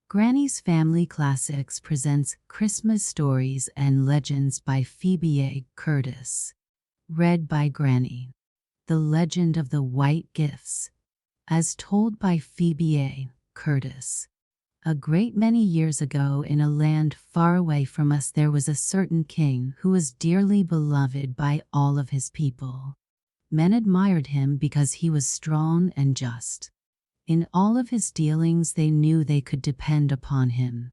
Granny's Family Classics presents Christmas Stories and Legends by Phebe A. Curtis. Read by Granny. The Legend of the White Gifts. As told by Phebe A. Curtis. A great many years ago, in a land far away from us, there was a certain king who was dearly beloved by all of his people. Men admired him because he was strong and just. In all of his dealings, they knew they could depend upon him.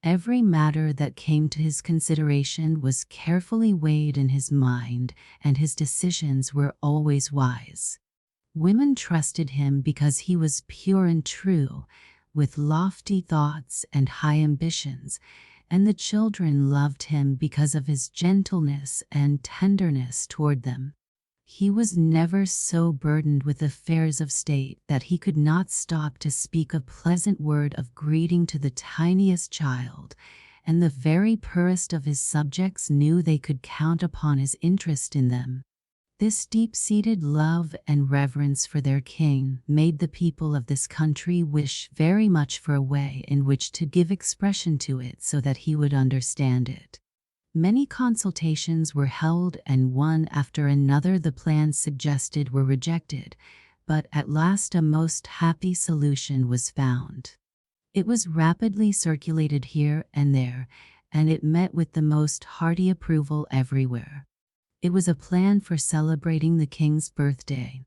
Every matter that came to his consideration was carefully weighed in his mind, and his decisions were always wise. Women trusted him because he was pure and true, with lofty thoughts and high ambitions, and the children loved him because of his gentleness and tenderness toward them. He was never so burdened with affairs of state that he could not stop to speak a pleasant word of greeting to the tiniest child, and the very poorest of his subjects knew they could count upon his interest in them. This deep-seated love and reverence for their king made the people of this country wish very much for a way in which to give expression to it so that he would understand it. Many consultations were held, and one after another the plans suggested were rejected, but at last a most happy solution was found. It was rapidly circulated here and there, and it met with the most hearty approval everywhere. It was a plan for celebrating the king's birthday.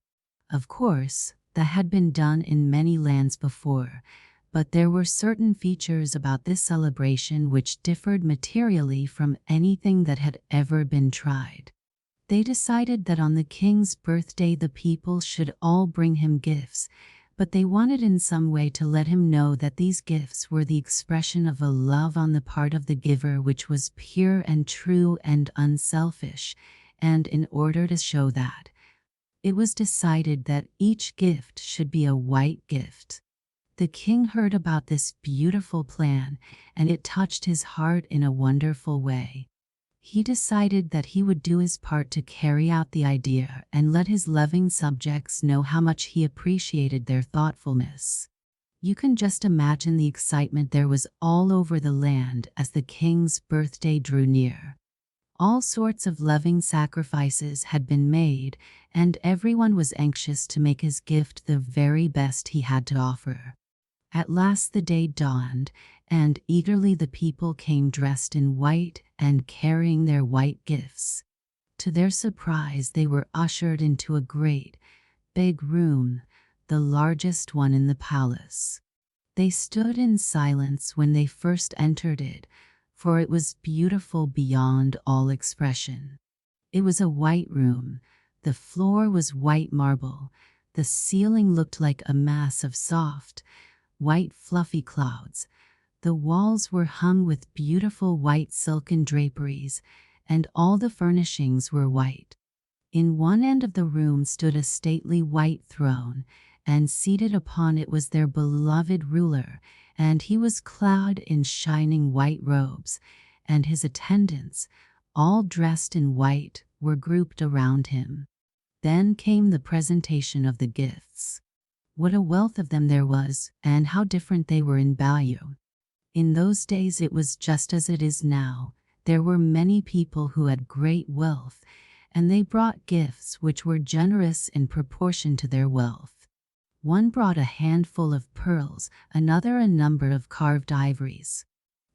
Of course, that had been done in many lands before, but there were certain features about this celebration which differed materially from anything that had ever been tried. They decided that on the king's birthday the people should all bring him gifts, but they wanted in some way to let him know that these gifts were the expression of a love on the part of the giver which was pure and true and unselfish, and in order to show that, it was decided that each gift should be a white gift. The king heard about this beautiful plan, and it touched his heart in a wonderful way. He decided that he would do his part to carry out the idea and let his loving subjects know how much he appreciated their thoughtfulness. You can just imagine the excitement there was all over the land as the king's birthday drew near. All sorts of loving sacrifices had been made, and everyone was anxious to make his gift the very best he had to offer. At last the day dawned, and eagerly the people came dressed in white and carrying their white gifts. To their surprise, they were ushered into a great, big room, the largest one in the palace. They stood in silence when they first entered it, for it was beautiful beyond all expression. It was a white room. The floor was white marble. The ceiling looked like a mass of soft, white fluffy clouds. The walls were hung with beautiful white silken draperies, and all the furnishings were white. In one end of the room stood a stately white throne, and seated upon it was their beloved ruler, and he was clad in shining white robes, and his attendants, all dressed in white, were grouped around him. Then came the presentation of the gifts. What a wealth of them there was, and how different they were in value. In those days it was just as it is now. There were many people who had great wealth, and they brought gifts which were generous in proportion to their wealth. One brought a handful of pearls, another a number of carved ivories.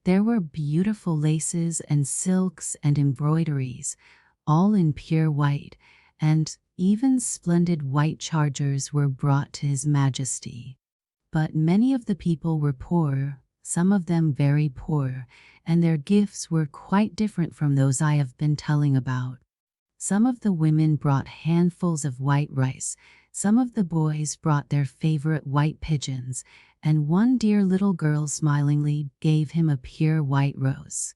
There were beautiful laces and silks and embroideries, all in pure white, and even splendid white chargers were brought to His Majesty. But many of the people were poor, some of them very poor, and their gifts were quite different from those I have been telling about. Some of the women brought handfuls of white rice, some of the boys brought their favorite white pigeons, and one dear little girl smilingly gave him a pure white rose.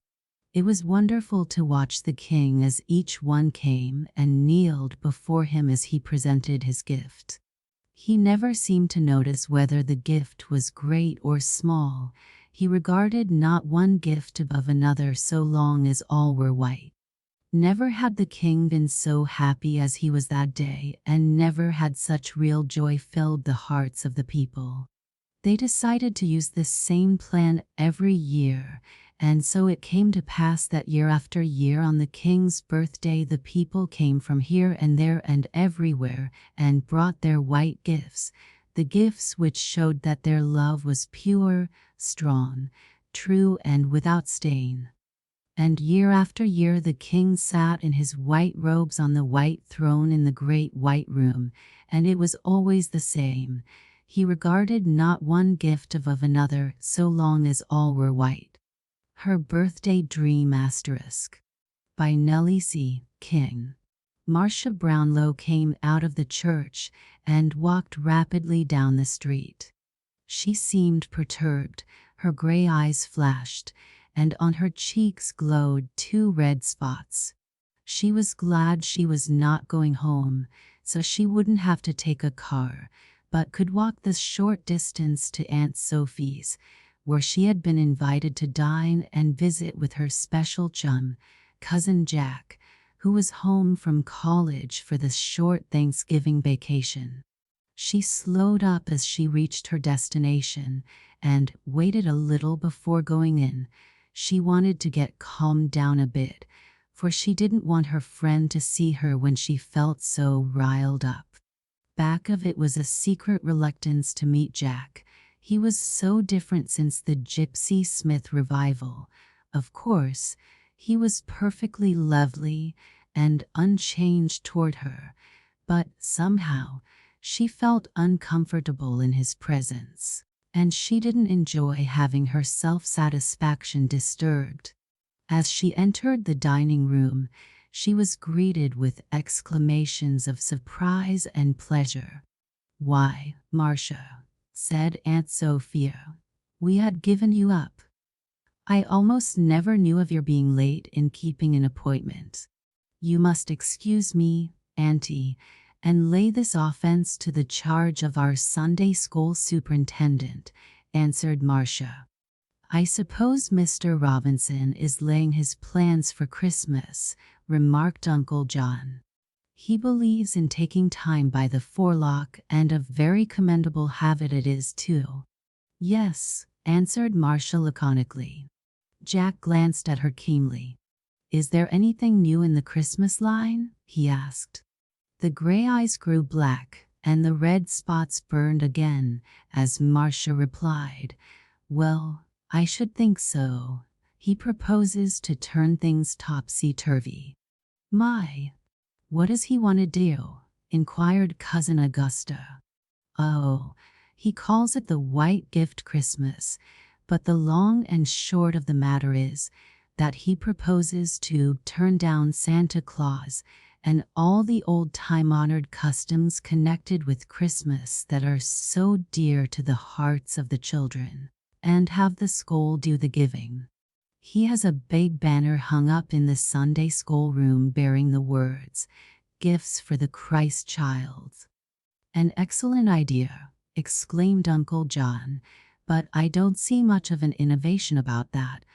It was wonderful to watch the king as each one came and kneeled before him as he presented his gift. He never seemed to notice whether the gift was great or small. He regarded not one gift above another so long as all were white. Never had the king been so happy as he was that day, and never had such real joy filled the hearts of the people. They decided to use this same plan every year, and so it came to pass that year after year on the king's birthday the people came from here and there and everywhere and brought their white gifts, the gifts which showed that their love was pure, strong, true, and without stain. And year after year the king sat in his white robes on the white throne in the great white room, and it was always the same. He regarded not one gift of another so long as all were white. Her Birthday Dream ** by Nellie C. King. Marcia Brownlow came out of the church and walked rapidly down the street. She seemed perturbed, her gray eyes flashed, and on her cheeks glowed 2 red spots. She was glad she was not going home, so she wouldn't have to take a car, but could walk the short distance to Aunt Sophie's, where she had been invited to dine and visit with her special chum, Cousin Jack, who was home from college for the short Thanksgiving vacation. She slowed up as she reached her destination and waited a little before going in. She wanted to get calmed down a bit, for she didn't want her friend to see her when she felt so riled up. Back of it was a secret reluctance to meet Jack. He was so different since the Gypsy Smith revival. Of course, he was perfectly lovely and unchanged toward her, but somehow she felt uncomfortable in his presence, and she didn't enjoy having her self-satisfaction disturbed. As she entered the dining room, she was greeted with exclamations of surprise and pleasure. "Why, Marcia," said Aunt Sophia, "we had given you up. I almost never knew of your being late in keeping an appointment. You must excuse me, Auntie, and lay this offense to the charge of our Sunday school superintendent," answered Marcia. "I suppose Mr. Robinson is laying his plans for Christmas," remarked Uncle John. "He believes in taking time by the forelock, and a very commendable habit it is, too." "Yes," answered Marcia laconically. Jack glanced at her keenly. "Is there anything new in the Christmas line?" he asked. The gray eyes grew black, and the red spots burned again, as Marcia replied, "Well, I should think so. He proposes to turn things topsy-turvy." "My, what does he want to do?" inquired Cousin Augusta. "Oh, he calls it the White Gift Christmas, but the long and short of the matter is that he proposes to turn down Santa Claus and all the old time-honored customs connected with Christmas that are so dear to the hearts of the children, and have the school do the giving. He has a big banner hung up in the Sunday school room bearing the words, 'Gifts for the Christ Child.'" "An excellent idea," exclaimed Uncle John, "but I don't see much of an innovation about that.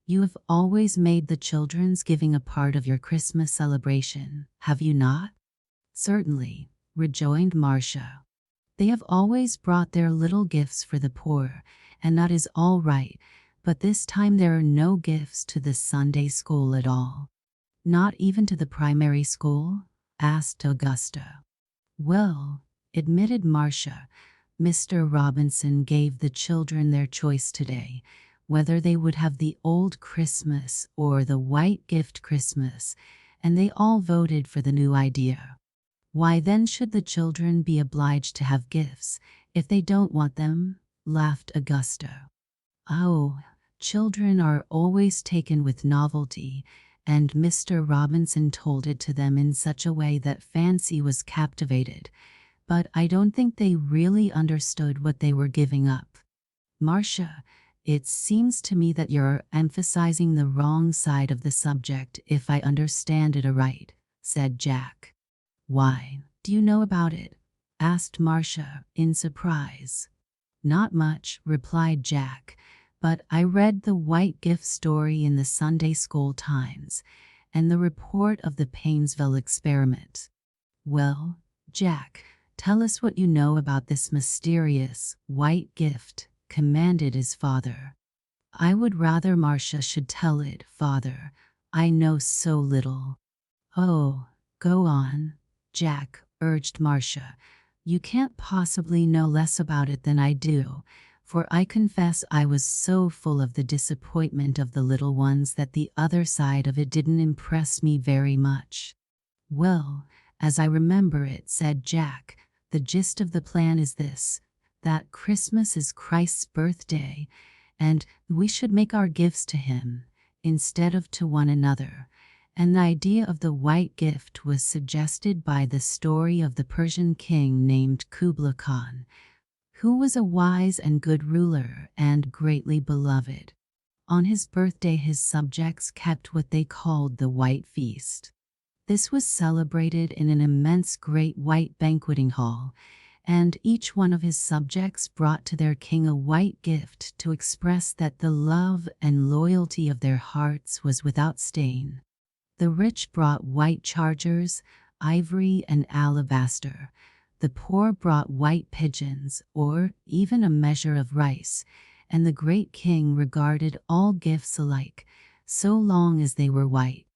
You have always made the children's giving a part of your Christmas celebration, have you not?" "Certainly," rejoined Marcia. "They have always brought their little gifts for the poor, and that is all right, but this time there are no gifts to the Sunday school at all." "Not even to the primary school?" asked Augusta. "Well," admitted Marcia, "Mr. Robinson gave the children their choice today, whether they would have the old Christmas or the White Gift Christmas, and they all voted for the new idea." "Why then should the children be obliged to have gifts if they don't want them?" laughed Augusta. "Oh, children are always taken with novelty, and Mr. Robinson told it to them in such a way that fancy was captivated, but I don't think they really understood what they were giving up." "Marcia, it seems to me that you're emphasizing the wrong side of the subject if I understand it aright," said Jack. "Why, do you know about it?" asked Marcia in surprise. "Not much," replied Jack, "but I read the White Gift story in the Sunday School Times, and the report of the Painesville experiment." "Well, Jack, tell us what you know about this mysterious white gift," commanded his father. "I would rather Marcia should tell it, father. I know so little." "Oh, go on, Jack," urged Marcia. "You can't possibly know less about it than I do." For I confess I was so full of the disappointment of the little ones that the other side of it didn't impress me very much. "Well, as I remember it," said Jack, "the gist of the plan is this: that Christmas is Christ's birthday, and we should make our gifts to him, instead of to one another. And the idea of the white gift was suggested by the story of the Persian king named Kublai Khan, who was a wise and good ruler and greatly beloved. On his birthday his subjects kept what they called the White Feast. This was celebrated in an immense great white banqueting hall, and each one of his subjects brought to their king a white gift to express that the love and loyalty of their hearts was without stain. The rich brought white chargers, ivory and alabaster. The poor brought white pigeons, or even a measure of rice, and the great king regarded all gifts alike, so long as they were white.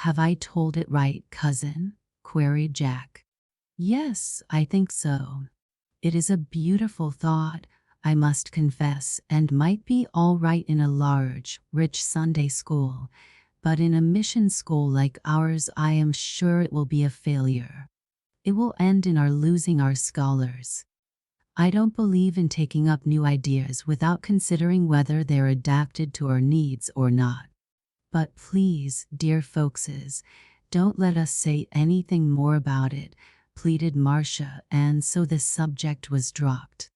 "Have I told it right, cousin?" queried Jack. "Yes, I think so. It is a beautiful thought, I must confess, and might be all right in a large, rich Sunday school, but in a mission school like ours I am sure it will be a failure. It will end in our losing our scholars. I don't believe in taking up new ideas without considering whether they're adapted to our needs or not. But please, dear folkses, don't let us say anything more about it," pleaded Marcia, and so the subject was dropped.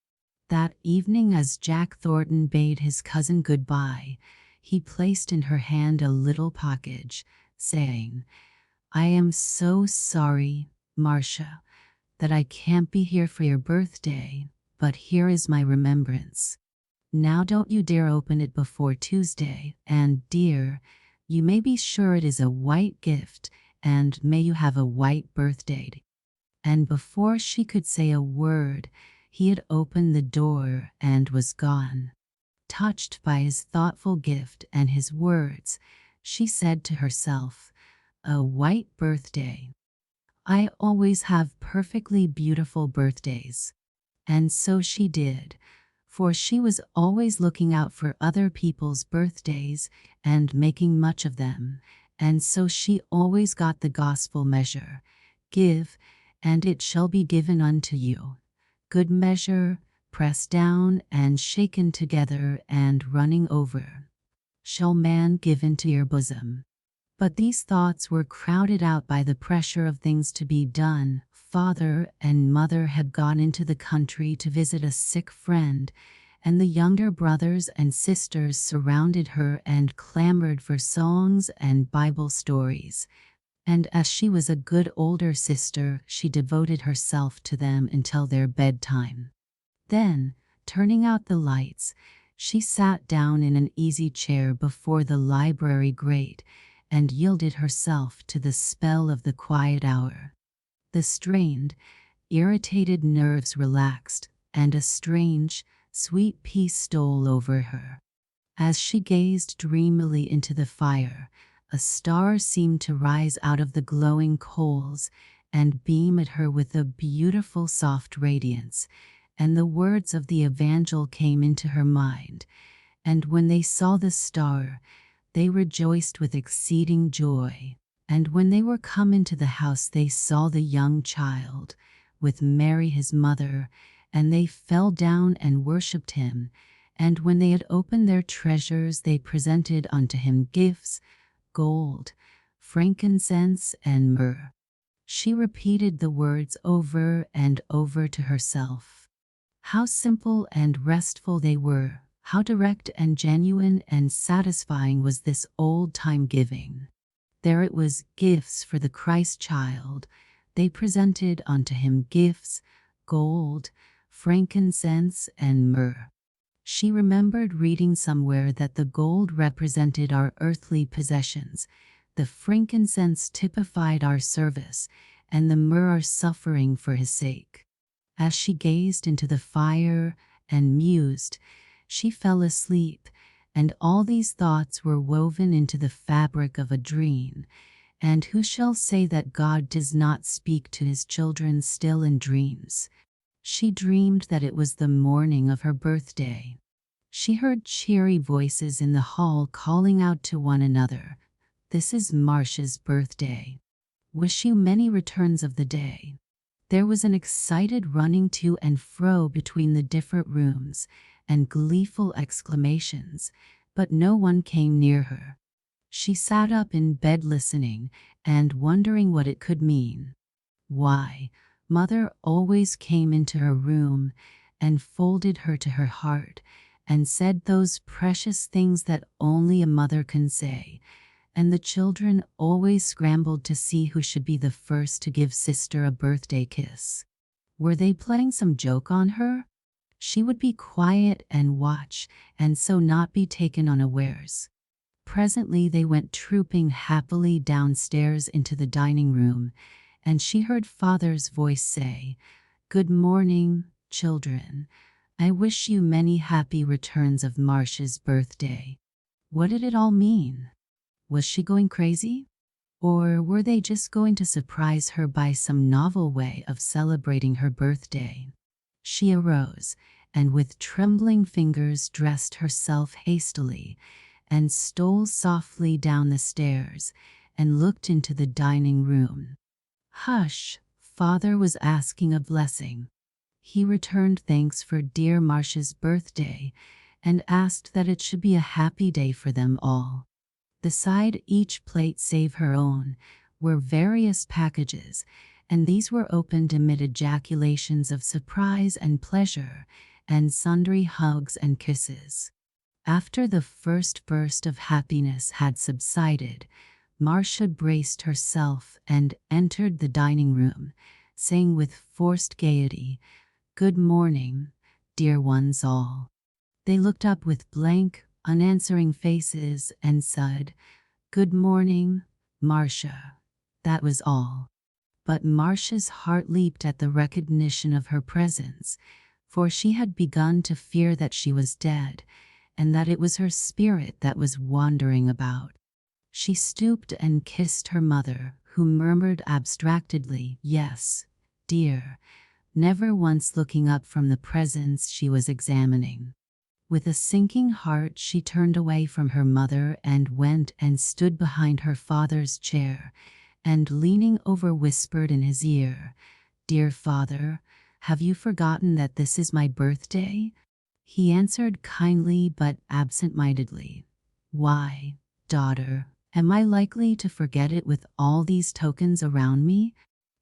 That evening, as Jack Thornton bade his cousin goodbye, he placed in her hand a little package, saying, "I am so sorry, Marcia, that I can't be here for your birthday, but here is my remembrance. Now don't you dare open it before Tuesday, and dear, you may be sure it is a white gift, and may you have a white birthday." And before she could say a word, he had opened the door and was gone. Touched by his thoughtful gift and his words, she said to herself, "A white birthday. I always have perfectly beautiful birthdays." And so she did, for she was always looking out for other people's birthdays and making much of them, and so she always got the gospel measure: "Give, and it shall be given unto you. Good measure, pressed down and shaken together and running over, shall man give into your bosom." But these thoughts were crowded out by the pressure of things to be done. Father and mother had gone into the country to visit a sick friend, and the younger brothers and sisters surrounded her and clamored for songs and Bible stories. And as she was a good older sister, she devoted herself to them until their bedtime. Then, turning out the lights, she sat down in an easy chair before the library grate and yielded herself to the spell of the quiet hour. The strained, irritated nerves relaxed, and a strange, sweet peace stole over her. As she gazed dreamily into the fire, a star seemed to rise out of the glowing coals and beam at her with a beautiful soft radiance, and the words of the evangel came into her mind. "And when they saw the star, they rejoiced with exceeding joy. And when they were come into the house, they saw the young child, with Mary his mother, and they fell down and worshipped him. And when they had opened their treasures, they presented unto him gifts, gold, frankincense, and myrrh." She repeated the words over and over to herself. How simple and restful they were! How direct and genuine and satisfying was this old-time giving! There it was, gifts for the Christ child. They presented unto him gifts, gold, frankincense, and myrrh. She remembered reading somewhere that the gold represented our earthly possessions, the frankincense typified our service, and the myrrh our suffering for his sake. As she gazed into the fire and mused, She fell asleep, and all these thoughts were woven into the fabric of a dream. And who shall say that God does not speak to his children still in dreams? She dreamed that it was the morning of her birthday. She heard cheery voices in the hall calling out to one another, "This is Marcia's birthday. Wish you many returns of the day." There was an excited running to and fro between the different rooms, and gleeful exclamations, but no one came near her. She sat up in bed listening and wondering what it could mean. Why, Mother always came into her room and folded her to her heart and said those precious things that only a mother can say, and the children always scrambled to see who should be the first to give sister a birthday kiss. Were they playing some joke on her? She would be quiet and watch, and so not be taken unawares. Presently they went trooping happily downstairs into the dining room, and she heard Father's voice say, "Good morning, children. I wish you many happy returns of Marcia's birthday." What did it all mean? Was she going crazy? Or were they just going to surprise her by some novel way of celebrating her birthday? She arose, and with trembling fingers dressed herself hastily, and stole softly down the stairs, and looked into the dining room. "Hush!" Father was asking a blessing. He returned thanks for dear Marcia's birthday, and asked that it should be a happy day for them all. Beside each plate save her own were various packages, and these were opened amid ejaculations of surprise and pleasure, and sundry hugs and kisses. After the first burst of happiness had subsided, Marcia braced herself and entered the dining room, saying with forced gaiety, "Good morning, dear ones all." They looked up with blank, unanswering faces and said, "Good morning, Marcia." That was all. But Marcia's heart leaped at the recognition of her presence, for she had begun to fear that she was dead, and that it was her spirit that was wandering about. She stooped and kissed her mother, who murmured abstractedly, "Yes, dear," never once looking up from the presents she was examining. With a sinking heart she turned away from her mother and went and stood behind her father's chair, and leaning over whispered in his ear, "Dear father, have you forgotten that this is my birthday?" He answered kindly but absent-mindedly, "Why, daughter, am I likely to forget it with all these tokens around me?"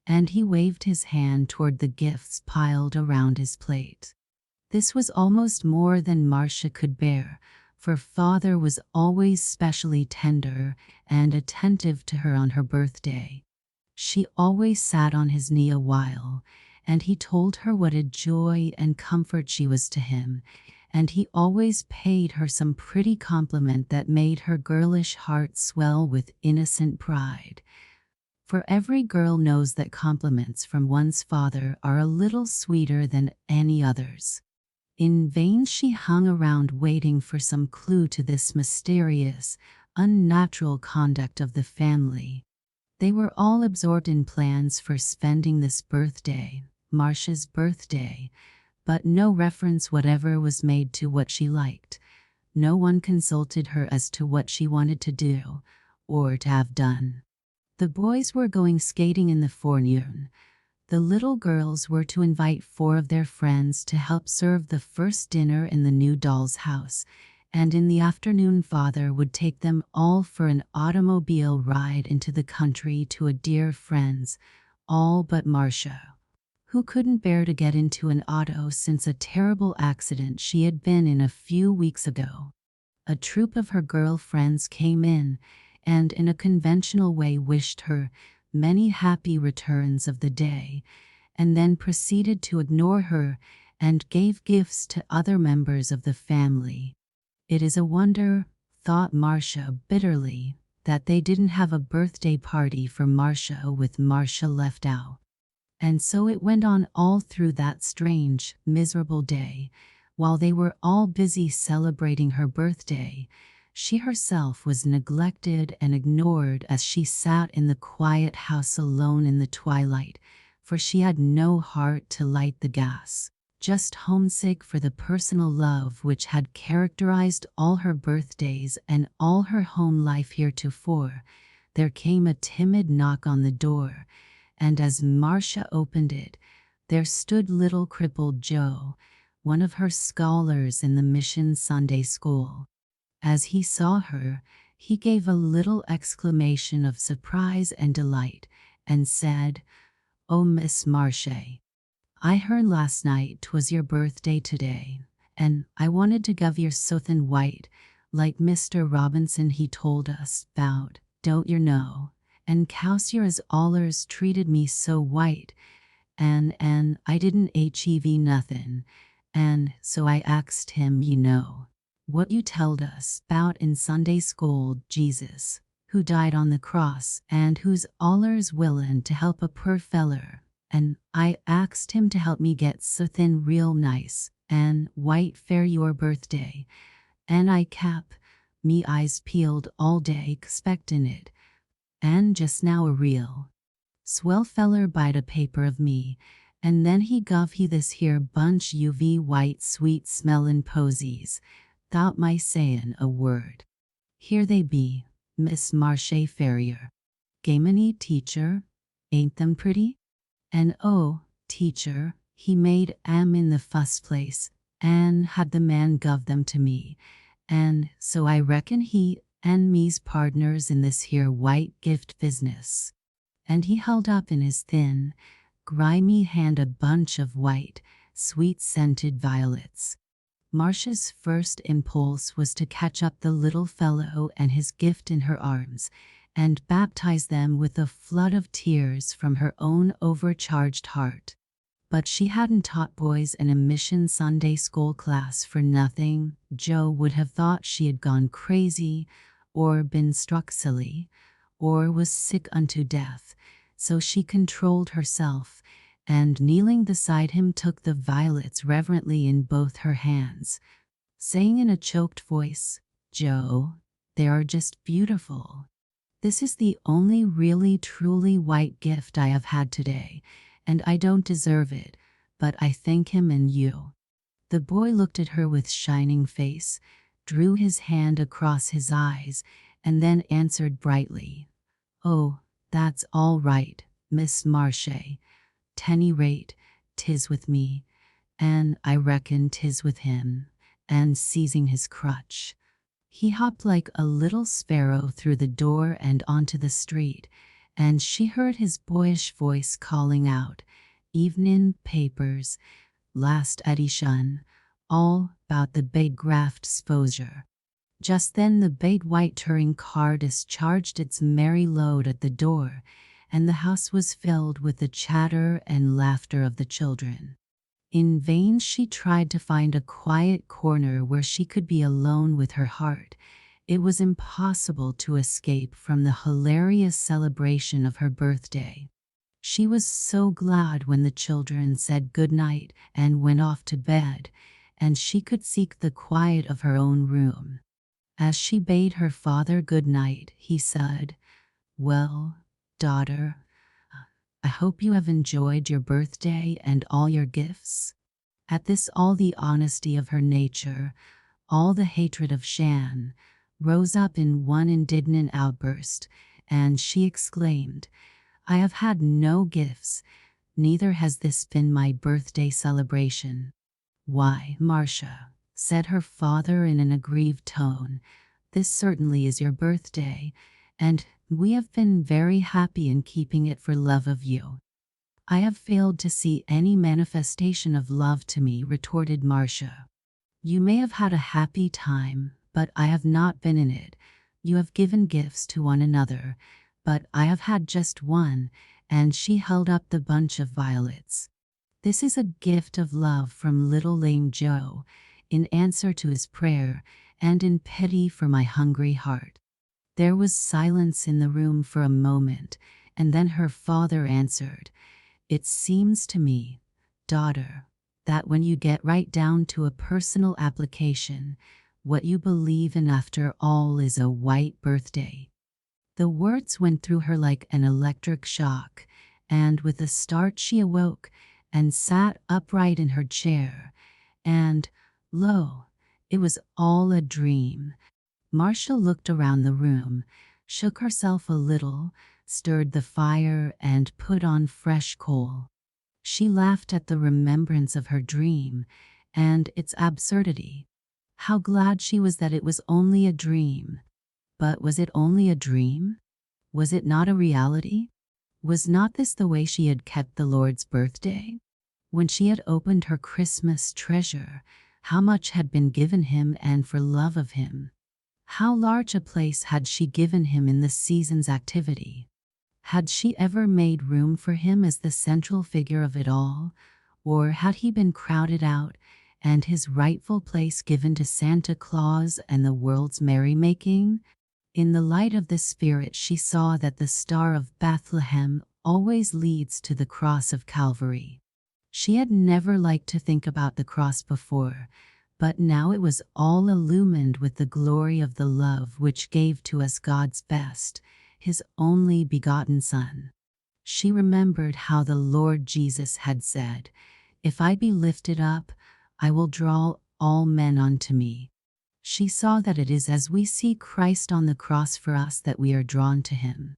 And he waved his hand toward the gifts piled around his plate. This was almost more than Marcia could bear, for Father was always specially tender and attentive to her on her birthday. She always sat on his knee a while, and he told her what a joy and comfort she was to him, and he always paid her some pretty compliment that made her girlish heart swell with innocent pride. For every girl knows that compliments from one's father are a little sweeter than any others. In vain she hung around waiting for some clue to this mysterious, unnatural conduct of the family. They were all absorbed in plans for spending this birthday, Marcia's birthday, but no reference whatever was made to what she liked. No one consulted her as to what she wanted to do, or to have done. The boys were going skating in the forenoon. The little girls were to invite 4 of their friends to help serve the first dinner in the new doll's house, and in the afternoon Father would take them all for an automobile ride into the country to a dear friend's, all but Marcia, who couldn't bear to get into an auto since a terrible accident she had been in a few weeks ago. A troop of her girl friends came in, and in a conventional way wished her many happy returns of the day, and then proceeded to ignore her and gave gifts to other members of the family. It is a wonder, thought Marcia bitterly, that they didn't have a birthday party for Marcia with Marcia left out. And so it went on all through that strange, miserable day, While they were all busy celebrating her birthday, she herself was neglected and ignored as she sat in the quiet house alone in the twilight, for she had no heart to light the gas. Just homesick for the personal love which had characterized all her birthdays and all her home life heretofore, there came a timid knock on the door, and as Marcia opened it, there stood little crippled Joe, one of her scholars in the mission Sunday school. As he saw her, he gave a little exclamation of surprise and delight, and said, "Oh, Miss Marcia, I heard last night 'twas your birthday today, and I wanted to give yer suthin white, like Mr. Robinson he told us 'bout, don't yer know, and cause yer as allers treated me so white, and I didn't hev nothin', and so I axed him, you know, what you telled us 'bout in Sunday school, Jesus, who died on the cross, and who's allers willin' to help a poor feller, and I axed him to help me get suthin real nice and white for your birthday, and I kep' me eyes peeled all day expectin' it, and just now a real swell feller bite a paper of me, and then he guv he this here bunch UV white sweet smellin' posies, 'thout my sayin' a word. Here they be, Miss Marcia Ferrier. Gaminy, teacher, ain't them pretty? And oh, teacher, he made 'em in the fust place, and had the man guv them to me, and so I reckon he and me's pardners in this here white gift business." And he held up in his thin, grimy hand a bunch of white, sweet-scented violets. Marcia's first impulse was to catch up the little fellow and his gift in her arms, and baptize them with a flood of tears from her own overcharged heart. But she hadn't taught boys in a mission Sunday school class for nothing. Joe would have thought she had gone crazy, or been struck silly, or was sick unto death, so she controlled herself, and kneeling beside him took the violets reverently in both her hands, saying in a choked voice, "Joe, they are just beautiful. This is the only really truly white gift I have had today, and I don't deserve it, but I thank him and you." The boy looked at her with shining face, drew his hand across his eyes, and then answered brightly, "Oh, that's all right, Miss Marcia. 'Tany rate, 'tis with me, and I reckon 'tis with him." And seizing his crutch, he hopped like a little sparrow through the door and onto the street, and she heard his boyish voice calling out, "Evenin' papers, last edition, all 'bout the big graft 'sposure." Just then the big white touring car discharged its merry load at the door, and the house was filled with the chatter and laughter of the children. In vain she tried to find a quiet corner where she could be alone with her heart. It was impossible to escape from the hilarious celebration of her birthday. She was so glad when the children said good night and went off to bed, and she could seek the quiet of her own room. As she bade her father good night, he said, "Well, daughter, I hope you have enjoyed your birthday and all your gifts." At this, all the honesty of her nature, all the hatred of Shan, rose up in one indignant outburst, and she exclaimed, "I have had no gifts, neither has this been my birthday celebration." "Why, Marcia," said her father in an aggrieved tone, "this certainly is your birthday, and we have been very happy in keeping it for love of you." "I have failed to see any manifestation of love to me," retorted Marcia. "You may have had a happy time, but I have not been in it. You have given gifts to one another, but I have had just one," and she held up the bunch of violets. "This is a gift of love from little lame Joe, in answer to his prayer, and in pity for my hungry heart." There was silence in the room for a moment, and then her father answered, "It seems to me, daughter, that when you get right down to a personal application, what you believe in after all is a white birthday. The words went through her like an electric shock, and with a start she awoke and sat upright in her chair, and, lo, it was all a dream. Marcia looked around the room, shook herself a little, stirred the fire, and put on fresh coal. She laughed at the remembrance of her dream and its absurdity. How glad she was that it was only a dream. But was it only a dream? Was it not a reality? Was not this the way she had kept the Lord's birthday? When she had opened her Christmas treasure, how much had been given him, and for love of him? How large a place had she given him in the season's activity? Had she ever made room for him as the central figure of it all, or had he been crowded out and his rightful place given to Santa Claus and the world's merrymaking? In the light of the Spirit she saw that the Star of Bethlehem always leads to the cross of Calvary. She had never liked to think about the cross before, but now it was all illumined with the glory of the love which gave to us God's best, his only begotten Son. She remembered how the Lord Jesus had said, "If I be lifted up, I will draw all men unto me." She saw that it is as we see Christ on the cross for us that we are drawn to him.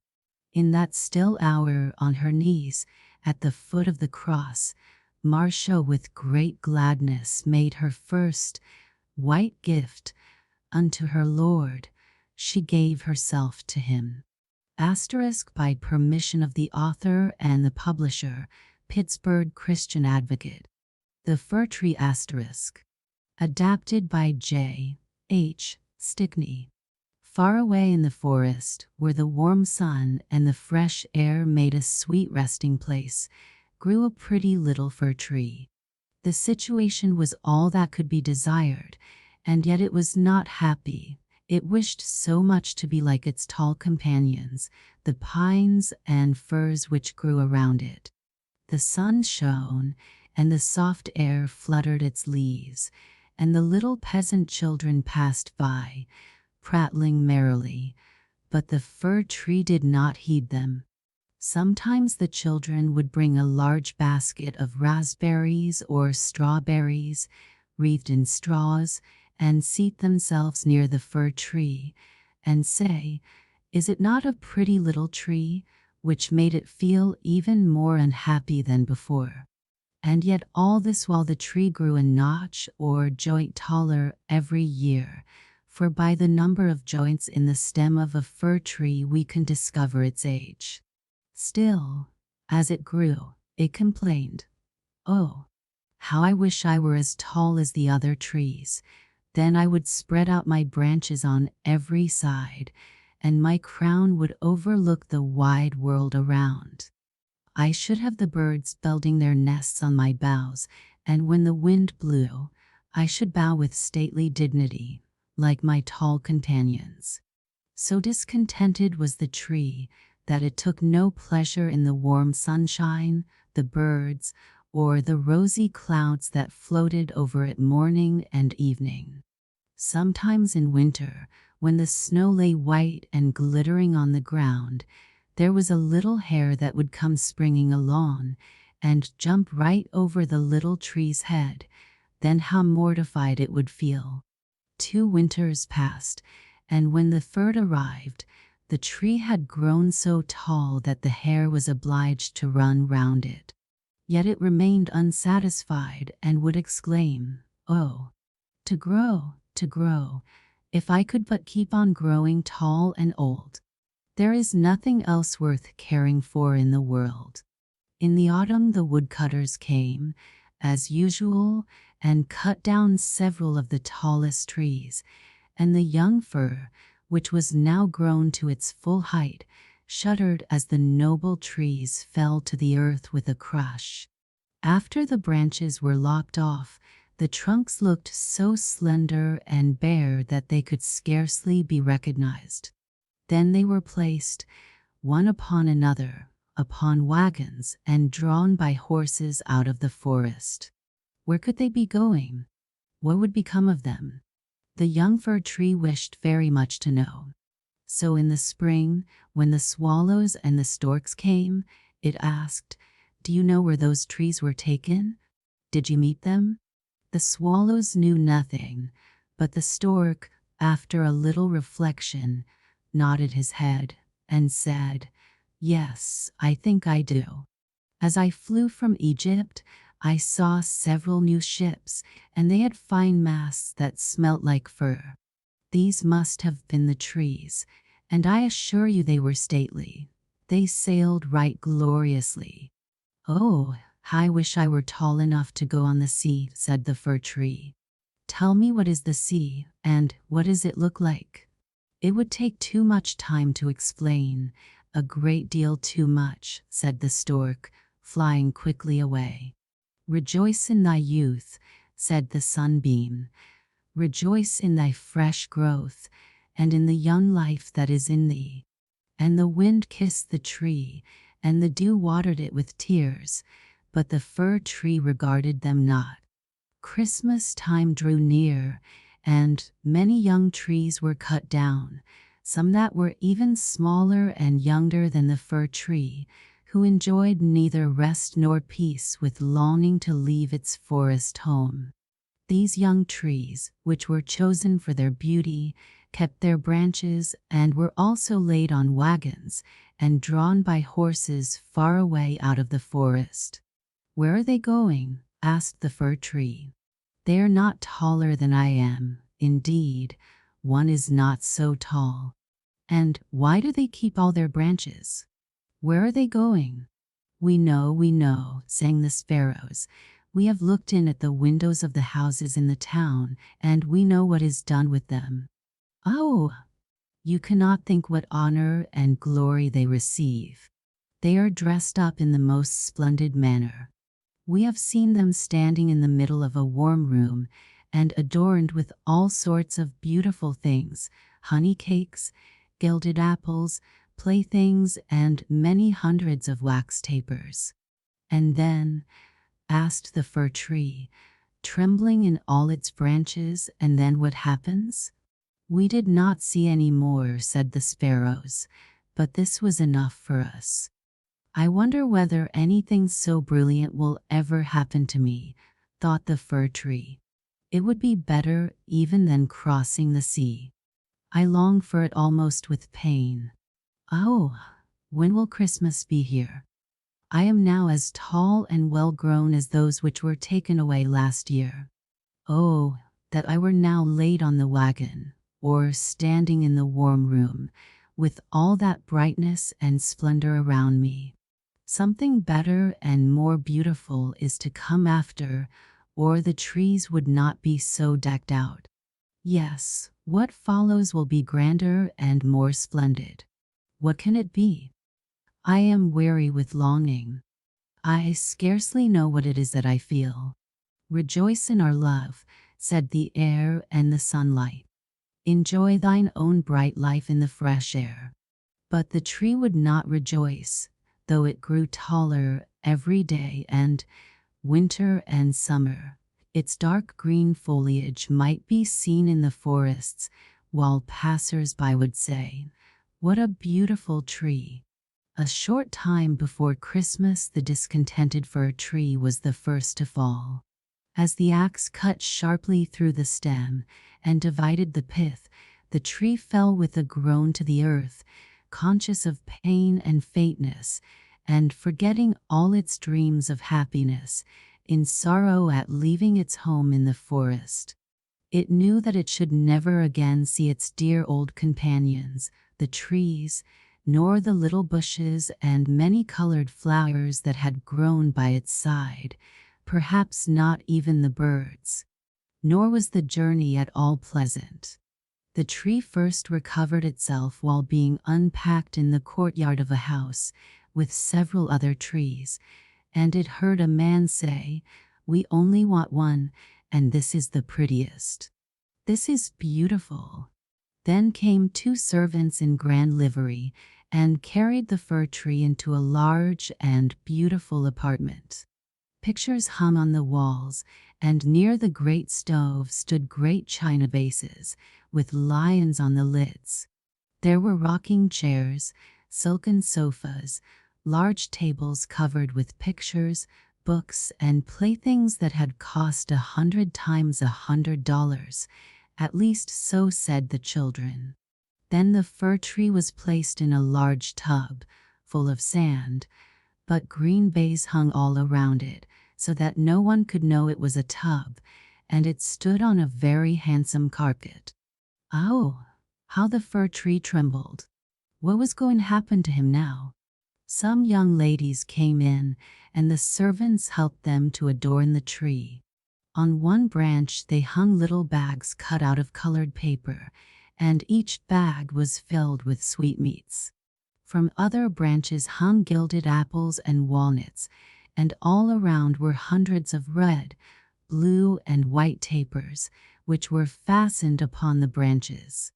In that still hour, on her knees, at the foot of the cross, Marcia with great gladness made her first white gift unto her Lord. She gave herself to him. By permission of the author and the publisher, Pittsburgh Christian Advocate. The Fir Tree *. Adapted by J. H. Stickney. Far away in the forest, where the warm sun and the fresh air made a sweet resting place, grew a pretty little fir tree. The situation was all that could be desired, and yet it was not happy. It wished so much to be like its tall companions, the pines and firs which grew around it. The sun shone, and the soft air fluttered its leaves, and the little peasant children passed by, prattling merrily, but the fir tree did not heed them. Sometimes the children would bring a large basket of raspberries or strawberries, wreathed in straws, and seat themselves near the fir tree, and say, "Is it not a pretty little tree?" which made it feel even more unhappy than before. And yet all this while the tree grew a notch or joint taller every year, for by the number of joints in the stem of a fir tree we can discover its age. Still, as it grew, it complained, "Oh, how I wish I were as tall as the other trees. Then I would spread out my branches on every side, and my crown would overlook the wide world around. I should have the birds building their nests on my boughs, and when the wind blew, I should bow with stately dignity, like my tall companions." So discontented was the tree that it took no pleasure in the warm sunshine, the birds, or the rosy clouds that floated over it morning and evening. Sometimes in winter, when the snow lay white and glittering on the ground, there was a little hare that would come springing along and jump right over the little tree's head. Then how mortified it would feel. 2 winters passed, and when the third arrived, the tree had grown so tall that the hare was obliged to run round it. Yet it remained unsatisfied and would exclaim, "Oh, to grow, to grow, if I could but keep on growing tall and old. There is nothing else worth caring for in the world." In the autumn the woodcutters came, as usual, and cut down several of the tallest trees, and the young fir, which was now grown to its full height, shuddered as the noble trees fell to the earth with a crush. After the branches were lopped off, the trunks looked so slender and bare that they could scarcely be recognized. Then they were placed, one upon another, upon wagons and drawn by horses out of the forest. Where could they be going? What would become of them? The young fir tree wished very much to know. So in the spring, when the swallows and the storks came, it asked, "Do you know where those trees were taken? Did you meet them?" The swallows knew nothing, but the stork, after a little reflection, nodded his head and said, "Yes, I think I do. As I flew from Egypt, I saw several new ships, and they had fine masts that smelt like fir. These must have been the trees, and I assure you they were stately. They sailed right gloriously." "Oh, I wish I were tall enough to go on the sea," said the fir tree. "Tell me, what is the sea, and what does it look like?" "It would take too much time to explain, a great deal too much," said the stork, flying quickly away. "Rejoice in thy youth," said the sunbeam. "Rejoice in thy fresh growth, and in the young life that is in thee." And the wind kissed the tree, and the dew watered it with tears, but the fir tree regarded them not. Christmas time drew near, and many young trees were cut down, some that were even smaller and younger than the fir tree, who enjoyed neither rest nor peace with longing to leave its forest home. These young trees, which were chosen for their beauty, kept their branches and were also laid on wagons and drawn by horses far away out of the forest. "Where are they going?" asked the fir tree. "They are not taller than I am. Indeed, one is not so tall." "And why do they keep all their branches? Where are they going?" We know," sang the sparrows. "We have looked in at the windows of the houses in the town, and we know what is done with them." "Oh, you cannot think what honor and glory they receive. They are dressed up in the most splendid manner. We have seen them standing in the middle of a warm room and adorned with all sorts of beautiful things, honey cakes, gilded apples, playthings, and many hundreds of wax tapers." "And then," asked the fir tree, trembling in all its branches, "and then what happens?" "We did not see any more," said the sparrows, "but this was enough for us. I wonder whether anything so brilliant will ever happen to me," thought the fir tree. "It would be better even than crossing the sea. I long for it almost with pain. Oh, when will Christmas be here? I am now as tall and well grown as those which were taken away last year. Oh, that I were now laid on the wagon, or standing in the warm room, with all that brightness and splendor around me. Something better and more beautiful is to come after, or the trees would not be so decked out. Yes, what follows will be grander and more splendid. What can it be? I am weary with longing. I scarcely know what it is that I feel." "Rejoice in our love," said the air and the sunlight. "Enjoy thine own bright life in the fresh air." But the tree would not rejoice, though it grew taller every day, and winter and summer, its dark green foliage might be seen in the forests, while passers-by would say, "What a beautiful tree." A short time before Christmas, the discontented fir tree was the first to fall. As the axe cut sharply through the stem and divided the pith, the tree fell with a groan to the earth, conscious of pain and faintness, and forgetting all its dreams of happiness, in sorrow at leaving its home in the forest. It knew that it should never again see its dear old companions, the trees, nor the little bushes and many-colored flowers that had grown by its side, perhaps not even the birds. Nor was the journey at all pleasant. The tree first recovered itself while being unpacked in the courtyard of a house with several other trees, and it heard a man say, "We only want one, and this is the prettiest. This is beautiful." Then came two servants in grand livery and carried the fir tree into a large and beautiful apartment. Pictures hung on the walls, and near the great stove stood great china vases, with lions on the lids. There were rocking chairs, silken sofas, large tables covered with pictures, books, and playthings that had cost 100 times $100. At least so said the children. Then the fir tree was placed in a large tub, full of sand, but green baize hung all around it, so that no one could know it was a tub, and it stood on a very handsome carpet. Oh, how the fir tree trembled! What was going to happen to him now? Some young ladies came in, and the servants helped them to adorn the tree. On one branch they hung little bags cut out of colored paper, and each bag was filled with sweetmeats. From other branches hung gilded apples and walnuts, and all around were hundreds of red, blue, and white tapers, which were fastened upon the branches.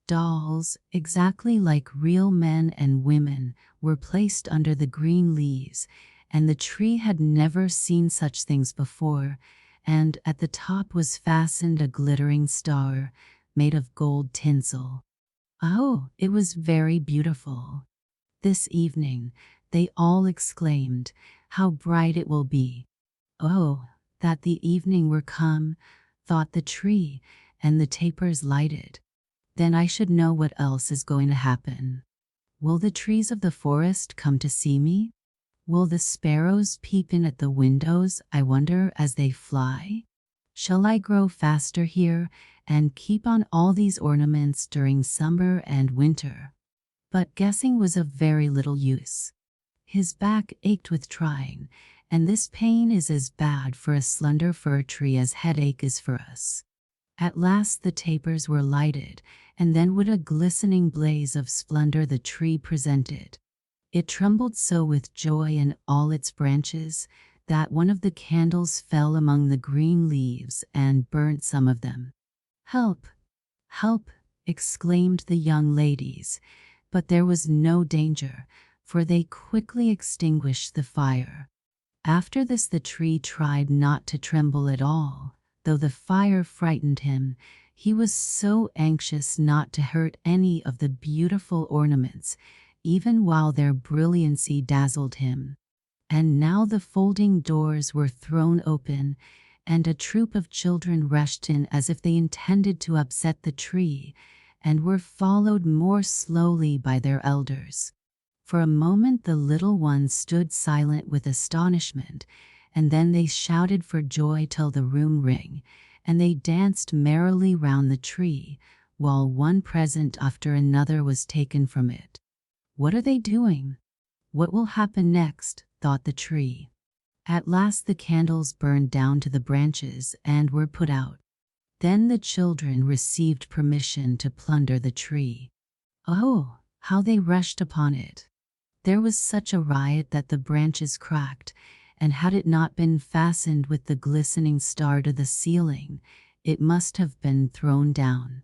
Dolls, exactly like real men and women, were placed under the green leaves, and the tree had never seen such things before, and at the top was fastened a glittering star made of gold tinsel. Oh, it was very beautiful. This evening, they all exclaimed, "How bright it will be!" Oh, that the evening were come, thought the tree, and the tapers lighted. Then I should know what else is going to happen. Will the trees of the forest come to see me? Will the sparrows peep in at the windows, I wonder, as they fly? Shall I grow faster here, and keep on all these ornaments during summer and winter? But guessing was of very little use. His back ached with trying, and this pain is as bad for a slender fir tree as headache is for us. At last the tapers were lighted, and then what a glistening blaze of splendor the tree presented. It trembled so with joy in all its branches that one of the candles fell among the green leaves and burnt some of them. "Help! Help!" exclaimed the young ladies, but there was no danger, for they quickly extinguished the fire. After this the tree tried not to tremble at all, though the fire frightened him. He was so anxious not to hurt any of the beautiful ornaments, even while their brilliancy dazzled him. And now the folding doors were thrown open, and a troop of children rushed in as if they intended to upset the tree, and were followed more slowly by their elders. For a moment the little ones stood silent with astonishment, and then they shouted for joy till the room rang, and they danced merrily round the tree, while one present after another was taken from it. What are they doing? What will happen next? Thought the tree. At last the candles burned down to the branches and were put out. Then the children received permission to plunder the tree. Oh, how they rushed upon it! There was such a riot that the branches cracked, and had it not been fastened with the glistening star to the ceiling, it must have been thrown down.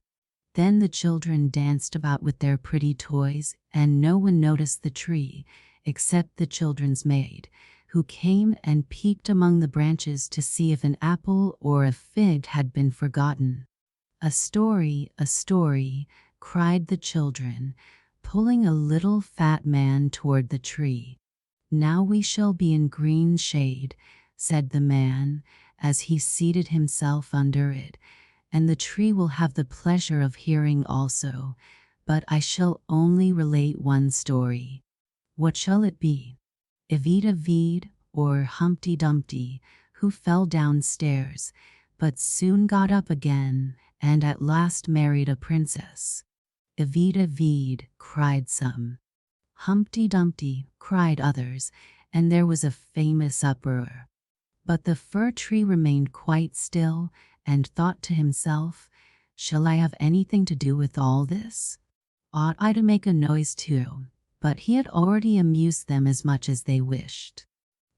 Then the children danced about with their pretty toys, and no one noticed the tree, except the children's maid, who came and peeked among the branches to see if an apple or a fig had been forgotten. A story, cried the children, pulling a little fat man toward the tree. Now we shall be in green shade, said the man, as he seated himself under it, and the tree will have the pleasure of hearing also, but I shall only relate one story. What shall it be? Evita Vede, or Humpty Dumpty, who fell downstairs, but soon got up again, and at last married a princess. Evita Vede, cried some. Humpty Dumpty, cried others, and there was a famous uproar. But the fir tree remained quite still, and thought to himself, shall I have anything to do with all this? Ought I to make a noise too? But he had already amused them as much as they wished.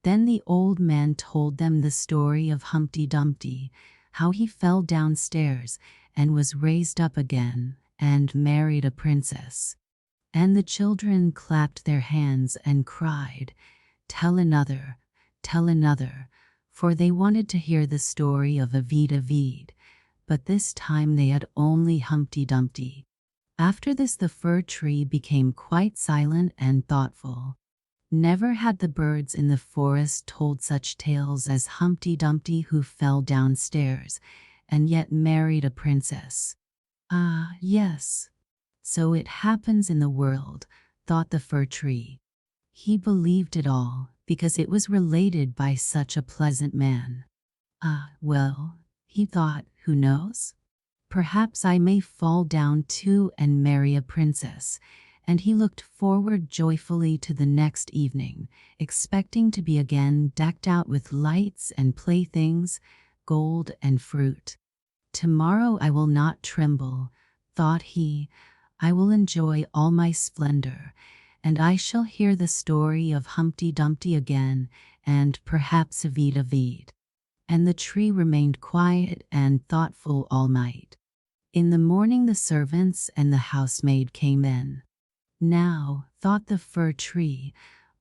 Then the old man told them the story of Humpty Dumpty, how he fell downstairs and was raised up again, and married a princess. And the children clapped their hands and cried, tell another, for they wanted to hear the story of Evita Vede, but this time they had only Humpty Dumpty. After this the fir tree became quite silent and thoughtful. Never had the birds in the forest told such tales as Humpty Dumpty who fell downstairs and yet married a princess. Ah, yes. So it happens in the world, thought the fir tree. He believed it all because it was related by such a pleasant man. Ah, well, he thought, who knows? Perhaps I may fall down too and marry a princess. And he looked forward joyfully to the next evening, expecting to be again decked out with lights and playthings, gold and fruit. Tomorrow I will not tremble, thought he. I will enjoy all my splendor, and I shall hear the story of Humpty Dumpty again, and perhaps Evita Vede. And the tree remained quiet and thoughtful all night. In the morning the servants and the housemaid came in. Now, thought the fir tree,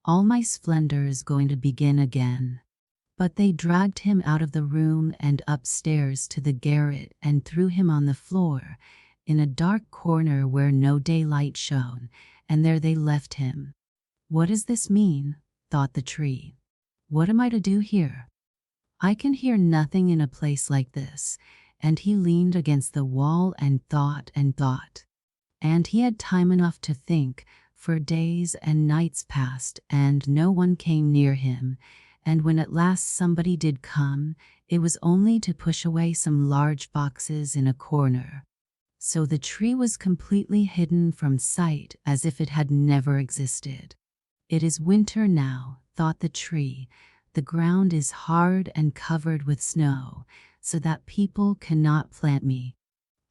all my splendor is going to begin again. But they dragged him out of the room and upstairs to the garret and threw him on the floor, in a dark corner where no daylight shone, and there they left him. What does this mean? Thought the tree. What am I to do here? I can hear nothing in a place like this, and he leaned against the wall and thought and thought. And he had time enough to think, for days and nights passed and no one came near him, and when at last somebody did come, it was only to push away some large boxes in a corner. So the tree was completely hidden from sight as if it had never existed. It is winter now, thought the tree. The ground is hard and covered with snow, so that people cannot plant me.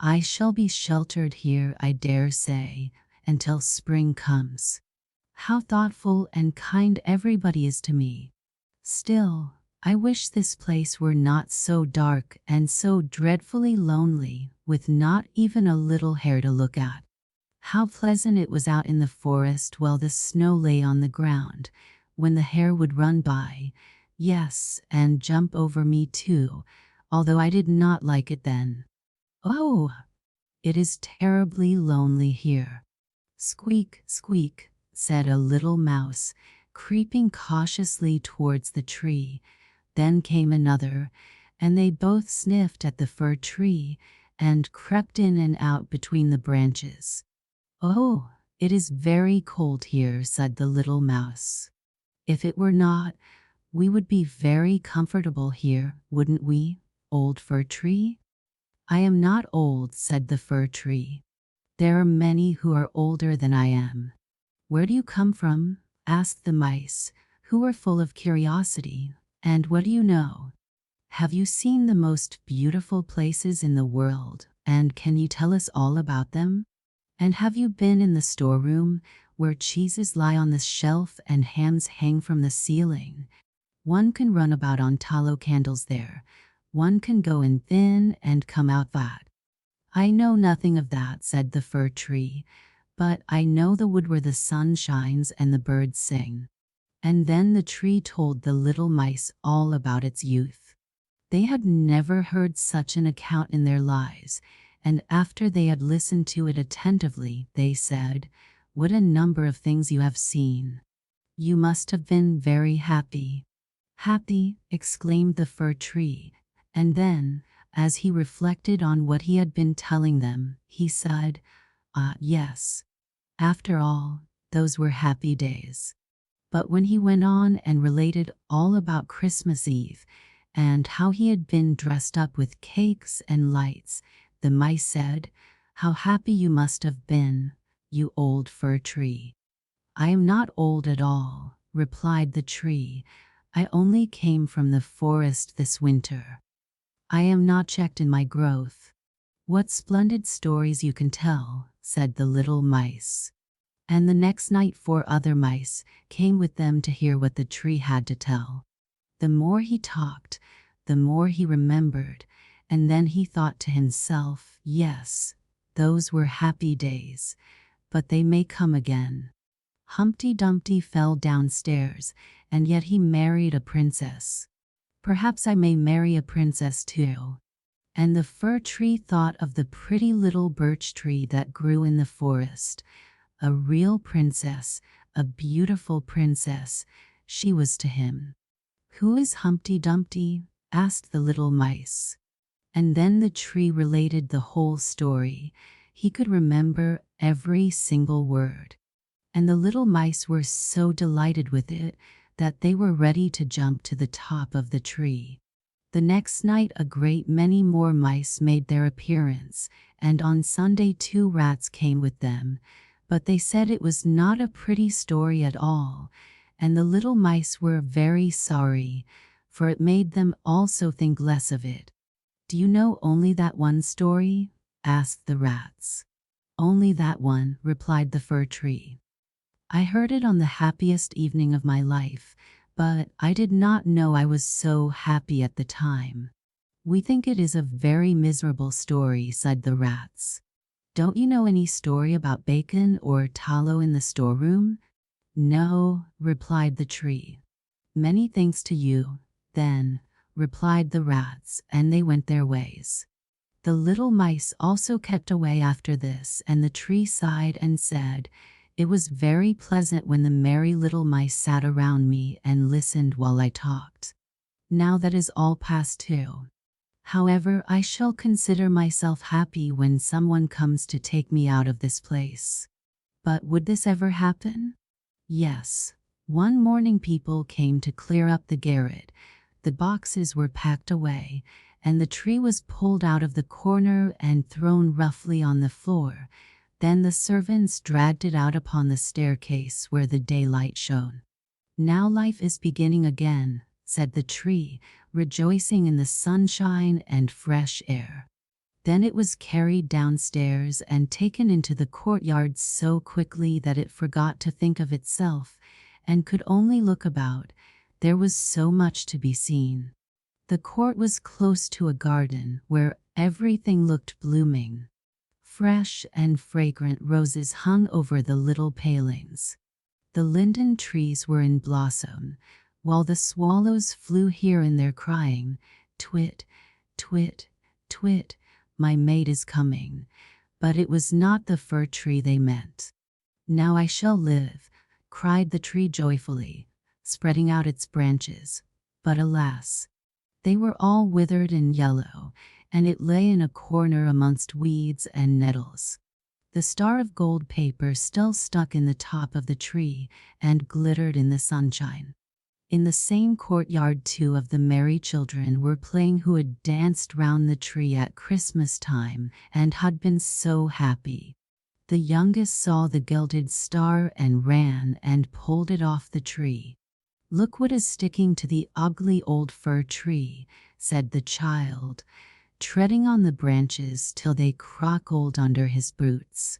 I shall be sheltered here, I dare say, until spring comes. How thoughtful and kind everybody is to me. Still, I wish this place were not so dark and so dreadfully lonely, with not even a little hare to look at. How pleasant it was out in the forest while the snow lay on the ground, when the hare would run by, yes, and jump over me too, although I did not like it then. Oh, it is terribly lonely here. Squeak, squeak, said a little mouse, creeping cautiously towards the tree. Then came another, and they both sniffed at the fir tree and crept in and out between the branches. Oh, it is very cold here, said the little mouse. If it were not, we would be very comfortable here, wouldn't we, old fir tree? I am not old, said the fir tree. There are many who are older than I am. Where do you come from? Asked the mice, who were full of curiosity. And what do you know? Have you seen the most beautiful places in the world, and can you tell us all about them? And have you been in the storeroom, where cheeses lie on the shelf and hams hang from the ceiling? One can run about on tallow candles there. One can go in thin and come out fat. I know nothing of that, said the fir tree, but I know the wood where the sun shines and the birds sing. And then the tree told the little mice all about its youth. They had never heard such an account in their lives, and after they had listened to it attentively, they said, "What a number of things you have seen. You must have been very happy." "Happy!" exclaimed the fir tree, and then, as he reflected on what he had been telling them, he said, "Ah, yes. After all, those were happy days." But when he went on and related all about Christmas Eve, and how he had been dressed up with cakes and lights, the mice said, "How happy you must have been, you old fir tree." "I am not old at all," replied the tree. "I only came from the forest this winter. I am not checked in my growth." "What splendid stories you can tell," said the little mice. And the next night 4 other mice came with them to hear what the tree had to tell. The more he talked, the more he remembered, and then he thought to himself, yes, those were happy days, but they may come again. Humpty Dumpty fell downstairs, and yet he married a princess. Perhaps I may marry a princess too." And the fir tree thought of the pretty little birch tree that grew in the forest. A real princess, a beautiful princess, she was to him. "Who is Humpty Dumpty?" asked the little mice. And then the tree related the whole story. He could remember every single word. And the little mice were so delighted with it that they were ready to jump to the top of the tree. The next night a great many more mice made their appearance, and on Sunday 2 rats came with them, but they said it was not a pretty story at all, and the little mice were very sorry, for it made them also think less of it. "Do you know only that one story?" asked the rats. "Only that one," replied the fir tree. "I heard it on the happiest evening of my life, but I did not know I was so happy at the time." "We think it is a very miserable story," said the rats. "Don't you know any story about bacon or tallow in the storeroom?" "No," replied the tree. "Many thanks to you, then," replied the rats, and they went their ways. The little mice also kept away after this, and the tree sighed and said, "It was very pleasant when the merry little mice sat around me and listened while I talked. Now that is all past too. However, I shall consider myself happy when someone comes to take me out of this place." But would this ever happen? Yes. One morning people came to clear up the garret. The boxes were packed away, and the tree was pulled out of the corner and thrown roughly on the floor. Then the servants dragged it out upon the staircase where the daylight shone. "Now life is beginning again," said the tree, rejoicing in the sunshine and fresh air. Then it was carried downstairs and taken into the courtyard so quickly that it forgot to think of itself, and could only look about. There was so much to be seen. The court was close to a garden where everything looked blooming. Fresh and fragrant roses hung over the little palings. The linden trees were in blossom, while the swallows flew here and there crying, "Twit, twit, twit, my mate is coming." But it was not the fir tree they meant. "Now I shall live," cried the tree joyfully, spreading out its branches. But alas, they were all withered and yellow, and it lay in a corner amongst weeds and nettles. The star of gold paper still stuck in the top of the tree and glittered in the sunshine. In the same courtyard 2 of the merry children were playing who had danced round the tree at Christmas time and had been so happy. The youngest saw the gilded star and ran and pulled it off the tree. "Look what is sticking to the ugly old fir tree," said the child, treading on the branches till they crackled under his boots.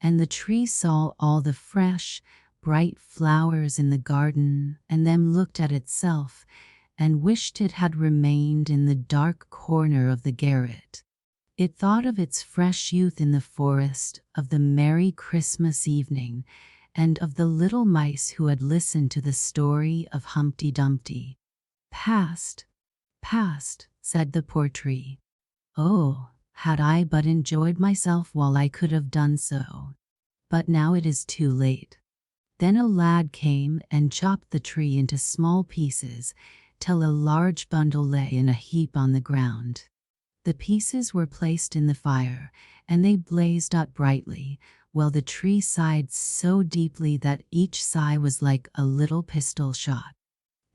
And the tree saw all the fresh, bright flowers in the garden, and then looked at itself, and wished it had remained in the dark corner of the garret. It thought of its fresh youth in the forest, of the merry Christmas evening, and of the little mice who had listened to the story of Humpty Dumpty. "Past, past," said the poor tree. "Oh, had I but enjoyed myself while I could have done so. But now it is too late." Then a lad came and chopped the tree into small pieces till a large bundle lay in a heap on the ground. The pieces were placed in the fire, and they blazed up brightly, while the tree sighed so deeply that each sigh was like a little pistol shot.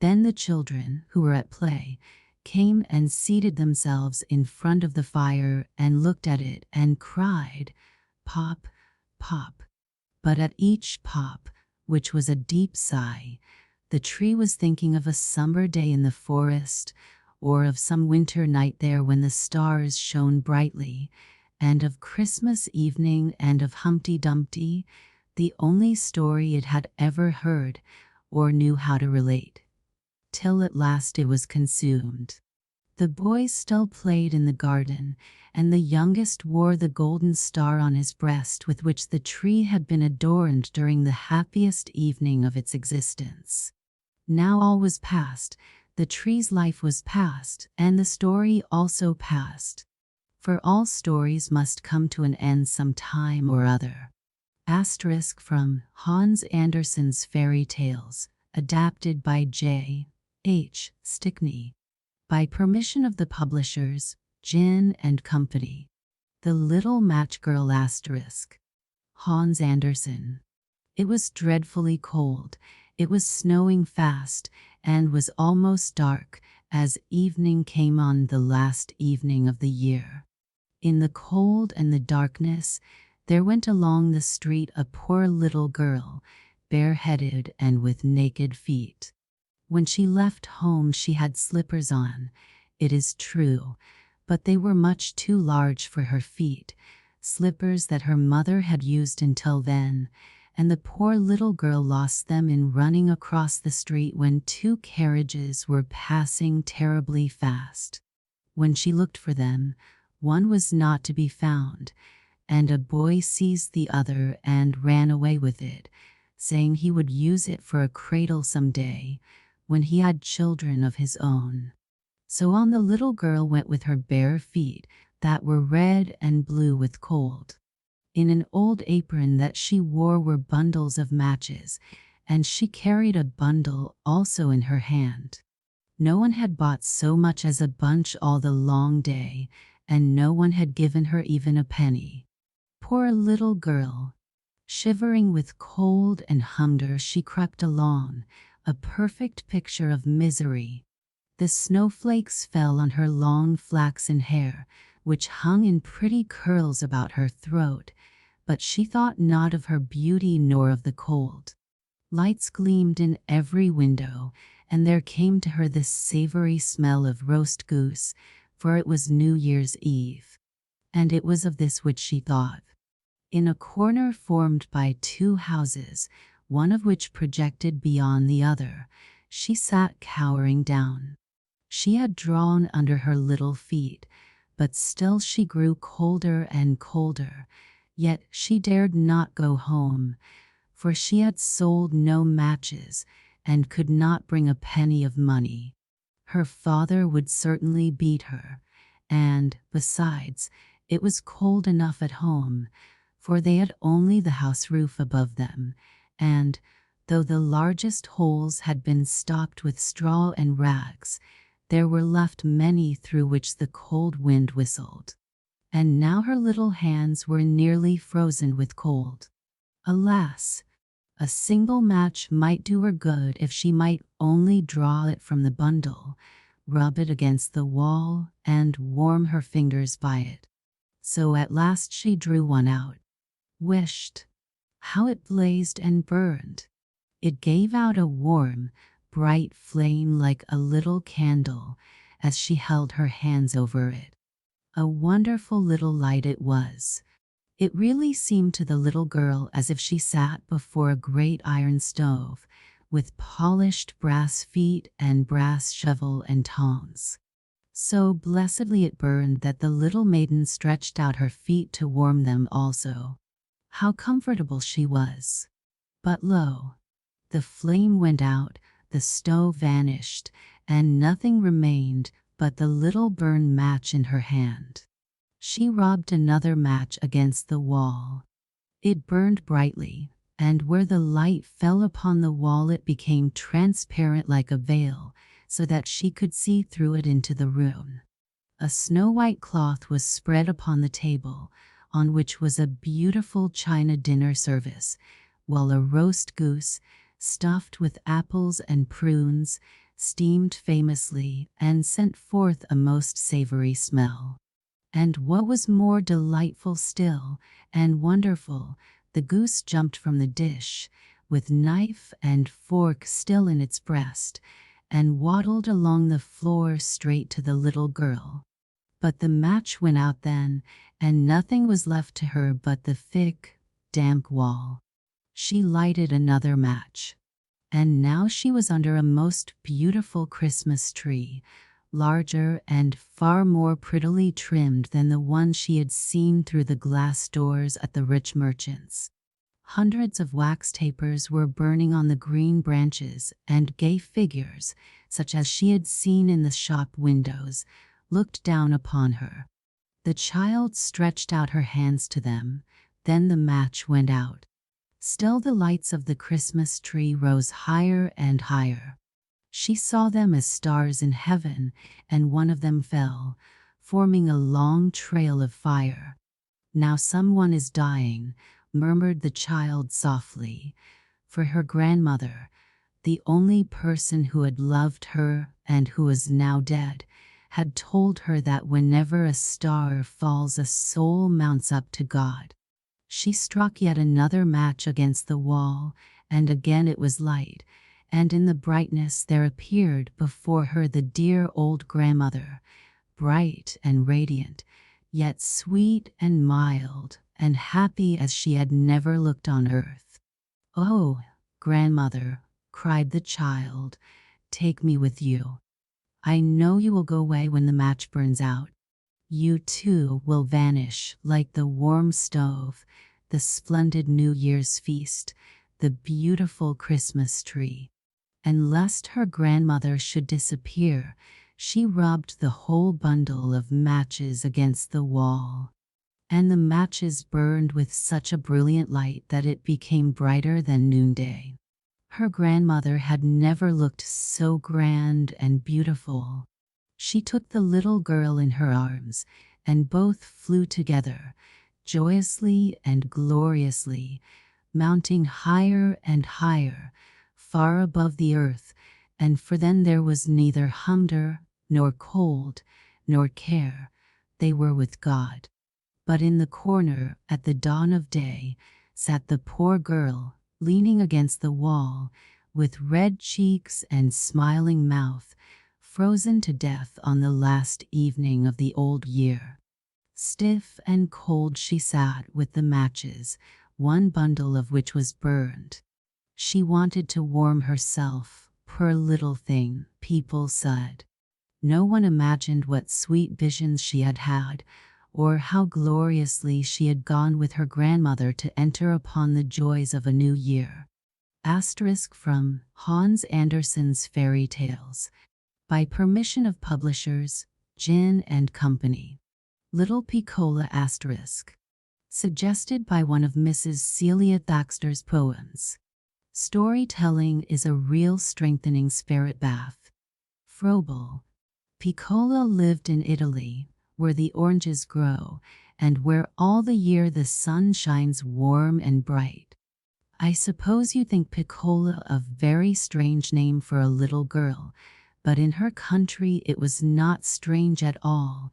Then the children, who were at play, came and seated themselves in front of the fire and looked at it and cried, "Pop, pop." But at each pop, which was a deep sigh, the tree was thinking of a summer day in the forest, or of some winter night there when the stars shone brightly, and of Christmas evening and of Humpty Dumpty, the only story it had ever heard or knew how to relate. Till at last it was consumed. The boys still played in the garden, and the youngest wore the golden star on his breast with which the tree had been adorned during the happiest evening of its existence. Now all was past. The tree's life was past, and the story also passed. For all stories must come to an end some time or other. Asterisk from Hans Andersen's Fairy Tales, adapted by J. H. Stickney. By permission of the publishers, Gin and Company. The Little Match Girl asterisk. Hans Andersen. It was dreadfully cold. It was snowing fast, and was almost dark as evening came on the last evening of the year. In the cold and the darkness, there went along the street a poor little girl, bareheaded and with naked feet. When she left home she had slippers on, it is true, but they were much too large for her feet, slippers that her mother had used until then, and the poor little girl lost them in running across the street when two carriages were passing terribly fast. When she looked for them, one was not to be found, and a boy seized the other and ran away with it, saying he would use it for a cradle some day, when he had children of his own. So on the little girl went with her bare feet that were red and blue with cold. In an old apron that she wore were bundles of matches, and she carried a bundle also in her hand. No one had bought so much as a bunch all the long day, and no one had given her even a penny. Poor little girl! Shivering with cold and hunger she crept along, a perfect picture of misery. The snowflakes fell on her long flaxen hair, which hung in pretty curls about her throat, but she thought not of her beauty nor of the cold. Lights gleamed in every window, and there came to her the savory smell of roast goose, for it was New Year's Eve. And it was of this which she thought. In a corner formed by two houses, one of which projected beyond the other, she sat cowering down. She had drawn under her little feet, but still she grew colder and colder, yet she dared not go home, for she had sold no matches and could not bring a penny of money. Her father would certainly beat her, and, besides, it was cold enough at home, for they had only the house roof above them, and, though the largest holes had been stopped with straw and rags, there were left many through which the cold wind whistled. And now her little hands were nearly frozen with cold. Alas! A single match might do her good if she might only draw it from the bundle, rub it against the wall, and warm her fingers by it. So at last she drew one out. Wished! How it blazed and burned! It gave out a warm, bright flame like a little candle as she held her hands over it. A wonderful little light it was. It really seemed to the little girl as if she sat before a great iron stove, with polished brass feet and brass shovel and tongs. So blessedly it burned that the little maiden stretched out her feet to warm them also. How comfortable she was! But lo! The flame went out, the stove vanished, and nothing remained but the little burned match in her hand. She rubbed another match against the wall. It burned brightly, and where the light fell upon the wall it became transparent like a veil, so that she could see through it into the room. A snow-white cloth was spread upon the table, on which was a beautiful china dinner service, while a roast goose, stuffed with apples and prunes, steamed famously and sent forth a most savory smell. And what was more delightful still, and wonderful, the goose jumped from the dish, with knife and fork still in its breast, and waddled along the floor straight to the little girl. But the match went out then, and nothing was left to her but the thick, damp wall. She lighted another match. And now she was under a most beautiful Christmas tree, larger and far more prettily trimmed than the one she had seen through the glass doors at the rich merchants'. Hundreds of wax tapers were burning on the green branches, and gay figures, such as she had seen in the shop windows, looked down upon her. The child stretched out her hands to them, then the match went out. Still the lights of the Christmas tree rose higher and higher. She saw them as stars in heaven, and one of them fell, forming a long trail of fire. "Now someone is dying," murmured the child softly, for her grandmother, the only person who had loved her and who was now dead, had told her that whenever a star falls, a soul mounts up to God. She struck yet another match against the wall, and again it was light, and in the brightness there appeared before her the dear old grandmother, bright and radiant, yet sweet and mild and happy as she had never looked on earth. "Oh, grandmother," cried the child, "take me with you. I know you will go away when the match burns out. You too will vanish like the warm stove, the splendid New Year's feast, the beautiful Christmas tree." And lest her grandmother should disappear, she rubbed the whole bundle of matches against the wall. And the matches burned with such a brilliant light that it became brighter than noonday. Her grandmother had never looked so grand and beautiful. She took the little girl in her arms, and both flew together, joyously and gloriously, mounting higher and higher, far above the earth, and for them there was neither hunger, nor cold, nor care. They were with God. But in the corner, at the dawn of day, sat the poor girl, leaning against the wall, with red cheeks and smiling mouth, frozen to death on the last evening of the old year. Stiff and cold she sat with the matches, one bundle of which was burned. She wanted to warm herself, poor little thing, people said. No one imagined what sweet visions she had had, or how gloriously she had gone with her grandmother to enter upon the joys of a new year. Asterisk from Hans Andersen's Fairy Tales. By permission of publishers, Gin and Company. Little Piccola asterisk. Suggested by one of Mrs. Celia Thaxter's poems. Storytelling is a real strengthening spirit bath. Froebel. Piccola lived in Italy, where the oranges grow, and where all the year the sun shines warm and bright. I suppose you think Piccola a very strange name for a little girl, but in her country it was not strange at all,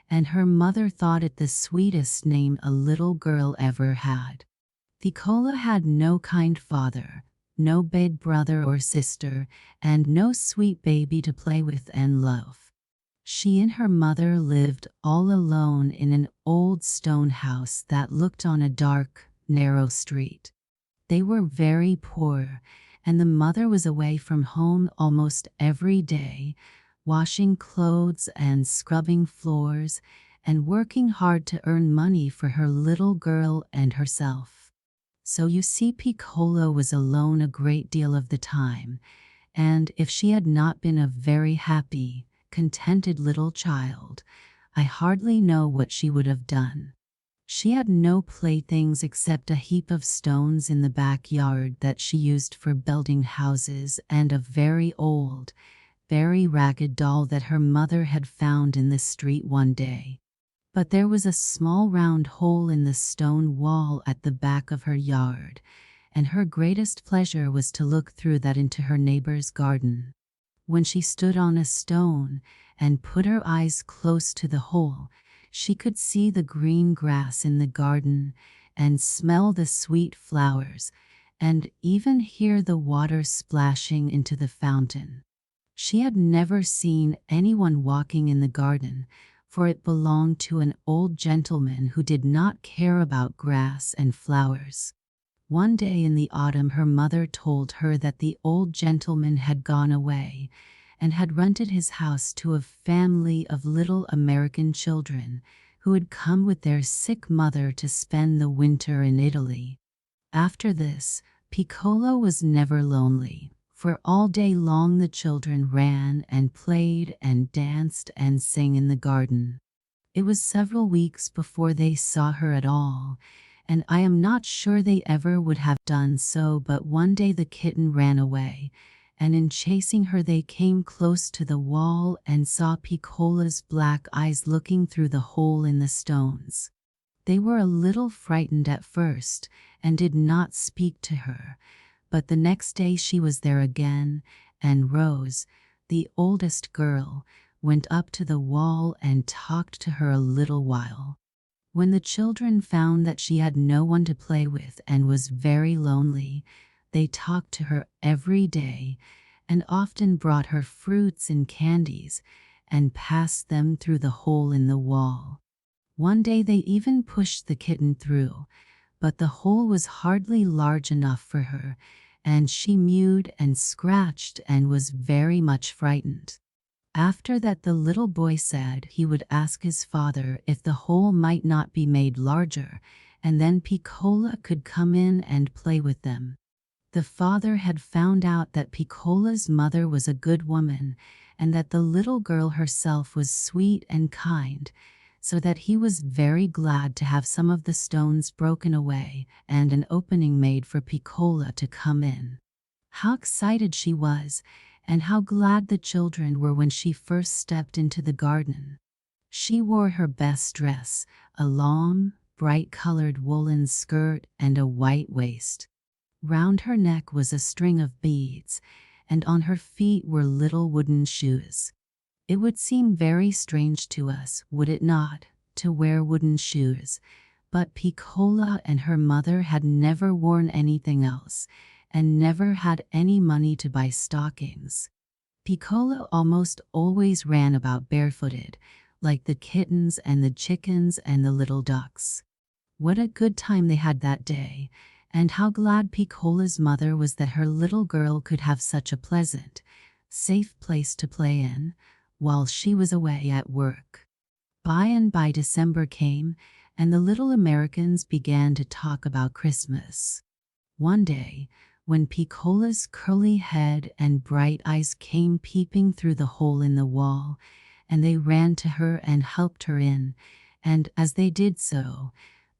and her mother thought it the sweetest name a little girl ever had. Piccola had no kind father, no big brother or sister, and no sweet baby to play with and love. She and her mother lived all alone in an old stone house that looked on a dark, narrow street. They were very poor, and the mother was away from home almost every day, washing clothes and scrubbing floors, and working hard to earn money for her little girl and herself. So you see, Piccola was alone a great deal of the time, and if she had not been a very happy, contented little child, I hardly know what she would have done. She had no playthings except a heap of stones in the backyard that she used for building houses, and a very old, very ragged doll that her mother had found in the street one day. But there was a small round hole in the stone wall at the back of her yard, and her greatest pleasure was to look through that into her neighbor's garden. When she stood on a stone and put her eyes close to the hole, she could see the green grass in the garden and smell the sweet flowers, and even hear the water splashing into the fountain. She had never seen anyone walking in the garden, for it belonged to an old gentleman who did not care about grass and flowers. One day in the autumn her mother told her that the old gentleman had gone away and had rented his house to a family of little American children who had come with their sick mother to spend the winter in Italy. After this, Piccola was never lonely, For all day long the children ran and played and danced and sang in the garden. It was several weeks before they saw her at all, and I am not sure they ever would have done so, but one day the kitten ran away, and in chasing her they came close to the wall and saw Piccola's black eyes looking through the hole in the stones. They were a little frightened at first and did not speak to her, but the next day she was there again, and Rose, the oldest girl, went up to the wall and talked to her a little while. When the children found that she had no one to play with and was very lonely, they talked to her every day and often brought her fruits and candies and passed them through the hole in the wall. One day they even pushed the kitten through, but the hole was hardly large enough for her, and she mewed and scratched and was very much frightened. After that the little boy said he would ask his father if the hole might not be made larger, and then Piccola could come in and play with them. The father had found out that Piccola's mother was a good woman, and that the little girl herself was sweet and kind, so that he was very glad to have some of the stones broken away and an opening made for Piccola to come in. How excited she was, and how glad the children were when she first stepped into the garden. She wore her best dress, a long, bright-colored woolen skirt and a white waist. Round her neck was a string of beads, and on her feet were little wooden shoes. It would seem very strange to us, would it not, to wear wooden shoes, but Piccola and her mother had never worn anything else, and never had any money to buy stockings. Piccola almost always ran about barefooted, like the kittens and the chickens and the little ducks. What a good time they had that day, and how glad Piccola's mother was that her little girl could have such a pleasant, safe place to play in, while she was away at work. By and by December came, and the little Americans began to talk about Christmas. One day, when Piccola's curly head and bright eyes came peeping through the hole in the wall, and they ran to her and helped her in, and as they did so,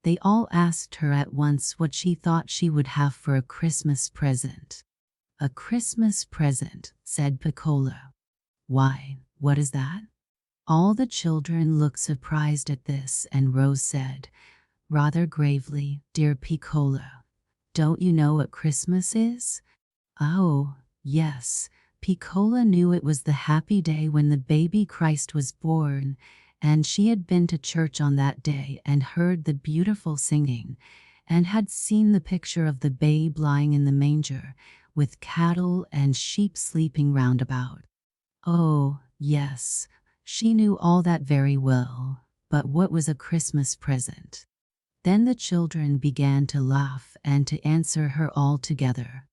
they all asked her at once what she thought she would have for a Christmas present. "A Christmas present," said Piccola. "Why, what is that?" All the children looked surprised at this, and Rose said, rather gravely, "Dear Piccola, don't you know what Christmas is?" Oh, yes, Piccola knew it was the happy day when the baby Christ was born, and she had been to church on that day and heard the beautiful singing, and had seen the picture of the babe lying in the manger, with cattle and sheep sleeping round about. Oh, yes, she knew all that very well, but what was a Christmas present? Then the children began to laugh and to answer her all together.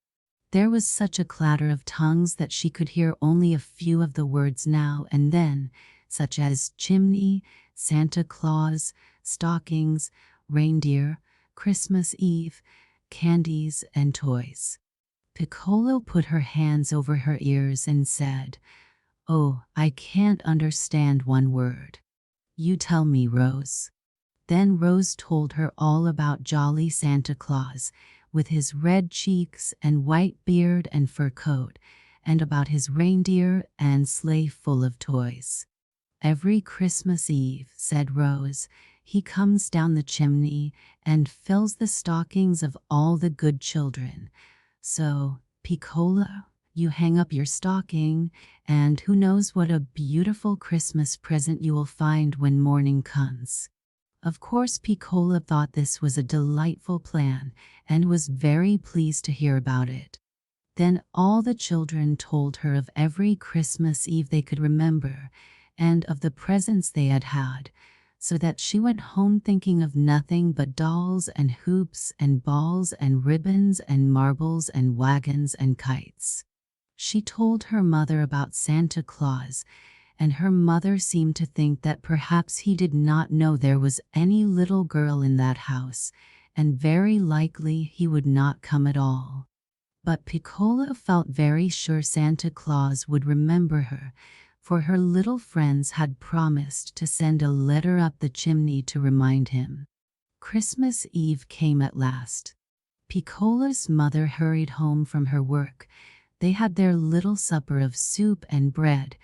There was such a clatter of tongues that she could hear only a few of the words now and then, such as chimney, Santa Claus, stockings, reindeer, Christmas Eve, candies, and toys. Piccola put her hands over her ears and said, "Oh, I can't understand one word." "You tell me, Rose." Then Rose told her all about jolly Santa Claus, with his red cheeks and white beard and fur coat, and about his reindeer and sleigh full of toys. "Every Christmas Eve," said Rose, "he comes down the chimney and fills the stockings of all the good children. So, Piccola, you hang up your stocking, and who knows what a beautiful Christmas present you will find when morning comes." Of course, Piccola thought this was a delightful plan and was very pleased to hear about it. Then all the children told her of every Christmas Eve they could remember, and of the presents they had had, so that she went home thinking of nothing but dolls and hoops and balls and ribbons and marbles and wagons and kites. She told her mother about Santa Claus, and her mother seemed to think that perhaps he did not know there was any little girl in that house, and very likely he would not come at all. But Piccola felt very sure Santa Claus would remember her, for her little friends had promised to send a letter up the chimney to remind him. Christmas Eve came at last. Piccola's mother hurried home from her work. They had their little supper of soup and bread,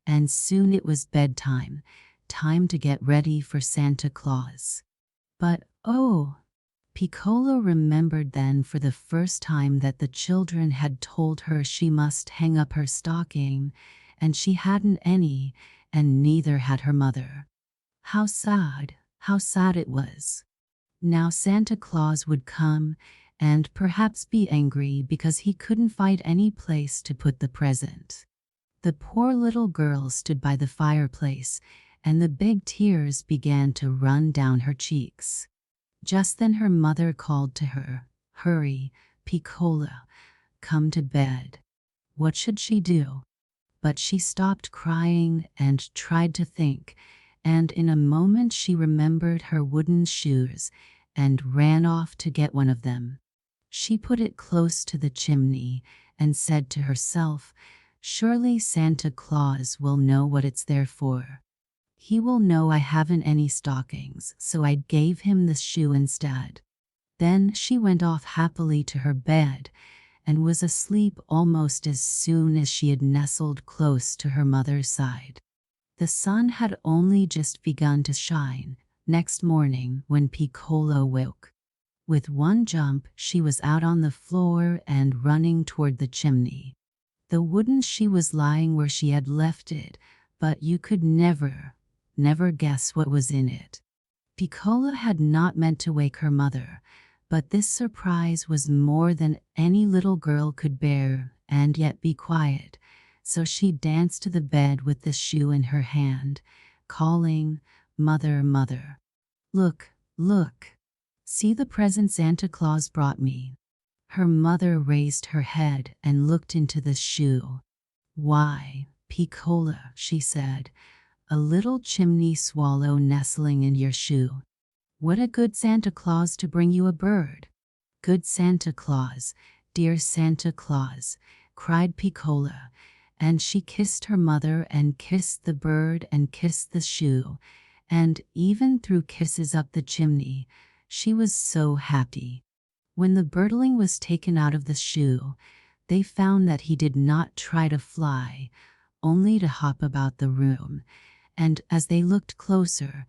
and soon it was bedtime, time to get ready for Santa Claus. But, oh, Piccola remembered then for the first time that the children had told her she must hang up her stocking, and she hadn't any, and neither had her mother. How sad it was. Now Santa Claus would come, and perhaps be angry because he couldn't find any place to put the present. The poor little girl stood by the fireplace, and the big tears began to run down her cheeks. Just then her mother called to her, "Hurry, Piccola, come to bed." What should she do? But she stopped crying and tried to think, and in a moment she remembered her wooden shoes and ran off to get one of them. She put it close to the chimney and said to herself, "Surely Santa Claus will know what it's there for. He will know I haven't any stockings, so I gave him the shoe instead." Then she went off happily to her bed and was asleep almost as soon as she had nestled close to her mother's side. The sun had only just begun to shine next morning when Piccola woke. With one jump, she was out on the floor and running toward the chimney. The wooden shoe was lying where she had left it, but you could never guess what was in it. Piccola had not meant to wake her mother, but this surprise was more than any little girl could bear and yet be quiet, so she danced to the bed with the shoe in her hand, calling, "Mother, mother, look, look. See the present Santa Claus brought me." Her mother raised her head and looked into the shoe. "Why, Piccola," she said, "a little chimney swallow nestling in your shoe. What a good Santa Claus to bring you a bird." "Good Santa Claus, dear Santa Claus," cried Piccola, and she kissed her mother and kissed the bird and kissed the shoe, and even threw kisses up the chimney. She was so happy. When the birdling was taken out of the shoe, they found that he did not try to fly, only to hop about the room, and as they looked closer,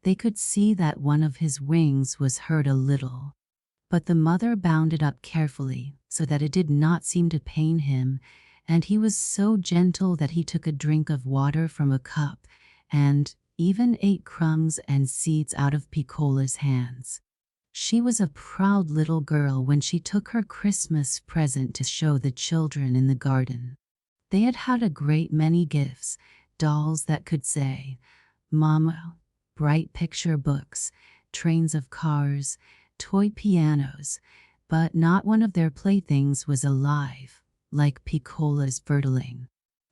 they could see that one of his wings was hurt a little. But the mother bound it up carefully so that it did not seem to pain him, and he was so gentle that he took a drink of water from a cup and even ate crumbs and seeds out of Piccola's hands. She was a proud little girl when she took her Christmas present to show the children in the garden. They had had a great many gifts, dolls that could say, "Mama," bright picture books, trains of cars, toy pianos, but not one of their playthings was alive, like Piccola's birdling.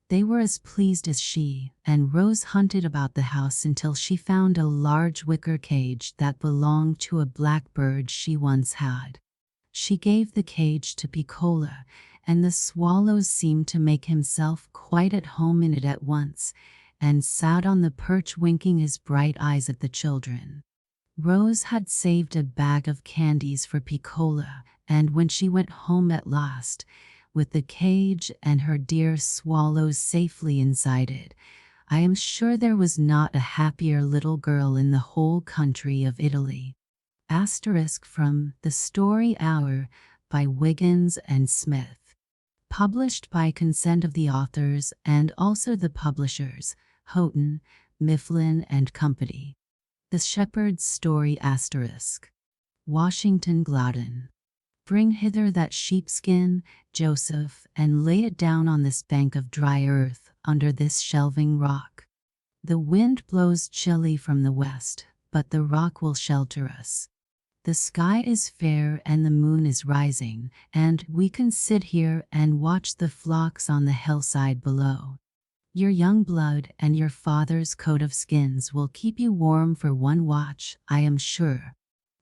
They were as pleased as she, and Rose hunted about the house until she found a large wicker cage that belonged to a blackbird she once had. She gave the cage to Piccola, and the swallow seemed to make himself quite at home in it at once, and sat on the perch winking his bright eyes at the children. Rose had saved a bag of candies for Piccola, and when she went home at last, with the cage and her dear swallows safely inside it, I am sure there was not a happier little girl in the whole country of Italy. Asterisk from The Story Hour by Wiggins and Smith. Published by consent of the authors and also the publishers, Houghton, Mifflin and Company. The Shepherd's Story **. Washington Glowden. Bring hither that sheepskin, Joseph, and lay it down on this bank of dry earth, under this shelving rock. The wind blows chilly from the west, but the rock will shelter us. The sky is fair and the moon is rising, and we can sit here and watch the flocks on the hillside below. Your young blood and your father's coat of skins will keep you warm for one watch, I am sure.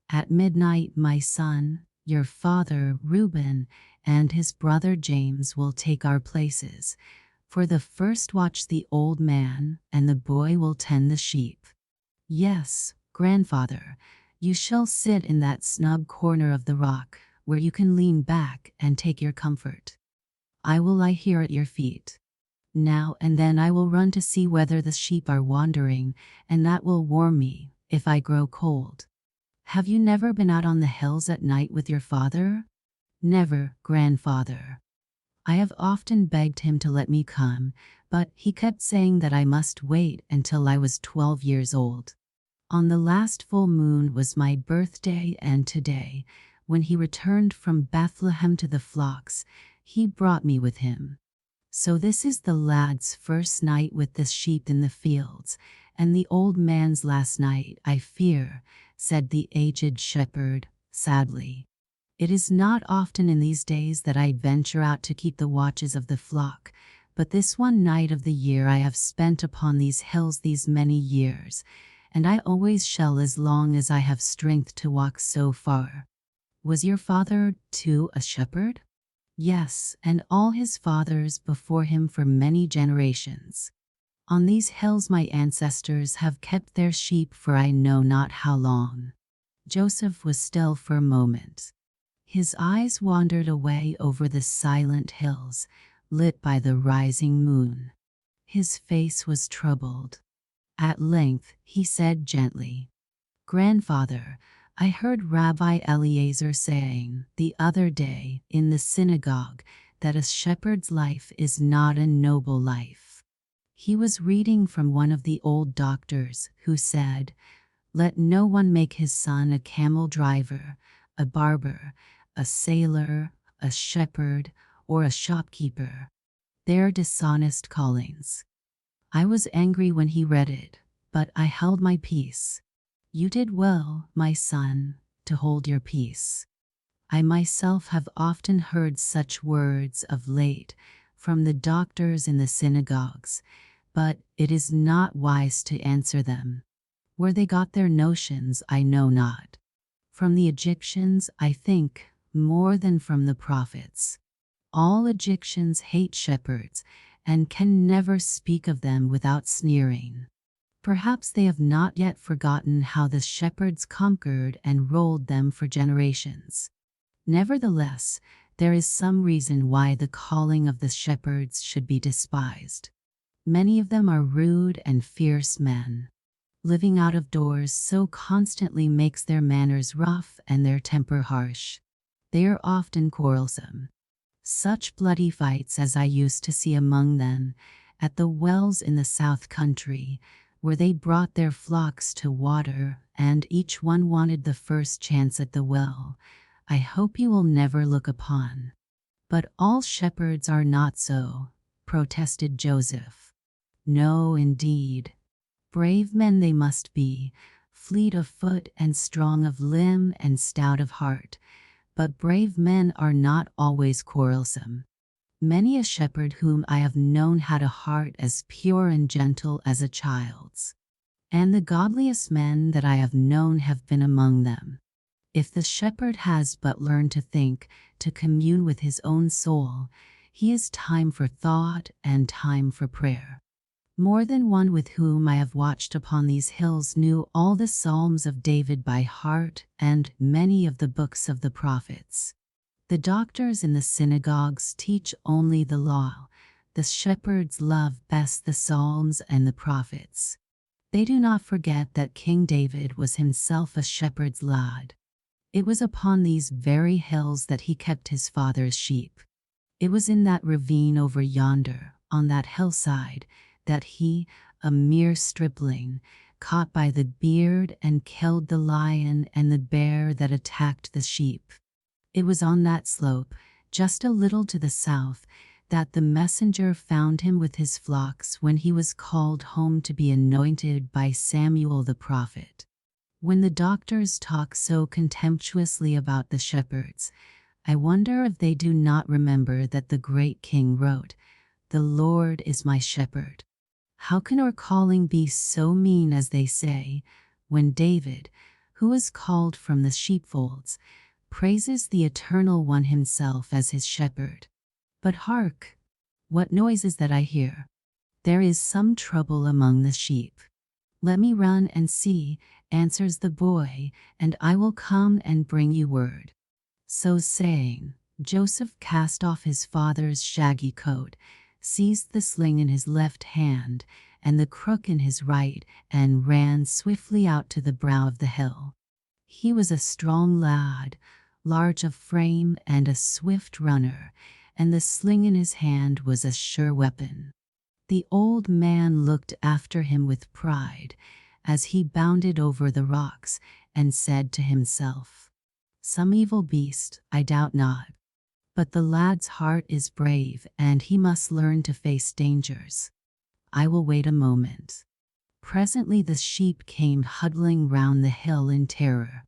At midnight, my son, Your father, Reuben, and his brother James will take our places. For the first watch the old man, and the boy will tend the sheep. Yes, grandfather, you shall sit in that snug corner of the rock, where you can lean back and take your comfort. I will lie here at your feet. Now and then I will run to see whether the sheep are wandering, and that will warm me if I grow cold. Have you never been out on the hills at night with your father? Never, grandfather. I have often begged him to let me come, but he kept saying that I must wait until I was 12 years old. On the last full moon was my birthday, and today, when he returned from Bethlehem to the flocks, he brought me with him. So this is the lad's first night with the sheep in the fields, and the old man's last night, I fear, said the aged shepherd, sadly. It is not often in these days that I venture out to keep the watches of the flock, but this one night of the year I have spent upon these hills these many years, and I always shall as long as I have strength to walk so far. Was your father, too, a shepherd? Yes, and all his fathers before him for many generations. On these hills my ancestors have kept their sheep for I know not how long. Joseph was still for a moment. His eyes wandered away over the silent hills, lit by the rising moon. His face was troubled. At length he said gently, "Grandfather, I heard Rabbi Eliezer saying the other day in the synagogue that a shepherd's life is not a noble life." He was reading from one of the old doctors who said, "Let no one make his son a camel driver, a barber, a sailor, a shepherd, or a shopkeeper. They're dishonest callings." I was angry when he read it, but I held my peace. You did well, my son, to hold your peace. I myself have often heard such words of late from the doctors in the synagogues, but it is not wise to answer them. Where they got their notions I know not. From the Egyptians, I think, more than from the prophets. All Egyptians hate shepherds, and can never speak of them without sneering. Perhaps they have not yet forgotten how the shepherds conquered and ruled them for generations. Nevertheless, there is some reason why the calling of the shepherds should be despised. Many of them are rude and fierce men. Living out of doors so constantly makes their manners rough and their temper harsh. They are often quarrelsome. Such bloody fights as I used to see among them at the wells in the South Country, where they brought their flocks to water, and each one wanted the first chance at the well, I hope you will never look upon. But all shepherds are not so, protested Joseph. No, indeed. Brave men they must be, fleet of foot and strong of limb and stout of heart, but brave men are not always quarrelsome. Many a shepherd whom I have known had a heart as pure and gentle as a child's, and the godliest men that I have known have been among them. If the shepherd has but learned to think, to commune with his own soul, he has time for thought and time for prayer. More than one with whom I have watched upon these hills knew all the Psalms of David by heart and many of the books of the prophets. The doctors in the synagogues teach only the law. The shepherds love best the Psalms and the prophets. They do not forget that King David was himself a shepherd's lad. It was upon these very hills that he kept his father's sheep. It was in that ravine over yonder, on that hillside, that he, a mere stripling, caught by the beard and killed the lion and the bear that attacked the sheep. It was on that slope, just a little to the south, that the messenger found him with his flocks when he was called home to be anointed by Samuel the prophet. When the doctors talk so contemptuously about the shepherds, I wonder if they do not remember that the great king wrote, "The Lord is my shepherd." How can our calling be so mean as they say, when David, who was called from the sheepfolds, praises the Eternal One himself as his shepherd. But hark! What noise is that I hear? There is some trouble among the sheep. Let me run and see, answers the boy, and I will come and bring you word. So saying, Joseph cast off his father's shaggy coat, seized the sling in his left hand and the crook in his right, and ran swiftly out to the brow of the hill. He was a strong lad, large of frame and a swift runner, and the sling in his hand was a sure weapon. The old man looked after him with pride as he bounded over the rocks, and said to himself, "Some evil beast, I doubt not. But the lad's heart is brave, and he must learn to face dangers. I will wait a moment." Presently the sheep came huddling round the hill in terror.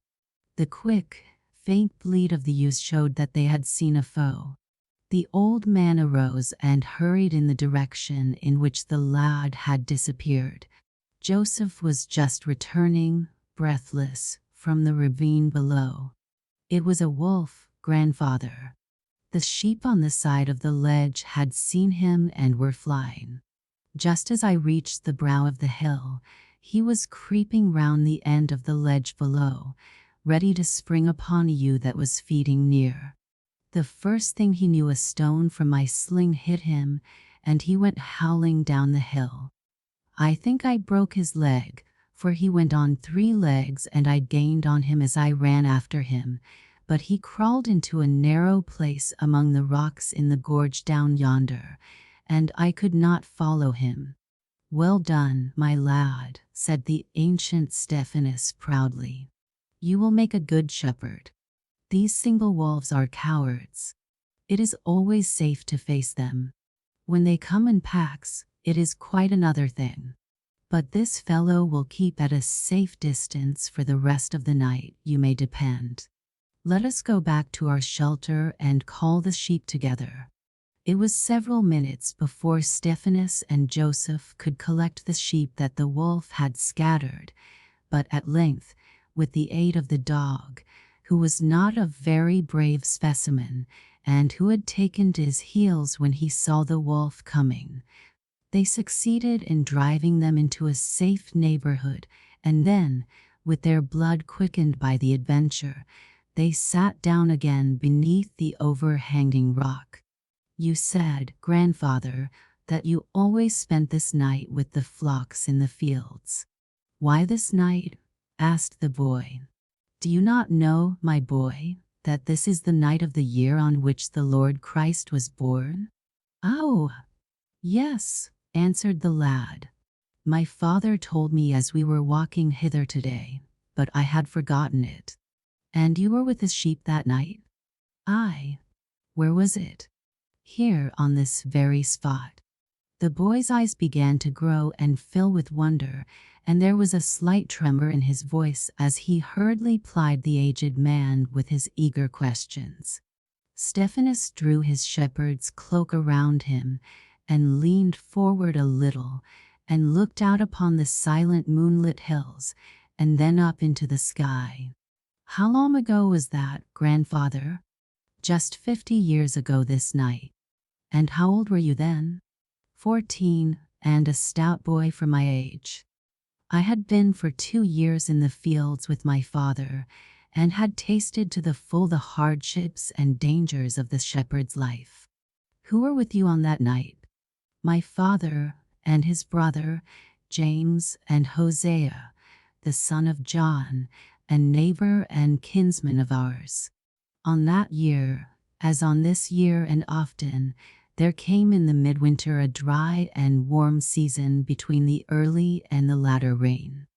The quick, faint bleat of the youth showed that they had seen a foe. The old man arose and hurried in the direction in which the lad had disappeared. Joseph was just returning, breathless, from the ravine below. It was a wolf, grandfather. The sheep on the side of the ledge had seen him and were flying. Just as I reached the brow of the hill, he was creeping round the end of the ledge below, ready to spring upon a ewe that was feeding near. The first thing he knew, a stone from my sling hit him, and he went howling down the hill. I think I broke his leg, for he went on 3 legs and I gained on him as I ran after him, but he crawled into a narrow place among the rocks in the gorge down yonder, and I could not follow him. "Well done, my lad," said the ancient Stephanus proudly. "You will make a good shepherd. These single wolves are cowards. It is always safe to face them. When they come in packs, it is quite another thing. But this fellow will keep at a safe distance for the rest of the night, you may depend. Let us go back to our shelter and call the sheep together." It was several minutes before Stephanus and Joseph could collect the sheep that the wolf had scattered, but at length, with the aid of the dog, who was not a very brave specimen, and who had taken to his heels when he saw the wolf coming, they succeeded in driving them into a safe neighborhood, and then, with their blood quickened by the adventure, they sat down again beneath the overhanging rock. "You said, grandfather, that you always spent this night with the flocks in the fields. Why this night?" asked the boy. "Do you not know, my boy, that this is the night of the year on which the Lord Christ was born?" "Oh, yes," answered the lad. "My father told me as we were walking hither today, but I had forgotten it. And you were with the sheep that night?" "Aye." "Where was it?" "Here, on this very spot." The boy's eyes began to grow and fill with wonder, and there was a slight tremor in his voice as he hurriedly plied the aged man with his eager questions. Stephanus drew his shepherd's cloak around him and leaned forward a little and looked out upon the silent moonlit hills and then up into the sky. "How long ago was that, grandfather?" "Just 50 years ago this night." "And how old were you then?" 14, and a stout boy for my age. I had been for 2 years in the fields with my father, and had tasted to the full the hardships and dangers of the shepherd's life. "Who were with you on that night?" "My father, and his brother, James, and Hosea, the son of John, a neighbor and kinsman of ours. On that year, as on this year and often, there came in the midwinter a dry and warm season between the early and the latter rain.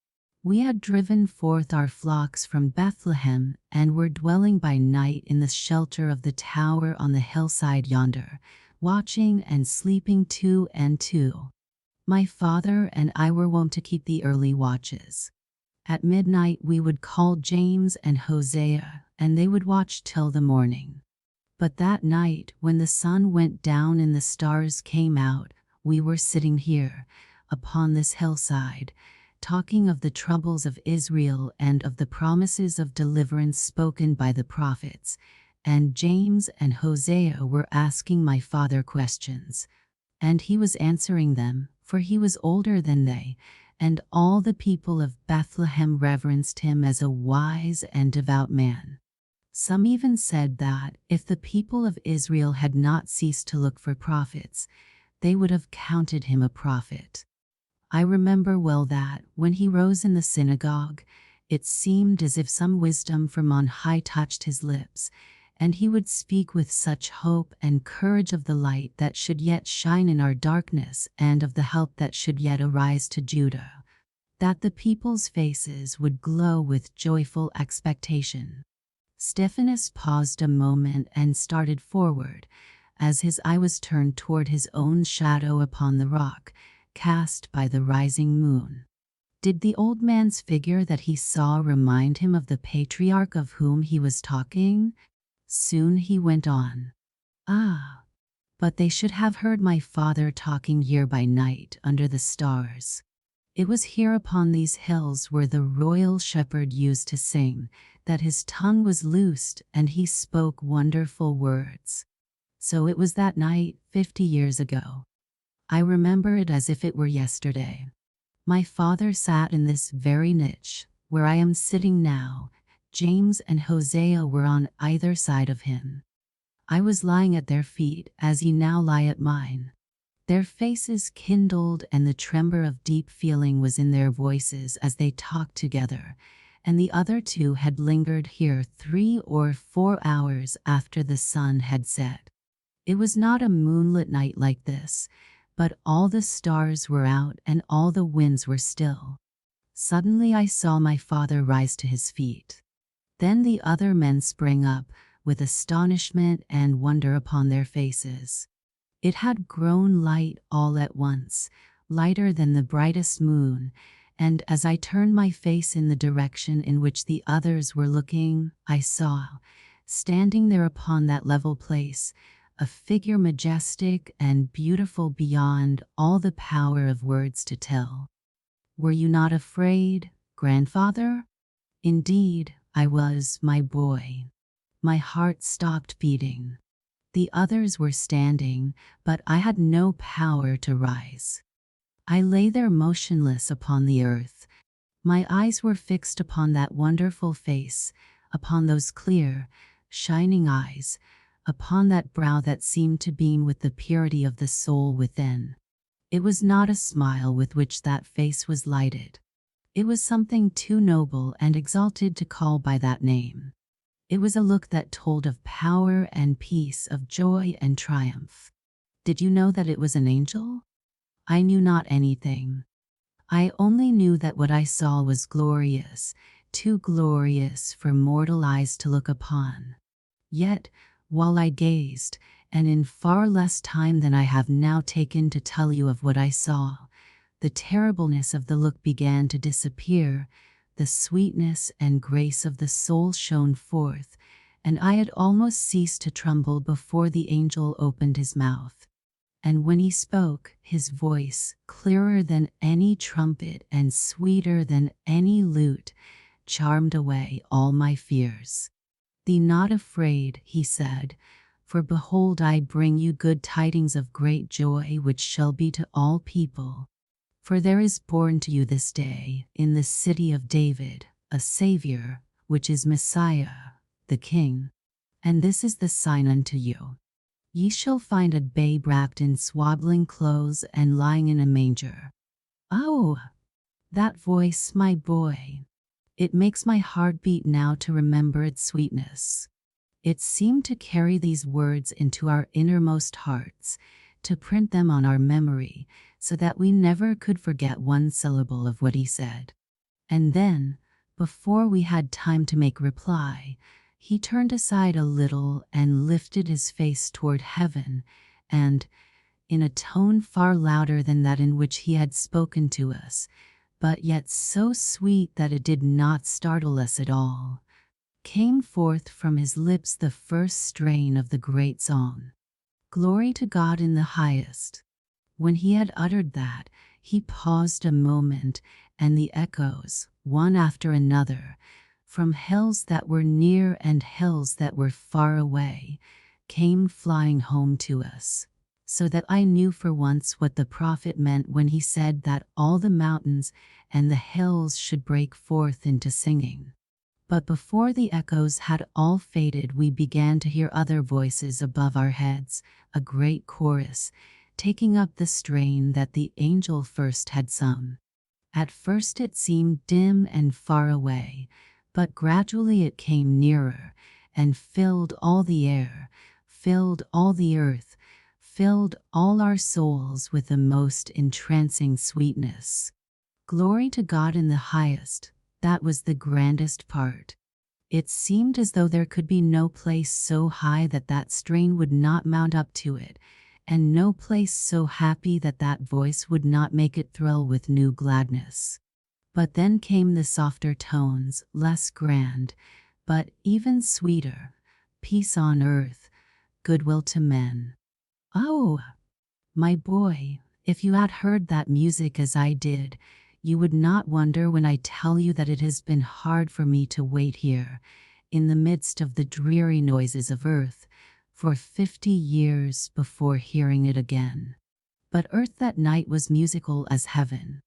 We had driven forth our flocks from Bethlehem and were dwelling by night in the shelter of the tower on the hillside yonder, watching and sleeping 2 and 2. My father and I were wont to keep the early watches. At midnight we would call James and Hosea, and they would watch till the morning. But that night, when the sun went down and the stars came out, we were sitting here, upon this hillside, talking of the troubles of Israel and of the promises of deliverance spoken by the prophets, and James and Hosea were asking my father questions, and he was answering them, for he was older than they, and all the people of Bethlehem reverenced him as a wise and devout man. Some even said that, if the people of Israel had not ceased to look for prophets, they would have counted him a prophet. I remember well that, when he rose in the synagogue, it seemed as if some wisdom from on high touched his lips, and he would speak with such hope and courage of the light that should yet shine in our darkness and of the help that should yet arise to Judah, that the people's faces would glow with joyful expectation. Stephanus paused a moment and started forward, as his eye was turned toward his own shadow upon the rock, cast by the rising moon. Did the old man's figure that he saw remind him of the patriarch of whom he was talking? Soon he went on. Ah, but they should have heard my father talking here by night under the stars. It was here upon these hills where the royal shepherd used to sing, that his tongue was loosed and he spoke wonderful words. So it was that night 50 years ago. I remember it as if it were yesterday. My father sat in this very niche, where I am sitting now. James and Hosea were on either side of him. I was lying at their feet as ye now lie at mine. Their faces kindled, and the tremor of deep feeling was in their voices as they talked together, and the other two had lingered here 3 or 4 hours after the sun had set. It was not a moonlit night like this, but all the stars were out and all the winds were still. Suddenly I saw my father rise to his feet. Then the other men sprang up, with astonishment and wonder upon their faces. It had grown light all at once, lighter than the brightest moon, and as I turned my face in the direction in which the others were looking, I saw, standing there upon that level place, a figure majestic and beautiful beyond all the power of words to tell. Were you not afraid, grandfather? Indeed, I was, my boy. My heart stopped beating. The others were standing, but I had no power to rise. I lay there motionless upon the earth. My eyes were fixed upon that wonderful face, upon those clear, shining eyes, upon that brow that seemed to beam with the purity of the soul within. It was not a smile with which that face was lighted. It was something too noble and exalted to call by that name. It was a look that told of power and peace, of joy and triumph. Did you know that it was an angel? I knew not anything. I only knew that what I saw was glorious, too glorious for mortal eyes to look upon. Yet, while I gazed, and in far less time than I have now taken to tell you of what I saw, the terribleness of the look began to disappear, the sweetness and grace of the soul shone forth, and I had almost ceased to tremble before the angel opened his mouth. And when he spoke, his voice, clearer than any trumpet and sweeter than any lute, charmed away all my fears. Be not afraid, he said, for behold, I bring you good tidings of great joy, which shall be to all people. For there is born to you this day, in the city of David, a Savior, which is Messiah, the King. And this is the sign unto you. Ye shall find a babe wrapped in swaddling clothes and lying in a manger. Oh, that voice, my boy! It makes my heart beat now to remember its sweetness. It seemed to carry these words into our innermost hearts, to print them on our memory, so that we never could forget one syllable of what he said. And then, before we had time to make reply, he turned aside a little and lifted his face toward heaven, and, in a tone far louder than that in which he had spoken to us, but yet so sweet that it did not startle us at all, came forth from his lips the first strain of the great song. Glory to God in the highest. When he had uttered that, He paused a moment, and the echoes, one after another, from hills that were near and hills that were far away, came flying home to us, so that I knew for once what the prophet meant when he said that all the mountains and the hills should break forth into singing. But before the echoes had all faded, we began to hear other voices above our heads, a great chorus, taking up the strain that the angel first had sung. At first it seemed dim and far away, but gradually it came nearer and filled all the air, filled all the earth, filled all our souls with the most entrancing sweetness. Glory to God in the highest. That was the grandest part. It seemed as though there could be no place so high that that strain would not mount up to it, and no place so happy that that voice would not make it thrill with new gladness. But then came the softer tones, less grand, but even sweeter. Peace on earth, goodwill to men. Oh, my boy, if you had heard that music as I did, you would not wonder when I tell you that it has been hard for me to wait here, in the midst of the dreary noises of earth, for 50 years before hearing it again. But earth that night was musical as heaven.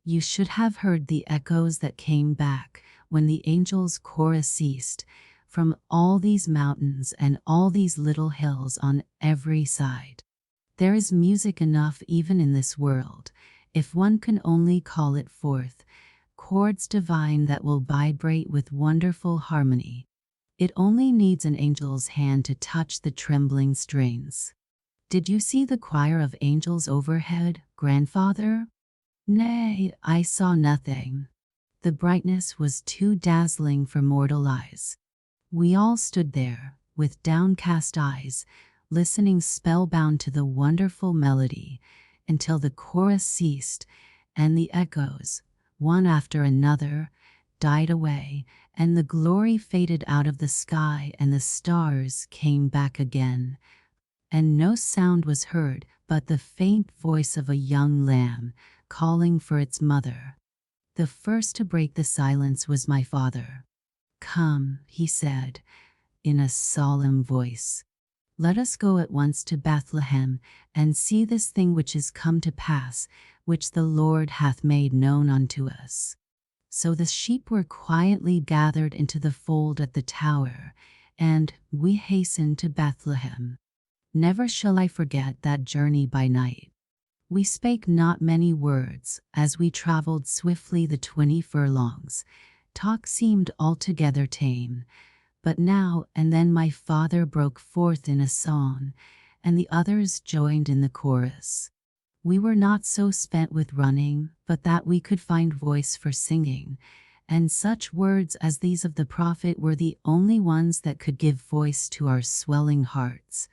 You should have heard the echoes that came back when the angels' chorus ceased, from all these mountains and all these little hills on every side. There is music enough even in this world, if one can only call it forth, chords divine that will vibrate with wonderful harmony. It only needs an angel's hand to touch the trembling strings. Did you see the choir of angels overhead, grandfather? Nay, I saw nothing. The brightness was too dazzling for mortal eyes. We all stood there, with downcast eyes, listening spellbound to the wonderful melody, until the chorus ceased, and the echoes, one after another, died away, and the glory faded out of the sky, and the stars came back again. And no sound was heard but the faint voice of a young lamb, calling for its mother. The first to break the silence was my father. "Come," he said, in a solemn voice. "Let us go at once to Bethlehem, and see this thing which is come to pass, which the Lord hath made known unto us." So the sheep were quietly gathered into the fold at the tower, and we hastened to Bethlehem. Never shall I forget that journey by night. We spake not many words as we traveled swiftly the 20 furlongs. Talk seemed altogether tame. But now and then my father broke forth in a song, and the others joined in the chorus. We were not so spent with running, but that we could find voice for singing, and such words as these of the prophet were the only ones that could give voice to our swelling hearts.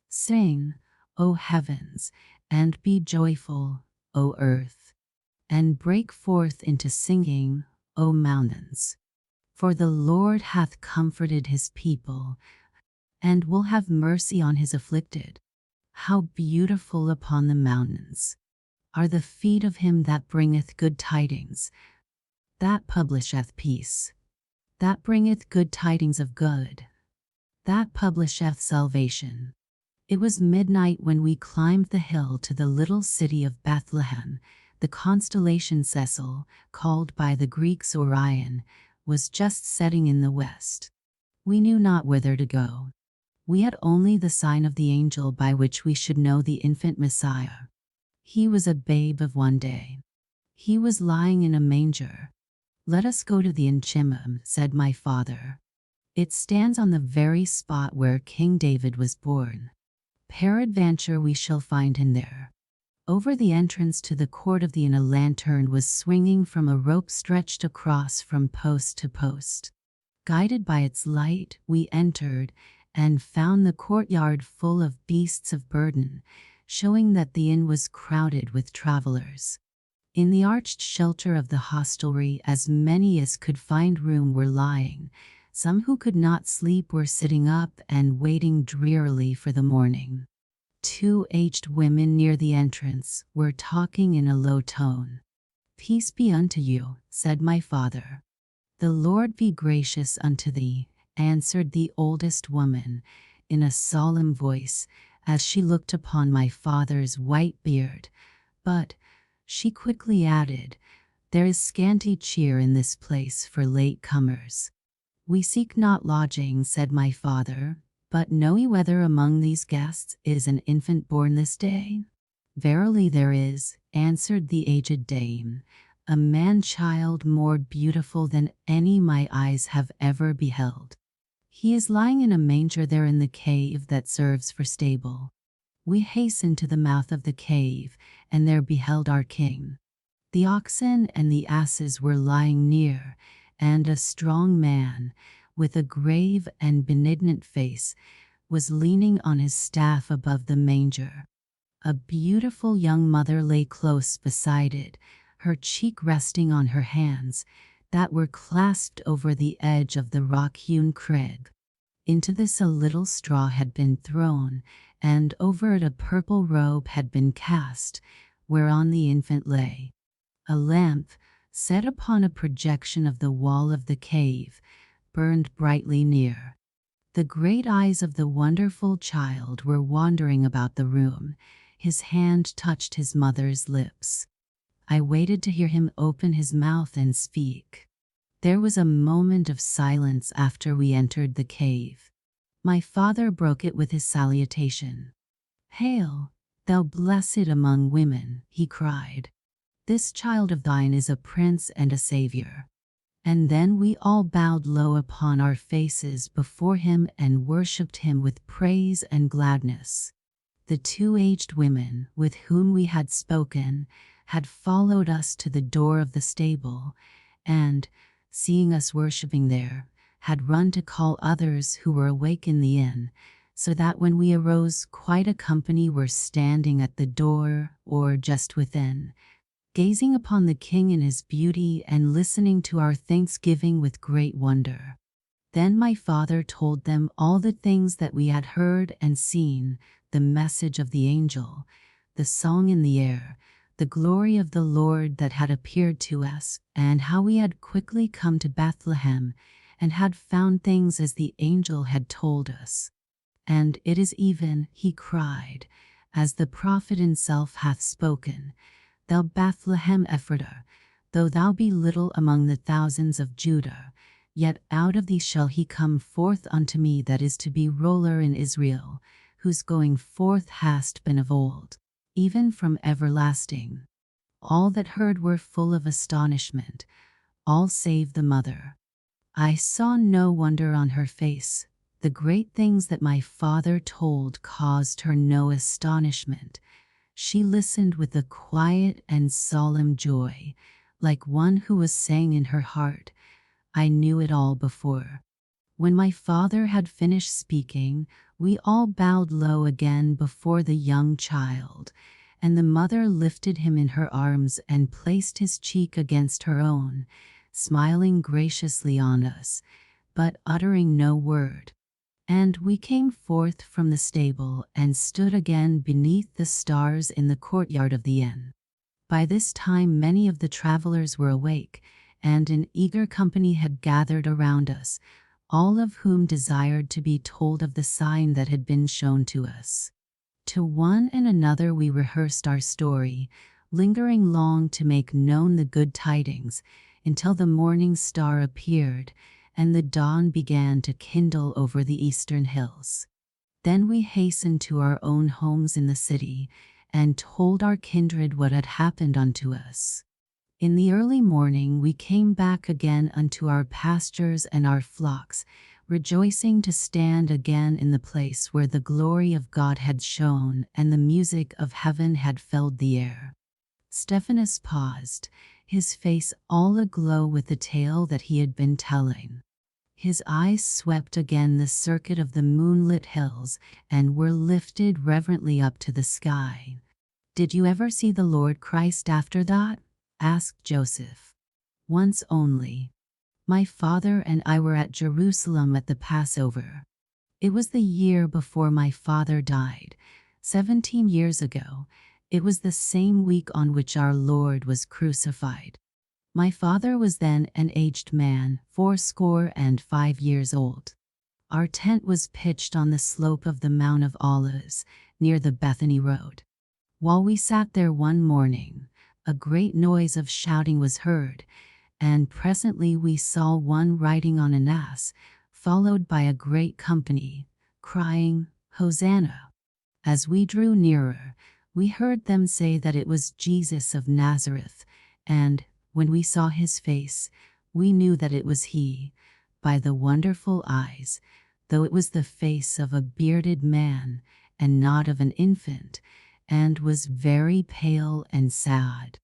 Sing, O heavens, and be joyful, O earth, and break forth into singing, O mountains. For the Lord hath comforted his people, and will have mercy on his afflicted. How beautiful upon the mountains are the feet of him that bringeth good tidings, that publisheth peace, that bringeth good tidings of good, that publisheth salvation. It was midnight when we climbed the hill to the little city of Bethlehem. The constellation Cecil, called by the Greeks Orion, was just setting in the west. We knew not whither to go. We had only the sign of the angel by which we should know the infant Messiah. He was a babe of 1 day. He was lying in a manger. "Let us go to the Enchimum," said my father. "It stands on the very spot where King David was born. Peradventure we shall find him there." Over the entrance to the court of the inn a lantern was swinging from a rope stretched across from post to post. Guided by its light, we entered, and found the courtyard full of beasts of burden, showing that the inn was crowded with travelers. In the arched shelter of the hostelry, as many as could find room were lying. Some who could not sleep were sitting up and waiting drearily for the morning. two aged women near the entrance were talking in a low tone. "Peace be unto you," said my father. "The Lord be gracious unto thee," answered the oldest woman in a solemn voice as she looked upon my father's white beard. "But," she quickly added, "there is scanty cheer in this place for late comers." "We seek not lodging," said my father, "but know ye whether among these guests is an infant born this day?" "Verily there is," answered the aged dame, "a man-child more beautiful than any my eyes have ever beheld. He is lying in a manger there in the cave that serves for stable." We hastened to the mouth of the cave, and there beheld our king. The oxen and the asses were lying near, and a strong man, with a grave and benignant face, was leaning on his staff above the manger. A beautiful young mother lay close beside it, her cheek resting on her hands that were clasped over the edge of the rock-hewn crib. Into this a little straw had been thrown, and over it a purple robe had been cast, whereon the infant lay. A lamp, set upon a projection of the wall of the cave, burned brightly near. The great eyes of the wonderful child were wandering about the room. His hand touched his mother's lips. I waited to hear him open his mouth and speak. There was a moment of silence after we entered the cave. My father broke it with his salutation. "Hail, thou blessed among women," he cried. "This child of thine is a prince and a savior." And then we all bowed low upon our faces before him and worshipped him with praise and gladness. The two aged women with whom we had spoken had followed us to the door of the stable, and, seeing us worshipping there, had run to call others who were awake in the inn, so that when we arose quite a company were standing at the door or just within, gazing upon the king in his beauty and listening to our thanksgiving with great wonder. Then my father told them all the things that we had heard and seen, the message of the angel, the song in the air, the glory of the Lord that had appeared to us, and how we had quickly come to Bethlehem and had found things as the angel had told us. "And it is even," he cried, "as the prophet himself hath spoken, thou Bethlehem Ephratah, though thou be little among the thousands of Judah, yet out of thee shall he come forth unto me that is to be ruler in Israel, whose going forth hast been of old, even from everlasting." All that heard were full of astonishment, all save the mother. I saw no wonder on her face. The great things that my father told caused her no astonishment. She listened with a quiet and solemn joy, like one who was saying in her heart, "I knew it all before." When my father had finished speaking, we all bowed low again before the young child, and the mother lifted him in her arms and placed his cheek against her own, smiling graciously on us, but uttering no word. And we came forth from the stable and stood again beneath the stars in the courtyard of the inn. By this time many of the travelers were awake, and an eager company had gathered around us, all of whom desired to be told of the sign that had been shown to us. To one and another we rehearsed our story, lingering long to make known the good tidings, until the morning star appeared, and the dawn began to kindle over the eastern hills. Then we hastened to our own homes in the city, and told our kindred what had happened unto us. In the early morning we came back again unto our pastures and our flocks, rejoicing to stand again in the place where the glory of God had shone and the music of heaven had filled the air. Stephanus paused, his face all aglow with the tale that he had been telling. His eyes swept again the circuit of the moonlit hills and were lifted reverently up to the sky. "Did you ever see the Lord Christ after that?" asked Joseph. "Once only. My father and I were at Jerusalem at the Passover. It was the year before my father died, 17 years ago, it was the same week on which our Lord was crucified. My father was then an aged man, 85 years old. Our tent was pitched on the slope of the Mount of Olives, near the Bethany road. While we sat there one morning, a great noise of shouting was heard, and presently we saw one riding on an ass, followed by a great company, crying, "Hosanna!" As we drew nearer, we heard them say that it was Jesus of Nazareth, and, when we saw his face, we knew that it was he, by the wonderful eyes, though it was the face of a bearded man, and not of an infant, and was very pale and sad.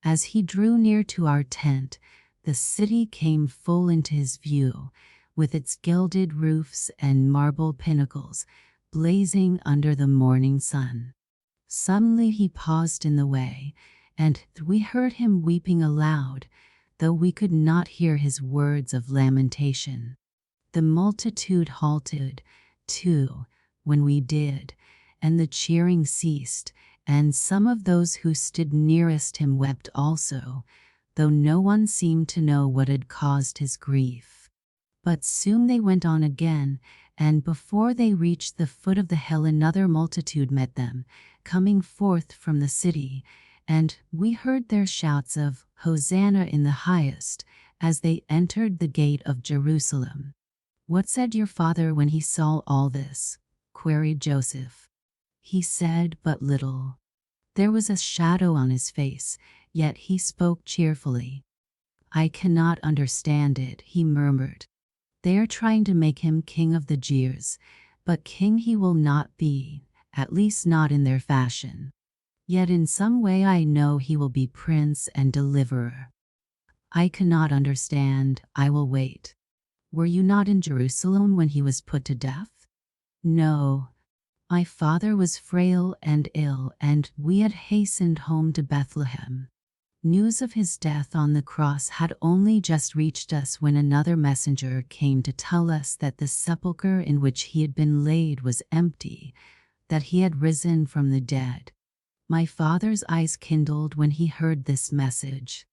As he drew near to our tent, the city came full into his view, with its gilded roofs and marble pinnacles, blazing under the morning sun. Suddenly he paused in the way, and we heard him weeping aloud, though we could not hear his words of lamentation. The multitude halted, too, when we did, and the cheering ceased, and some of those who stood nearest him wept also, though no one seemed to know what had caused his grief. But soon they went on again, and before they reached the foot of the hill another multitude met them, coming forth from the city, and we heard their shouts of "Hosanna in the highest" as they entered the gate of Jerusalem. "What said your father when he saw all this?" queried Joseph. "He said but little. There was a shadow on his face, yet he spoke cheerfully." "I cannot understand it," he murmured. "They are trying to make him king of the Jews, but king he will not be, at least not in their fashion. Yet in some way I know he will be prince and deliverer. I cannot understand, I will wait. Were you not in Jerusalem when he was put to death?" "No. My father was frail and ill, and we had hastened home to Bethlehem. News of his death on the cross had only just reached us when another messenger came to tell us that the sepulchre in which he had been laid was empty, that he had risen from the dead." My father's eyes kindled when he heard this message.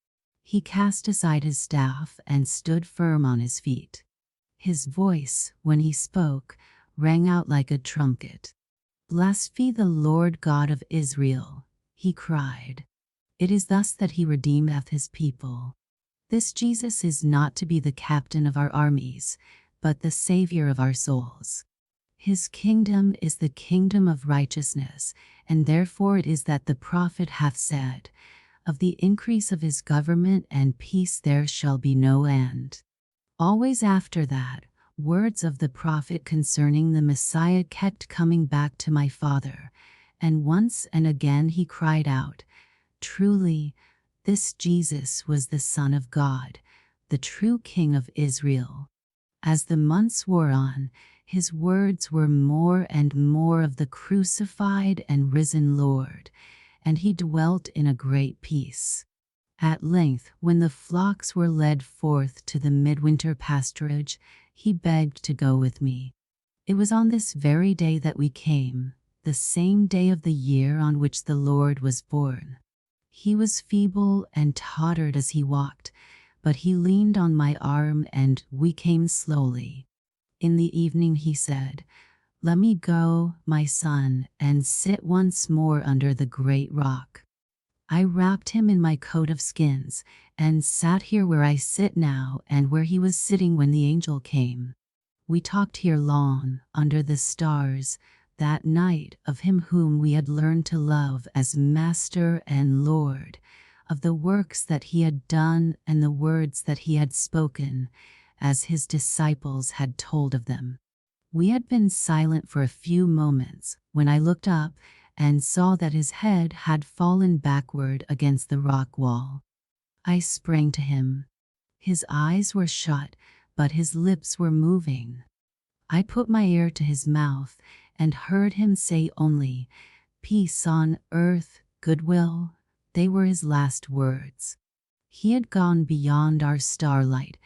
He cast aside his staff and stood firm on his feet. His voice, when he spoke, rang out like a trumpet. "Blaspheme the Lord God of Israel," he cried. "It is thus that he redeemeth his people. This Jesus is not to be the captain of our armies, but the Savior of our souls. His kingdom is the kingdom of righteousness, and therefore it is that the prophet hath said, of the increase of his government and peace there shall be no end." Always after that, words of the prophet concerning the Messiah kept coming back to my father, and once and again he cried out, "Truly, this Jesus was the Son of God, the true King of Israel." As the months wore on, his words were more and more of the crucified and risen Lord, and he dwelt in a great peace. At length, when the flocks were led forth to the midwinter pasturage, he begged to go with me. It was on this very day that we came, the same day of the year on which the Lord was born. He was feeble and tottered as he walked, but he leaned on my arm and we came slowly. In the evening he said, "Let me go, my son, and sit once more under the great rock." I wrapped him in my coat of skins, and sat here where I sit now and where he was sitting when the angel came. We talked here long, under the stars, that night, of him whom we had learned to love as Master and Lord, of the works that he had done and the words that he had spoken, as his disciples had told of them. We had been silent for a few moments, when I looked up and saw that his head had fallen backward against the rock wall. I sprang to him. His eyes were shut, but his lips were moving. I put my ear to his mouth and heard him say only, "Peace on earth, goodwill." They were his last words. He had gone beyond our starlight,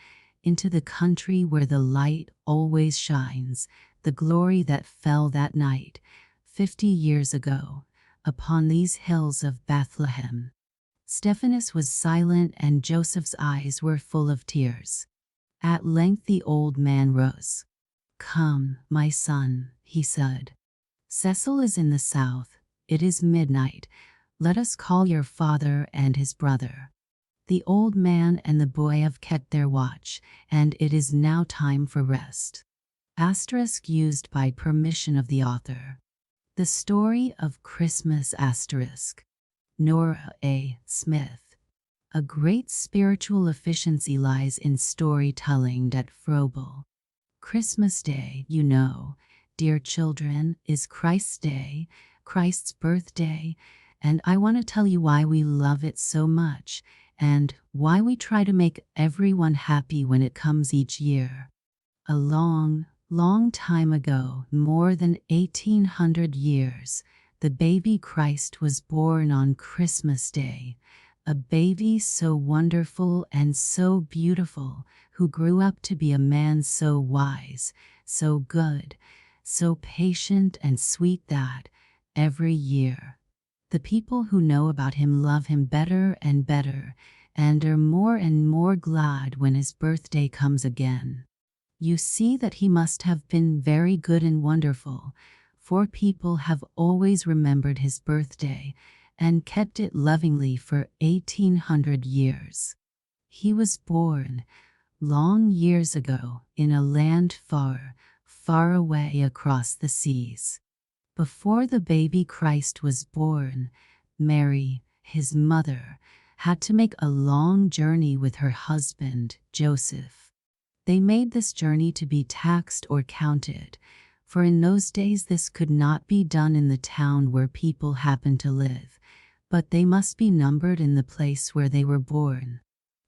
into the country where the light always shines, the glory that fell that night, 50 years ago, upon these hills of Bethlehem. Stephanus was silent and Joseph's eyes were full of tears. At length the old man rose. "Come, my son," he said. "Cecil is in the south. It is midnight. Let us call your father and his brother. The old man and the boy have kept their watch, and it is now time for rest." Asterisk used by permission of the author. The Story of Christmas asterisk. Nora A. Smith. A great spiritual efficiency lies in storytelling. Froebel. Christmas Day, you know, dear children, is Christ's Day, Christ's birthday, and I want to tell you why we love it so much, and why we try to make everyone happy when it comes each year. A long, long time ago, more than 1800 years, the baby Christ was born on Christmas Day, a baby so wonderful and so beautiful, who grew up to be a man so wise, so good, so patient and sweet that, every year, the people who know about him love him better and better, and are more and more glad when his birthday comes again. You see that he must have been very good and wonderful, for people have always remembered his birthday and kept it lovingly for 1800 years. He was born long years ago in a land far, far away across the seas. Before the baby Christ was born, Mary, his mother, had to make a long journey with her husband, Joseph. They made this journey to be taxed or counted, for in those days this could not be done in the town where people happened to live, but they must be numbered in the place where they were born.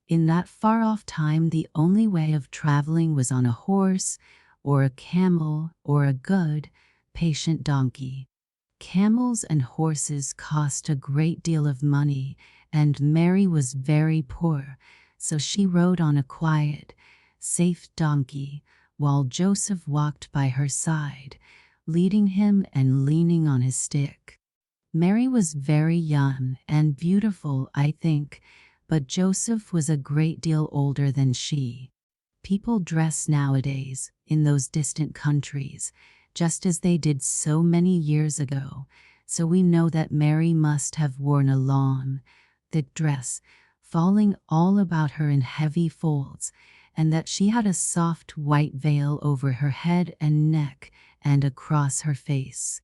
In that far-off time, the only way of traveling was on a horse, or a camel, or a good, patient donkey. Camels and horses cost a great deal of money, and Mary was very poor, so she rode on a quiet, safe donkey, while Joseph walked by her side, leading him and leaning on his stick. Mary was very young and beautiful, I think, but Joseph was a great deal older than she. People dress nowadays, in those distant countries, just as they did so many years ago, so we know that Mary must have worn a long, thick dress, falling all about her in heavy folds, and that she had a soft white veil over her head and neck and across her face.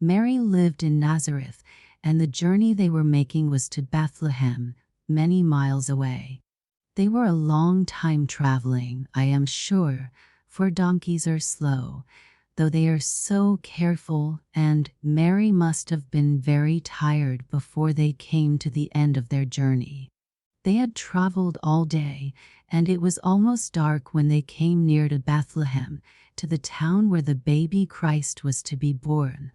Mary lived in Nazareth, and the journey they were making was to Bethlehem, many miles away. They were a long time traveling, I am sure, for donkeys are slow, though they are so careful, and Mary must have been very tired before they came to the end of their journey. They had traveled all day, and it was almost dark when they came near to Bethlehem, to the town where the baby Christ was to be born.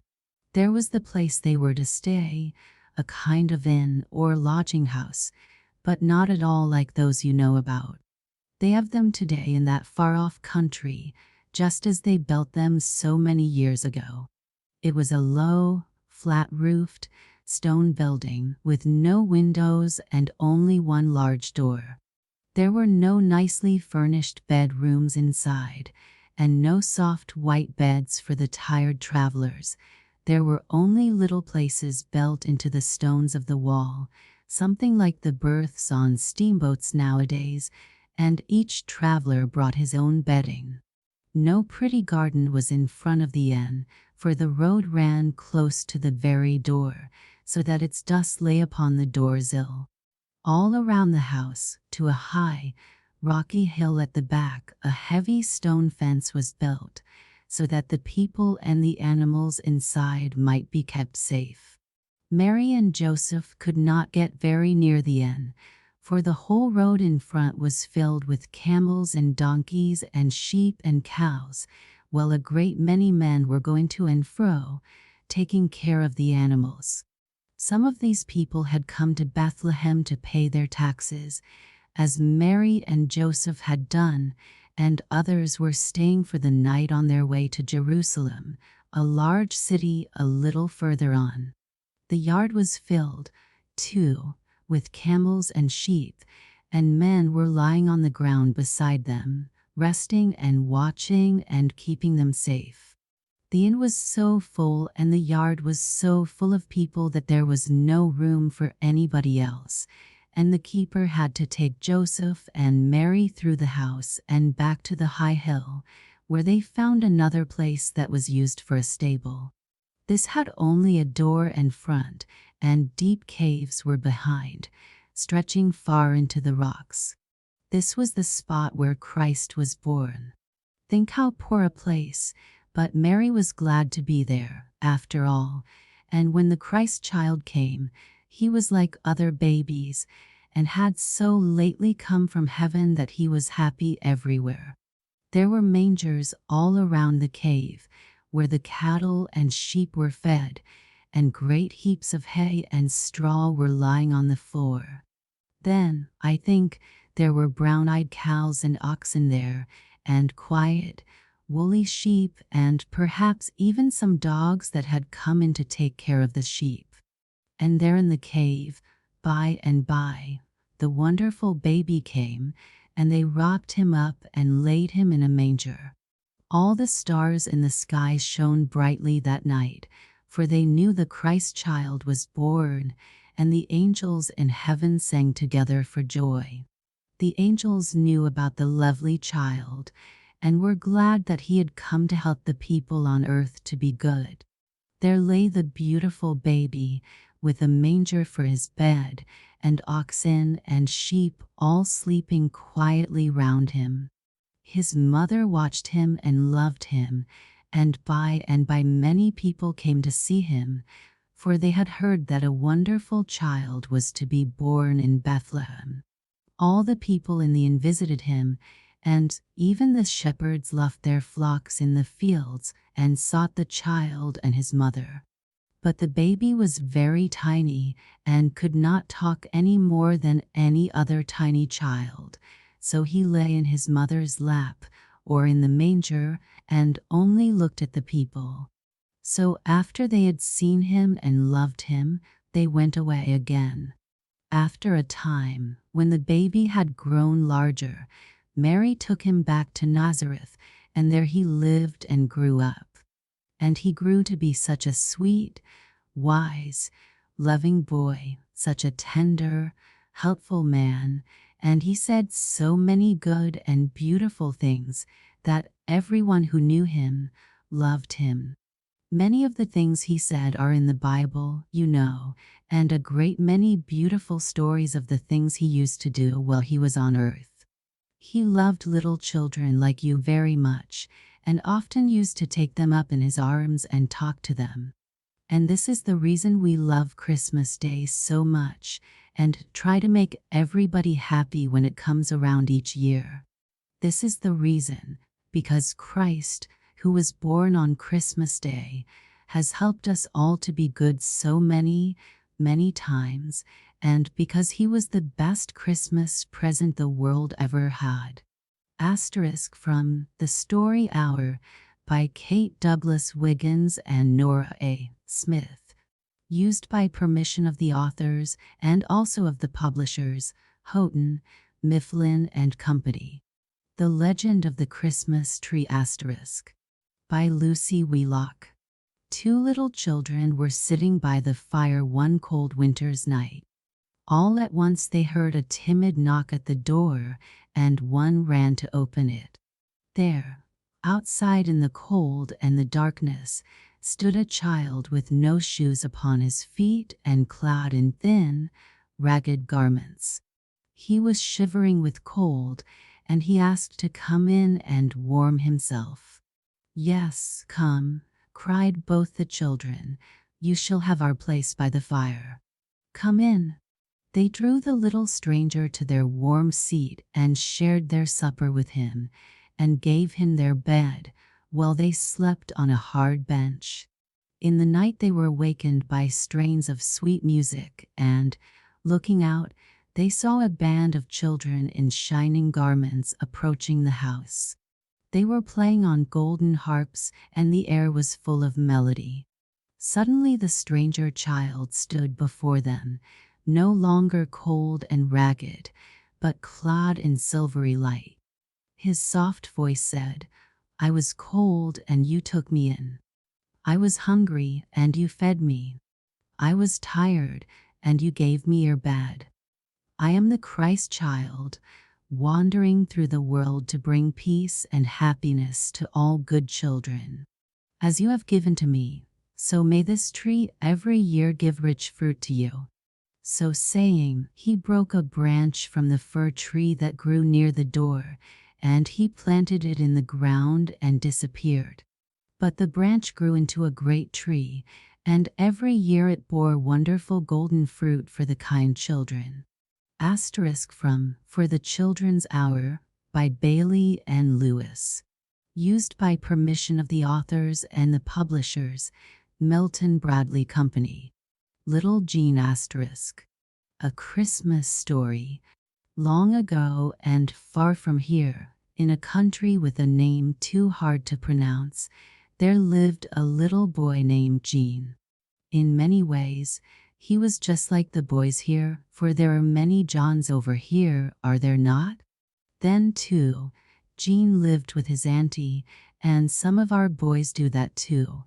There was the place they were to stay, a kind of inn or lodging house, but not at all like those you know about. They have them today in that far-off country, just as they built them so many years ago. It was a low, flat-roofed, stone building with no windows and only one large door. There were no nicely furnished bedrooms inside, and no soft white beds for the tired travelers. There were only little places built into the stones of the wall, something like the berths on steamboats nowadays, and each traveler brought his own bedding. No pretty garden was in front of the inn, for the road ran close to the very door, so that its dust lay upon the doorsill. All around the house, to a high, rocky hill at the back, a heavy stone fence was built, so that the people and the animals inside might be kept safe. Mary and Joseph could not get very near the inn, for the whole road in front was filled with camels and donkeys and sheep and cows, while a great many men were going to and fro, taking care of the animals. Some of these people had come to Bethlehem to pay their taxes, as Mary and Joseph had done, and others were staying for the night on their way to Jerusalem, a large city a little further on. The yard was filled, too, with camels and sheep, and men were lying on the ground beside them, resting and watching and keeping them safe. The inn was so full and the yard was so full of people that there was no room for anybody else, and the keeper had to take Joseph and Mary through the house and back to the high hill, where they found another place that was used for a stable. This had only a door and front, and deep caves were behind, stretching far into the rocks. This was the spot where Christ was born. Think how poor a place, but Mary was glad to be there, after all, and when the Christ child came, he was like other babies, and had so lately come from heaven that he was happy everywhere. There were mangers all around the cave, where the cattle and sheep were fed, and great heaps of hay and straw were lying on the floor. Then, I think, there were brown-eyed cows and oxen there, and quiet, woolly sheep, and perhaps even some dogs that had come in to take care of the sheep. And there in the cave, by and by, the wonderful baby came, and they wrapped him up and laid him in a manger. All the stars in the sky shone brightly that night, for they knew the Christ child was born, and the angels in heaven sang together for joy. The angels knew about the lovely child, and were glad that he had come to help the people on earth to be good. There lay the beautiful baby, with a manger for his bed, and oxen and sheep all sleeping quietly round him. His mother watched him and loved him, and by many people came to see him, for they had heard that a wonderful child was to be born in Bethlehem. All the people in the inn visited him, and even the shepherds left their flocks in the fields and sought the child and his mother. But the baby was very tiny and could not talk any more than any other tiny child, so he lay in his mother's lap or in the manger and only looked at the people. So after they had seen him and loved him, they went away again. After a time, when the baby had grown larger, Mary took him back to Nazareth, and there he lived and grew up. And he grew to be such a sweet, wise, loving boy, such a tender, helpful man, and he said so many good and beautiful things that everyone who knew him loved him. Many of the things he said are in the Bible, you know, and a great many beautiful stories of the things he used to do while he was on earth. He loved little children like you very much, and often used to take them up in his arms and talk to them. And this is the reason we love Christmas Day so much, and try to make everybody happy when it comes around each year. This is the reason, because Christ, who was born on Christmas Day, has helped us all to be good so many, many times, and because he was the best Christmas present the world ever had. Asterisk from The Story Hour by Kate Douglas Wiggins and Nora A. Smith. Used by permission of the authors and also of the publishers, Houghton, Mifflin and Company. The Legend of the Christmas Tree Asterisk. By Lucy Wheelock. Two little children were sitting by the fire one cold winter's night. All at once they heard a timid knock at the door, and one ran to open it. There, outside in the cold and the darkness, stood a child with no shoes upon his feet and clad in thin, ragged garments. He was shivering with cold, and he asked to come in and warm himself. "Yes, come," cried both the children. "You shall have our place by the fire. Come in." They drew the little stranger to their warm seat and shared their supper with him, and gave him their bed, while they slept on a hard bench. In the night they were wakened by strains of sweet music, and, looking out, they saw a band of children in shining garments approaching the house. They were playing on golden harps, and the air was full of melody. Suddenly the stranger child stood before them, no longer cold and ragged, but clad in silvery light. His soft voice said, "I was cold and you took me in. I was hungry and you fed me. I was tired and you gave me your bed. I am the Christ child, wandering through the world to bring peace and happiness to all good children. As you have given to me, so may this tree every year give rich fruit to you." So saying, he broke a branch from the fir tree that grew near the door, and he planted it in the ground and disappeared. But the branch grew into a great tree, and every year it bore wonderful golden fruit for the kind children. Asterisk from For the Children's Hour by Bailey and Lewis. Used by permission of the authors and the publishers, Milton Bradley Company. Little Jean asterisk. A Christmas story. Long ago and far from here, in a country with a name too hard to pronounce, there lived a little boy named Jean. In many ways, he was just like the boys here, for there are many Johns over here, are there not? Then, too, Jean lived with his auntie, and some of our boys do that too.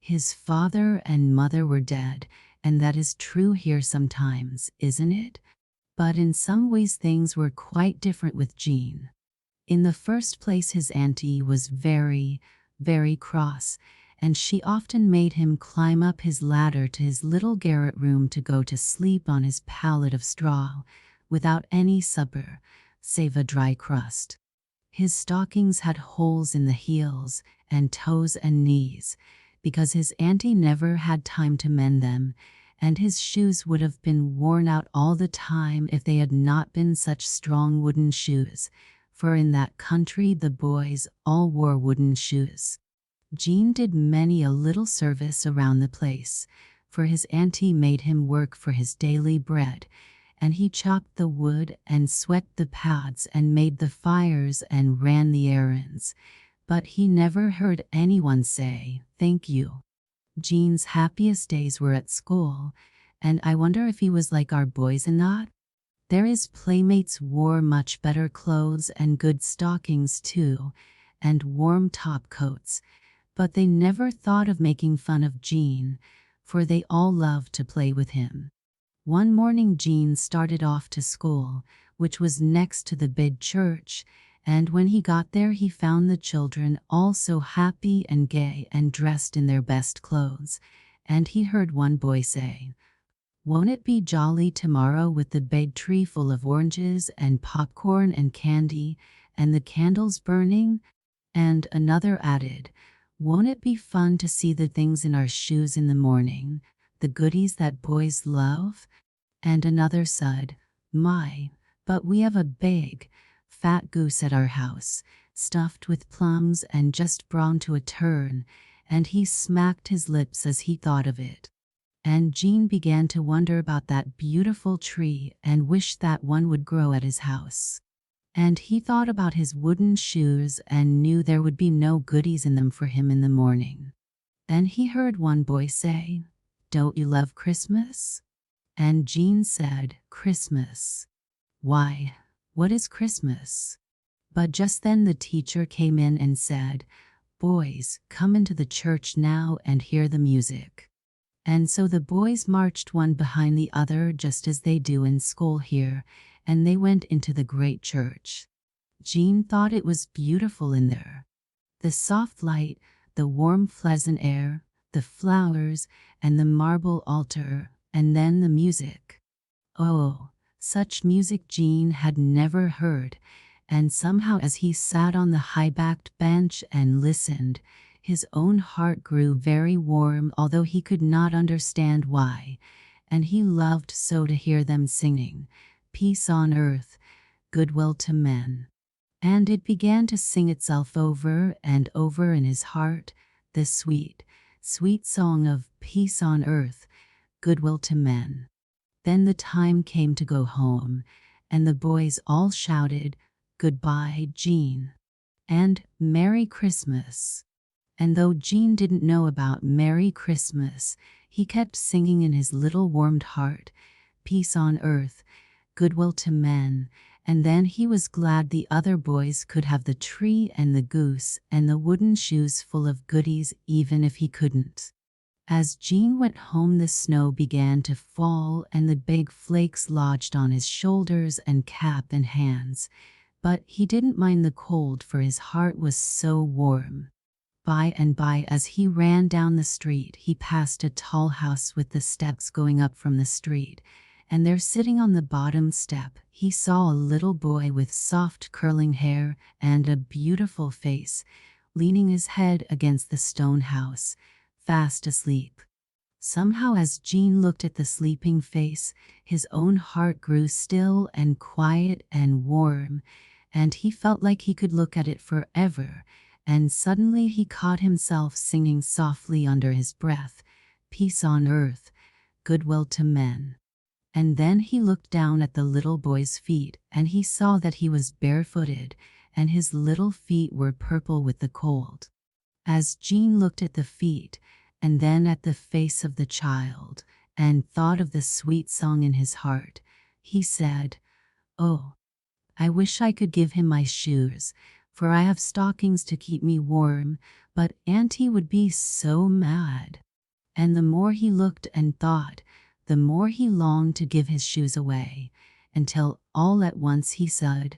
His father and mother were dead, and that is true here sometimes, isn't it? But in some ways things were quite different with Jean. In the first place, his auntie was very, very cross, and she often made him climb up his ladder to his little garret room to go to sleep on his pallet of straw, without any supper, save a dry crust. His stockings had holes in the heels and toes and knees, because his auntie never had time to mend them, and his shoes would have been worn out all the time if they had not been such strong wooden shoes, for in that country the boys all wore wooden shoes. Jean did many a little service around the place, for his auntie made him work for his daily bread, and he chopped the wood and swept the pads and made the fires and ran the errands, but he never heard anyone say, "Thank you." Jean's happiest days were at school, and I wonder if he was like our boys or not. There his playmates wore much better clothes and good stockings too, and warm top coats, but they never thought of making fun of Jean, for they all loved to play with him. One morning Jean started off to school, which was next to the big church, and when he got there he found the children all so happy and gay and dressed in their best clothes, and he heard one boy say, "Won't it be jolly tomorrow with the big tree full of oranges and popcorn and candy, and the candles burning?" And another added, "Won't it be fun to see the things in our shoes in the morning, the goodies that boys love?" And another said, "My, but we have a big, fat goose at our house, stuffed with plums and just brown to a turn," and he smacked his lips as he thought of it. And Jean began to wonder about that beautiful tree and wished that one would grow at his house. And he thought about his wooden shoes and knew there would be no goodies in them for him in the morning. Then he heard one boy say, "Don't you love Christmas?" And Jean said, "Christmas? Why, what is Christmas?" But just then the teacher came in and said, "Boys, come into the church now and hear the music." And so the boys marched one behind the other just as they do in school here, and they went into the great church. Jean thought it was beautiful in there. The soft light, the warm pleasant air, the flowers, and the marble altar, and then the music. Oh, such music Jean had never heard, and somehow as he sat on the high-backed bench and listened, his own heart grew very warm, although he could not understand why, and he loved so to hear them singing, "Peace on earth, goodwill to men." And it began to sing itself over and over in his heart, the sweet, sweet song of peace on earth, goodwill to men. Then the time came to go home, and the boys all shouted, "Goodbye, Jean." and Merry Christmas. And though Jean didn't know about Merry Christmas, he kept singing in his little warmed heart, peace on earth, goodwill to men, and then he was glad the other boys could have the tree and the goose and the wooden shoes full of goodies even if he couldn't. As Jean went home, the snow began to fall and the big flakes lodged on his shoulders and cap and hands, but he didn't mind the cold for his heart was so warm. By and by, as he ran down the street, he passed a tall house with the steps going up from the street, and there sitting on the bottom step, he saw a little boy with soft curling hair and a beautiful face, leaning his head against the stone house, fast asleep. Somehow, as Jean looked at the sleeping face, his own heart grew still and quiet and warm, and he felt like he could look at it forever, and suddenly he caught himself singing softly under his breath, peace on earth, goodwill to men. And then he looked down at the little boy's feet, and he saw that he was barefooted, and his little feet were purple with the cold. As Jean looked at the feet, and then at the face of the child, and thought of the sweet song in his heart, he said, "Oh, I wish I could give him my shoes, for I have stockings to keep me warm, but Auntie would be so mad." And the more he looked and thought, the more he longed to give his shoes away, until all at once he said,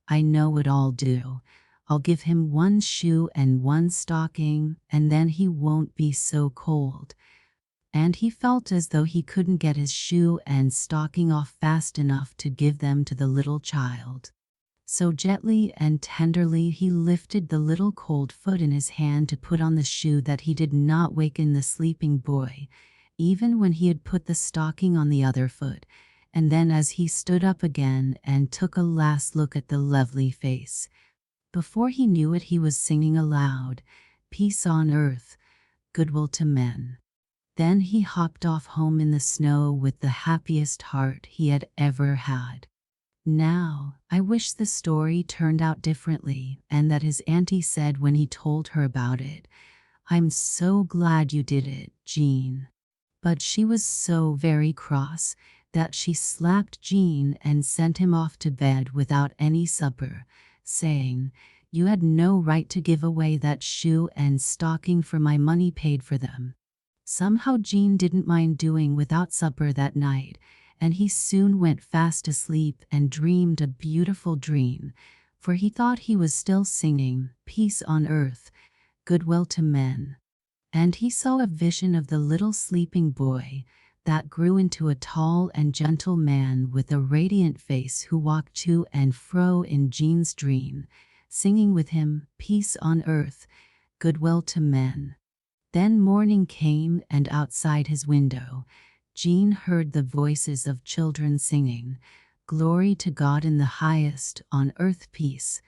"I know what I'll do. I'll give him one shoe and one stocking, and then he won't be so cold." And he felt as though he couldn't get his shoe and stocking off fast enough to give them to the little child. So gently and tenderly he lifted the little cold foot in his hand to put on the shoe that he did not waken the sleeping boy, even when he had put the stocking on the other foot. And then as he stood up again and took a last look at the lovely face, before he knew it he was singing aloud, peace on earth, goodwill to men. Then he hopped off home in the snow with the happiest heart he had ever had. Now, I wish the story turned out differently, and that his auntie said when he told her about it, "I'm so glad you did it, Jean." But she was so very cross that she slapped Jean and sent him off to bed without any supper, saying, "You had no right to give away that shoe and stocking, for my money paid for them." Somehow Jean didn't mind doing without supper that night, and he soon went fast asleep and dreamed a beautiful dream, for he thought he was still singing, peace on earth, goodwill to men. And he saw a vision of the little sleeping boy that grew into a tall and gentle man with a radiant face who walked to and fro in Jean's dream, singing with him, peace on earth, goodwill to men. Then morning came, and outside his window, Jean heard the voices of children singing, "Glory to God in the highest, on earth peace,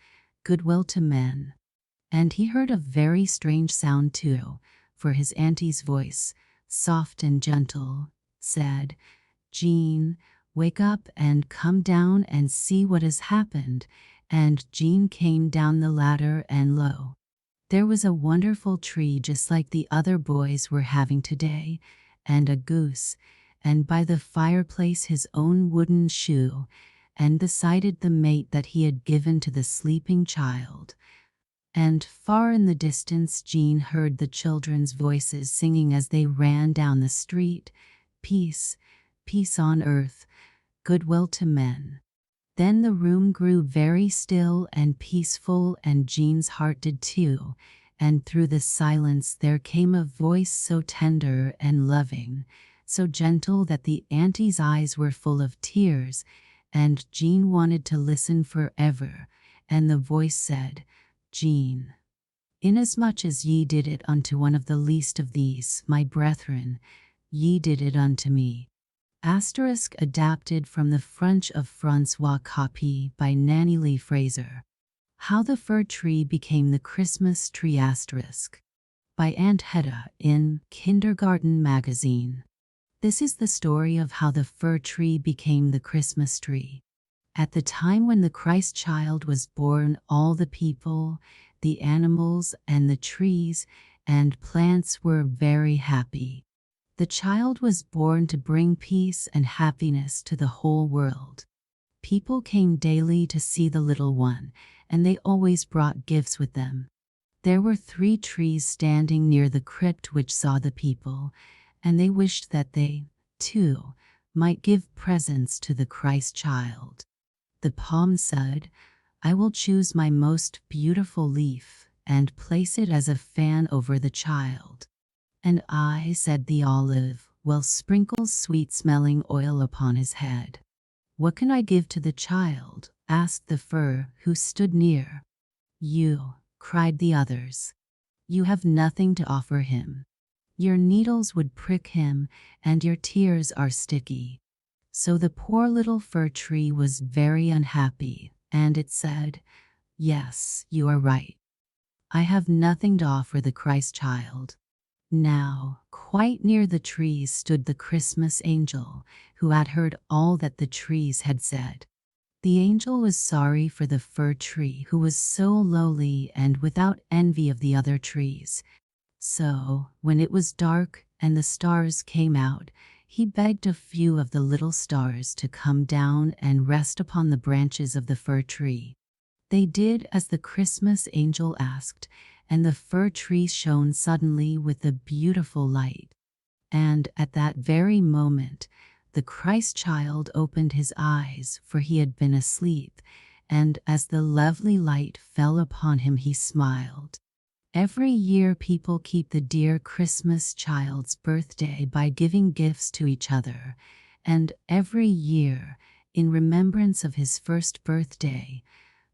goodwill to men." And he heard a very strange sound too, for his auntie's voice, soft and gentle, said, "Jean, wake up and come down and see what has happened." And Jean came down the ladder, and lo, there was a wonderful tree just like the other boys were having today, and a goose, and by the fireplace his own wooden shoe, and beside it the mate that he had given to the sleeping child. And far in the distance Jean heard the children's voices singing as they ran down the street, peace, peace on earth, goodwill to men. Then the room grew very still and peaceful, and Jean's heart did too, and through the silence there came a voice so tender and loving, so gentle that the auntie's eyes were full of tears, and Jean wanted to listen forever. And the voice said, "Jean, inasmuch as ye did it unto one of the least of these, my brethren, ye did it unto me." Asterisk adapted from the French of Francois Copy by Nanny Lee Fraser. How the Fir Tree Became the Christmas Tree asterisk by Aunt Hedda in Kindergarten Magazine. This is the story of how the fir tree became the Christmas tree. At the time when the Christ child was born, all the people, the animals and the trees and plants were very happy. The child was born to bring peace and happiness to the whole world. People came daily to see the little one, and they always brought gifts with them. There were 3 trees standing near the crypt which saw the people, and they wished that they, too, might give presents to the Christ child. The palm said, "I will choose my most beautiful leaf and place it as a fan over the child." And I, said the olive, will sprinkle sweet-smelling oil upon his head. "What can I give to the child?" asked the fir, who stood near. "You," cried the others. "You have nothing to offer him. Your needles would prick him, and your tears are sticky." So the poor little fir tree was very unhappy, and it said, "Yes, you are right. I have nothing to offer the Christ child." Now, quite near the trees stood the Christmas angel, who had heard all that the trees had said. The angel was sorry for the fir tree, who was so lowly and without envy of the other trees. So, when it was dark and the stars came out, he begged a few of the little stars to come down and rest upon the branches of the fir tree. They did as the Christmas angel asked, and the fir tree shone suddenly with a beautiful light. And at that very moment, the Christ child opened his eyes, for he had been asleep, and as the lovely light fell upon him, he smiled. Every year people keep the dear Christmas child's birthday by giving gifts to each other, and every year, in remembrance of his first birthday,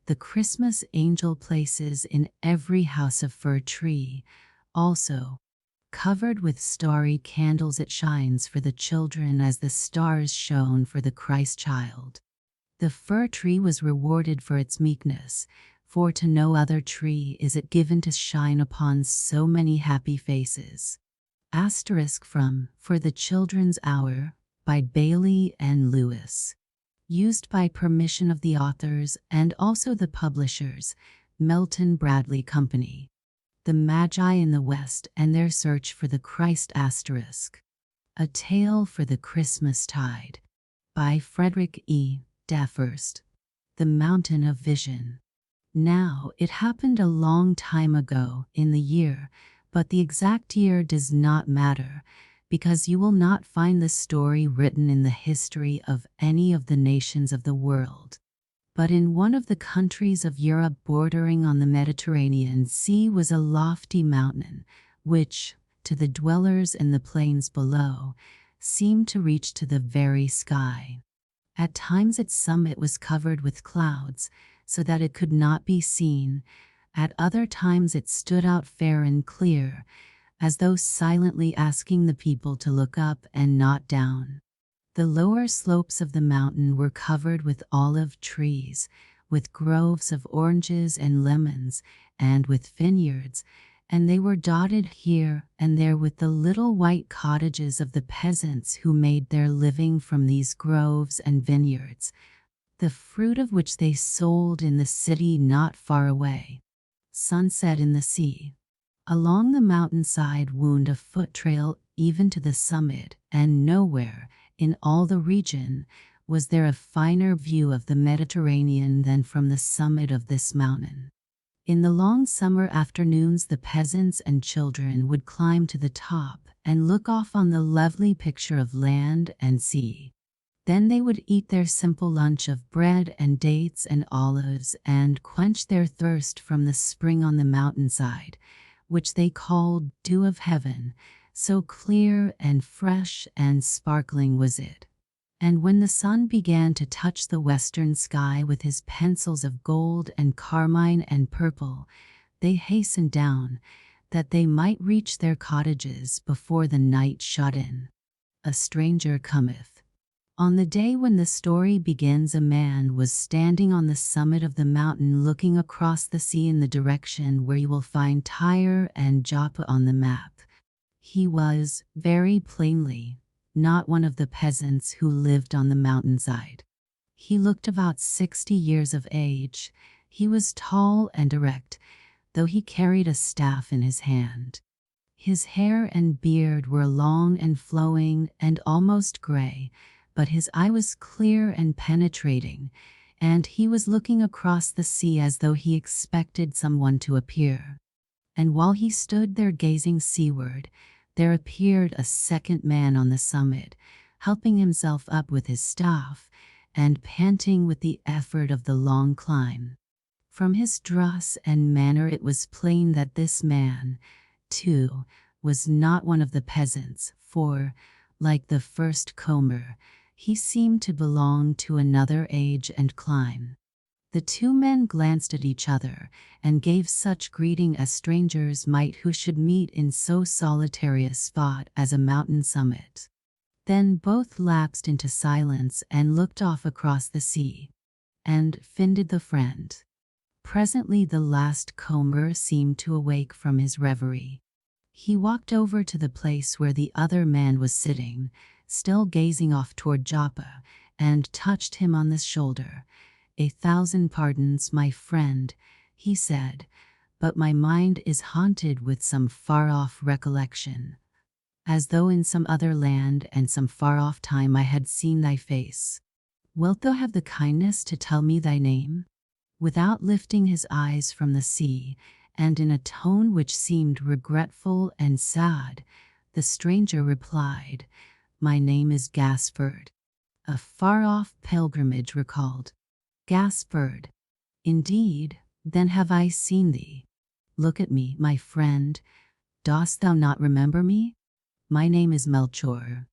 the Christmas angel places in every house a fir tree, also covered with starry candles. It shines for the children as the stars shone for the Christ child. The fir tree was rewarded for its meekness, for to no other tree is it given to shine upon so many happy faces. Asterisk from For the Children's Hour by Bailey and Lewis. Used by permission of the authors and also the publishers, Milton Bradley Company. The Magi in the West and Their Search for the Christ. A Tale for the Christmas Tide by Frederick E. Daffurst. The Mountain of Vision. Now, it happened a long time ago in the year, but the exact year does not matter, because you will not find the story written in the history of any of the nations of the world. But in one of the countries of Europe bordering on the Mediterranean Sea was a lofty mountain, which, to the dwellers in the plains below, seemed to reach to the very sky. At times its summit was covered with clouds, so that it could not be seen. At other times it stood out fair and clear, as though silently asking the people to look up and not down. The lower slopes of the mountain were covered with olive trees, with groves of oranges and lemons, and with vineyards, and they were dotted here and there with the little white cottages of the peasants who made their living from these groves and vineyards, the fruit of which they sold in the city not far away. Sunset in the sea. Along the mountainside wound a foot trail even to the summit, and nowhere, in all the region, was there a finer view of the Mediterranean than from the summit of this mountain. In the long summer afternoons the peasants and children would climb to the top and look off on the lovely picture of land and sea. Then they would eat their simple lunch of bread and dates and olives and quench their thirst from the spring on the mountainside, which they called Dew of Heaven, so clear and fresh and sparkling was it. And when the sun began to touch the western sky with his pencils of gold and carmine and purple, they hastened down, that they might reach their cottages before the night shut in. A stranger cometh. On the day when the story begins, a man was standing on the summit of the mountain looking across the sea in the direction where you will find Tyre and Joppa on the map. He was, very plainly, not one of the peasants who lived on the mountainside. He looked about 60 years of age. He was tall and erect, though he carried a staff in his hand. His hair and beard were long and flowing and almost gray, but his eye was clear and penetrating, and he was looking across the sea as though he expected someone to appear. And while he stood there gazing seaward, there appeared a second man on the summit, helping himself up with his staff, and panting with the effort of the long climb. From his dress and manner it was plain that this man, too, was not one of the peasants, for, like the first comer, he seemed to belong to another age and clime. The two men glanced at each other, and gave such greeting as strangers might who should meet in so solitary a spot as a mountain summit. Then both lapsed into silence and looked off across the sea. And finded the friend. Presently the last comer seemed to awake from his reverie. He walked over to the place where the other man was sitting, still gazing off toward Joppa, and touched him on the shoulder. "1,000 pardons, my friend," he said, "but my mind is haunted with some far-off recollection, as though in some other land and some far-off time I had seen thy face. Wilt thou have the kindness to tell me thy name?" Without lifting his eyes from the sea, and in a tone which seemed regretful and sad, the stranger replied, "My name is Gaspard." A far-off pilgrimage recalled. "Gaspard, indeed, then have I seen thee. Look at me, my friend. Dost thou not remember me? My name is Melchior.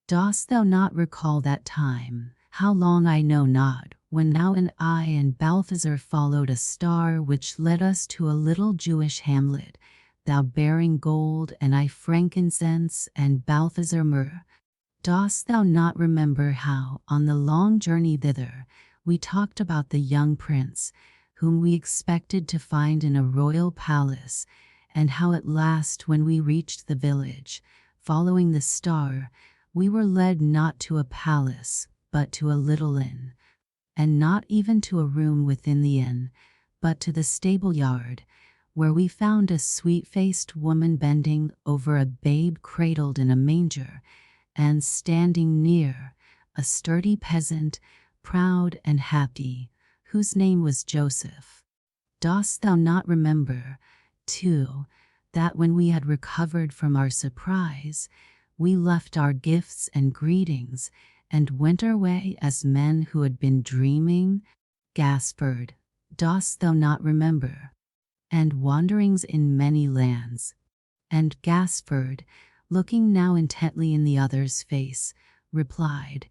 Dost thou not recall that time, how long I know not, when thou and I and Balthazar followed a star which led us to a little Jewish hamlet, thou bearing gold and I frankincense and Balthazar myrrh? Dost thou not remember how, on the long journey thither, we talked about the young prince, whom we expected to find in a royal palace, and how at last when we reached the village, following the star, we were led not to a palace, but to a little inn, and not even to a room within the inn, but to the stable yard, where we found a sweet-faced woman bending over a babe cradled in a manger, and standing near, a sturdy peasant, proud and happy, whose name was Joseph. Dost thou not remember, too, that when we had recovered from our surprise, we left our gifts and greetings, and went our way as men who had been dreaming? Gaspard, dost thou not remember? And wanderings in many lands. And Gaspard, looking now intently in the other's face, replied,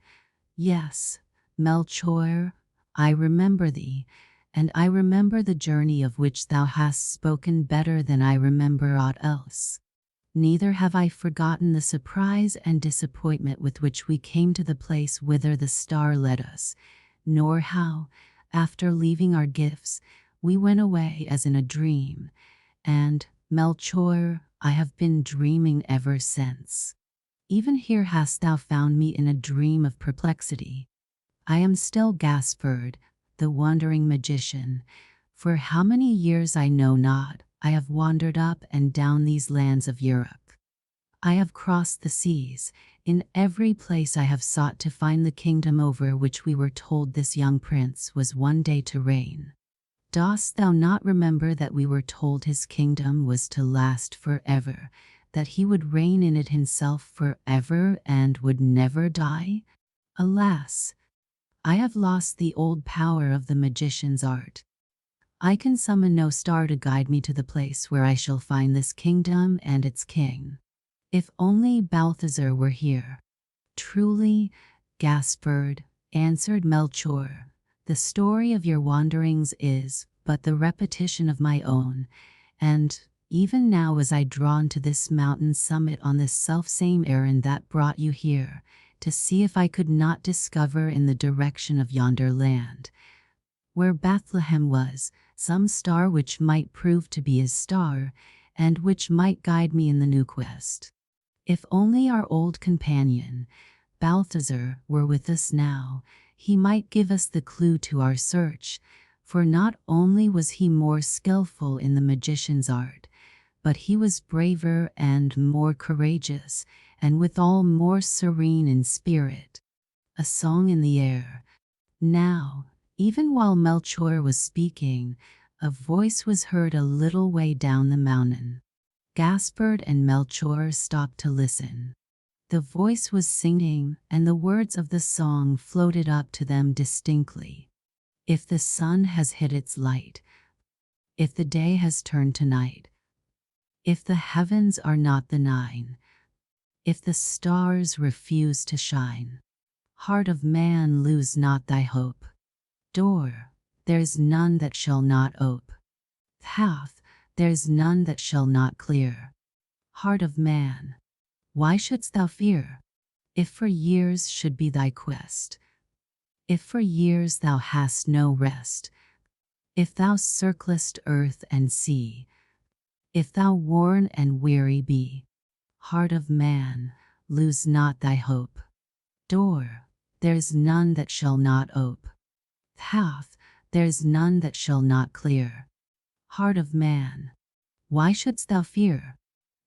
"Yes, Melchior, I remember thee, and I remember the journey of which thou hast spoken better than I remember aught else. Neither have I forgotten the surprise and disappointment with which we came to the place whither the star led us, nor how, after leaving our gifts, we went away as in a dream, and, Melchior, I have been dreaming ever since. Even here hast thou found me in a dream of perplexity. I am still Gaspard, the wandering magician. For how many years I know not, I have wandered up and down these lands of Europe. I have crossed the seas. In every place I have sought to find the kingdom over which we were told this young prince was one day to reign. Dost thou not remember that we were told his kingdom was to last forever, that he would reign in it himself forever and would never die? Alas! I have lost the old power of the magician's art. I can summon no star to guide me to the place where I shall find this kingdom and its king. If only Balthazar were here." "Truly, Gaspard," answered Melchior, "the story of your wanderings is but the repetition of my own, and even now was I drawn to this mountain summit on this selfsame errand that brought you here, to see if I could not discover in the direction of yonder land, where Bethlehem was, some star which might prove to be his star, and which might guide me in the new quest. If only our old companion, Balthazar, were with us now, he might give us the clue to our search, For not only was he more skillful in the magician's art, but he was braver and more courageous, and withal more serene in spirit. A song in the air. Now, even while Melchior was speaking, a voice was heard a little way down the mountain. Gaspard and Melchior stopped to listen. The voice was singing, and the words of the song floated up to them distinctly. If the sun has hid its light, if the day has turned to night, if the heavens are not the nine, if the stars refuse to shine, heart of man, lose not thy hope. Door, there's none that shall not ope. Path, there's none that shall not clear. Heart of man, why shouldst thou fear? If for years should be thy quest, if for years thou hast no rest, if thou circlest earth and sea, if thou worn and weary be, heart of man, lose not thy hope. Door, there's none that shall not ope. Path, there's none that shall not clear. Heart of man, why shouldst thou fear?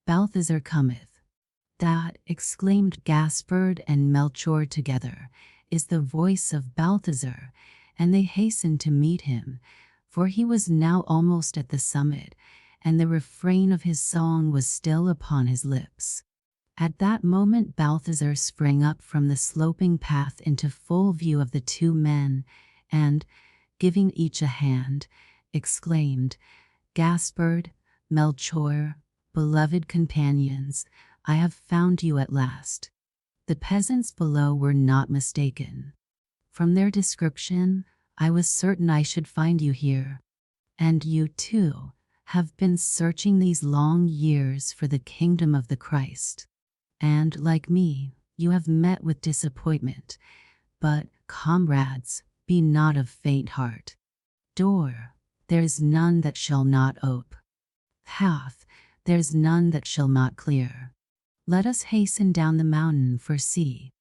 Balthazar cometh. That, exclaimed Gaspard and Melchior together, is the voice of Balthazar, and they hastened to meet him, for he was now almost at the summit, and the refrain of his song was still upon his lips. At that moment Balthazar sprang up from the sloping path into full view of the two men, and, giving each a hand, exclaimed, Gaspard, Melchior, beloved companions, I have found you at last. The peasants below were not mistaken. From their description, I was certain I should find you here. And you, too, have been searching these long years for the kingdom of the Christ. And, like me, you have met with disappointment. But, comrades, be not of faint heart. Door, there's none that shall not ope. Path, there's none that shall not clear. Let us hasten down the mountain, for see,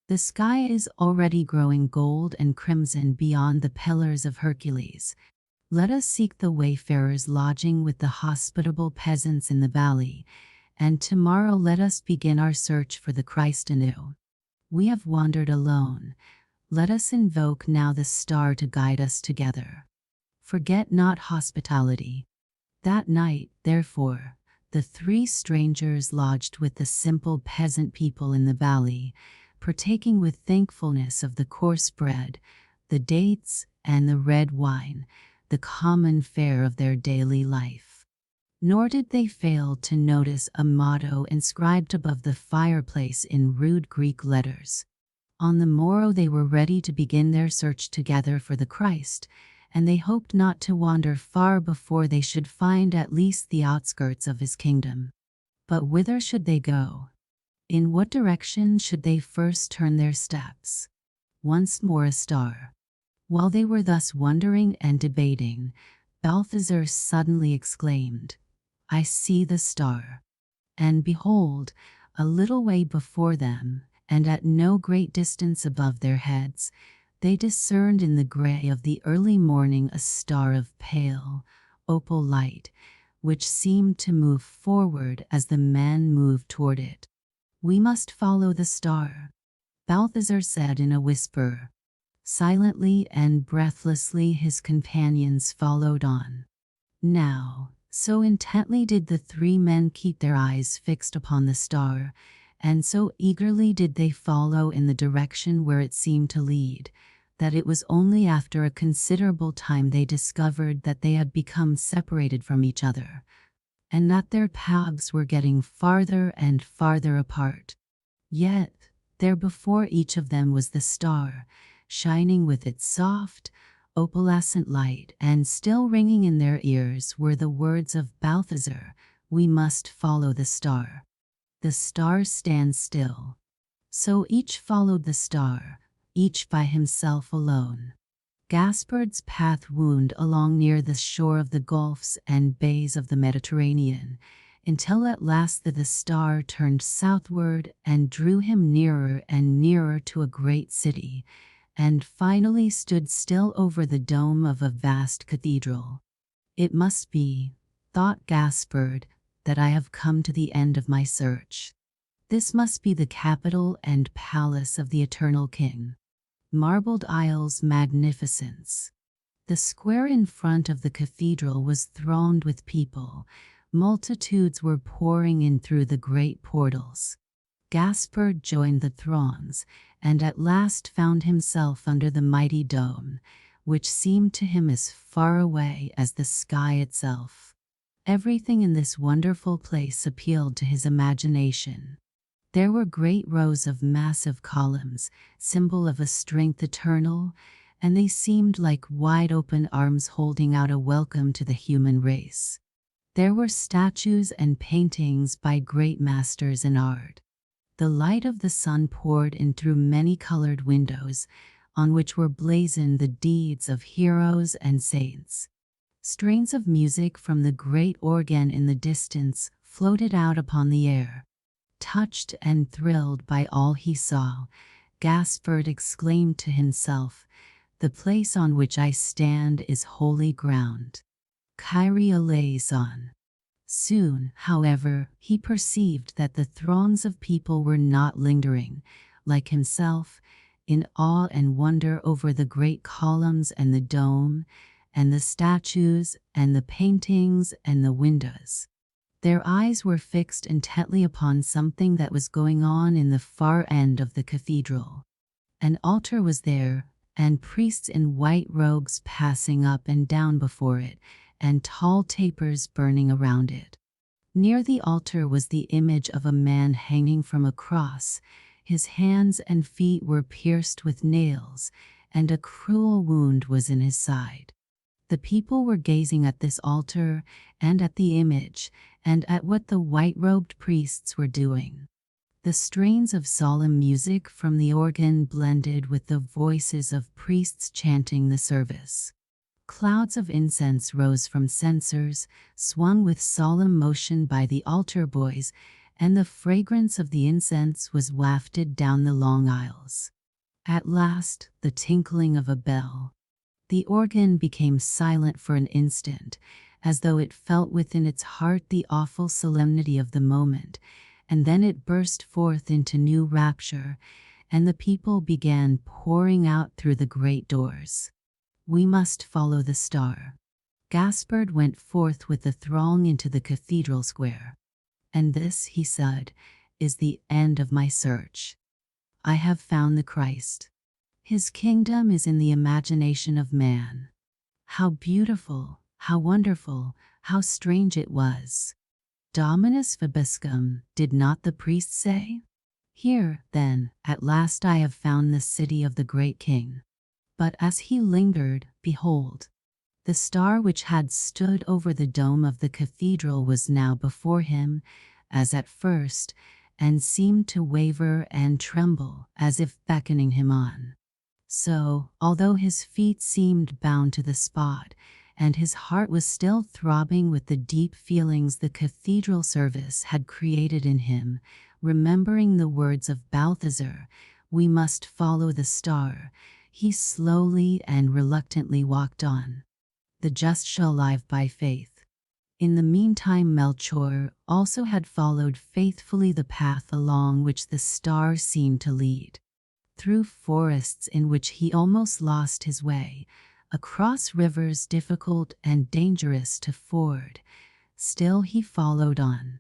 the sky is already growing gold and crimson beyond the pillars of Hercules. Let us seek the wayfarers' lodging with the hospitable peasants in the valley, and tomorrow let us begin our search for the Christ anew. We have wandered alone. Let us invoke now the star to guide us together. Forget not hospitality. That night, therefore, the three strangers lodged with the simple peasant people in the valley, partaking with thankfulness of the coarse bread, the dates, and the red wine, the common fare of their daily life. Nor did they fail to notice a motto inscribed above the fireplace in rude Greek letters. On the morrow they were ready to begin their search together for the Christ, and they hoped not to wander far before they should find at least the outskirts of his kingdom. But whither should they go? In what direction should they first turn their steps? Once more a star. While they were thus wondering and debating, Balthazar suddenly exclaimed, I see the star. And behold, a little way before them, and at no great distance above their heads, they discerned in the gray of the early morning a star of pale, opal light, which seemed to move forward as the men moved toward it. We must follow the star, Balthazar said in a whisper. Silently and breathlessly his companions followed on. Now, so intently did the three men keep their eyes fixed upon the star, and so eagerly did they follow in the direction where it seemed to lead, that it was only after a considerable time they discovered that they had become separated from each other, and that their paths were getting farther and farther apart. Yet, there before each of them was the star, shining with its soft, opalescent light, and still ringing in their ears were the words of Balthazar, we must follow the star. The star stands still. So each followed the star, each by himself alone. Gaspard's path wound along near the shore of the gulfs and bays of the Mediterranean, until at last the star turned southward and drew him nearer and nearer to a great city, and finally stood still over the dome of a vast cathedral. "It must be," thought Gaspard, "that I have come to the end of my search. This must be the capital and palace of the eternal king. Marbled aisles, magnificence." The square in front of the cathedral was thronged with people. Multitudes were pouring in through the great portals. Gaspard joined the throngs, and at last found himself under the mighty dome, which seemed to him as far away as the sky itself. Everything in this wonderful place appealed to his imagination. There were great rows of massive columns, symbol of a strength eternal, and they seemed like wide-open arms holding out a welcome to the human race. There were statues and paintings by great masters in art. The light of the sun poured in through many-colored windows, on which were blazoned the deeds of heroes and saints. Strains of music from the great organ in the distance floated out upon the air. Touched and thrilled by all he saw, Gaspard exclaimed to himself, "The place on which I stand is holy ground. Kyrie eleison." Soon, however, he perceived that the throngs of people were not lingering, like himself, in awe and wonder over the great columns and the dome, and the statues and the paintings and the windows. Their eyes were fixed intently upon something that was going on in the far end of the cathedral. An altar was there, and priests in white robes passing up and down before it, and tall tapers burning around it. Near the altar was the image of a man hanging from a cross. His hands and feet were pierced with nails, and a cruel wound was in his side. The people were gazing at this altar, and at the image, and at what the white-robed priests were doing. The strains of solemn music from the organ blended with the voices of priests chanting the service. Clouds of incense rose from censers, swung with solemn motion by the altar boys, and the fragrance of the incense was wafted down the long aisles. At last, the tinkling of a bell. The organ became silent for an instant, as though it felt within its heart the awful solemnity of the moment, and then it burst forth into new rapture, and the people began pouring out through the great doors. "We must follow the star." Gaspard went forth with the throng into the cathedral square. "And this," he said, "is the end of my search. I have found the Christ. His kingdom is in the imagination of man. How beautiful, how wonderful, how strange it was. Dominus vobiscum, did not the priest say? Here, then, at last I have found the city of the great king." But as he lingered, behold, the star which had stood over the dome of the cathedral was now before him, as at first, and seemed to waver and tremble, as if beckoning him on. So, although his feet seemed bound to the spot, and his heart was still throbbing with the deep feelings the cathedral service had created in him, remembering the words of Balthazar, "We must follow the star," he slowly and reluctantly walked on. The just shall live by faith. In the meantime, Melchior also had followed faithfully the path along which the star seemed to lead. Through forests in which he almost lost his way, across rivers difficult and dangerous to ford, still he followed on.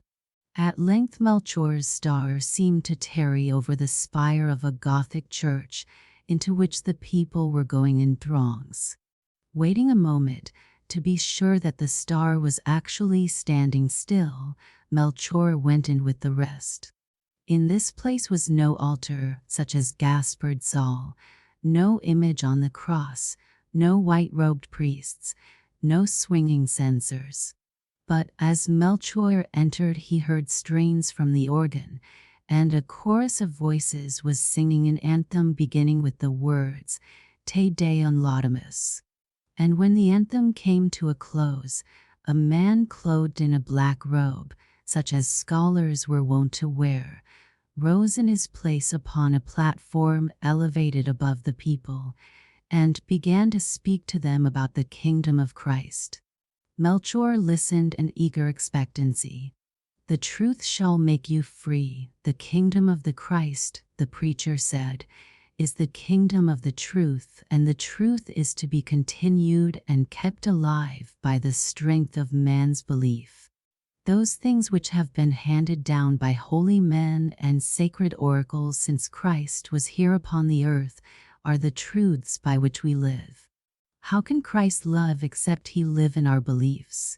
At length Melchior's star seemed to tarry over the spire of a Gothic church, into which the people were going in throngs. Waiting a moment, to be sure that the star was actually standing still, Melchior went in with the rest. In this place was no altar, such as Gaspard saw, no image on the cross, no white-robed priests, no swinging censers. But as Melchior entered, he heard strains from the organ, and a chorus of voices was singing an anthem beginning with the words, "Te Deum laudamus." And when the anthem came to a close, a man clothed in a black robe, such as scholars were wont to wear, rose in his place upon a platform elevated above the people, and began to speak to them about the kingdom of Christ. Melchior listened in eager expectancy. "The truth shall make you free. The kingdom of the Christ," the preacher said, "is the kingdom of the truth, and the truth is to be continued and kept alive by the strength of man's belief. Those things which have been handed down by holy men and sacred oracles since Christ was here upon the earth are the truths by which we live. How can Christ love except he live in our beliefs?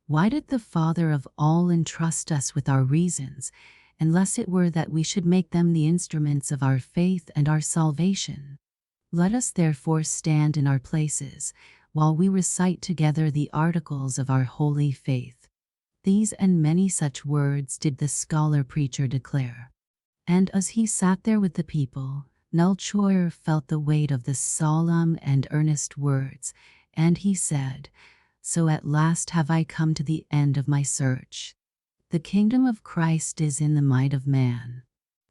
Why did the Father of all entrust us with our reasons, unless it were that we should make them the instruments of our faith and our salvation? Let us therefore stand in our places, while we recite together the articles of our holy faith." These and many such words did the scholar preacher declare. And as he sat there with the people, Melchior felt the weight of the solemn and earnest words, and he said, "So at last have I come to the end of my search. The kingdom of Christ is in the might of man.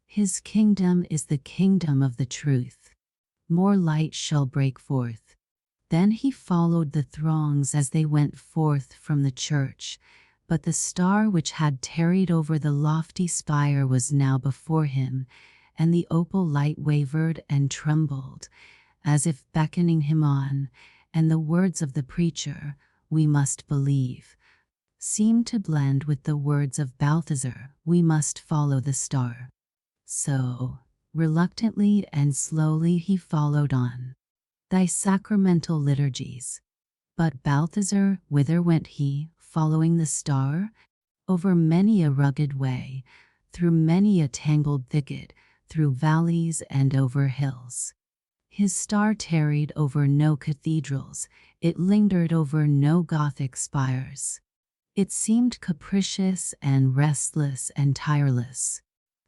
His kingdom is the kingdom of the truth. More light shall break forth." Then he followed the throngs as they went forth from the church, but the star which had tarried over the lofty spire was now before him, and the opal light wavered and trembled, as if beckoning him on, and the words of the preacher, "We must believe," seemed to blend with the words of Balthazar, "We must follow the star." So, reluctantly and slowly he followed on. "Thy sacramental liturgies." But Balthazar, whither went he, following the star? Over many a rugged way, through many a tangled thicket, through valleys and over hills. His star tarried over no cathedrals, it lingered over no Gothic spires. It seemed capricious and restless and tireless.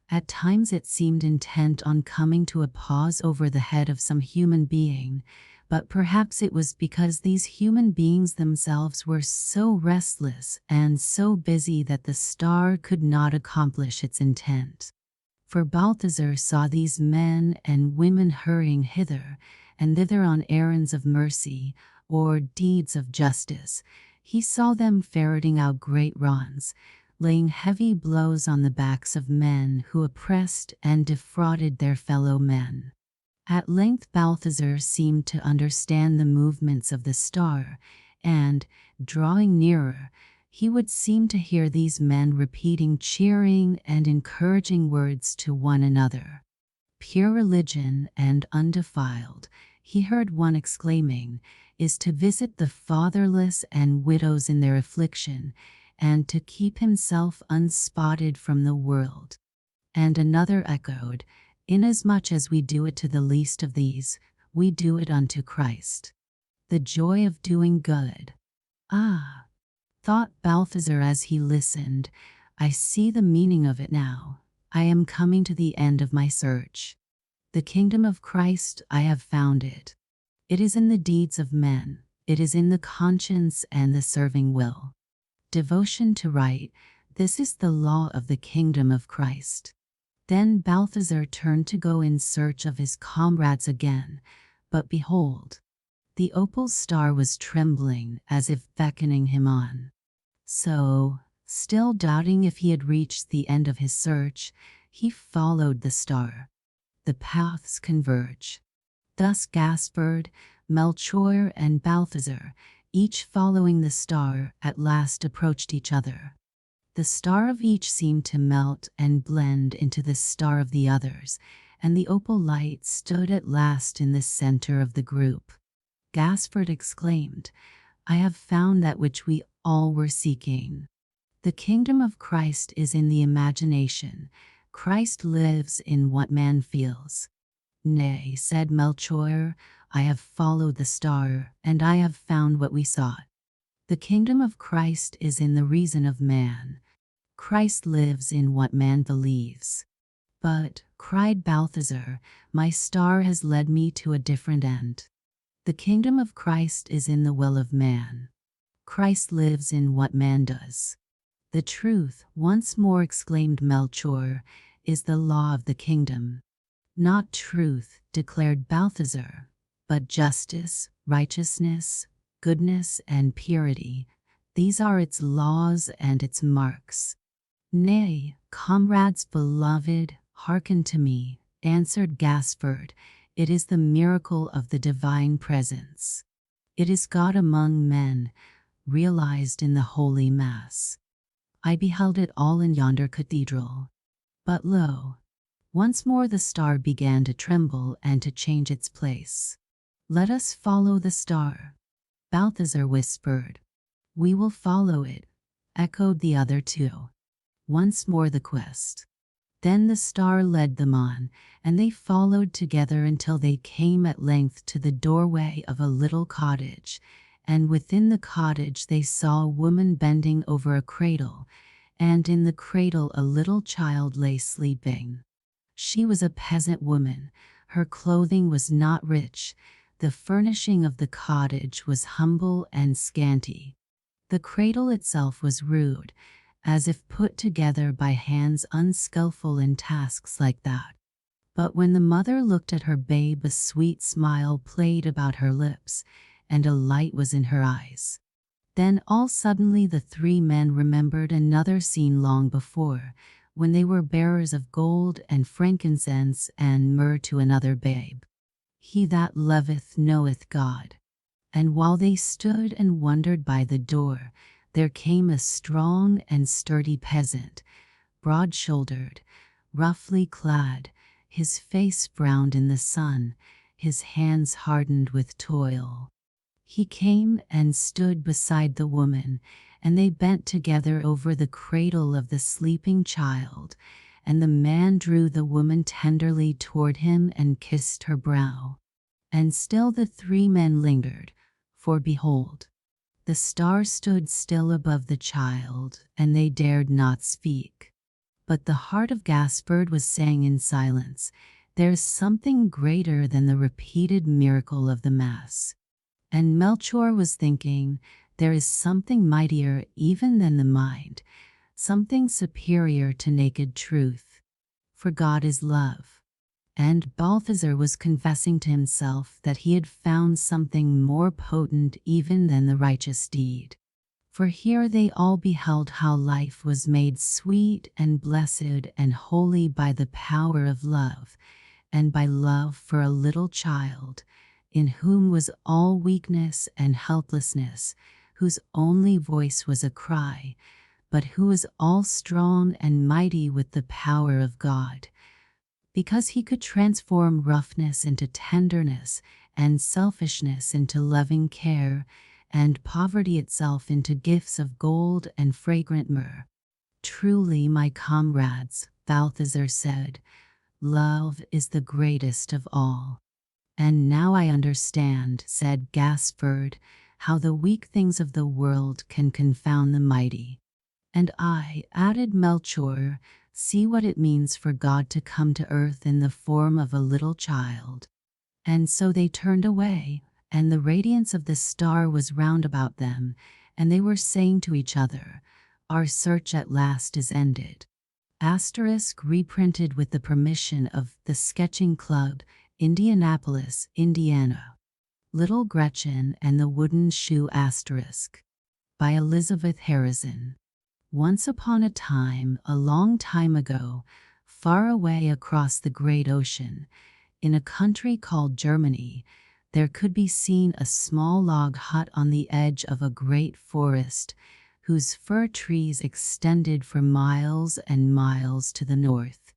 At times it seemed intent on coming to a pause over the head of some human being, but perhaps it was because these human beings themselves were so restless and so busy that the star could not accomplish its intent. For Balthazar saw these men and women hurrying hither and thither on errands of mercy or deeds of justice. He saw them ferreting out great wrongs, laying heavy blows on the backs of men who oppressed and defrauded their fellow men. At length Balthazar seemed to understand the movements of the star, and, drawing nearer, he would seem to hear these men repeating cheering and encouraging words to one another. "Pure religion and undefiled," he heard one exclaiming, "is to visit the fatherless and widows in their affliction, and to keep himself unspotted from the world." And another echoed, "Inasmuch as we do it to the least of these, we do it unto Christ." The joy of doing good. "Ah," thought Balthazar as he listened, "I see the meaning of it now. I am coming to the end of my search. The kingdom of Christ, I have found it. It is in the deeds of men, it is in the conscience and the serving will. Devotion to right, this is the law of the kingdom of Christ." Then Balthazar turned to go in search of his comrades again, but behold, the opal star was trembling as if beckoning him on. So, still doubting if he had reached the end of his search, he followed the star. The paths converge. Thus Gaspard, Melchior, and Balthazar, each following the star, at last approached each other. The star of each seemed to melt and blend into the star of the others, and the opal light stood at last in the center of the group. Gaspard exclaimed, "I have found that which we all were seeking. The kingdom of Christ is in the imagination. Christ lives in what man feels." "Nay," said Melchior, "I have followed the star, and I have found what we sought. The kingdom of Christ is in the reason of man. Christ lives in what man believes." "But," cried Balthazar, "my star has led me to a different end. The kingdom of Christ is in the will of man. Christ lives in what man does." "The truth," once more exclaimed Melchior, is the law of the kingdom. Not truth, declared Balthazar, but justice, righteousness, goodness, and purity. These are its laws and its marks. Nay, comrades beloved, hearken to me, answered Gaspard. It is the miracle of the divine presence. It is God among men, realized in the Holy Mass. I beheld it all in yonder cathedral. But lo, once more the star began to tremble and to change its place. Let us follow the star, Balthazar whispered. We will follow it, echoed the other two. Once more the quest. Then the star led them on, and they followed together until they came at length to the doorway of a little cottage, and within the cottage they saw a woman bending over a cradle, and in the cradle a little child lay sleeping. She was a peasant woman. Her clothing was not rich. The furnishing of the cottage was humble and scanty. The cradle itself was rude, as if put together by hands unskillful in tasks like that. But when the mother looked at her babe, a sweet smile played about her lips, and a light was in her eyes. Then all suddenly the three men remembered another scene long before, when they were bearers of gold and frankincense and myrrh to another babe. He that loveth knoweth God. And while they stood and wondered by the door, there came a strong and sturdy peasant, broad-shouldered, roughly clad, his face browned in the sun, his hands hardened with toil. He came and stood beside the woman, and they bent together over the cradle of the sleeping child, and the man drew the woman tenderly toward him and kissed her brow. And still the three men lingered, for behold, the star stood still above the child, and they dared not speak. But the heart of Gaspard was saying in silence, "There's something greater than the repeated miracle of the Mass." And Melchior was thinking, "There is something mightier even than the mind, something superior to naked truth. For God is love." And Balthazar was confessing to himself that he had found something more potent even than the righteous deed. For here they all beheld how life was made sweet and blessed and holy by the power of love, and by love for a little child, in whom was all weakness and helplessness, whose only voice was a cry, but who was all strong and mighty with the power of God, because he could transform roughness into tenderness, and selfishness into loving care, and poverty itself into gifts of gold and fragrant myrrh. "Truly, my comrades," Balthazar said, "love is the greatest of all." "And now I understand," said Gaspard, "how the weak things of the world can confound the mighty." "And I," added Melchior, "see what it means for God to come to earth in the form of a little child." And so they turned away, and the radiance of the star was round about them, and they were saying to each other, "Our search at last is ended." Asterisk reprinted with the permission of the Sketching Club, Indianapolis, Indiana. Little Gretchen and the Wooden Shoe Asterisk by Elizabeth Harrison. Once upon a time, a long time ago, far away across the great ocean, in a country called Germany, there could be seen a small log hut on the edge of a great forest, whose fir trees extended for miles and miles to the north.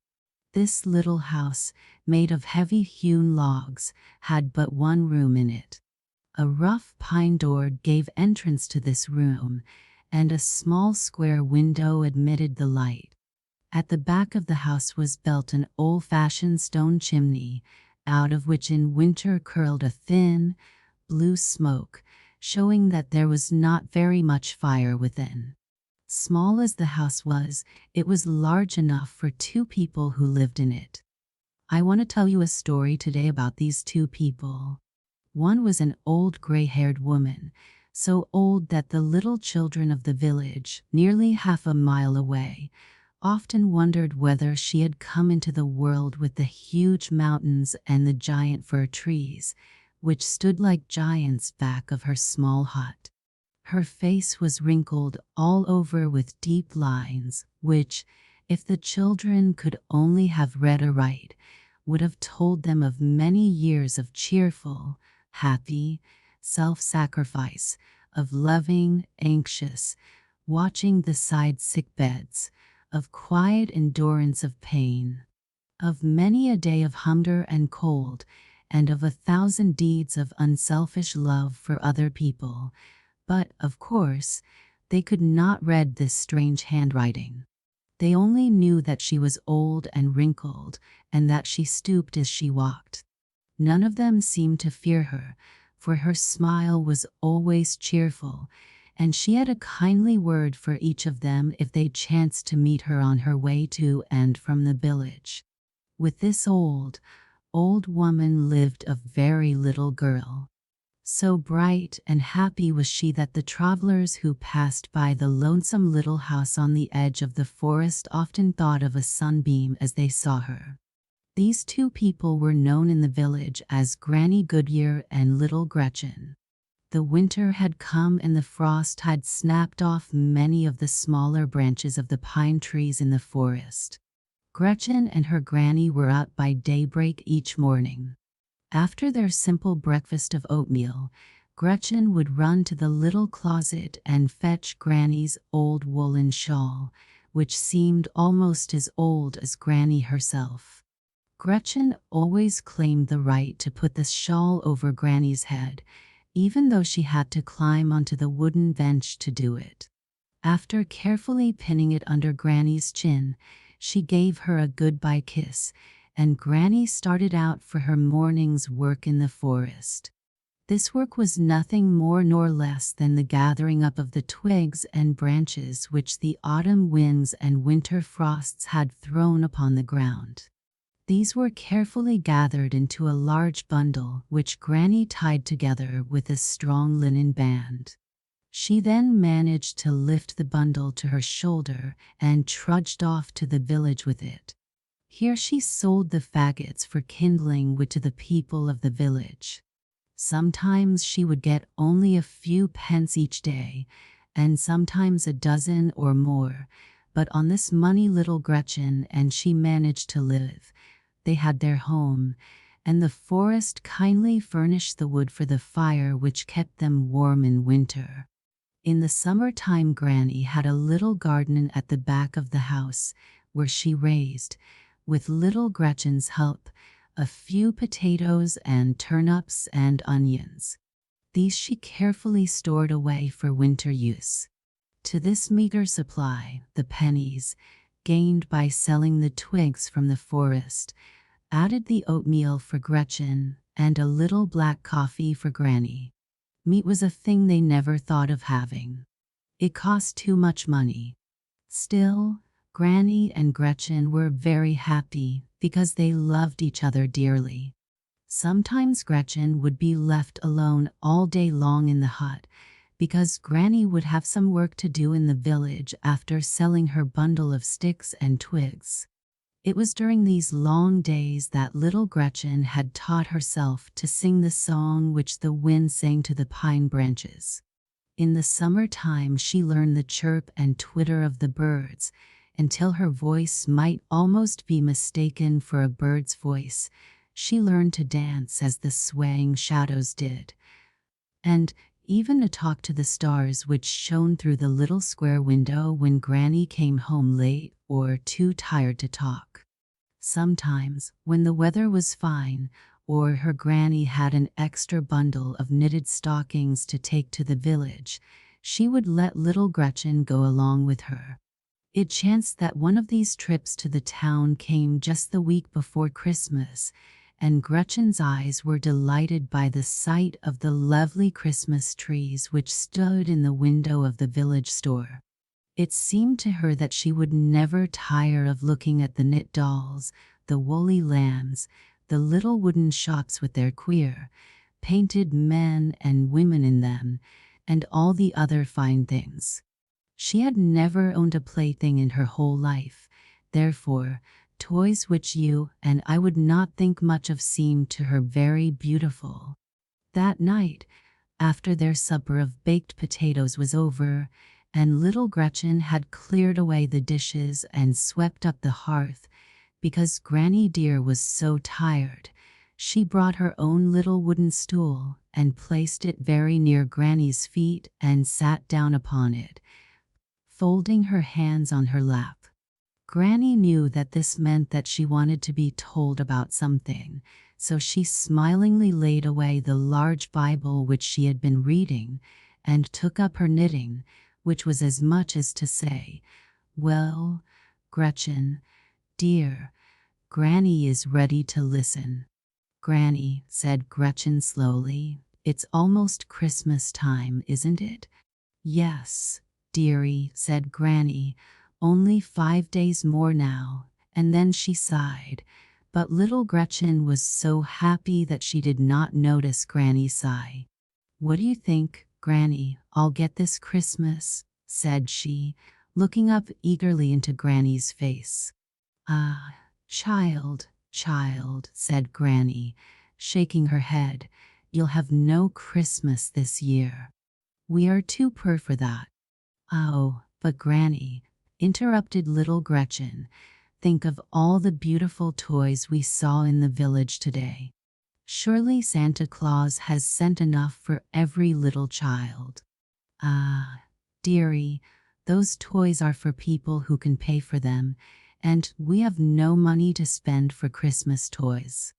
This little house, made of heavy hewn logs, had but one room in it. A rough pine door gave entrance to this room, and a small square window admitted the light. At the back of the house was built an old-fashioned stone chimney, out of which in winter curled a thin, blue smoke, showing that there was not very much fire within. Small as the house was, it was large enough for two people who lived in it. I want to tell you a story today about these two people. One was an old gray-haired woman, so old that the little children of the village, nearly half a mile away, often wondered whether she had come into the world with the huge mountains and the giant fir trees, which stood like giants back of her small hut. Her face was wrinkled all over with deep lines, which, if the children could only have read aright, would have told them of many years of cheerful, happy self-sacrifice, of loving, anxious, watching beside sick beds, of quiet endurance of pain, of many a day of hunger and cold, and of 1,000 deeds of unselfish love for other people. But, of course, they could not read this strange handwriting. They only knew that she was old and wrinkled, and that she stooped as she walked. None of them seemed to fear her, for her smile was always cheerful, and she had a kindly word for each of them if they chanced to meet her on her way to and from the village. With this old woman lived a very little girl. So bright and happy was she that the travelers who passed by the lonesome little house on the edge of the forest often thought of a sunbeam as they saw her. These two people were known in the village as Granny Goodyear and Little Gretchen. The winter had come and the frost had snapped off many of the smaller branches of the pine trees in the forest. Gretchen and her granny were up by daybreak each morning. After their simple breakfast of oatmeal, Gretchen would run to the little closet and fetch Granny's old woolen shawl, which seemed almost as old as Granny herself. Gretchen always claimed the right to put the shawl over Granny's head, even though she had to climb onto the wooden bench to do it. After carefully pinning it under Granny's chin, she gave her a goodbye kiss, and Granny started out for her morning's work in the forest. This work was nothing more nor less than the gathering up of the twigs and branches which the autumn winds and winter frosts had thrown upon the ground. These were carefully gathered into a large bundle which Granny tied together with a strong linen band. She then managed to lift the bundle to her shoulder and trudged off to the village with it. Here she sold the faggots for kindling wood to the people of the village. Sometimes she would get only a few pence each day, and sometimes a dozen or more, but on this money little Gretchen and she managed to live. They had their home, and the forest kindly furnished the wood for the fire which kept them warm in winter. In the summertime Granny had a little garden at the back of the house, where she raised, with little Gretchen's help, a few potatoes and turnips and onions. These she carefully stored away for winter use. To this meager supply, the pennies, gained by selling the twigs from the forest, added the oatmeal for Gretchen and a little black coffee for Granny. Meat was a thing they never thought of having. It cost too much money. Still, Granny and Gretchen were very happy because they loved each other dearly. Sometimes Gretchen would be left alone all day long in the hut because Granny would have some work to do in the village after selling her bundle of sticks and twigs. It was during these long days that little Gretchen had taught herself to sing the song which the wind sang to the pine branches. In the summertime she learned the chirp and twitter of the birds, until her voice might almost be mistaken for a bird's voice. She learned to dance as the swaying shadows did, and even to talk to the stars which shone through the little square window when Granny came home late or too tired to talk. Sometimes, when the weather was fine, or her Granny had an extra bundle of knitted stockings to take to the village, she would let little Gretchen go along with her. It chanced that one of these trips to the town came just the week before Christmas, and Gretchen's eyes were delighted by the sight of the lovely Christmas trees which stood in the window of the village store. It seemed to her that she would never tire of looking at the knit dolls, the woolly lambs, the little wooden shops with their queer, painted men and women in them, and all the other fine things. She had never owned a plaything in her whole life, therefore, toys which you and I would not think much of seemed to her very beautiful. That night, after their supper of baked potatoes was over, and little Gretchen had cleared away the dishes and swept up the hearth, because Granny dear was so tired, she brought her own little wooden stool and placed it very near Granny's feet and sat down upon it, folding her hands on her lap. Granny knew that this meant that she wanted to be told about something, so she smilingly laid away the large Bible which she had been reading and took up her knitting, which was as much as to say, "Well, Gretchen, dear, Granny is ready to listen." "Granny," said Gretchen slowly, "it's almost Christmas time, isn't it?" "Yes, dearie," said Granny, "only 5 days more now," and then she sighed. But little Gretchen was so happy that she did not notice Granny's sigh. "What do you think, Granny, I'll get this Christmas?" said she, looking up eagerly into Granny's face. "Ah, child, child," said Granny, shaking her head, "you'll have no Christmas this year. We are too poor for that." "Oh, but Granny," interrupted little Gretchen, "think of all the beautiful toys we saw in the village today. Surely Santa Claus has sent enough for every little child." "Ah, dearie, those toys are for people who can pay for them, and we have no money to spend for Christmas toys."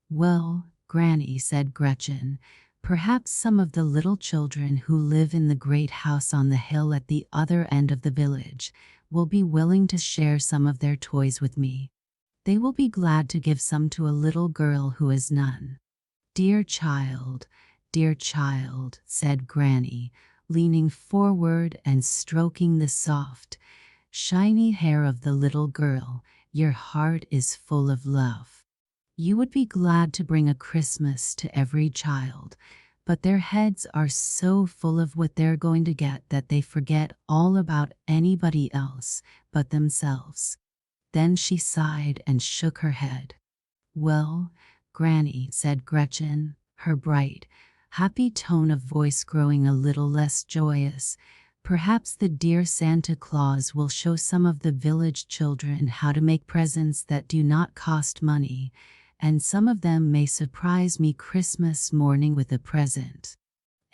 "Well, Granny," said Gretchen, "perhaps some of the little children who live in the great house on the hill at the other end of the village will be willing to share some of their toys with me. They will be glad to give some to a little girl who has none." Dear child," said Granny, leaning forward and stroking the soft, shiny hair of the little girl, "your heart is full of love. You would be glad to bring a Christmas to every child, but their heads are so full of what they're going to get that they forget all about anybody else but themselves." Then she sighed and shook her head. "Well, Granny," said Gretchen, her bright, happy tone of voice growing a little less joyous, "perhaps the dear Santa Claus will show some of the village children how to make presents that do not cost money, and some of them may surprise me Christmas morning with a present.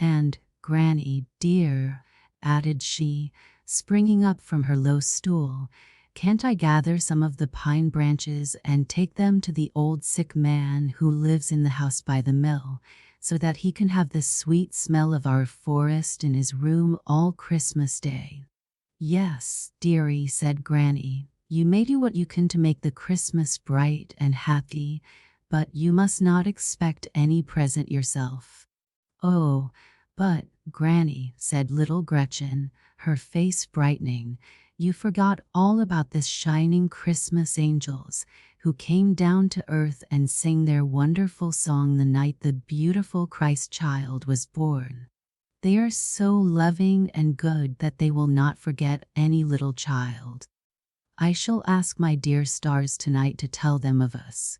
And, Granny dear," added she, springing up from her low stool, "can't I gather some of the pine branches and take them to the old sick man who lives in the house by the mill, so that he can have the sweet smell of our forest in his room all Christmas Day?" "Yes, dearie," said Granny, "you may do what you can to make the Christmas bright and happy, but you must not expect any present yourself." "Oh, but, Granny," said little Gretchen, her face brightening, "you forgot all about the shining Christmas angels who came down to earth and sang their wonderful song the night the beautiful Christ child was born. They are so loving and good that they will not forget any little child. I shall ask my dear stars tonight to tell them of us.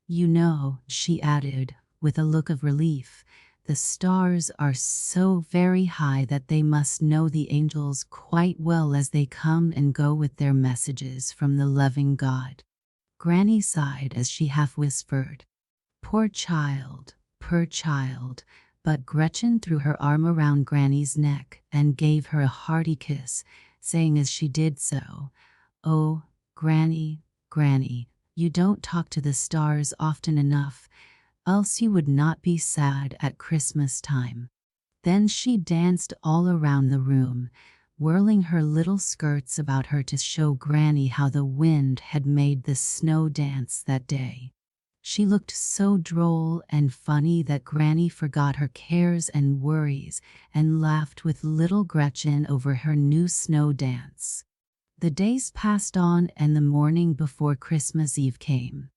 You know," she added, with a look of relief, "the stars are so very high that they must know the angels quite well as they come and go with their messages from the loving God." Granny sighed as she half whispered, poor child," but Gretchen threw her arm around Granny's neck and gave her a hearty kiss, saying as she did so, "Oh, Granny, you don't talk to the stars often enough, else you would not be sad at Christmas time." Then she danced all around the room, whirling her little skirts about her to show Granny how the wind had made the snow dance that day. She looked so droll and funny that Granny forgot her cares and worries and laughed with little Gretchen over her new snow dance. The days passed on and the morning before Christmas Eve came.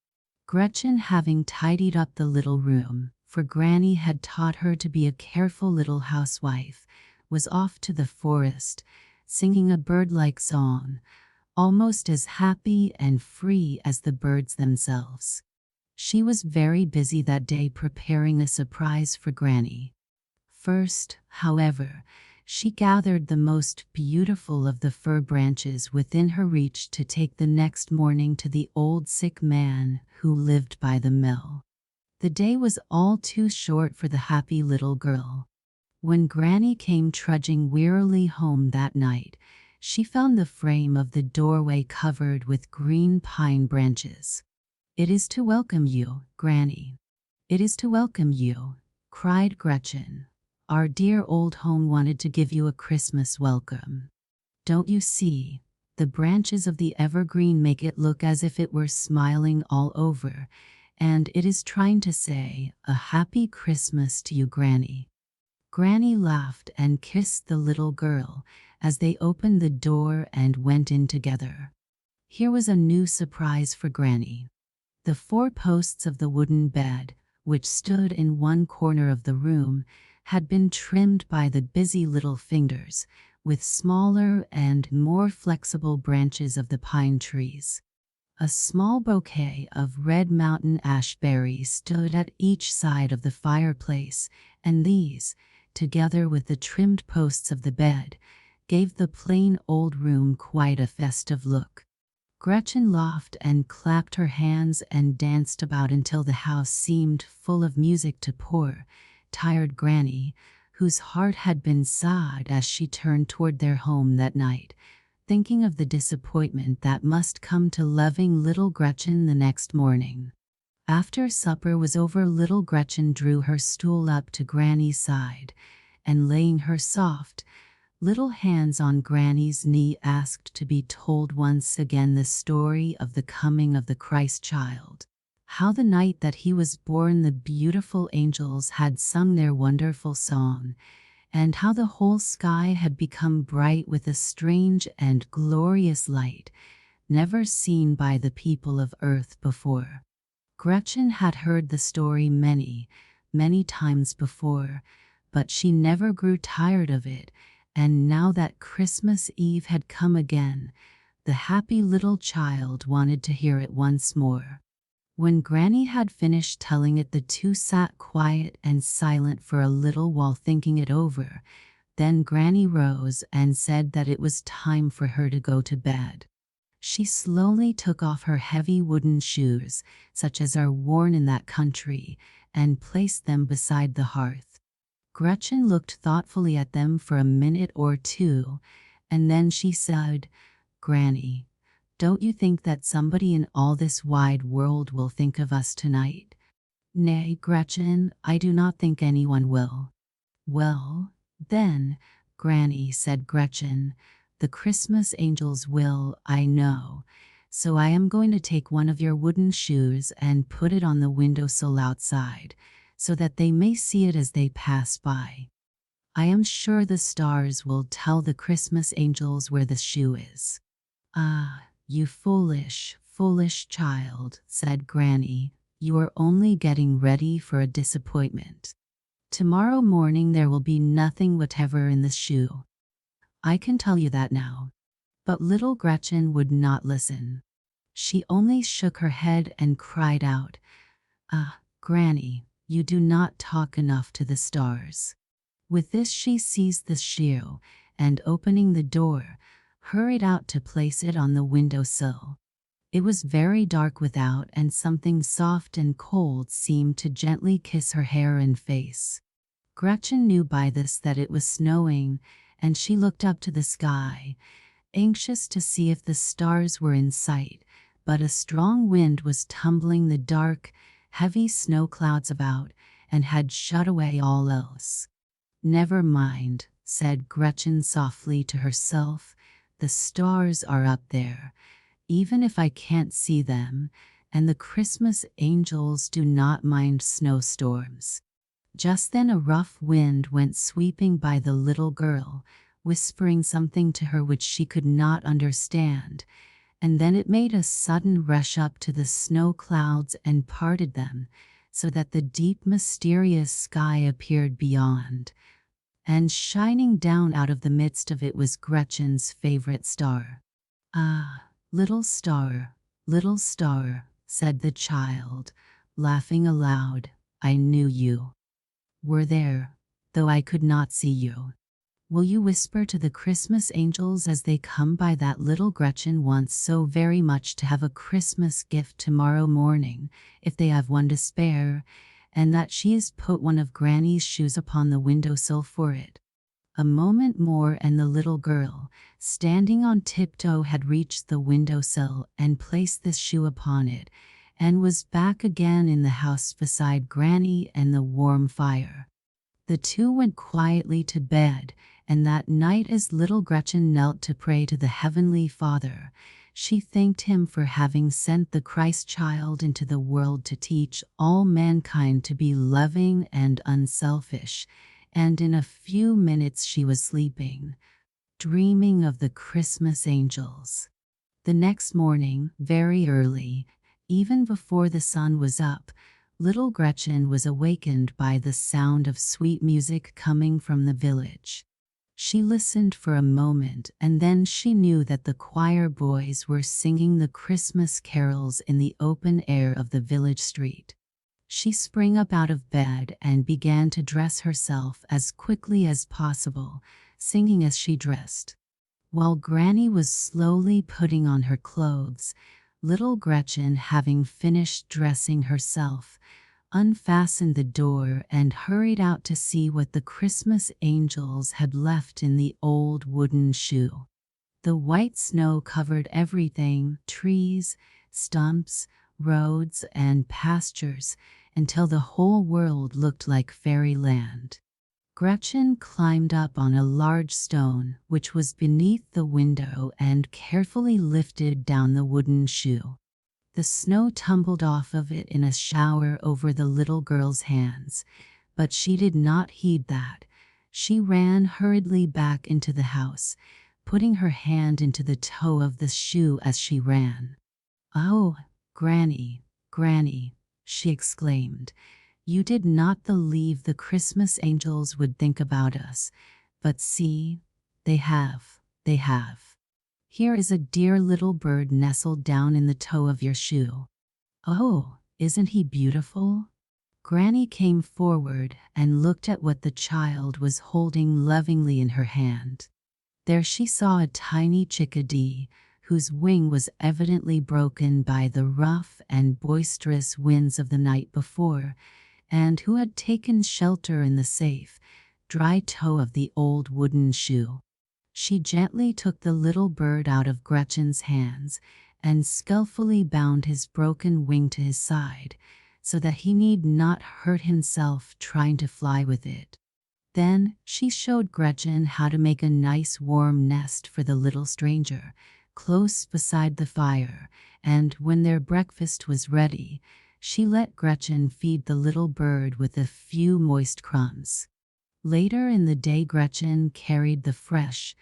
Gretchen, having tidied up the little room, for Granny had taught her to be a careful little housewife, was off to the forest, singing a bird-like song, almost as happy and free as the birds themselves. She was very busy that day preparing a surprise for Granny. First, however, she gathered the most beautiful of the fir branches within her reach to take the next morning to the old sick man who lived by the mill. The day was all too short for the happy little girl. When Granny came trudging wearily home that night, she found the frame of the doorway covered with green pine branches. "It is to welcome you, Granny. It is to welcome you," cried Gretchen. "Our dear old home wanted to give you a Christmas welcome. Don't you see? The branches of the evergreen make it look as if it were smiling all over, and it is trying to say, 'A happy Christmas to you, Granny.'" Granny laughed and kissed the little girl as they opened the door and went in together. Here was a new surprise for Granny. The 4 posts of the wooden bed, which stood in one corner of the room, had been trimmed by the busy little fingers with smaller and more flexible branches of the pine trees. A small bouquet of red mountain ash berries stood at each side of the fireplace, and these, together with the trimmed posts of the bed, gave the plain old room quite a festive look. Gretchen laughed and clapped her hands and danced about until the house seemed full of music to poor, tired Granny, whose heart had been sad as she turned toward their home that night, thinking of the disappointment that must come to loving little Gretchen the next morning. After supper was over, little Gretchen drew her stool up to Granny's side, and laying her soft little hands on Granny's knee, asked to be told once again the story of the coming of the Christ child. How the night that he was born the beautiful angels had sung their wonderful song, and how the whole sky had become bright with a strange and glorious light, never seen by the people of earth before. Gretchen had heard the story many, many times before, but she never grew tired of it, and now that Christmas Eve had come again, the happy little child wanted to hear it once more. When Granny had finished telling it, the two sat quiet and silent for a little while thinking it over. Then Granny rose and said that it was time for her to go to bed. She slowly took off her heavy wooden shoes, such as are worn in that country, and placed them beside the hearth. Gretchen looked thoughtfully at them for a minute or two, and then she said, "Granny, don't you think that somebody in all this wide world will think of us tonight?" "Nay, Gretchen, I do not think anyone will." "Well, then, Granny," said Gretchen, "the Christmas angels will, I know. So I am going to take one of your wooden shoes and put it on the windowsill outside, so that they may see it as they pass by. I am sure the stars will tell the Christmas angels where the shoe is." "Ah, you foolish, foolish child," said Granny, "you are only getting ready for a disappointment. Tomorrow morning there will be nothing whatever in the shoe. I can tell you that now." But little Gretchen would not listen. She only shook her head and cried out, "Ah, Granny, you do not talk enough to the stars." With this she seized the shoe, and opening the door, hurried out to place it on the windowsill. It was very dark without, and something soft and cold seemed to gently kiss her hair and face. Gretchen knew by this that it was snowing, and she looked up to the sky, anxious to see if the stars were in sight, but a strong wind was tumbling the dark, heavy snow clouds about, and had shut away all else. "Never mind," said Gretchen softly to herself, "the stars are up there, even if I can't see them, and the Christmas angels do not mind snowstorms." Just then a rough wind went sweeping by the little girl, whispering something to her which she could not understand, and then it made a sudden rush up to the snow clouds and parted them, so that the deep mysterious sky appeared beyond. and shining down out of the midst of it was Gretchen's favorite star. "Ah, little star," said the child, laughing aloud, "I knew you were there, though I could not see you. Will you whisper to the Christmas angels as they come by that little Gretchen wants so very much to have a Christmas gift tomorrow morning, if they have one to spare, and that she has put one of Granny's shoes upon the windowsill for it." A moment more and the little girl, standing on tiptoe, had reached the windowsill and placed this shoe upon it, and was back again in the house beside Granny and the warm fire. The two went quietly to bed, and that night as little Gretchen knelt to pray to the Heavenly Father, she thanked him for having sent the Christ child into the world to teach all mankind to be loving and unselfish, and in a few minutes she was sleeping, dreaming of the Christmas angels. The next morning, very early, even before the sun was up, little Gretchen was awakened by the sound of sweet music coming from the village. She listened for a moment, and then she knew that the choir boys were singing the Christmas carols in the open air of the village street. She sprang up out of bed and began to dress herself as quickly as possible, singing as she dressed. While Granny was slowly putting on her clothes, little Gretchen, having finished dressing herself, unfastened the door and hurried out to see what the Christmas angels had left in the old wooden shoe. The white snow covered everything, trees, stumps, roads, and pastures, until the whole world looked like fairyland. Gretchen climbed up on a large stone which was beneath the window and carefully lifted down the wooden shoe. The snow tumbled off of it in a shower over the little girl's hands, but she did not heed that. She ran hurriedly back into the house, putting her hand into the toe of the shoe as she ran. "Oh, Granny, Granny," she exclaimed, "you did not believe the Christmas angels would think about us, but see, they have. Here is a dear little bird nestled down in the toe of your shoe. Oh, isn't he beautiful?" Granny came forward and looked at what the child was holding lovingly in her hand. There she saw a tiny chickadee, whose wing was evidently broken by the rough and boisterous winds of the night before, and who had taken shelter in the safe, dry toe of the old wooden shoe. She gently took the little bird out of Gretchen's hands and skillfully bound his broken wing to his side, so that he need not hurt himself trying to fly with it. Then she showed Gretchen how to make a nice warm nest for the little stranger, close beside the fire, and when their breakfast was ready, she let Gretchen feed the little bird with a few moist crumbs. Later in the day Gretchen carried the fresh,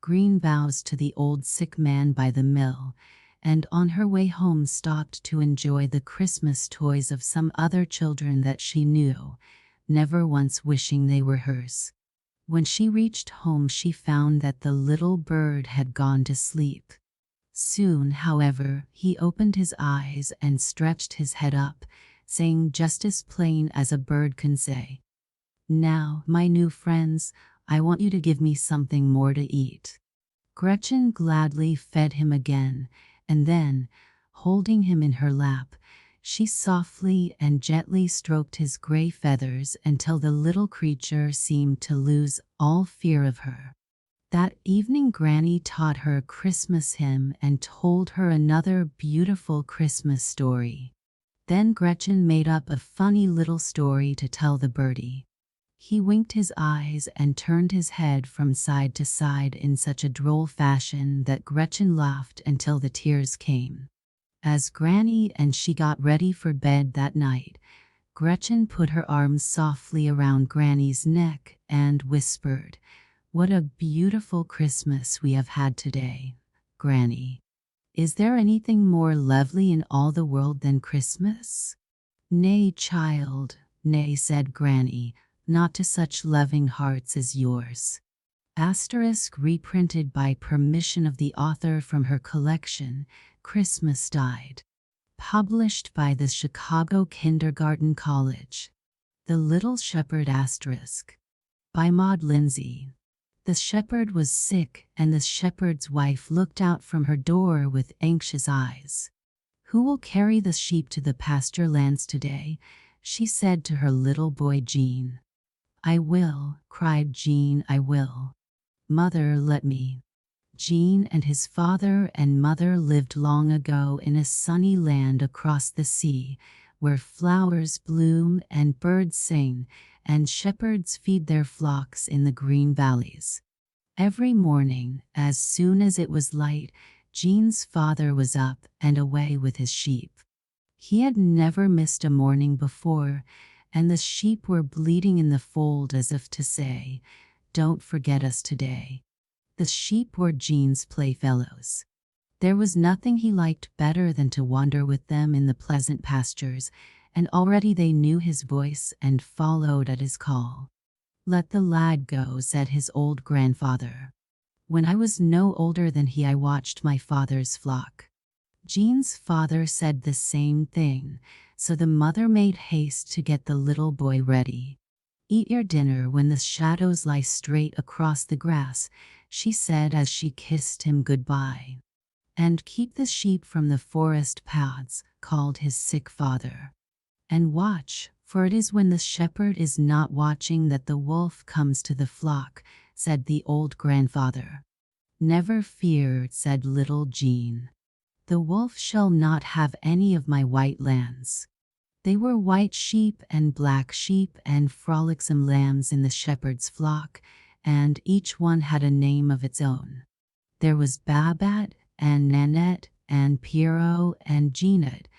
green boughs to the old sick man by the mill, and on her way home stopped to enjoy the Christmas toys of some other children that she knew, never once wishing they were hers. When she reached home she found that the little bird had gone to sleep. Soon, however, he opened his eyes and stretched his head up, saying just as plain as a bird can say, "Now, my new friends, I want you to give me something more to eat." Gretchen gladly fed him again, and then, holding him in her lap, she softly and gently stroked his gray feathers until the little creature seemed to lose all fear of her. That evening Granny taught her a Christmas hymn and told her another beautiful Christmas story. Then Gretchen made up a funny little story to tell the birdie. He winked his eyes and turned his head from side to side in such a droll fashion that Gretchen laughed until the tears came. As Granny and she got ready for bed that night, Gretchen put her arms softly around Granny's neck and whispered, "What a beautiful Christmas we have had today, Granny. Is there anything more lovely in all the world than Christmas?" "Nay, child, nay," said Granny, not to such loving hearts as yours. Asterisk reprinted by permission of the author from her collection, Christmas Died. Published by the Chicago Kindergarten College. The Little Shepherd Asterisk. By Maud Lindsay. The shepherd was sick, and the shepherd's wife looked out from her door with anxious eyes. "Who will carry the sheep to the pasture lands today?" she said to her little boy Jean. "I will," cried Jean, "I will. Mother, let me." Jean and his father and mother lived long ago in a sunny land across the sea, where flowers bloom and birds sing, and shepherds feed their flocks in the green valleys. Every morning, as soon as it was light, Jean's father was up and away with his sheep. He had never missed a morning before, and the sheep were bleating in the fold as if to say, "Don't forget us today." The sheep were Jean's playfellows. There was nothing he liked better than to wander with them in the pleasant pastures, and already they knew his voice and followed at his call. "Let the lad go," said his old grandfather. "When I was no older than he, I watched my father's flock." Jean's father said the same thing, so the mother made haste to get the little boy ready. "Eat your dinner when the shadows lie straight across the grass," she said as she kissed him goodbye. "And keep the sheep from the forest paths," called his sick father. "And watch, for it is when the shepherd is not watching that the wolf comes to the flock," said the old grandfather. "Never fear," said little Jean. "The wolf shall not have any of my white lambs." They were white sheep and black sheep and frolicsome lambs in the shepherd's flock, and each one had a name of its own. There was Babette and Nanette and Pierrot and Jeanette.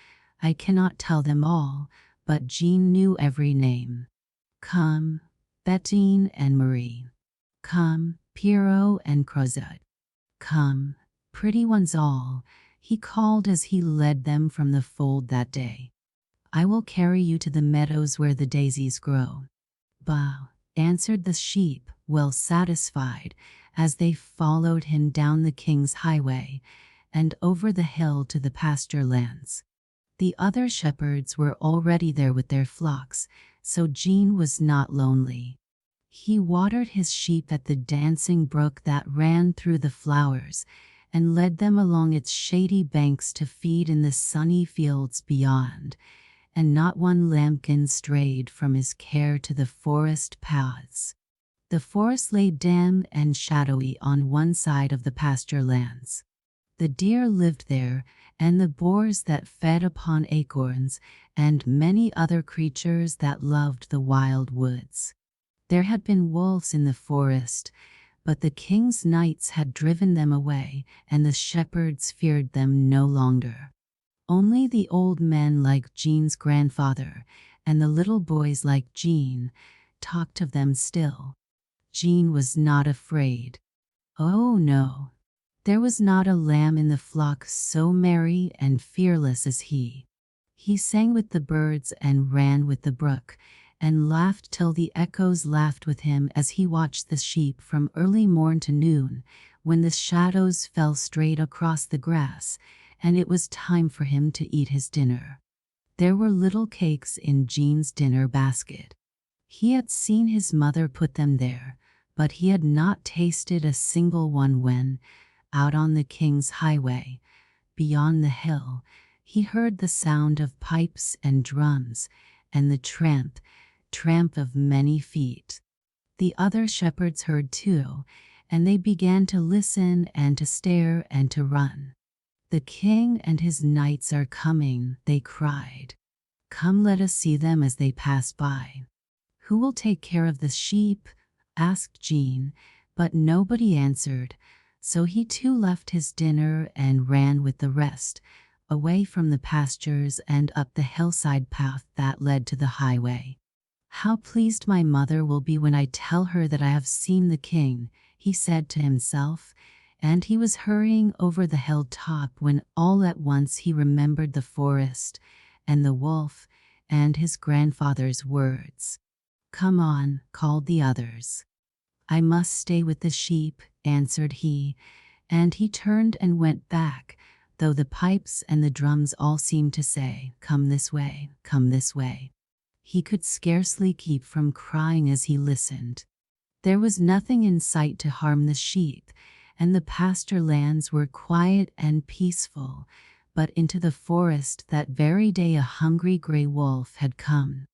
I cannot tell them all, but Jean knew every name. "Come, Bettine and Marie. Come, Pierrot and Crozet. Come, pretty ones all," he called as he led them from the fold that day. "I will carry you to the meadows where the daisies grow." "Bah," answered the sheep, well satisfied, as they followed him down the king's highway and over the hill to the pasture lands. The other shepherds were already there with their flocks, so Jean was not lonely. He watered his sheep at the dancing brook that ran through the flowers, and led them along its shady banks to feed in the sunny fields beyond, and not one lambkin strayed from his care to the forest paths. The forest lay dim and shadowy on one side of the pasture lands. The deer lived there, and the boars that fed upon acorns, and many other creatures that loved the wild woods. There had been wolves in the forest, but the king's knights had driven them away, and the shepherds feared them no longer. Only the old men like Jean's grandfather, and the little boys like Jean, talked of them still. Jean was not afraid. Oh no, there was not a lamb in the flock so merry and fearless as he. He sang with the birds and ran with the brook, and laughed till the echoes laughed with him as he watched the sheep from early morn to noon, when the shadows fell straight across the grass, and it was time for him to eat his dinner. There were little cakes in Jean's dinner basket. He had seen his mother put them there, but he had not tasted a single one when, out on the king's highway, beyond the hill, he heard the sound of pipes and drums, and the tramp of many feet. The other shepherds heard too, and they began to listen and to stare and to run. "The king and his knights are coming," they cried. "Come, let us see them as they pass by." "Who will take care of the sheep?" asked Jean, but nobody answered, so he too left his dinner and ran with the rest, away from the pastures and up the hillside path that led to the highway. "How pleased my mother will be when I tell her that I have seen the king," he said to himself, and he was hurrying over the hilltop when all at once he remembered the forest and the wolf and his grandfather's words. "Come on," called the others. "I must stay with the sheep," answered he, and he turned and went back, though the pipes and the drums all seemed to say, "Come this way, come this way." He could scarcely keep from crying as he listened. There was nothing in sight to harm the sheep, and the pasture lands were quiet and peaceful, but into the forest that very day a hungry gray wolf had come.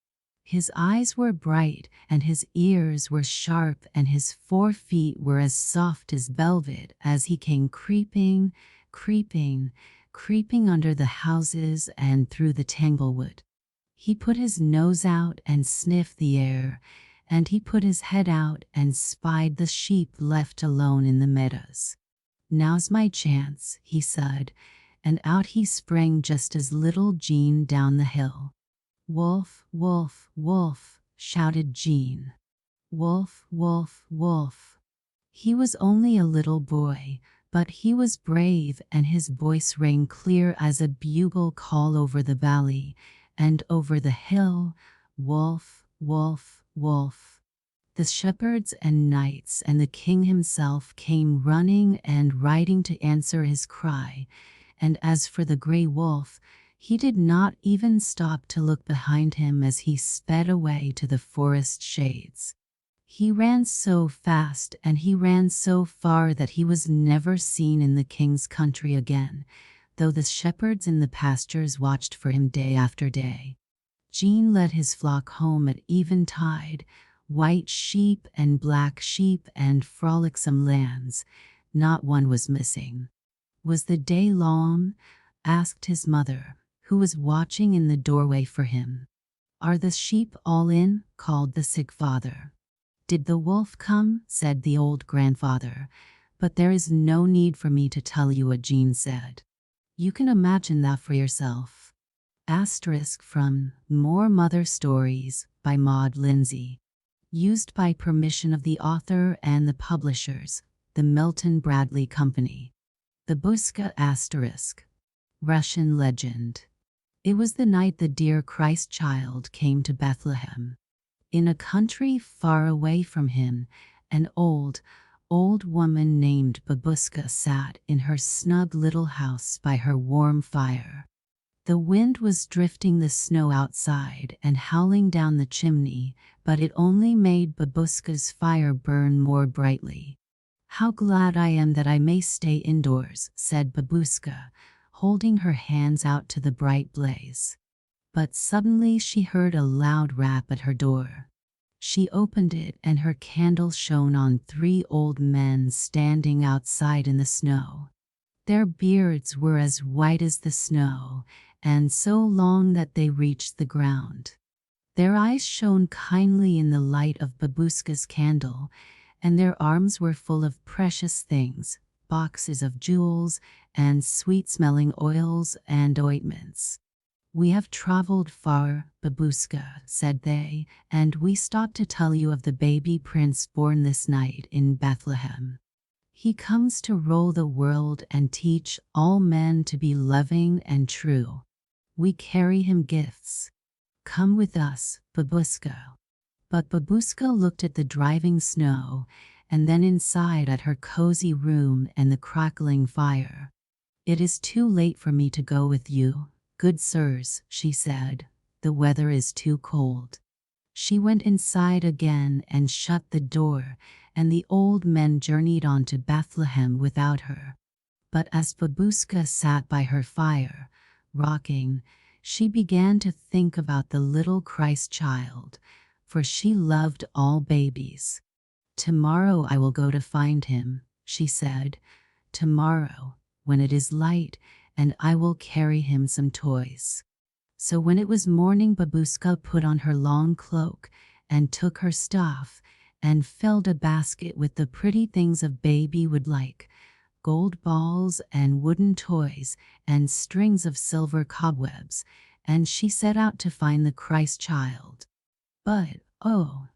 His eyes were bright, and his ears were sharp, and his 4 feet were as soft as velvet as he came creeping, creeping, creeping under the houses and through the tanglewood. He put his nose out and sniffed the air, and he put his head out and spied the sheep left alone in the meadows. "Now's my chance," he said, and out he sprang just as little Jean down the hill. "Wolf, wolf, wolf," shouted Jean. "Wolf, wolf, wolf." He was only a little boy, but he was brave, and his voice rang clear as a bugle call over the valley and over the hill. "Wolf, wolf, wolf." The shepherds and knights and the king himself came running and riding to answer his cry, and as for the gray wolf, he did not even stop to look behind him as he sped away to the forest shades. He ran so fast and he ran so far that he was never seen in the king's country again, though the shepherds in the pastures watched for him day after day. Jean led his flock home at eventide, white sheep and black sheep and frolicsome lambs. Not one was missing. "Was the day long?" asked his mother, who was watching in the doorway for him. "Are the sheep all in?" called the sick father. "Did the wolf come?" said the old grandfather. But there is no need for me to tell you what Jean said. You can imagine that for yourself. Asterisk from More Mother Stories by Maud Lindsay. Used by permission of the author and the publishers, the Milton Bradley Company. Babushka asterisk. Russian legend. It was the night the dear Christ child came to Bethlehem. In a country far away from him, an old woman named Babushka sat in her snug little house by her warm fire. The wind was drifting the snow outside and howling down the chimney, but it only made Babushka's fire burn more brightly. "How glad I am that I may stay indoors," said Babushka, holding her hands out to the bright blaze. But suddenly she heard a loud rap at her door. She opened it, and her candle shone on 3 old men standing outside in the snow. Their beards were as white as the snow, and so long that they reached the ground. Their eyes shone kindly in the light of Babushka's candle, and their arms were full of precious things, boxes of jewels and sweet-smelling oils and ointments. "We have traveled far, Babushka," said they, "and we stopped to tell you of the baby prince born this night in Bethlehem. He comes to rule the world and teach all men to be loving and true. We carry him gifts. Come with us, Babushka." But Babushka looked at the driving snow, and then inside at her cozy room and the crackling fire. "It is too late for me to go with you, good sirs," she said. "The weather is too cold." She went inside again and shut the door, and the old men journeyed on to Bethlehem without her. But as Babushka sat by her fire, rocking, she began to think about the little Christ child, for she loved all babies. "Tomorrow I will go to find him," she said. "Tomorrow, when it is light, and I will carry him some toys." So when it was morning, Babushka put on her long cloak and took her staff and filled a basket with the pretty things a baby would like, gold balls and wooden toys and strings of silver cobwebs, and she set out to find the Christ child. But, oh,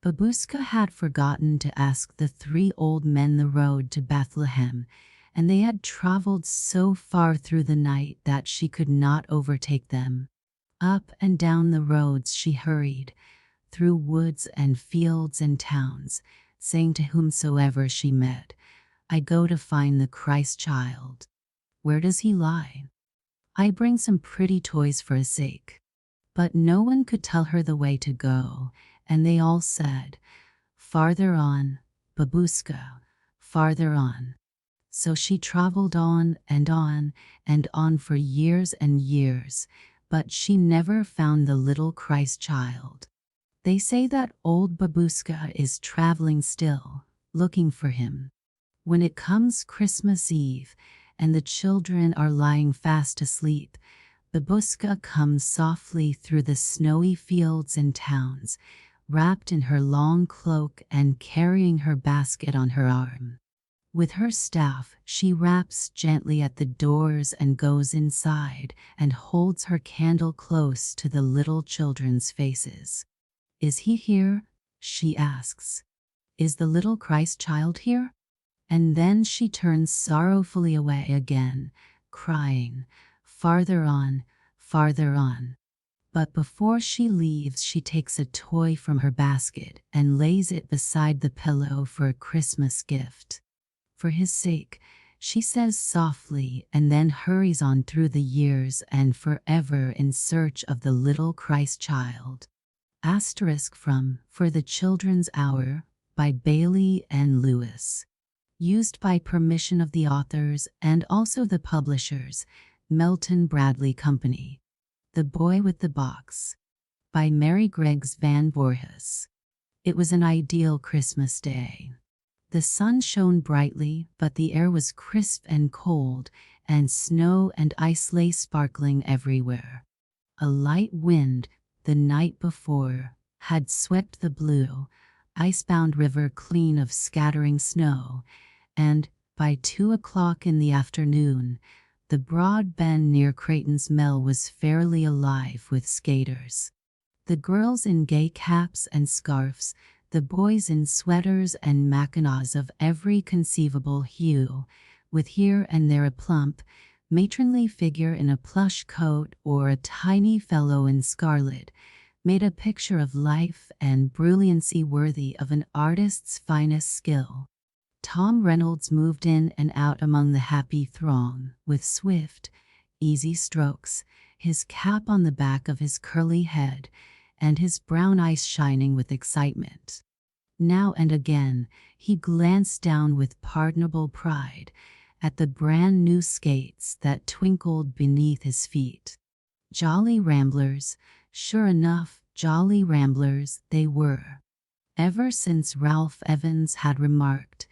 Babushka had forgotten to ask the 3 old men the road to Bethlehem, and they had traveled so far through the night that she could not overtake them. Up and down the roads she hurried, through woods and fields and towns, saying to whomsoever she met, "I go to find the Christ child. Where does he lie? I bring some pretty toys for his sake." But no one could tell her the way to go, and they all said, "Farther on, babushka, farther on." So she traveled on and on and on for years and years, but she never found the little Christ child. They say that old babushka is traveling still, looking for him. When it comes Christmas Eve and the children are lying fast asleep, babushka comes softly through the snowy fields and towns, wrapped in her long cloak and carrying her basket on her arm. With her staff, she raps gently at the doors and goes inside and holds her candle close to the little children's faces. "Is he here?" she asks. "Is the little Christ child here?" And then she turns sorrowfully away again, crying, "Farther on, farther on." But before she leaves, she takes a toy from her basket and lays it beside the pillow for a Christmas gift. "For his sake," she says softly, and then hurries on through the years and forever in search of the little Christ child. Asterisk from For the Children's Hour by Bailey and Lewis. Used by permission of the authors and also the publishers, Melton Bradley Company. The Boy with the Box by Mary Greggs Van Voorhis. It was an ideal Christmas day. The sun shone brightly, but the air was crisp and cold, and snow and ice lay sparkling everywhere. A light wind, the night before, had swept the blue, icebound river clean of scattering snow, and, by 2 o'clock in the afternoon, the broad bend near Creighton's Mill was fairly alive with skaters. The girls in gay caps and scarfs, the boys in sweaters and mackinaws of every conceivable hue, with here and there a plump, matronly figure in a plush coat or a tiny fellow in scarlet, made a picture of life and brilliancy worthy of an artist's finest skill. Tom Reynolds moved in and out among the happy throng, with swift, easy strokes, his cap on the back of his curly head, and his brown eyes shining with excitement. Now and again, he glanced down with pardonable pride at the brand new skates that twinkled beneath his feet. Jolly Ramblers, sure enough, jolly Ramblers they were. Ever since Ralph Evans had remarked,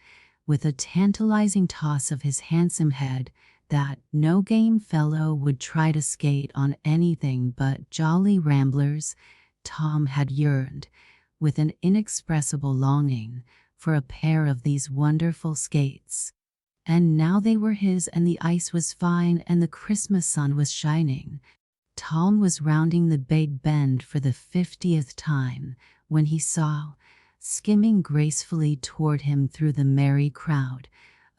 with a tantalizing toss of his handsome head, that no game fellow would try to skate on anything but jolly Ramblers, Tom had yearned, with an inexpressible longing, for a pair of these wonderful skates. And now they were his, and the ice was fine and the Christmas sun was shining. Tom was rounding the Big Bend for the 50th time when he saw, skimming gracefully toward him through the merry crowd,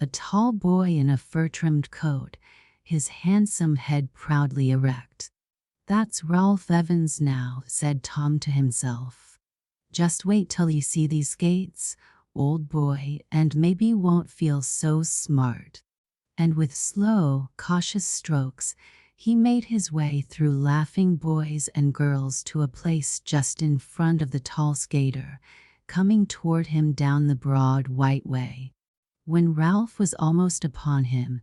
a tall boy in a fur-trimmed coat, his handsome head proudly erect. "That's Ralph Evans now," said Tom to himself. "Just wait till you see these skates, old boy, and maybe you won't feel so smart." And with slow, cautious strokes, he made his way through laughing boys and girls to a place just in front of the tall skater, coming toward him down the broad white way. When Ralph was almost upon him,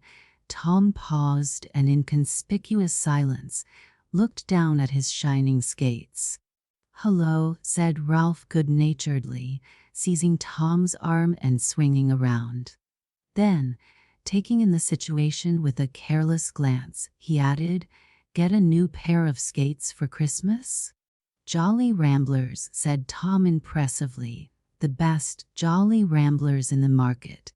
Tom paused and in conspicuous silence looked down at his shining skates. "Hello," said Ralph good-naturedly, seizing Tom's arm and swinging around. Then, taking in the situation with a careless glance, he added, "Get a new pair of skates for Christmas?" "Jolly Ramblers," said Tom impressively, "the best jolly Ramblers in the market."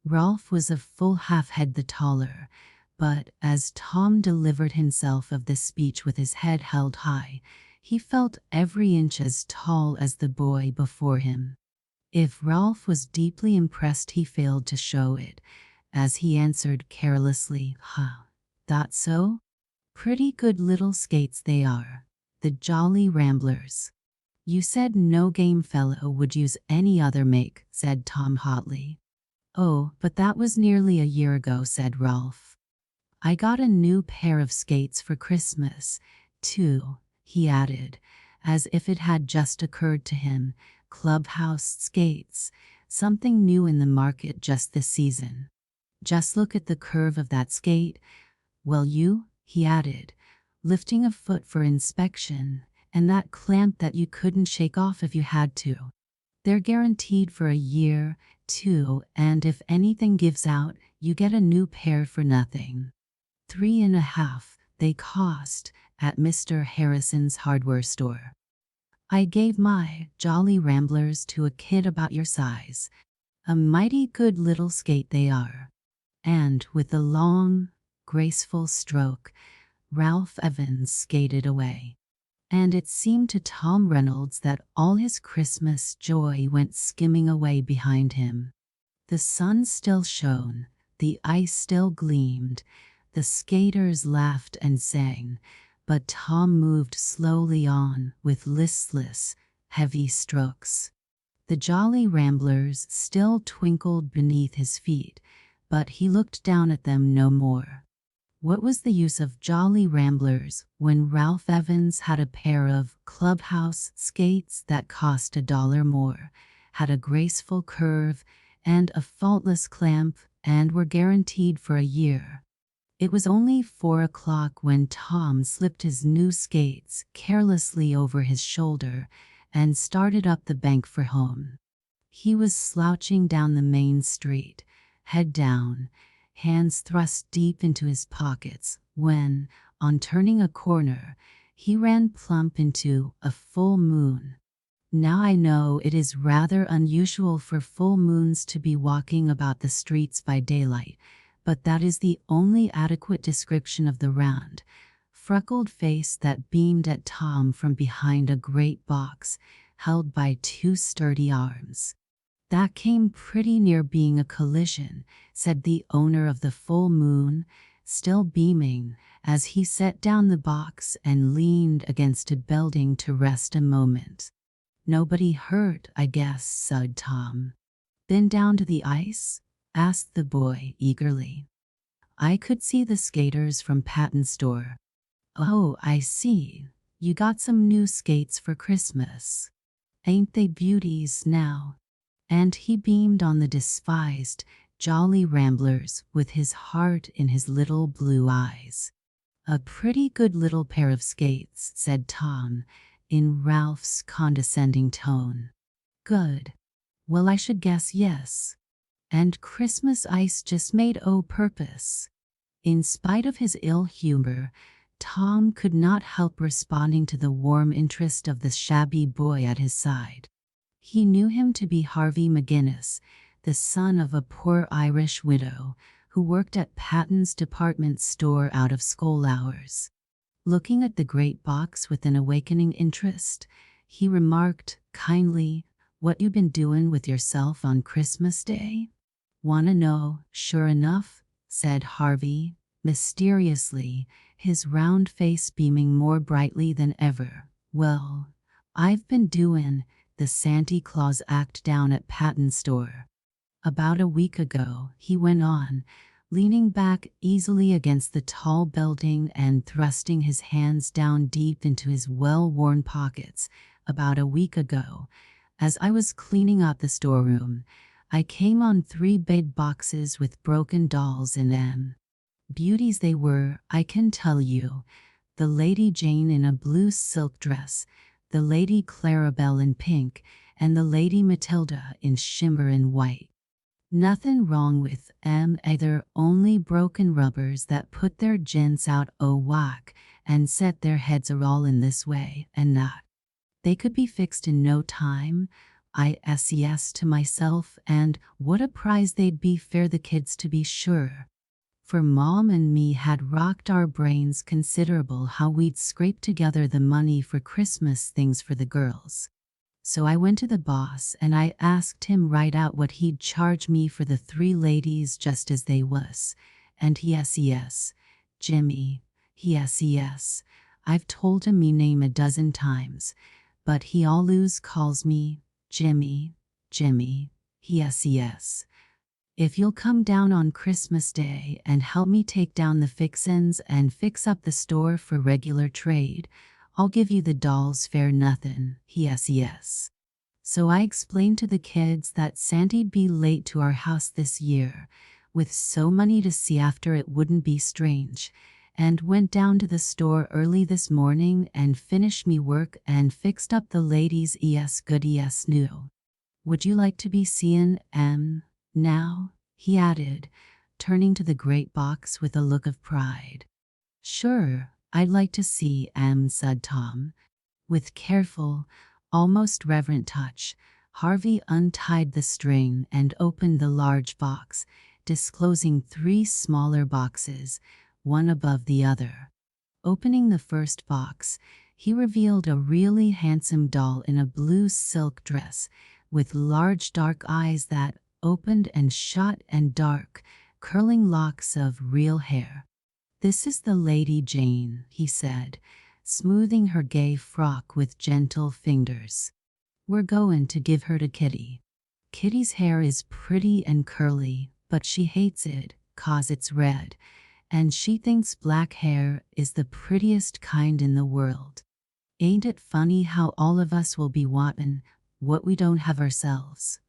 Ralph was a full half-head the taller, but as Tom delivered himself of this speech with his head held high, he felt every inch as tall as the boy before him. If Ralph was deeply impressed, he failed to show it, as he answered carelessly, "Thought so? Pretty good little skates they are, the Jolly Ramblers." You said no game fellow would use any other make, said Tom hotly. Oh, but that was nearly a year ago, said Ralph. I got a new pair of skates for Christmas, too, he added, as if it had just occurred to him. Clubhouse skates, something new in the market just this season. Just look at the curve of that skate. Well, he added, lifting a foot for inspection, and that clamp that you couldn't shake off if you had to. They're guaranteed for a year, too, and if anything gives out, you get a new pair for nothing. $3.50 they cost at Mr. Harrison's hardware store. I gave my Jolly Ramblers to a kid about your size. A mighty good little skate they are. And with a long, graceful stroke, Ralph Evans skated away. And it seemed to Tom Reynolds that all his Christmas joy went skimming away behind him. The sun still shone, the ice still gleamed, the skaters laughed and sang, but Tom moved slowly on with listless, heavy strokes. The Jolly Ramblers still twinkled beneath his feet, but he looked down at them no more. What was the use of Jolly Ramblers when Ralph Evans had a pair of clubhouse skates that cost $1 more, had a graceful curve and a faultless clamp, and were guaranteed for a year? It was only 4 o'clock when Tom slipped his new skates carelessly over his shoulder and started up the bank for home. He was slouching down the main street, head down, hands thrust deep into his pockets, when, on turning a corner, he ran plump into a full moon. Now I know it is rather unusual for full moons to be walking about the streets by daylight, but that is the only adequate description of the round, freckled face that beamed at Tom from behind a great box held by 2 sturdy arms. That came pretty near being a collision, said the owner of the full moon, still beaming, as he set down the box and leaned against a building to rest a moment. Nobody hurt, I guess, said Tom. Been down to the ice? Asked the boy eagerly. I could see the skaters from Patton's store. Oh, I see. You got some new skates for Christmas. Ain't they beauties now? And he beamed on the despised Jolly Ramblers with his heart in his little blue eyes. A pretty good little pair of skates, said Tom, in Ralph's condescending tone. Good. Well, I should guess yes. And Christmas ice just made o' purpose. In spite of his ill humor, Tom could not help responding to the warm interest of the shabby boy at his side. He knew him to be Harvey McGinnis, the son of a poor Irish widow who worked at Patton's department store out of school hours. Looking at the great box with an awakening interest, he remarked kindly, "What you been doin' with yourself on Christmas Day?" "Wanna know, sure enough," said Harvey, mysteriously, his round face beaming more brightly than ever. "Well, I've been doin' the Santa Claus act down at Patton's store. About a week ago," he went on, leaning back easily against the tall building and thrusting his hands down deep into his well-worn pockets. "About a week ago, as I was cleaning out the storeroom, I came on 3 big boxes with broken dolls in them. Beauties they were, I can tell you. The Lady Jane in a blue silk dress, the Lady Clarabelle in pink, and the Lady Matilda in shimmer and white. Nothing wrong with 'em either, only broken rubbers that put their gents out o' whack and set their heads all in this way and that. They could be fixed in no time. I says to myself, and what a prize they'd be for the kids to be sure. For Mom and me had rocked our brains considerable how we'd scrape together the money for Christmas things for the girls. So I went to the boss and I asked him right out what he'd charge me for the 3 ladies just as they was, and he says, Jimmy, he says, I've told him me name a dozen times, but he always calls me Jimmy, Jimmy. Yes. If you'll come down on Christmas Day and help me take down the fixins and fix up the store for regular trade, I'll give you the dolls fair nothin'. Yes. So I explained to the kids that Santy'd be late to our house this year, with so many to see after it wouldn't be strange, and went down to the store early this morning and finished me work and fixed up the ladies' good new. Would you like to be seein' now? He added, turning to the great box with a look of pride. Sure, I'd like to see said Tom. With careful, almost reverent touch, Harvey untied the string and opened the large box, disclosing 3 smaller boxes, one above the other. Opening the first box, he revealed a really handsome doll in a blue silk dress, with large dark eyes that opened and shut and dark, curling locks of real hair. This is the Lady Jane, he said, smoothing her gay frock with gentle fingers. We're goin' to give her to Kitty. Kitty's hair is pretty and curly, but she hates it 'cause it's red, and she thinks black hair is the prettiest kind in the world. Ain't it funny how all of us will be wantin' what we don't have ourselves?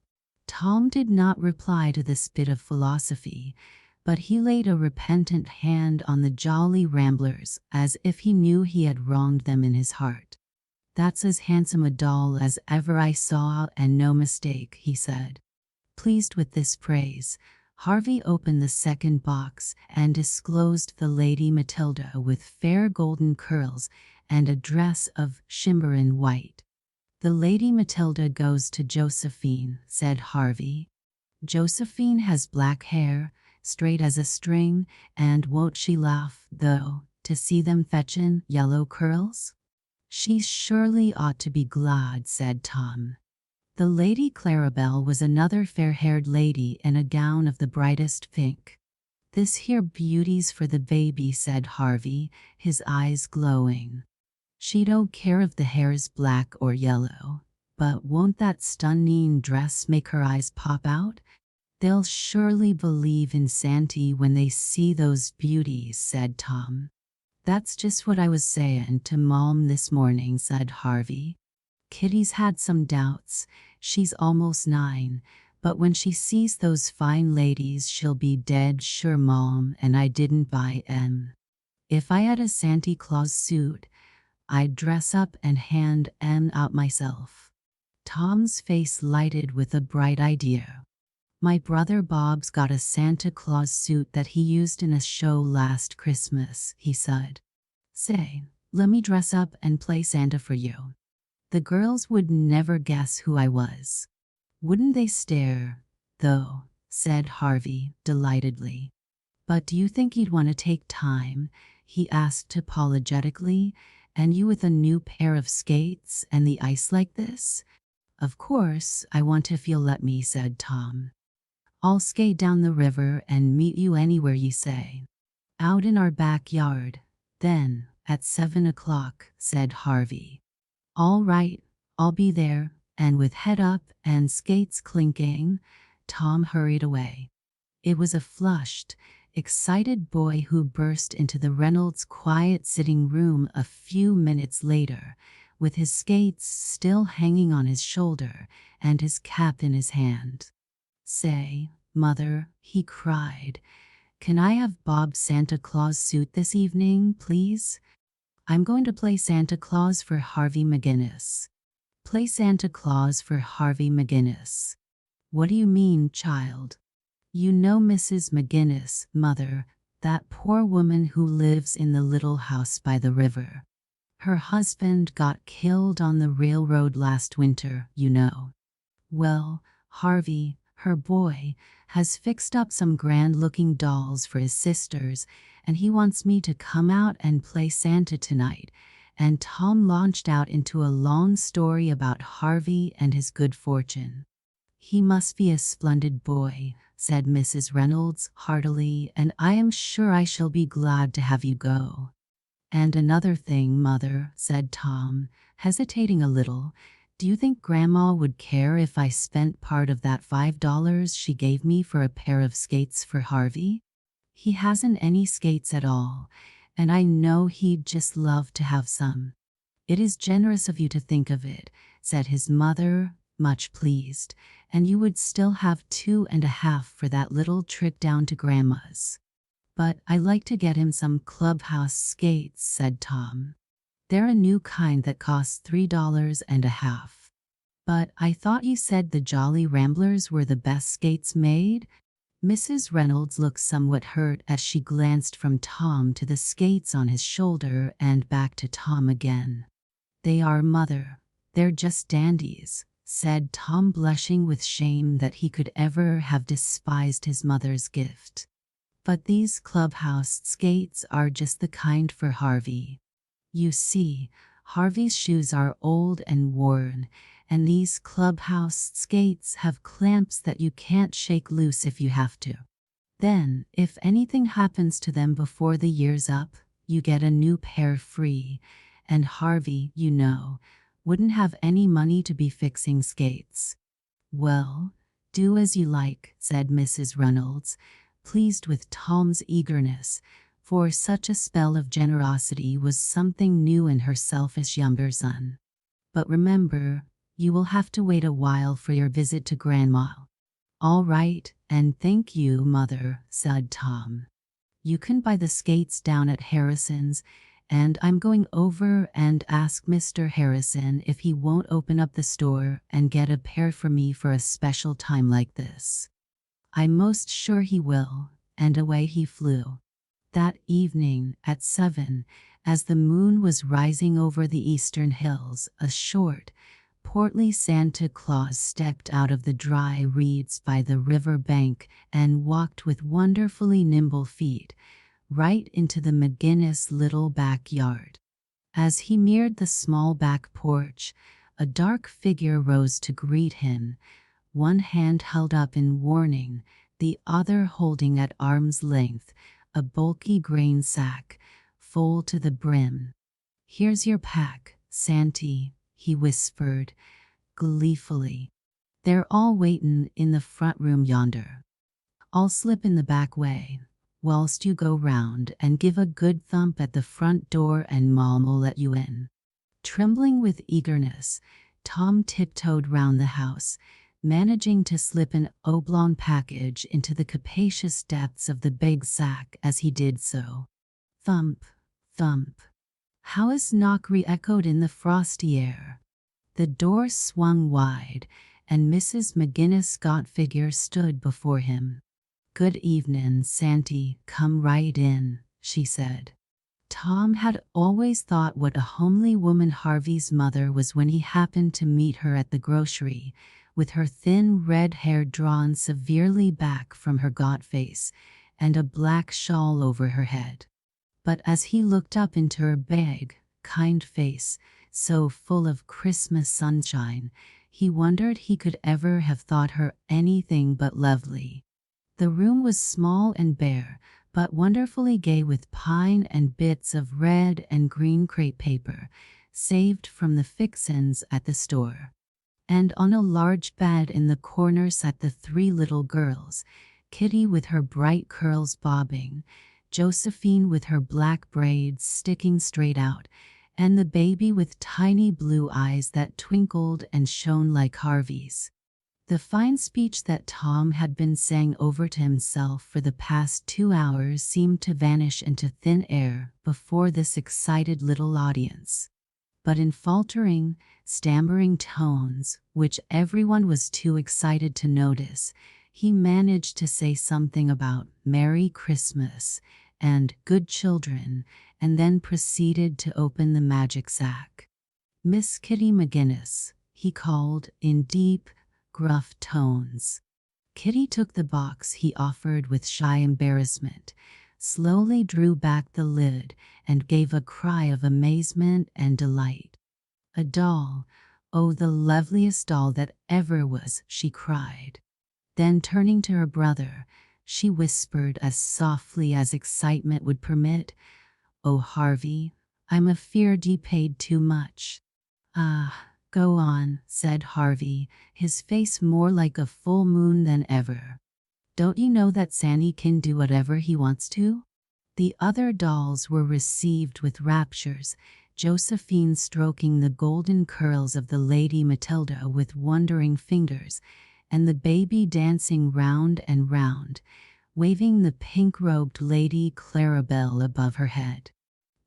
Tom did not reply to this bit of philosophy, but he laid a repentant hand on the jolly ramblers as if he knew he had wronged them in his heart. That's as handsome a doll as ever I saw, and no mistake, he said. Pleased with this praise, Harvey opened the second box and disclosed the Lady Matilda with fair golden curls and a dress of shimmerin' white. The Lady Matilda goes to Josephine, said Harvey. Josephine has black hair, straight as a string, and won't she laugh, though, to see them fetchin' yellow curls? She surely ought to be glad, said Tom. The Lady Clarabelle was another fair-haired lady in a gown of the brightest pink. This here beauty's for the baby, said Harvey, his eyes glowing. She don't care if the hair's black or yellow, but won't that stunning dress make her eyes pop out? They'll surely believe in Santy when they see those beauties, said Tom. That's just what I was sayin' to Mom this morning, said Harvey. Kitty's had some doubts. She's almost 9, but when she sees those fine ladies she'll be dead sure Mom and I didn't buy 'em. If I had a Santa Claus suit, I'd dress up and hand 'em out myself. Tom's face lighted with a bright idea. My brother Bob's got a Santa Claus suit that he used in a show last Christmas, he said. Say, let me dress up and play Santa for you. The girls would never guess who I was. Wouldn't they stare, though, said Harvey delightedly. But do you think you'd want to take time, he asked apologetically, and you with a new pair of skates and the ice like this? Of course, I want if you'll let me, said Tom. I'll skate down the river and meet you anywhere you say. Out in our backyard, then, at 7 o'clock, said Harvey. All right, I'll be there, and with head up and skates clinking, Tom hurried away. It was a flushed, excited boy who burst into the Reynolds' quiet sitting room a few minutes later, with his skates still hanging on his shoulder and his cap in his hand. Say, Mother, he cried, can I have Bob's Santa Claus suit this evening, please? I'm going to play Santa Claus for Harvey McGinnis. Play Santa Claus for Harvey McGinnis. What do you mean, child? You know Mrs. McGinnis, Mother, that poor woman who lives in the little house by the river. Her husband got killed on the railroad last winter, you know. Well, Harvey, her boy, has fixed up some grand-looking dolls for his sisters, and he wants me to come out and play Santa tonight. And Tom launched out into a long story about Harvey and his good fortune. He must be a splendid boy, said Mrs. Reynolds heartily, and I am sure I shall be glad to have you go. "And another thing, Mother," said Tom, hesitating a little. "Do you think Grandma would care if I spent part of that $5 she gave me for a pair of skates for Harvey? He hasn't any skates at all, and I know he'd just love to have some." "It is generous of you to think of it," said his mother, much pleased, "and you would still have 2.5 for that little trip down to Grandma's." "But I like to get him some clubhouse skates," said Tom. "They're a new kind that costs $3.50. "But I thought you said the Jolly Ramblers were the best skates made?" Mrs. Reynolds looked somewhat hurt as she glanced from Tom to the skates on his shoulder and back to Tom again. "They are, Mother. They're just dandies," said Tom, blushing with shame that he could ever have despised his mother's gift. "But these clubhouse skates are just the kind for Harvey. You see, Harvey's shoes are old and worn, and these clubhouse skates have clamps that you can't shake loose if you have to. Then, if anything happens to them before the year's up, you get a new pair free, and Harvey, you know, wouldn't have any money to be fixing skates." "Well, do as you like," said Mrs. Reynolds, pleased with Tom's eagerness, for such a spell of generosity was something new in her selfish younger son. "But remember, you will have to wait a while for your visit to Grandma." "All right, and thank you, Mother," said Tom. "You can buy the skates down at Harrison's, and I'm going over and ask Mr. Harrison if he won't open up the store and get a pair for me for a special time like this. I'm most sure he will," and away he flew. That evening, at 7, as the moon was rising over the eastern hills, a short, portly Santa Claus stepped out of the dry reeds by the river bank and walked with wonderfully nimble feet right into the McGinnis little backyard. As he neared the small back porch, a dark figure rose to greet him, one hand held up in warning, the other holding at arm's length a bulky grain sack, full to the brim. "Here's your pack, Santy," he whispered, gleefully. "They're all waitin' in the front room yonder. I'll slip in the back way, whilst you go round and give a good thump at the front door and Mom'll let you in." Trembling with eagerness, Tom tiptoed round the house, managing to slip an oblong package into the capacious depths of the big sack as he did so. Thump, thump. How his knock re-echoed in the frosty air. The door swung wide, and Mrs. McGinnis' gaunt figure stood before him. "Good evenin', Santy, come right in," she said. Tom had always thought what a homely woman Harvey's mother was when he happened to meet her at the grocery, with her thin red hair drawn severely back from her gaunt face, and a black shawl over her head. But as he looked up into her big, kind face, so full of Christmas sunshine, he wondered he could ever have thought her anything but lovely. The room was small and bare, but wonderfully gay with pine and bits of red and green crepe paper, saved from the fixins at the store. And on a large bed in the corner sat the 3 little girls, Kitty with her bright curls bobbing, Josephine with her black braids sticking straight out, and the baby with tiny blue eyes that twinkled and shone like Harvey's. The fine speech that Tom had been saying over to himself for the past 2 hours seemed to vanish into thin air before this excited little audience. But in faltering, stammering tones, which everyone was too excited to notice, he managed to say something about "Merry Christmas" and "good children," and then proceeded to open the magic sack. "Miss Kitty McGinnis," he called in deep, gruff tones. Kitty took the box he offered with shy embarrassment, slowly drew back the lid, and gave a cry of amazement and delight. "A doll! Oh, the loveliest doll that ever was!" she cried. Then turning to her brother, she whispered as softly as excitement would permit, "Oh, Harvey, I'm afeard ye paid too much." "Ah, go on," said Harvey, his face more like a full moon than ever. "Don't you know that Sandy can do whatever he wants to?" The other dolls were received with raptures, Josephine stroking the golden curls of the Lady Matilda with wondering fingers, and the baby dancing round and round, waving the pink-robed Lady Clarabelle above her head.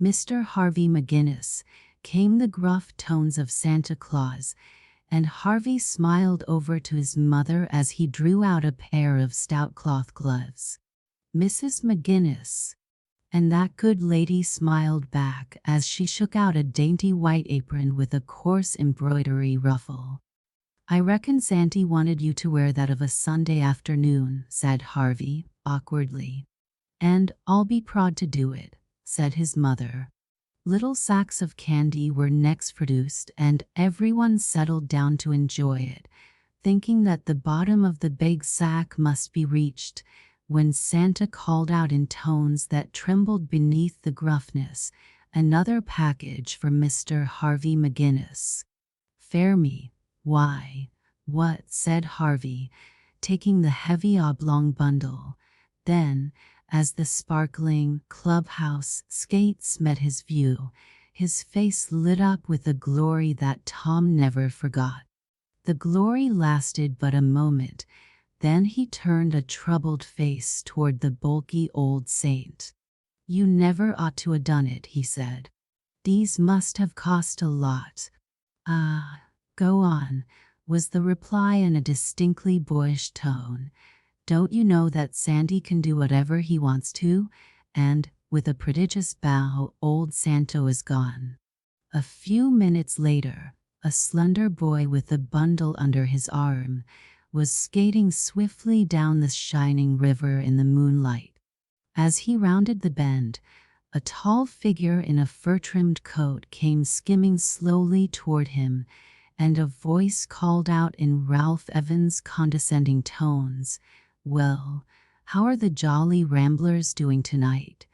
Mr. Harvey McGinnis, came the gruff tones of Santa Claus, and Harvey smiled over to his mother as he drew out a pair of stout cloth gloves. "Mrs. McGinnis." And that good lady smiled back as she shook out a dainty white apron with a coarse embroidery ruffle. "I reckon Santy wanted you to wear that of a Sunday afternoon," said Harvey, awkwardly. "And I'll be proud to do it," said his mother. Little sacks of candy were next produced, and everyone settled down to enjoy it, thinking that the bottom of the big sack must be reached, when Santa called out in tones that trembled beneath the gruffness, "Another package for Mr. Harvey McGinnis." "Fare me." "Why, what?" said Harvey, taking the heavy oblong bundle. Then, as the sparkling clubhouse skates met his view, his face lit up with a glory that Tom never forgot. The glory lasted but a moment. Then he turned a troubled face toward the bulky old saint. "You never ought to 'a' done it," he said. "These must have cost a lot." "Ah, go on," was the reply in a distinctly boyish tone. "Don't you know that Sandy can do whatever he wants to?" And, with a prodigious bow, old Santa was gone. A few minutes later, a slender boy with a bundle under his arm was skating swiftly down the shining river in the moonlight. As he rounded the bend, a tall figure in a fur-trimmed coat came skimming slowly toward him, and a voice called out in Ralph Evans' condescending tones, "Well, how are the Jolly Ramblers doing tonight?"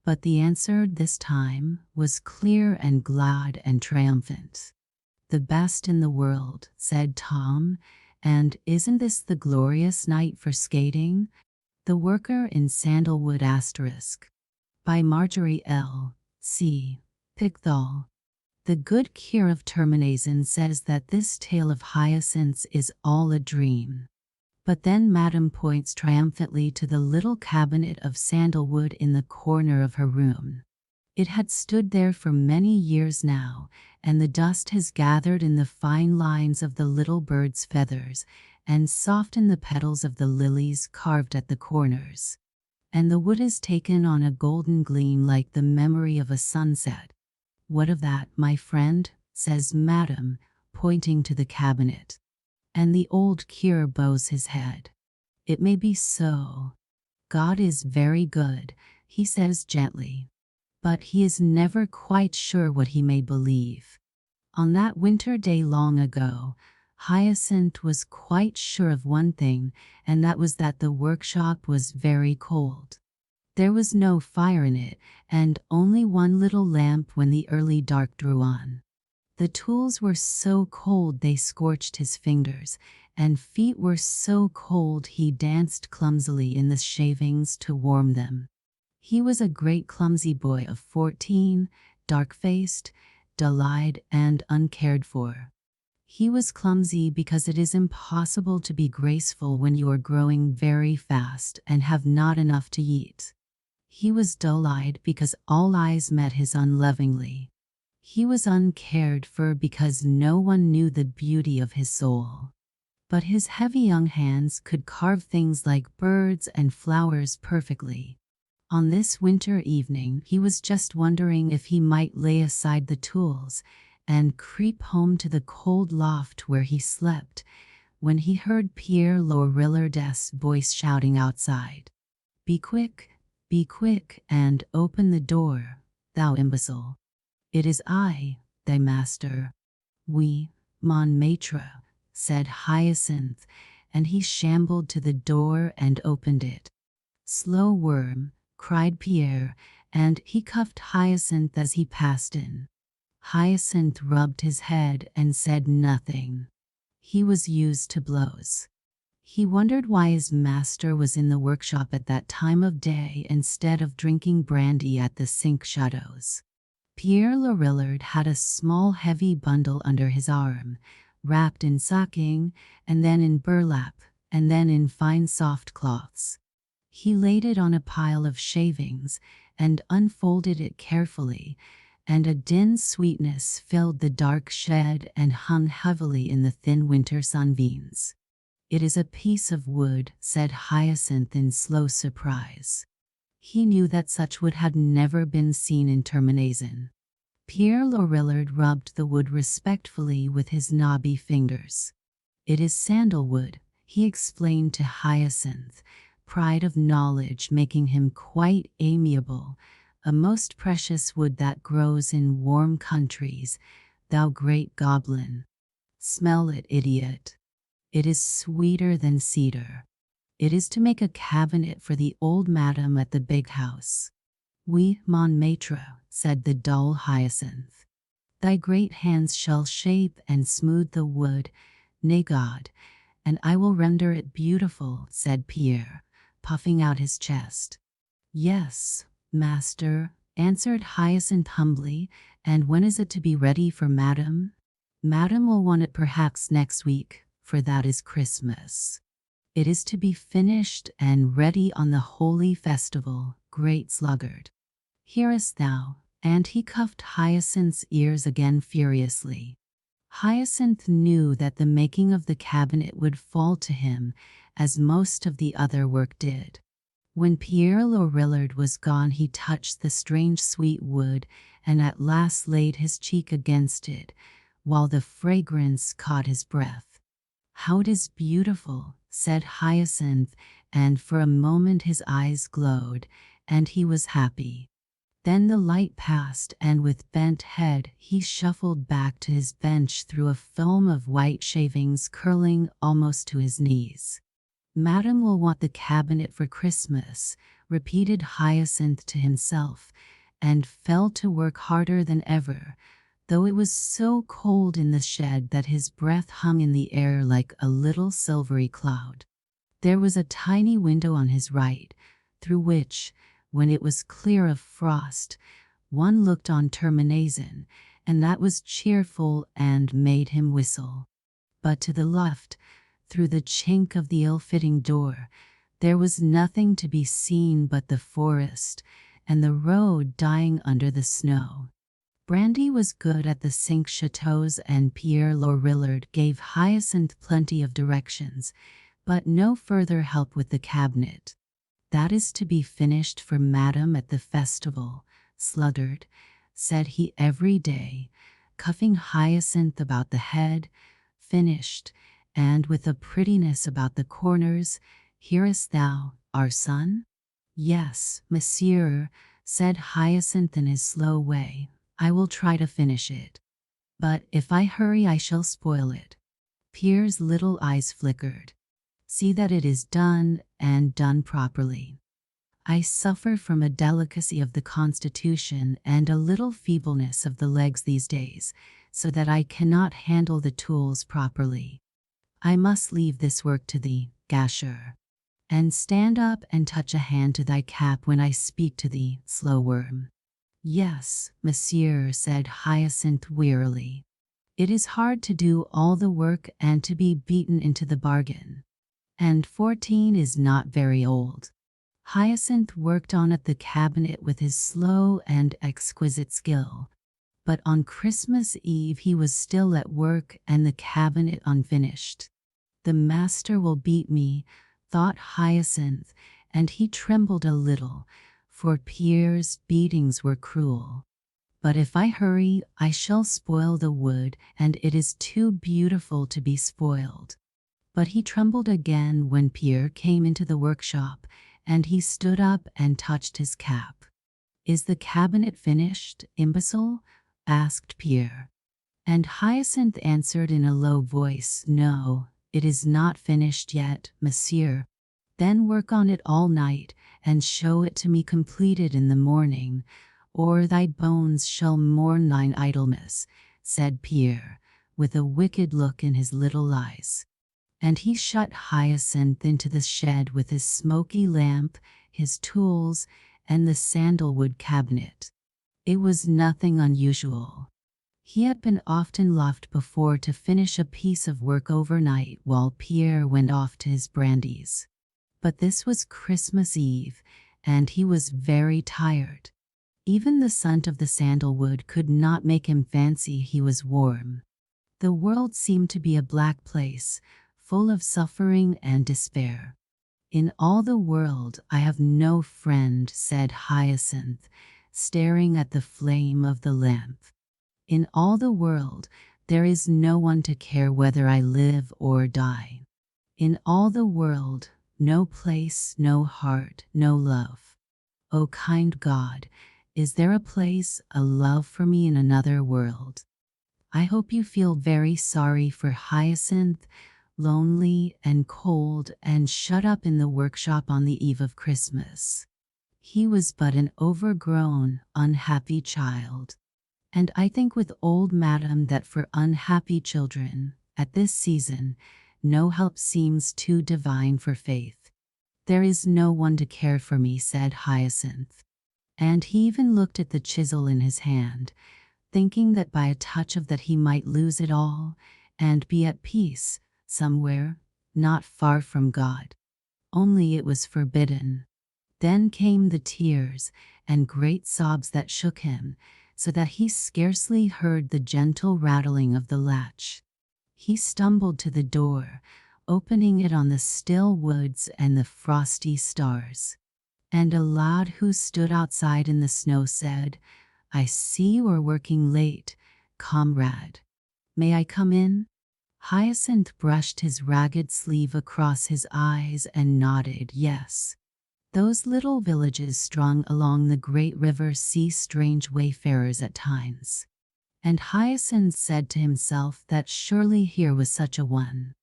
But the answer this time was clear and glad and triumphant. "The best in the world," said Tom. "And isn't this the glorious night for skating?" The Worker in Sandalwood *, by Marjorie L. C. Pickthall. The good cure of Terminazin says that this tale of hyacinths is all a dream. But then Madame points triumphantly to the little cabinet of sandalwood in the corner of her room. It had stood there for many years now, and the dust has gathered in the fine lines of the little bird's feathers and softened the petals of the lilies carved at the corners. And the wood is taken on a golden gleam like the memory of a sunset. "What of that, my friend?" says Madame, pointing to the cabinet. And the old cure bows his head. "It may be so. God is very good," he says gently. But he is never quite sure what he may believe. On that winter day long ago, Hyacinth was quite sure of one thing, and that was that the workshop was very cold. There was no fire in it, and only one little lamp when the early dark drew on. The tools were so cold they scorched his fingers, and feet were so cold he danced clumsily in the shavings to warm them. He was a great clumsy boy of 14, dark-faced, dull-eyed, and uncared for. He was clumsy because it is impossible to be graceful when you are growing very fast and have not enough to eat. He was dull-eyed because all eyes met his unlovingly. He was uncared for because no one knew the beauty of his soul. But his heavy young hands could carve things like birds and flowers perfectly. On this winter evening he was just wondering if he might lay aside the tools and creep home to the cold loft where he slept, when he heard Pierre Lorillard's voice shouting outside, be quick, and open the door, thou imbecile. It is I, thy master." "Oui, mon maître," said Hyacinth, and he shambled to the door and opened it. "Slow worm," cried Pierre, and he cuffed Hyacinth as he passed in. Hyacinth rubbed his head and said nothing. He was used to blows. He wondered why his master was in the workshop at that time of day instead of drinking brandy at the sink shadows. Pierre Lorillard had a small heavy bundle under his arm, wrapped in sacking, and then in burlap, and then in fine soft cloths. He laid it on a pile of shavings and unfolded it carefully, and a dense sweetness filled the dark shed and hung heavily in the thin winter sunbeams. "It is a piece of wood," said Hyacinth in slow surprise. He knew that such wood had never been seen in Terminaison. Pierre Lorillard rubbed the wood respectfully with his knobby fingers. "It is sandalwood," he explained to Hyacinth, pride of knowledge making him quite amiable, "a most precious wood that grows in warm countries, thou great goblin. Smell it, idiot. It is sweeter than cedar. It is to make a cabinet for the old madam at the big house." "Oui, mon maître," said the dull Hyacinth. "Thy great hands shall shape and smooth the wood, nay God, and I will render it beautiful," said Pierre, puffing out his chest. "Yes, master," answered Hyacinth humbly. "And when is it to be ready for madam?" "Madam will want it perhaps next week, for that is Christmas. It is to be finished and ready on the holy festival, great sluggard. Hearest thou?" And he cuffed Hyacinth's ears again furiously. Hyacinth knew that the making of the cabinet would fall to him, as most of the other work did. When Pierre Lorillard was gone, he touched the strange sweet wood and at last laid his cheek against it, while the fragrance caught his breath. "How it is beautiful," said Hyacinth, and for a moment his eyes glowed, and he was happy. Then the light passed, and with bent head he shuffled back to his bench through a film of white shavings curling almost to his knees. "Madam will want the cabinet for Christmas," repeated Hyacinth to himself, and fell to work harder than ever, though it was so cold in the shed that his breath hung in the air like a little silvery cloud. There was a tiny window on his right, through which, when it was clear of frost, one looked on Terminaison, and that was cheerful and made him whistle. But to the left, through the chink of the ill-fitting door, there was nothing to be seen but the forest, and the road dying under the snow. Brandy was good at the Cinque Chateaux, and Pierre Lorillard gave Hyacinth plenty of directions, but no further help with the cabinet. "That is to be finished for madam at the festival, sluggard," said he every day, cuffing Hyacinth about the head. "Finished, and with a prettiness about the corners. Hearest thou, our son?" "Yes, monsieur," said Hyacinth in his slow way. "I will try to finish it. But if I hurry I shall spoil it." Pierre's little eyes flickered. "See that it is done, and done properly. I suffer from a delicacy of the constitution and a little feebleness of the legs these days, so that I cannot handle the tools properly. I must leave this work to thee, gasher. And stand up and touch a hand to thy cap when I speak to thee, slow worm." "Yes, monsieur," said Hyacinth wearily. "It is hard to do all the work and to be beaten into the bargain. And 14 is not very old." Hyacinth worked on at the cabinet with his slow and exquisite skill. But on Christmas Eve he was still at work and the cabinet unfinished. "The master will beat me," thought Hyacinth, and he trembled a little, for Pierre's beatings were cruel. "But if I hurry, I shall spoil the wood, and it is too beautiful to be spoiled." But he trembled again when Pierre came into the workshop, and he stood up and touched his cap. "Is the cabinet finished, imbecile?" asked Pierre. And Hyacinth answered in a low voice, "No, it is not finished yet, monsieur." Then work on it all night, and show it to me completed in the morning, or thy bones shall mourn thine idleness, said Pierre, with a wicked look in his little eyes. And he shut Hyacinth into the shed with his smoky lamp, his tools, and the sandalwood cabinet. It was nothing unusual. He had been often left before to finish a piece of work overnight while Pierre went off to his brandies. But this was Christmas Eve, and he was very tired. Even the scent of the sandalwood could not make him fancy he was warm. The world seemed to be a black place, full of suffering and despair. In all the world I have no friend, said Hyacinth, staring at the flame of the lamp. In all the world there is no one to care whether I live or die. In all the world, no place, no heart, no love. O kind God, is there a place, a love for me in another world? I hope you feel very sorry for Hyacinth, lonely and cold and shut up in the workshop on the eve of Christmas. He was but an overgrown, unhappy child. And I think with old Madam that for unhappy children, at this season, no help seems too divine for faith. There is no one to care for me, said Hyacinth. And he even looked at the chisel in his hand, thinking that by a touch of that he might lose it all, and be at peace, somewhere, not far from God. Only it was forbidden. Then came the tears, and great sobs that shook him, so that he scarcely heard the gentle rattling of the latch. He stumbled to the door, opening it on the still woods and the frosty stars. And a lad who stood outside in the snow said, I see you are working late, comrade. May I come in? Hyacinth brushed his ragged sleeve across his eyes and nodded yes. Those little villages strung along the great river see strange wayfarers at times. And Hyacinth said to himself that surely here was such a one.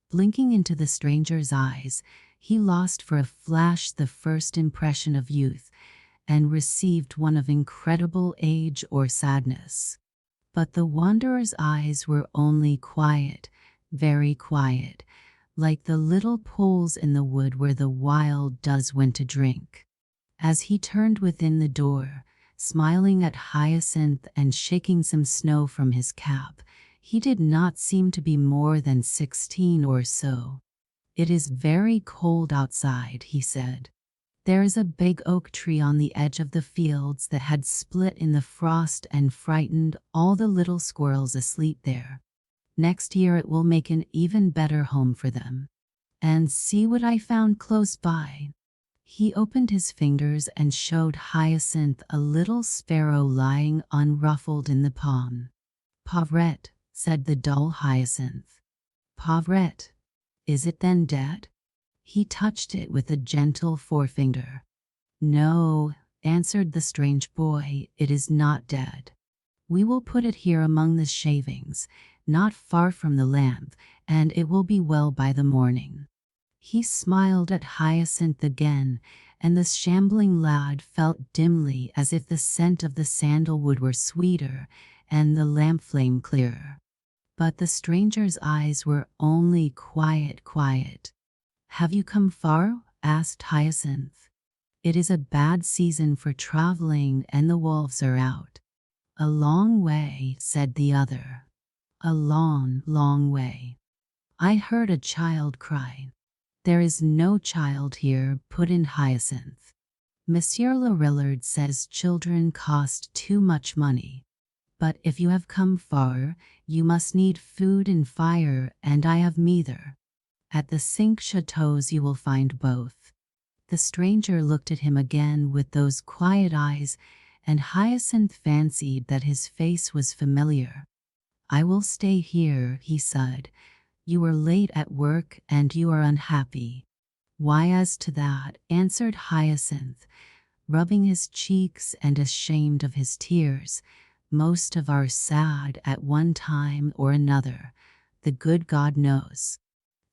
Blinking into the stranger's eyes, he lost for a flash the first impression of youth, and received one of incredible age or sadness. But the wanderer's eyes were only quiet, very quiet, like the little pools in the wood where the wild does went to drink. As he turned within the door, smiling at Hyacinth and shaking some snow from his cap, he did not seem to be more than 16 or so. It is very cold outside, he said. There is a big oak tree on the edge of the fields that had split in the frost and frightened all the little squirrels asleep there. Next year it will make an even better home for them. And see what I found close by. He opened his fingers and showed Hyacinth a little sparrow lying unruffled in the palm. Pauvrette, said the dull Hyacinth. Pauvrette, is it then dead? He touched it with a gentle forefinger. No, answered the strange boy, it is not dead. We will put it here among the shavings, not far from the lamp, and it will be well by the morning. He smiled at Hyacinth again, and the shambling lad felt dimly as if the scent of the sandalwood were sweeter and the lamp flame clearer. But the stranger's eyes were only quiet. Have you come far? Asked Hyacinth. It is a bad season for traveling and the wolves are out. A long way, said the other. A long way. I heard a child cry. There is no child here, put in Hyacinth. Monsieur Lorillard says children cost too much money. But if you have come far, you must need food and fire, and I have neither. At the 5 chateaux you will find both. The stranger looked at him again with those quiet eyes, and Hyacinth fancied that his face was familiar. I will stay here, he said. You are late at work and you are unhappy. Why, as to that, answered Hyacinth, rubbing his cheeks and ashamed of his tears, most of our sad at one time or another, the good God knows.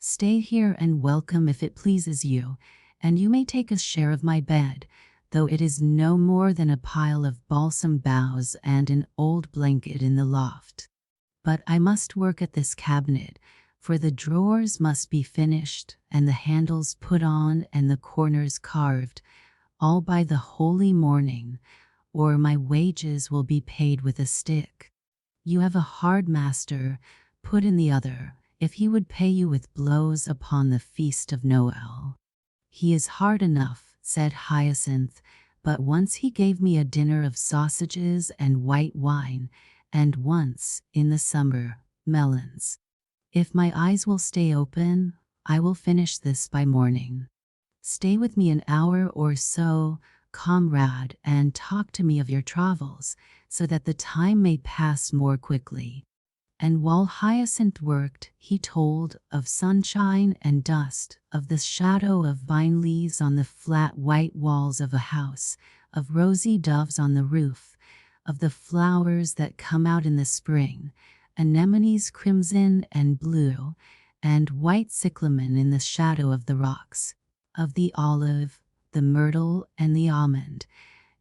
Stay here and welcome if it pleases you, and you may take a share of my bed, though it is no more than a pile of balsam boughs and an old blanket in the loft. But I must work at this cabinet, for the drawers must be finished, and the handles put on and the corners carved, all by the holy morning, or my wages will be paid with a stick. You have a hard master, put in the other, if he would pay you with blows upon the feast of Noel. He is hard enough, said Hyacinth, but once he gave me a dinner of sausages and white wine, and once, in the summer, melons. If my eyes will stay open, I will finish this by morning. Stay with me an hour or so, comrade, and talk to me of your travels, so that the time may pass more quickly. And while Hyacinth worked, he told of sunshine and dust, of the shadow of vine leaves on the flat white walls of a house, of rosy doves on the roof, of the flowers that come out in the spring, anemones crimson and blue, and white cyclamen in the shadow of the rocks, of the olive, the myrtle, and the almond,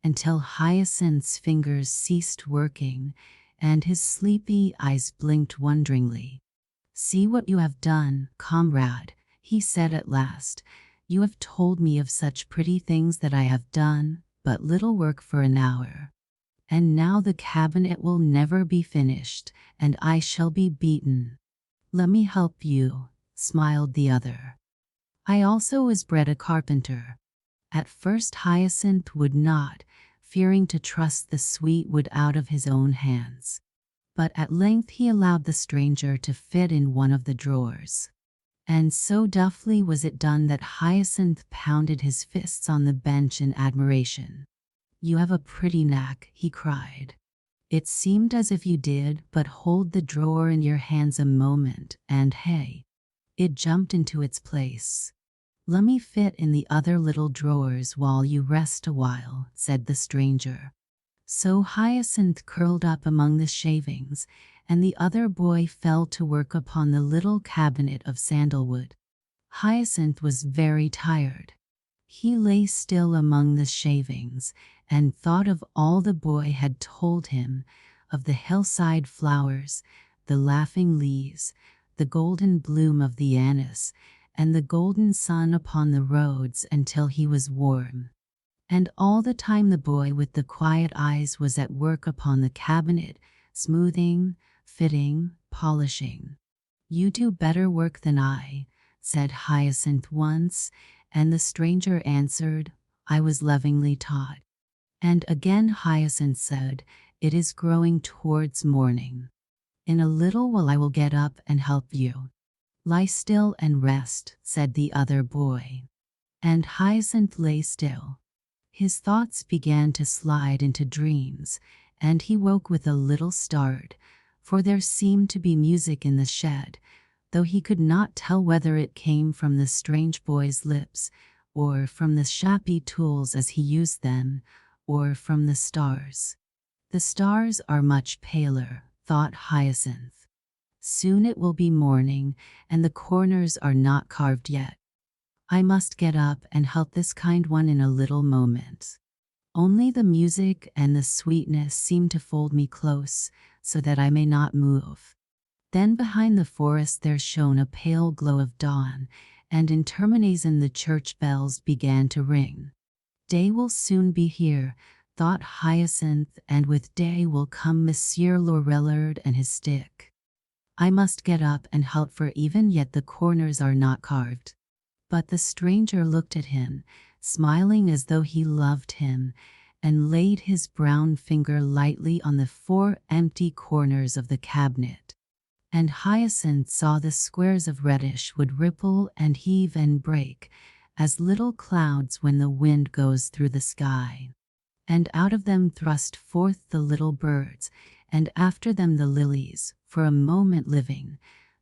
until Hyacinth's fingers ceased working, and his sleepy eyes blinked wonderingly. See what you have done, comrade, he said at last. You have told me of such pretty things that I have done, but little work for an hour. And now the cabinet will never be finished, and I shall be beaten. Let me help you, smiled the other. I also was bred a carpenter. At first Hyacinth would not, fearing to trust the sweet wood out of his own hands. But at length he allowed the stranger to fit in one of the drawers. And so deftly was it done that Hyacinth pounded his fists on the bench in admiration. You have a pretty knack, he cried. It seemed as if you did but hold the drawer in your hands a moment, and hey, it jumped into its place. Let me fit in the other little drawers while you rest a while, said the stranger. So Hyacinth curled up among the shavings, and the other boy fell to work upon the little cabinet of sandalwood. Hyacinth was very tired. He lay still among the shavings, and thought of all the boy had told him, of the hillside flowers, the laughing leaves, the golden bloom of the anise, and the golden sun upon the roads until he was warm. And all the time the boy with the quiet eyes was at work upon the cabinet, smoothing, fitting, polishing. You do better work than I, said Hyacinth once, and the stranger answered, I was lovingly taught. And again Hyacinth said, it is growing towards morning. In a little while I will get up and help you. Lie still and rest, said the other boy. And Hyacinth lay still. His thoughts began to slide into dreams, and he woke with a little start, for there seemed to be music in the shed, though he could not tell whether it came from the strange boy's lips, or from the shabby tools as he used them, or from the stars. The stars are much paler, thought Hyacinth. Soon it will be morning, and the corners are not carved yet. I must get up and help this kind one in a little moment. Only the music and the sweetness seem to fold me close, so that I may not move. Then behind the forest there shone a pale glow of dawn, and in Terminaison the church bells began to ring. Day will soon be here, thought Hyacinth, and with day will come Monsieur Lorillard and his stick. I must get up and help, for even yet the corners are not carved. But the stranger looked at him, smiling as though he loved him, and laid his brown finger lightly on the 4 empty corners of the cabinet. And Hyacinth saw the squares of reddish wood ripple and heave and break, as little clouds when the wind goes through the sky. And out of them thrust forth the little birds, and after them the lilies, for a moment living,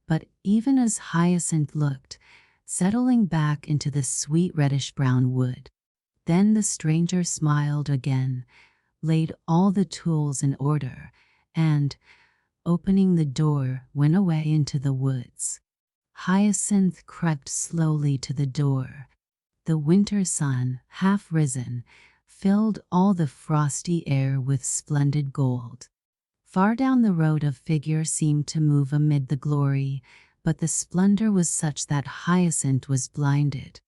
but even as Hyacinth looked, settling back into the sweet reddish-brown wood. Then the stranger smiled again, laid all the tools in order, and, opening the door, went away into the woods. Hyacinth crept slowly to the door. The winter sun, half risen, filled all the frosty air with splendid gold. Far down the road a figure seemed to move amid the glory, but the splendor was such that Hyacinth was blinded.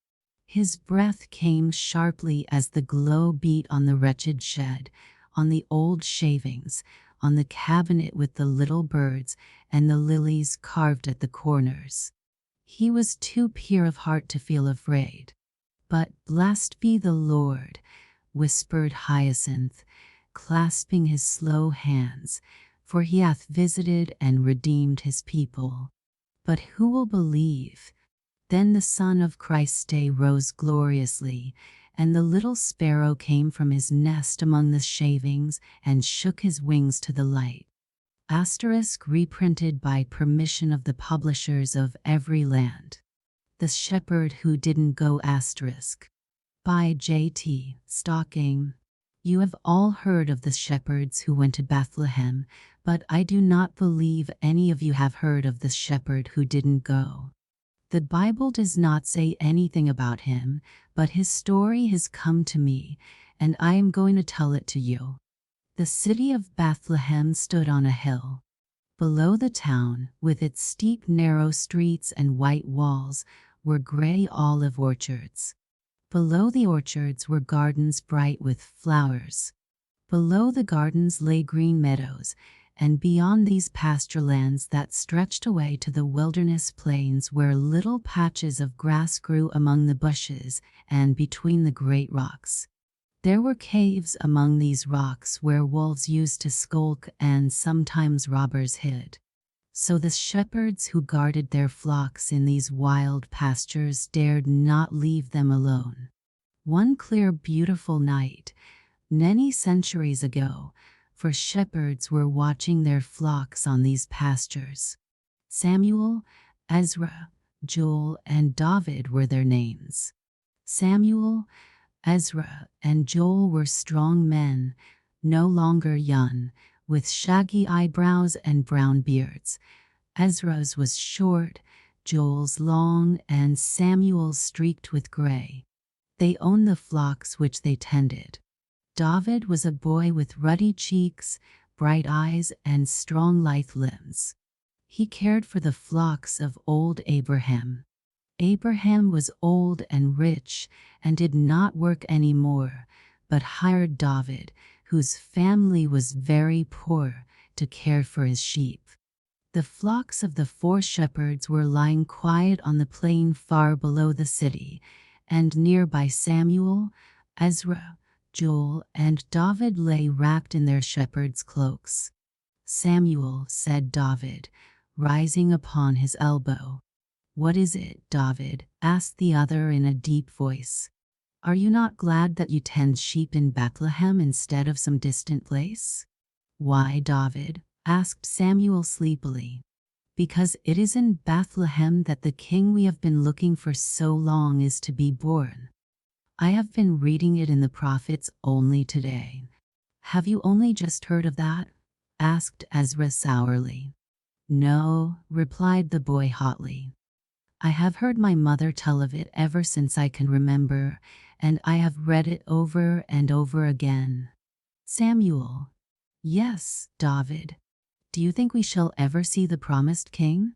His breath came sharply as the glow beat on the wretched shed, on the old shavings, on the cabinet with the little birds and the lilies carved at the corners. He was too pure of heart to feel afraid. "But blessed be the Lord," whispered Hyacinth, clasping his slow hands, "for he hath visited and redeemed his people. But who will believe?" Then the sun of Christ's day rose gloriously, and the little sparrow came from his nest among the shavings and shook his wings to the light. Asterisk reprinted by permission of the publishers of every land. The Shepherd Who Didn't Go asterisk. By J.T. Stocking. You have all heard of the shepherds who went to Bethlehem, but I do not believe any of you have heard of the shepherd who didn't go. The Bible does not say anything about him, but his story has come to me, and I am going to tell it to you. The city of Bethlehem stood on a hill. Below the town, with its steep narrow streets and white walls, were gray olive orchards. Below the orchards were gardens bright with flowers. Below the gardens lay green meadows, and beyond these pasture lands that stretched away to the wilderness plains where little patches of grass grew among the bushes and between the great rocks. There were caves among these rocks where wolves used to skulk and sometimes robbers hid. So the shepherds who guarded their flocks in these wild pastures dared not leave them alone. One clear, beautiful night, many centuries ago, for shepherds were watching their flocks on these pastures. Samuel, Ezra, Joel, and David were their names. Samuel, Ezra, and Joel were strong men, no longer young, with shaggy eyebrows and brown beards. Ezra's was short, Joel's long, and Samuel's streaked with gray. They owned the flocks which they tended. David was a boy with ruddy cheeks, bright eyes, and strong lithe limbs. He cared for the flocks of old Abraham. Abraham was old and rich and did not work any more, but hired David, whose family was very poor, to care for his sheep. The flocks of the 4 shepherds were lying quiet on the plain far below the city, and nearby Samuel, Ezra, Joel, and David lay wrapped in their shepherds' cloaks. "Samuel," said David, rising upon his elbow. "What is it, David?" asked the other in a deep voice. "Are you not glad that you tend sheep in Bethlehem instead of some distant place?" "Why, David?" asked Samuel sleepily. "Because it is in Bethlehem that the king we have been looking for so long is to be born. I have been reading it in the prophets only today." "Have you only just heard of that?" asked Ezra sourly. "No," replied the boy hotly. "I have heard my mother tell of it ever since I can remember, and I have read it over and over again." "Samuel." "Yes, David. Do you think we shall ever see the promised king?"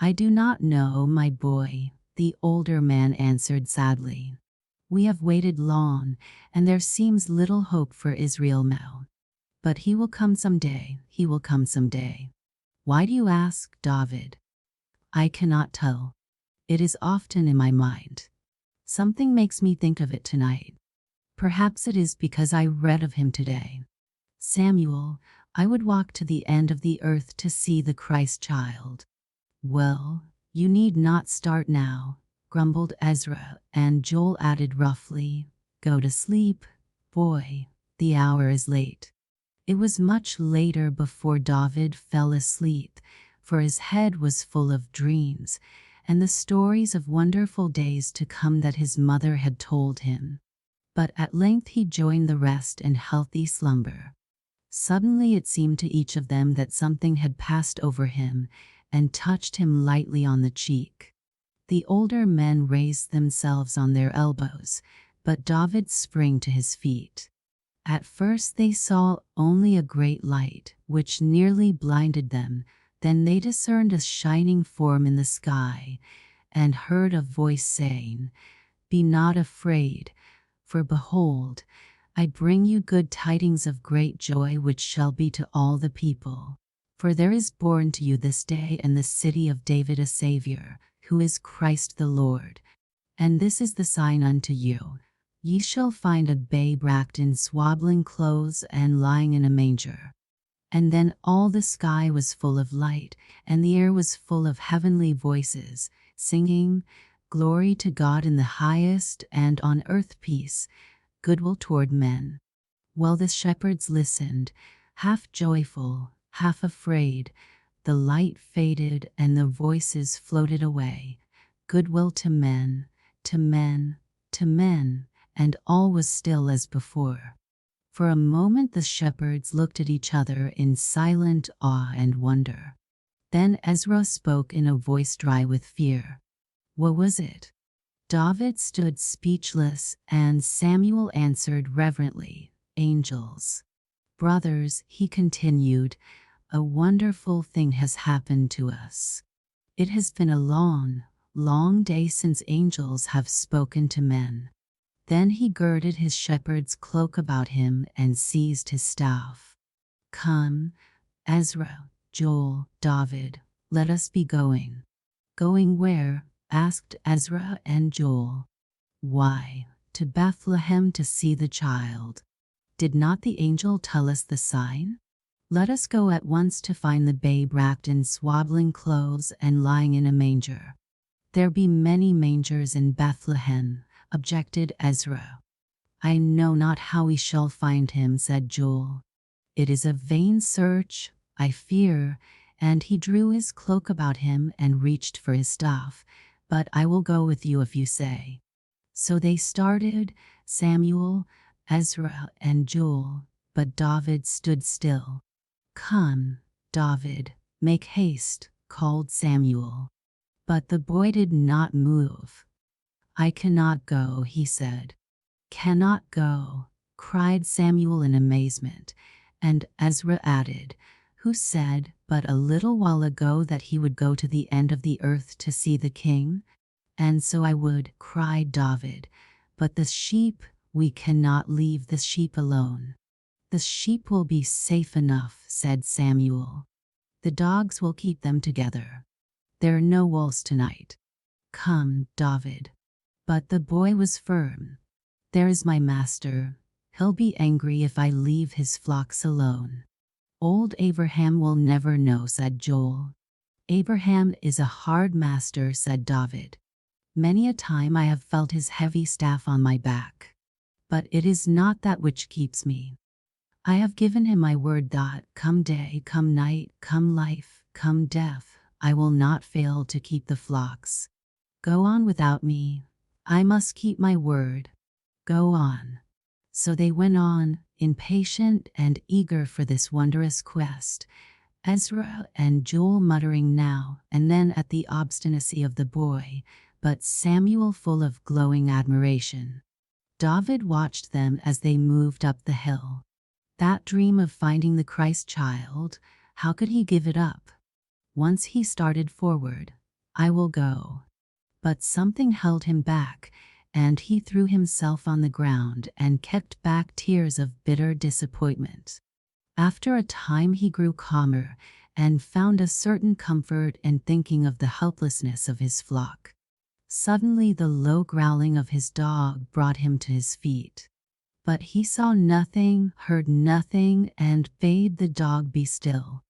"I do not know, my boy," the older man answered sadly. "We have waited long, and there seems little hope for Israel now. But he will come someday, he will come someday." "Why do you ask, David?" "I cannot tell. It is often in my mind. Something makes me think of it tonight. Perhaps it is because I read of him today. Samuel, I would walk to the end of the earth to see the Christ child." "Well, you need not start now," grumbled Ezra, and Joel added roughly, "Go to sleep, boy. The hour is late." It was much later before David fell asleep, for his head was full of dreams and the stories of wonderful days to come that his mother had told him. But at length he joined the rest in healthy slumber. Suddenly it seemed to each of them that something had passed over him, and touched him lightly on the cheek. The older men raised themselves on their elbows, but David sprang to his feet. At first they saw only a great light, which nearly blinded them. Then they discerned a shining form in the sky, and heard a voice saying, "Be not afraid, for behold, I bring you good tidings of great joy, which shall be to all the people. For there is born to you this day in the city of David a Savior, who is Christ the Lord. And this is the sign unto you. Ye shall find a babe wrapped in swaddling clothes and lying in a manger." And then all the sky was full of light, and the air was full of heavenly voices, singing, "Glory to God in the highest, and on earth peace, goodwill toward men." While the shepherds listened, half joyful, half afraid, the light faded and the voices floated away. Goodwill to men, to men, to men, and all was still as before. For a moment the shepherds looked at each other in silent awe and wonder. Then Ezra spoke in a voice dry with fear. What was it? David stood speechless, and Samuel answered reverently, "Angels." "Brothers," he continued, "a wonderful thing has happened to us. It has been a long, long day since angels have spoken to men." Then he girded his shepherd's cloak about him and seized his staff. "Come, Ezra, Joel, David, let us be going." "Going where?" asked Ezra and Joel. "Why, to Bethlehem to see the child. Did not the angel tell us the sign? Let us go at once to find the babe wrapped in swaddling clothes and lying in a manger." "There be many mangers in Bethlehem," objected Ezra. "I know not how we shall find him," said Joel. "It is a vain search, I fear," and he drew his cloak about him and reached for his staff. "But I will go with you if you say." So they started, Samuel, Ezra, and Joel, but David stood still. "Come, David, make haste," called Samuel. But the boy did not move. "I cannot go," he said. "Cannot go," cried Samuel in amazement, and Ezra added, "Who said but a little while ago that he would go to the end of the earth to see the king?" "And so I would," cried David, "but the sheep, we cannot leave the sheep alone." "The sheep will be safe enough," said Samuel. "The dogs will keep them together. There are no wolves tonight. Come, David." But the boy was firm. "There is my master. He'll be angry if I leave his flocks alone." "Old Abraham will never know," said Joel. "Abraham is a hard master," said David. "Many a time I have felt his heavy staff on my back. But it is not that which keeps me. I have given him my word that, come day, come night, come life, come death, I will not fail to keep the flocks. Go on without me. I must keep my word. Go on." So they went on, impatient and eager for this wondrous quest, Ezra and Joel muttering now and then at the obstinacy of the boy, but Samuel full of glowing admiration. David watched them as they moved up the hill. That dream of finding the Christ child, how could he give it up? Once he started forward, "I will go." But something held him back, and he threw himself on the ground and kept back tears of bitter disappointment. After a time he grew calmer and found a certain comfort in thinking of the helplessness of his flock. Suddenly the low growling of his dog brought him to his feet. But he saw nothing, heard nothing, and bade the dog be still.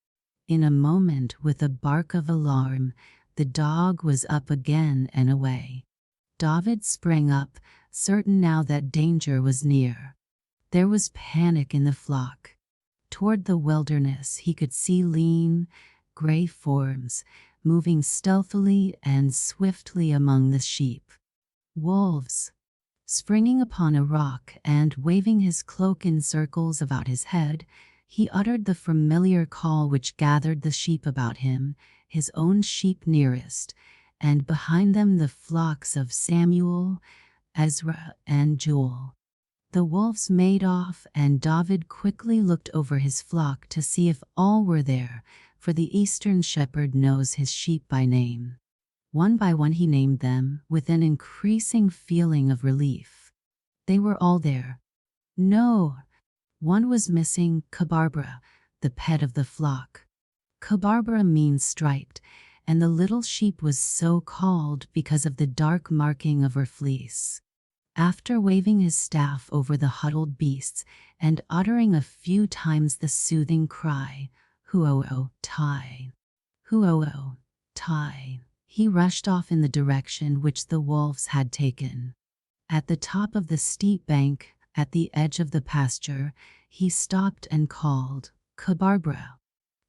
In a moment, with a bark of alarm, the dog was up again and away. David sprang up, certain now that danger was near. There was panic in the flock. Toward the wilderness he could see lean, gray forms, moving stealthily and swiftly among the sheep. Wolves! Springing upon a rock and waving his cloak in circles about his head, He uttered the familiar call which gathered the sheep about him, his own sheep nearest, and behind them the flocks of Samuel, Ezra, and Joel. The wolves made off, and David quickly looked over his flock to see if all were there, for the eastern shepherd knows his sheep by name. One by one he named them, with an increasing feeling of relief. They were all there. No, one was missing, Kabarbara, the pet of the flock. Kabarbara means striped, and the little sheep was so called because of the dark marking of her fleece. After waving his staff over the huddled beasts and uttering a few times the soothing cry, "Huo-o, Tai! Huo-o, Tai!" he rushed off in the direction which the wolves had taken. At the top of the steep bank, at the edge of the pasture, he stopped and called, "Kabarbara!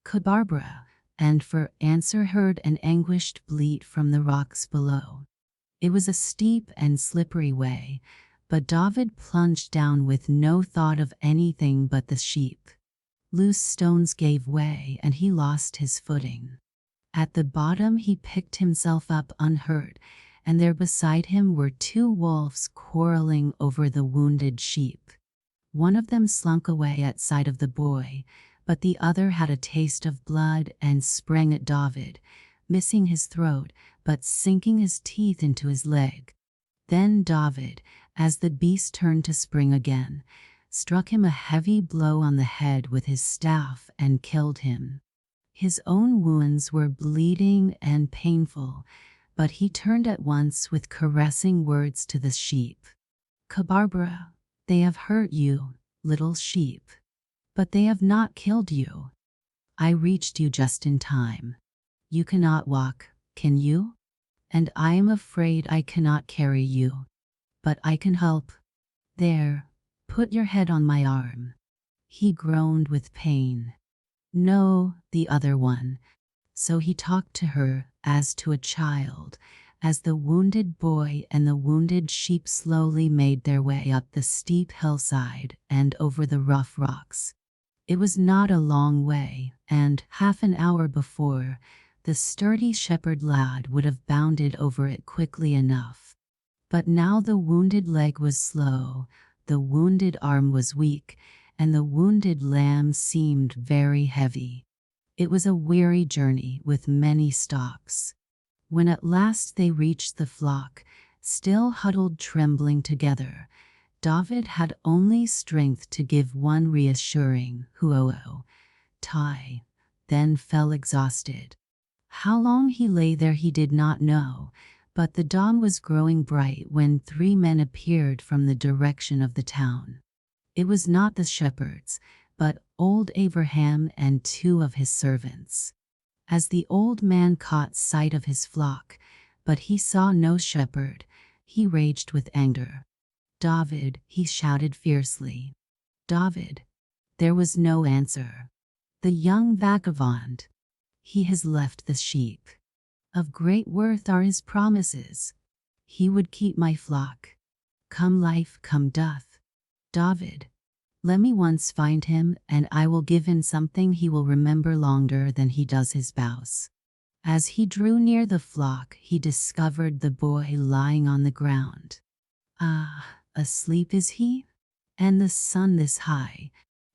Kabarbara!" and for answer heard an anguished bleat from the rocks below. It was a steep and slippery way, but David plunged down with no thought of anything but the sheep. Loose stones gave way and he lost his footing. At the bottom he picked himself up unhurt, and there beside him were two wolves quarreling over the wounded sheep. One of them slunk away at sight of the boy, but the other had a taste of blood and sprang at David, missing his throat, but sinking his teeth into his leg. Then David, as the beast turned to spring again, struck him a heavy blow on the head with his staff and killed him. His own wounds were bleeding and painful, but he turned at once with caressing words to the sheep. "Kabarbara, they have hurt you, little sheep, but they have not killed you. I reached you just in time. You cannot walk, can you? And I am afraid I cannot carry you, but I can help. There, put your head on my arm." He groaned with pain. "No," the other one. So he talked to her as to a child, as the wounded boy and the wounded sheep slowly made their way up the steep hillside and over the rough rocks. It was not a long way, and half an hour before, the sturdy shepherd lad would have bounded over it quickly enough. But now the wounded leg was slow, the wounded arm was weak, and the wounded lamb seemed very heavy. It was a weary journey with many stops. When at last they reached the flock, still huddled trembling together, David had only strength to give one reassuring "Huo-o, Tai," then fell exhausted. How long he lay there he did not know, but the dawn was growing bright when 3 men appeared from the direction of the town. It was not the shepherds, but old Abraham and 2 of his servants. As the old man caught sight of his flock, but he saw no shepherd, he raged with anger. "David," he shouted fiercely. "David." There was no answer. "The young vagabond. He has left the sheep. Of great worth are his promises. He would keep my flock. Come life, come death. David, let me once find him, and I will give him something he will remember longer than he does his vows." As he drew near the flock, he discovered the boy lying on the ground. "Ah, asleep is he? And the sun this high?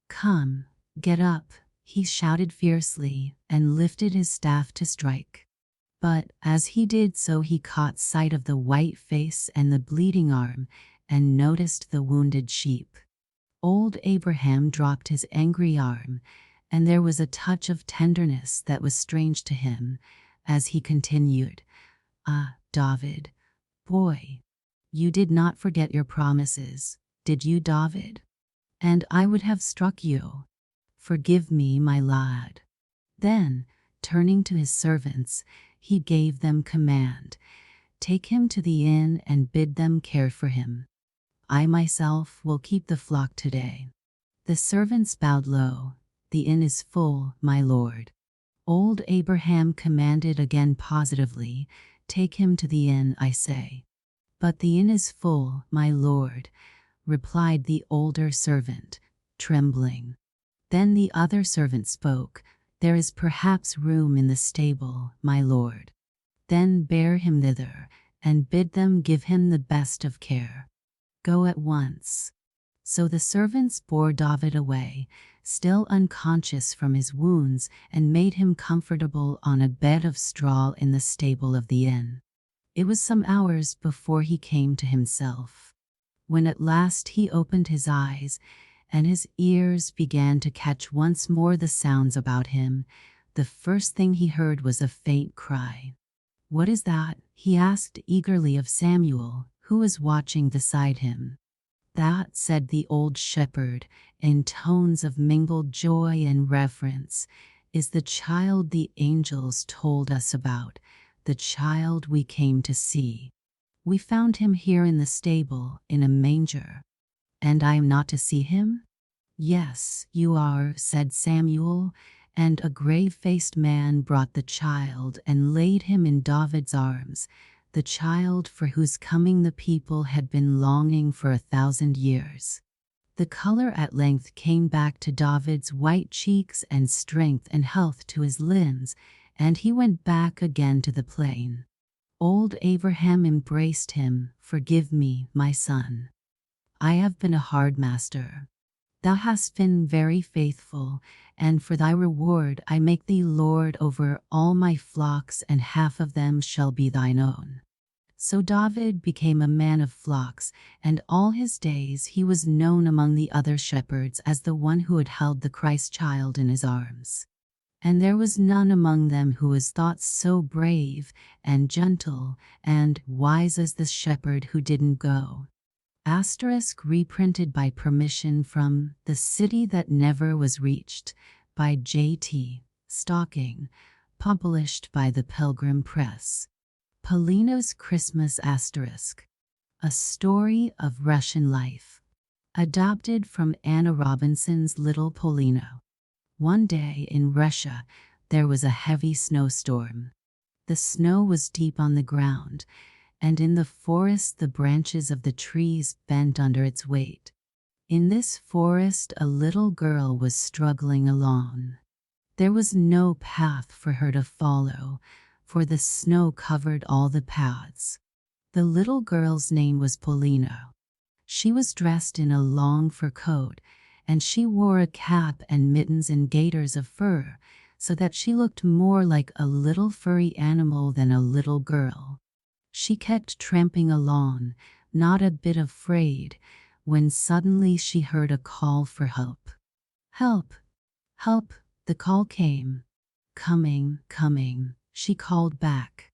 Come, get up," he shouted fiercely, and lifted his staff to strike. But as he did so he caught sight of the white face and the bleeding arm, and noticed the wounded sheep. Old Abraham dropped his angry arm, and there was a touch of tenderness that was strange to him, as he continued, "Ah, David, boy, you did not forget your promises, did you, David? And I would have struck you. Forgive me, my lad." Then, turning to his servants, he gave them command, "Take him to the inn and bid them care for him. I myself will keep the flock today." The servants bowed low. "The inn is full, my lord." Old Abraham commanded again positively, "Take him to the inn, I say." "But the inn is full, my lord," replied the older servant, trembling. Then the other servant spoke, "There is perhaps room in the stable, my lord. Then bear him thither, and bid them give him the best of care. Go at once." So the servants bore David away, still unconscious from his wounds, and made him comfortable on a bed of straw in the stable of the inn. It was some hours before he came to himself. When at last he opened his eyes, and his ears began to catch once more the sounds about him, the first thing he heard was a faint cry. "What is that?" he asked eagerly of Samuel, who was watching beside him. "That," said the old shepherd, in tones of mingled joy and reverence, "is the child the angels told us about, the child we came to see. We found him here in the stable, in a manger." "And I am not to see him?" "Yes, you are," said Samuel, and a grave-faced man brought the child and laid him in David's arms, the child for whose coming the people had been longing for 1,000 years. The color at length came back to David's white cheeks and strength and health to his limbs, and he went back again to the plain. Old Abraham embraced him. "Forgive me, my son. I have been a hard master. Thou hast been very faithful, and for thy reward I make thee lord over all my flocks, and half of them shall be thine own." So David became a man of flocks, and all his days he was known among the other shepherds as the one who had held the Christ child in his arms. And there was none among them who was thought so brave and gentle and wise as the shepherd who didn't go. Asterisk reprinted by permission from The City That Never Was Reached by J.T. Stocking, published by the Pilgrim Press. Paulina's Christmas Asterisk. A Story of Russian Life. Adapted from Anna Robinson's Little Paulina. One day in Russia, there was a heavy snowstorm. The snow was deep on the ground, and in the forest the branches of the trees bent under its weight. In this forest a little girl was struggling alone. There was no path for her to follow, for the snow covered all the paths. The little girl's name was Paulina. She was dressed in a long fur coat, and she wore a cap and mittens and gaiters of fur, so that she looked more like a little furry animal than a little girl. She kept tramping along, not a bit afraid, when suddenly she heard a call for help. "Help! Help!" the call came. "Coming, coming," she called back.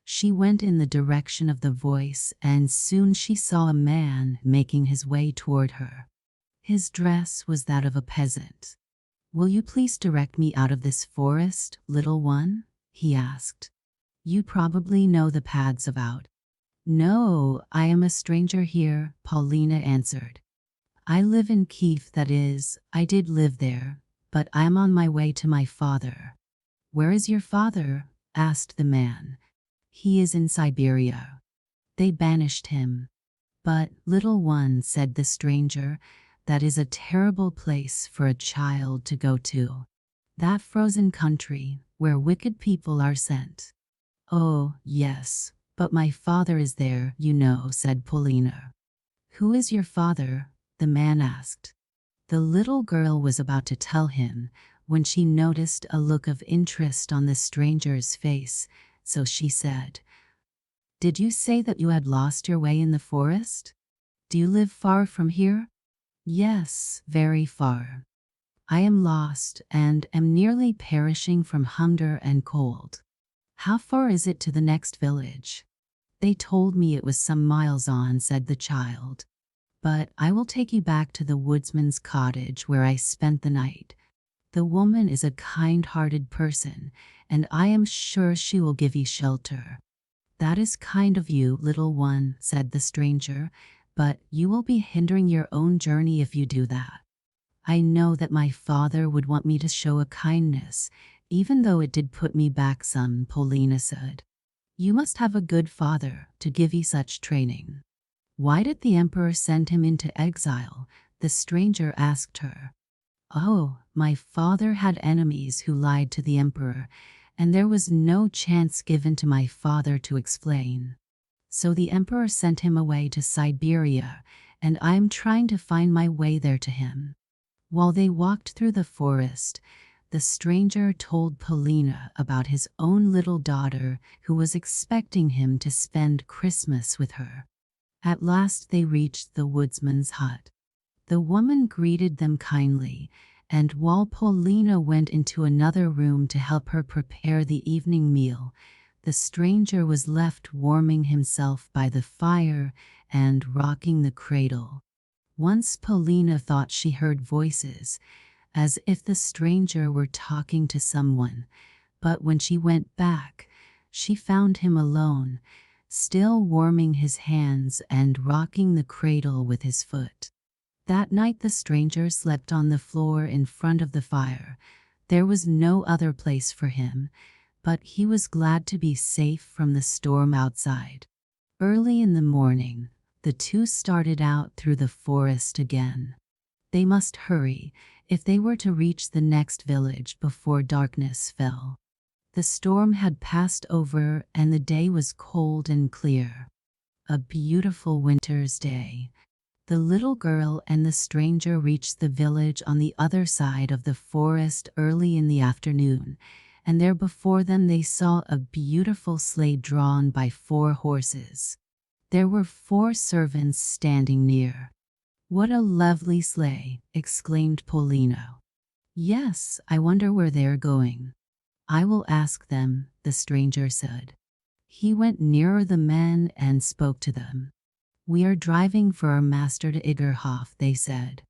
She went in the direction of the voice, and soon she saw a man making his way toward her. His dress was that of a peasant. "Will you please direct me out of this forest, little one?" he asked. "You probably know the paths about." "No, I am a stranger here," Paulina answered. "I live in Kiev, that is, I did live there, but I am on my way to my father." "Where is your father?" asked the man. "He is in Siberia. They banished him." "But, little one," said the stranger, "that is a terrible place for a child to go to. That frozen country, where wicked people are sent." "Oh, yes, but my father is there, you know," said Paulina. "Who is your father?" the man asked. The little girl was about to tell him when she noticed a look of interest on the stranger's face, so she said, "Did you say that you had lost your way in the forest? Do you live far from here?" "Yes, very far. I am lost and am nearly perishing from hunger and cold." "How far is it to the next village?" "They told me it was some miles on," said the child. "But I will take you back to the woodsman's cottage where I spent the night. The woman is a kind-hearted person, and I am sure she will give you shelter." "That is kind of you, little one," said the stranger, "but you will be hindering your own journey if you do that. I know that my father would want me to show a kindness, even though it did put me back some," Paulina said. "You must have a good father to give you such training." "Why did the emperor send him into exile?" the stranger asked her. Oh, my father had enemies who lied to the emperor, and there was no chance given to my father to explain. So the emperor sent him away to Siberia, and I am trying to find my way there to him. While they walked through the forest, the stranger told Polina about his own little daughter who was expecting him to spend Christmas with her. At last they reached the woodsman's hut. The woman greeted them kindly, and while Polina went into another room to help her prepare the evening meal, the stranger was left warming himself by the fire and rocking the cradle. Once Polina thought she heard voices, as if the stranger were talking to someone, but when she went back, she found him alone, still warming his hands and rocking the cradle with his foot. That night the stranger slept on the floor in front of the fire. There was no other place for him, but he was glad to be safe from the storm outside. Early in the morning, the two started out through the forest again. They must hurry if they were to reach the next village before darkness fell. The storm had passed over and the day was cold and clear. A beautiful winter's day. The little girl and the stranger reached the village on the other side of the forest early in the afternoon, and there before them they saw a beautiful sleigh drawn by 4 horses. There were 4 servants standing near. "What a lovely sleigh!" exclaimed Polina. "Yes, I wonder where they're going." "I will ask them," the stranger said. He went nearer the men and spoke to them. "We are driving for our master to Igerhof," they said.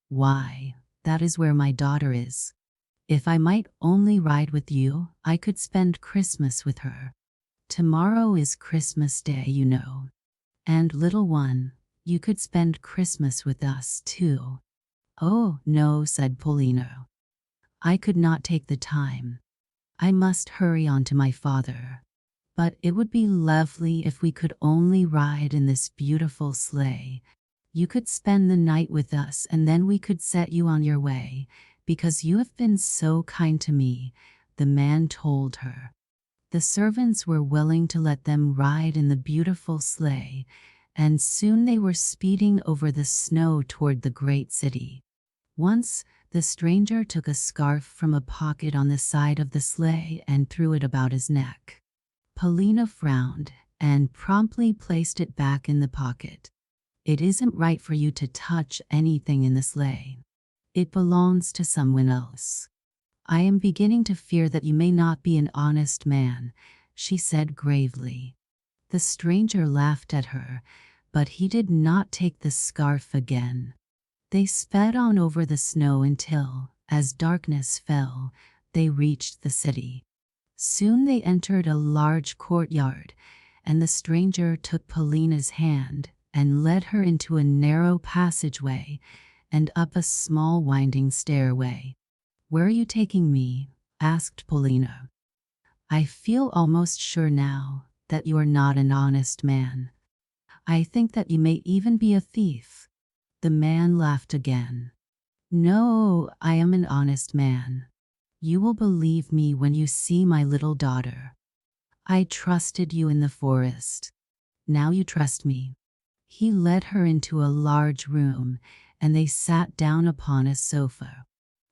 "Why, that is where my daughter is. If I might only ride with you, I could spend Christmas with her. Tomorrow is Christmas Day, you know. And little one, you could spend Christmas with us too." "Oh, no," said Polina. "I could not take the time. I must hurry on to my father. But it would be lovely if we could only ride in this beautiful sleigh. You could spend the night with us and then we could set you on your way, because you have been so kind to me," the man told her. The servants were willing to let them ride in the beautiful sleigh, and soon they were speeding over the snow toward the great city. Once, the stranger took a scarf from a pocket on the side of the sleigh and threw it about his neck. Polina frowned and promptly placed it back in the pocket. "It isn't right for you to touch anything in the sleigh. It belongs to someone else. I am beginning to fear that you may not be an honest man," she said gravely. The stranger laughed at her, but he did not take the scarf again. They sped on over the snow until, as darkness fell, they reached the city. Soon they entered a large courtyard, and the stranger took Polina's hand and led her into a narrow passageway and up a small winding stairway. "Where are you taking me?" asked Polina. "I feel almost sure now that you are not an honest man. I think that you may even be a thief." The man laughed again. "No, I am an honest man. You will believe me when you see my little daughter. I trusted you in the forest. Now you trust me." He led her into a large room, and they sat down upon a sofa.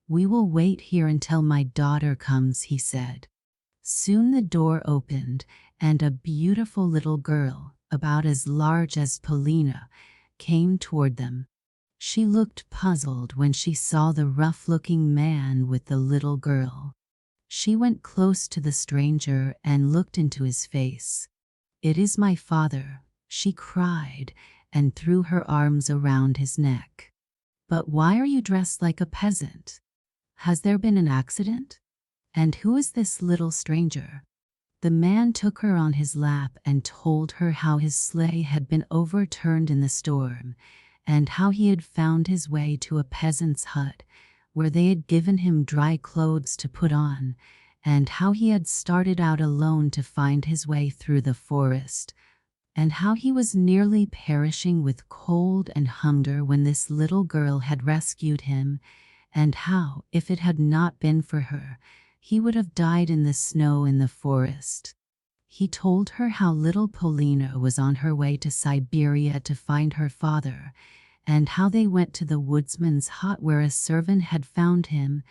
"We will wait here until my daughter comes," he said. Soon the door opened, and a beautiful little girl, about as large as Polina, came toward them. She looked puzzled when she saw the rough-looking man with the little girl. She went close to the stranger and looked into his face. "It is my father," she cried, and threw her arms around his neck. "But why are you dressed like a peasant? Has there been an accident? And who is this little stranger?" The man took her on his lap and told her how his sleigh had been overturned in the storm, and how he had found his way to a peasant's hut, where they had given him dry clothes to put on, and how he had started out alone to find his way through the forest, and how he was nearly perishing with cold and hunger when this little girl had rescued him, and how, if it had not been for her, he would have died in the snow in the forest. He told her how little Polina was on her way to Siberia to find her father, and how they went to the woodsman's hut where a servant had found him,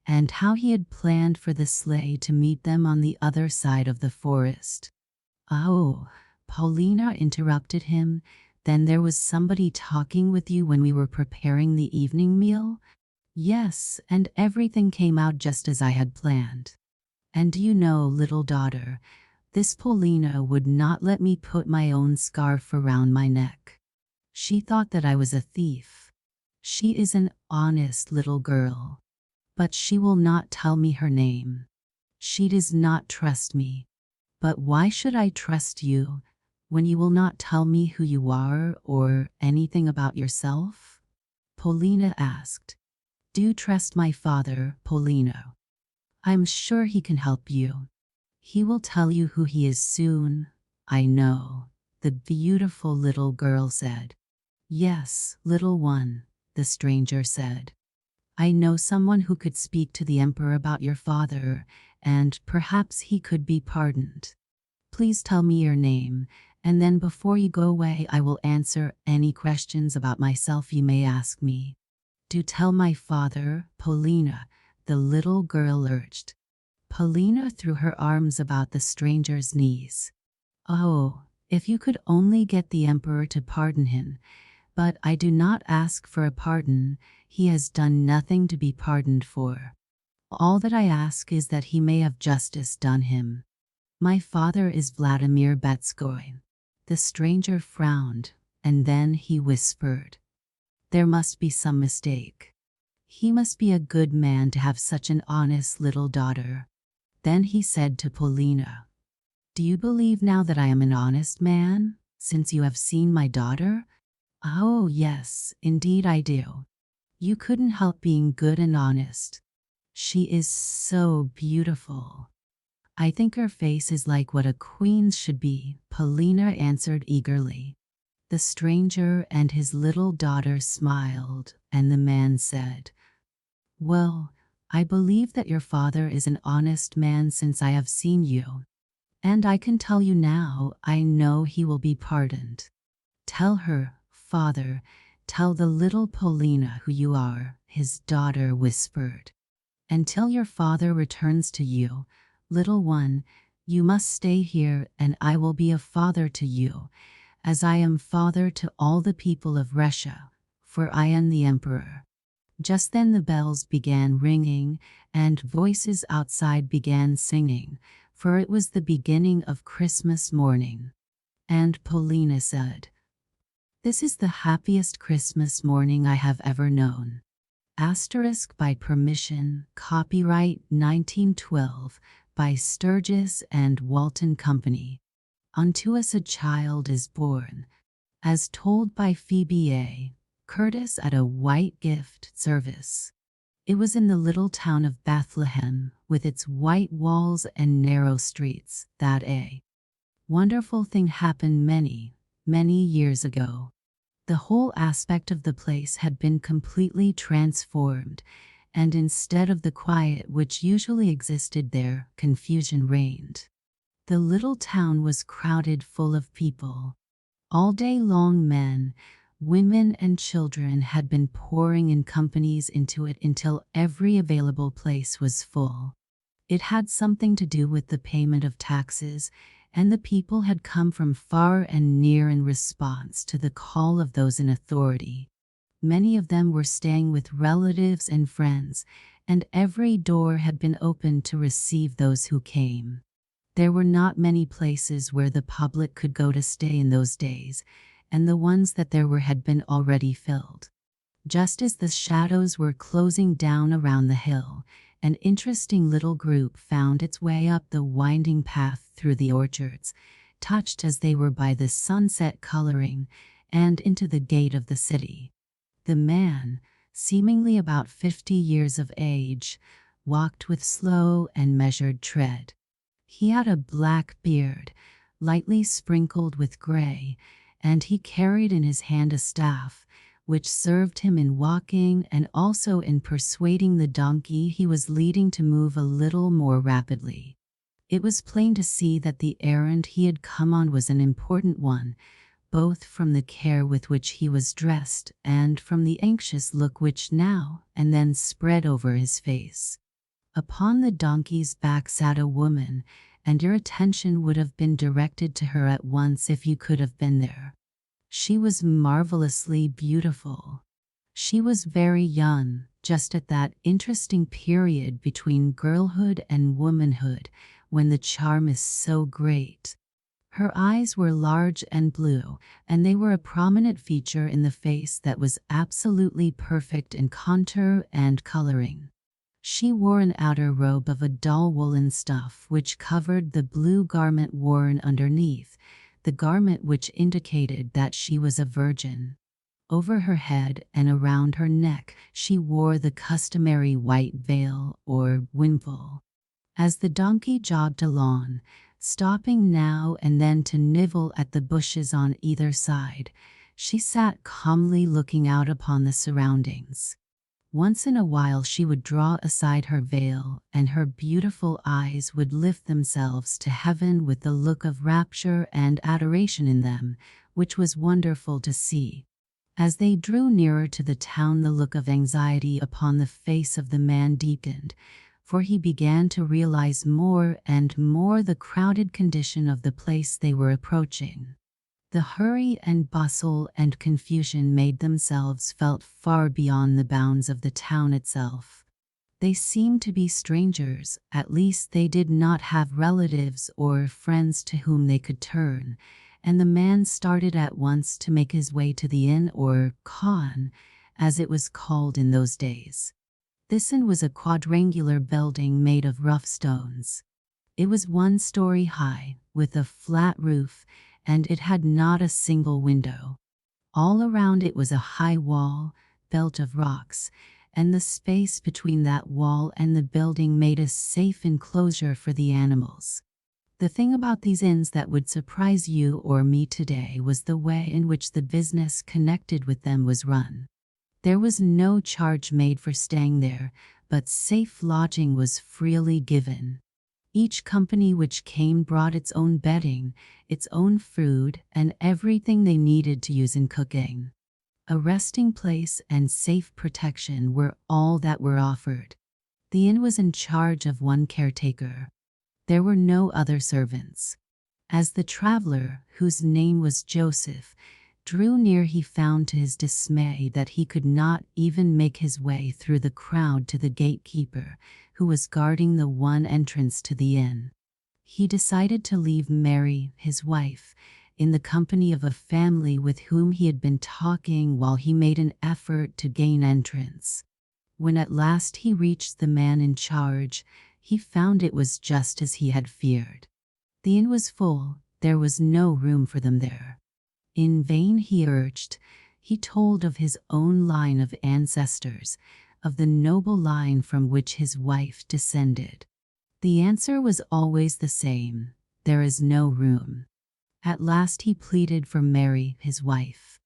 and how he had planned for the sleigh to meet them on the other side of the forest. "Oh," Paulina interrupted him, "then there was somebody talking with you when we were preparing the evening meal?" "Yes, and everything came out just as I had planned. And do you know, little daughter, this Paulina would not let me put my own scarf around my neck. She thought that I was a thief. She is an honest little girl, but she will not tell me her name. She does not trust me. But why should I trust you when you will not tell me who you are or anything about yourself?" Paulina asked. "Do trust my father, Paulina. I'm sure he can help you. He will tell you who he is soon, I know," the beautiful little girl said. "Yes, little one," the stranger said. "I know someone who could speak to the emperor about your father, and perhaps he could be pardoned. Please tell me your name, and then before you go away I will answer any questions about myself you may ask me." "Do tell my father, Paulina," the little girl urged. Paulina threw her arms about the stranger's knees. "Oh, if you could only get the emperor to pardon him. But I do not ask for a pardon. He has done nothing to be pardoned for. All that I ask is that he may have justice done him. My father is Vladimir Betskoy." The stranger frowned, and then he whispered, "There must be some mistake. He must be a good man to have such an honest little daughter." Then he said to Paulina, "Do you believe now that I am an honest man, since you have seen my daughter?" "Oh, yes, indeed I do. You couldn't help being good and honest. She is so beautiful. I think her face is like what a queen's should be," Paulina answered eagerly. The stranger and his little daughter smiled, and the man said, "Well, I believe that your father is an honest man since I have seen you. And I can tell you now, I know he will be pardoned. Tell her, father, tell the little Paulina who you are," his daughter whispered. "Until your father returns to you, little one, you must stay here and I will be a father to you, as I am father to all the people of Russia, for I am the emperor." Just then the bells began ringing, and voices outside began singing, for it was the beginning of Christmas morning. And Paulina said, "This is the happiest Christmas morning I have ever known." Asterisk by permission, copyright 1912, by Sturgis and Walton Company. "Unto us a child is born," as told by Phebe A. Curtis at a white gift service. It was in the little town of Bethlehem, with its white walls and narrow streets, that a wonderful thing happened many, many years ago. The whole aspect of the place had been completely transformed, and instead of the quiet which usually existed there, confusion reigned. The little town was crowded full of people. All day long men, women and children had been pouring in companies into it until every available place was full. It had something to do with the payment of taxes, and the people had come from far and near in response to the call of those in authority. Many of them were staying with relatives and friends, and every door had been opened to receive those who came. There were not many places where the public could go to stay in those days, and the ones that there were had been already filled. Just as the shadows were closing down around the hill, an interesting little group found its way up the winding path through the orchards, touched as they were by the sunset coloring, and into the gate of the city. The man, seemingly about 50 years of age, walked with slow and measured tread. He had a black beard, lightly sprinkled with gray, and he carried in his hand a staff, which served him in walking and also in persuading the donkey he was leading to move a little more rapidly. It was plain to see that the errand he had come on was an important one, both from the care with which he was dressed and from the anxious look which now and then spread over his face. Upon the donkey's back sat a woman, and your attention would have been directed to her at once if you could have been there. She was marvelously beautiful. She was very young, just at that interesting period between girlhood and womanhood, when the charm is so great. Her eyes were large and blue, and they were a prominent feature in the face that was absolutely perfect in contour and coloring. She wore an outer robe of a dull woolen stuff which covered the blue garment worn underneath, the garment which indicated that she was a virgin. Over her head and around her neck she wore the customary white veil or wimple. As the donkey jogged along, stopping now and then to nibble at the bushes on either side, she sat calmly looking out upon the surroundings. Once in a while she would draw aside her veil, and her beautiful eyes would lift themselves to heaven with the look of rapture and adoration in them, which was wonderful to see. As they drew nearer to the town, the look of anxiety upon the face of the man deepened, for he began to realize more and more the crowded condition of the place they were approaching. The hurry and bustle and confusion made themselves felt far beyond the bounds of the town itself. They seemed to be strangers, at least they did not have relatives or friends to whom they could turn, and the man started at once to make his way to the inn or khan, as it was called in those days. This inn was a quadrangular building made of rough stones. It was 1 story high, with a flat roof, and it had not a single window. All around it was a high wall, built of rocks, and the space between that wall and the building made a safe enclosure for the animals. The thing about these inns that would surprise you or me today was the way in which the business connected with them was run. There was no charge made for staying there, but safe lodging was freely given. Each company which came brought its own bedding, its own food, and everything they needed to use in cooking. A resting place and safe protection were all that were offered. The inn was in charge of 1 caretaker. There were no other servants. As the traveler, whose name was Joseph, drew near, he found to his dismay that he could not even make his way through the crowd to the gatekeeper, who was guarding the one entrance to the inn. He decided to leave Mary, his wife, in the company of a family with whom he had been talking while he made an effort to gain entrance. When at last he reached the man in charge, he found it was just as he had feared. The inn was full, there was no room for them there. In vain he urged. He told of his own line of ancestors, of the noble line from which his wife descended. The answer was always the same: there is no room. At last he pleaded for Mary, his wife.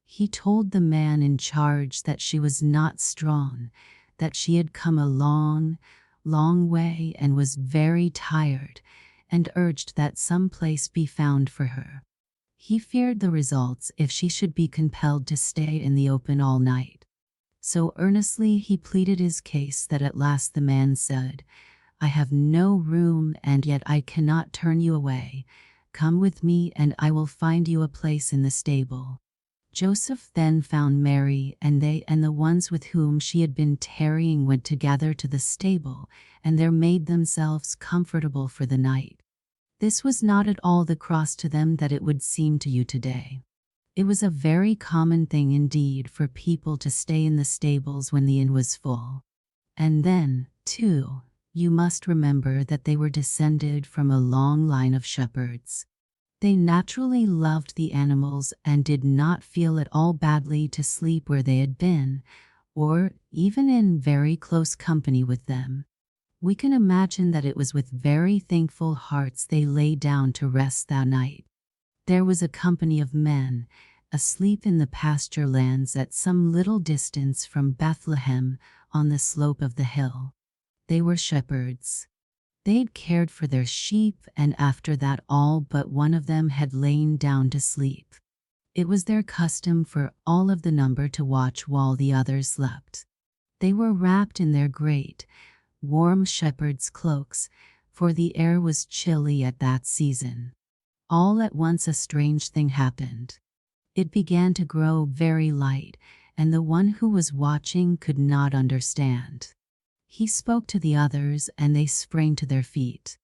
He told the man in charge that she was not strong, that she had come a long, long way and was very tired, and urged that some place be found for her. He feared the results if she should be compelled to stay in the open all night. So earnestly he pleaded his case that at last the man said, "I have no room, and yet I cannot turn you away. Come with me and I will find you a place in the stable." Joseph then found Mary, and they and the ones with whom she had been tarrying went together to the stable, and there made themselves comfortable for the night. This was not at all the cross to them that it would seem to you today. It was a very common thing indeed for people to stay in the stables when the inn was full. And then, too, you must remember that they were descended from a long line of shepherds. They naturally loved the animals and did not feel at all badly to sleep where they had been, or even in very close company with them. We can imagine that it was with very thankful hearts they lay down to rest that night. There was a company of men, asleep in the pasture lands at some little distance from Bethlehem on the slope of the hill. They were shepherds. They'd cared for their sheep, and after that all but one of them had lain down to sleep. It was their custom for all of the number to watch while the others slept. They were wrapped in their great, warm shepherd's cloaks, for the air was chilly at that season. All at once a strange thing happened. It began to grow very light, and the one who was watching could not understand. He spoke to the others, and they sprang to their feet.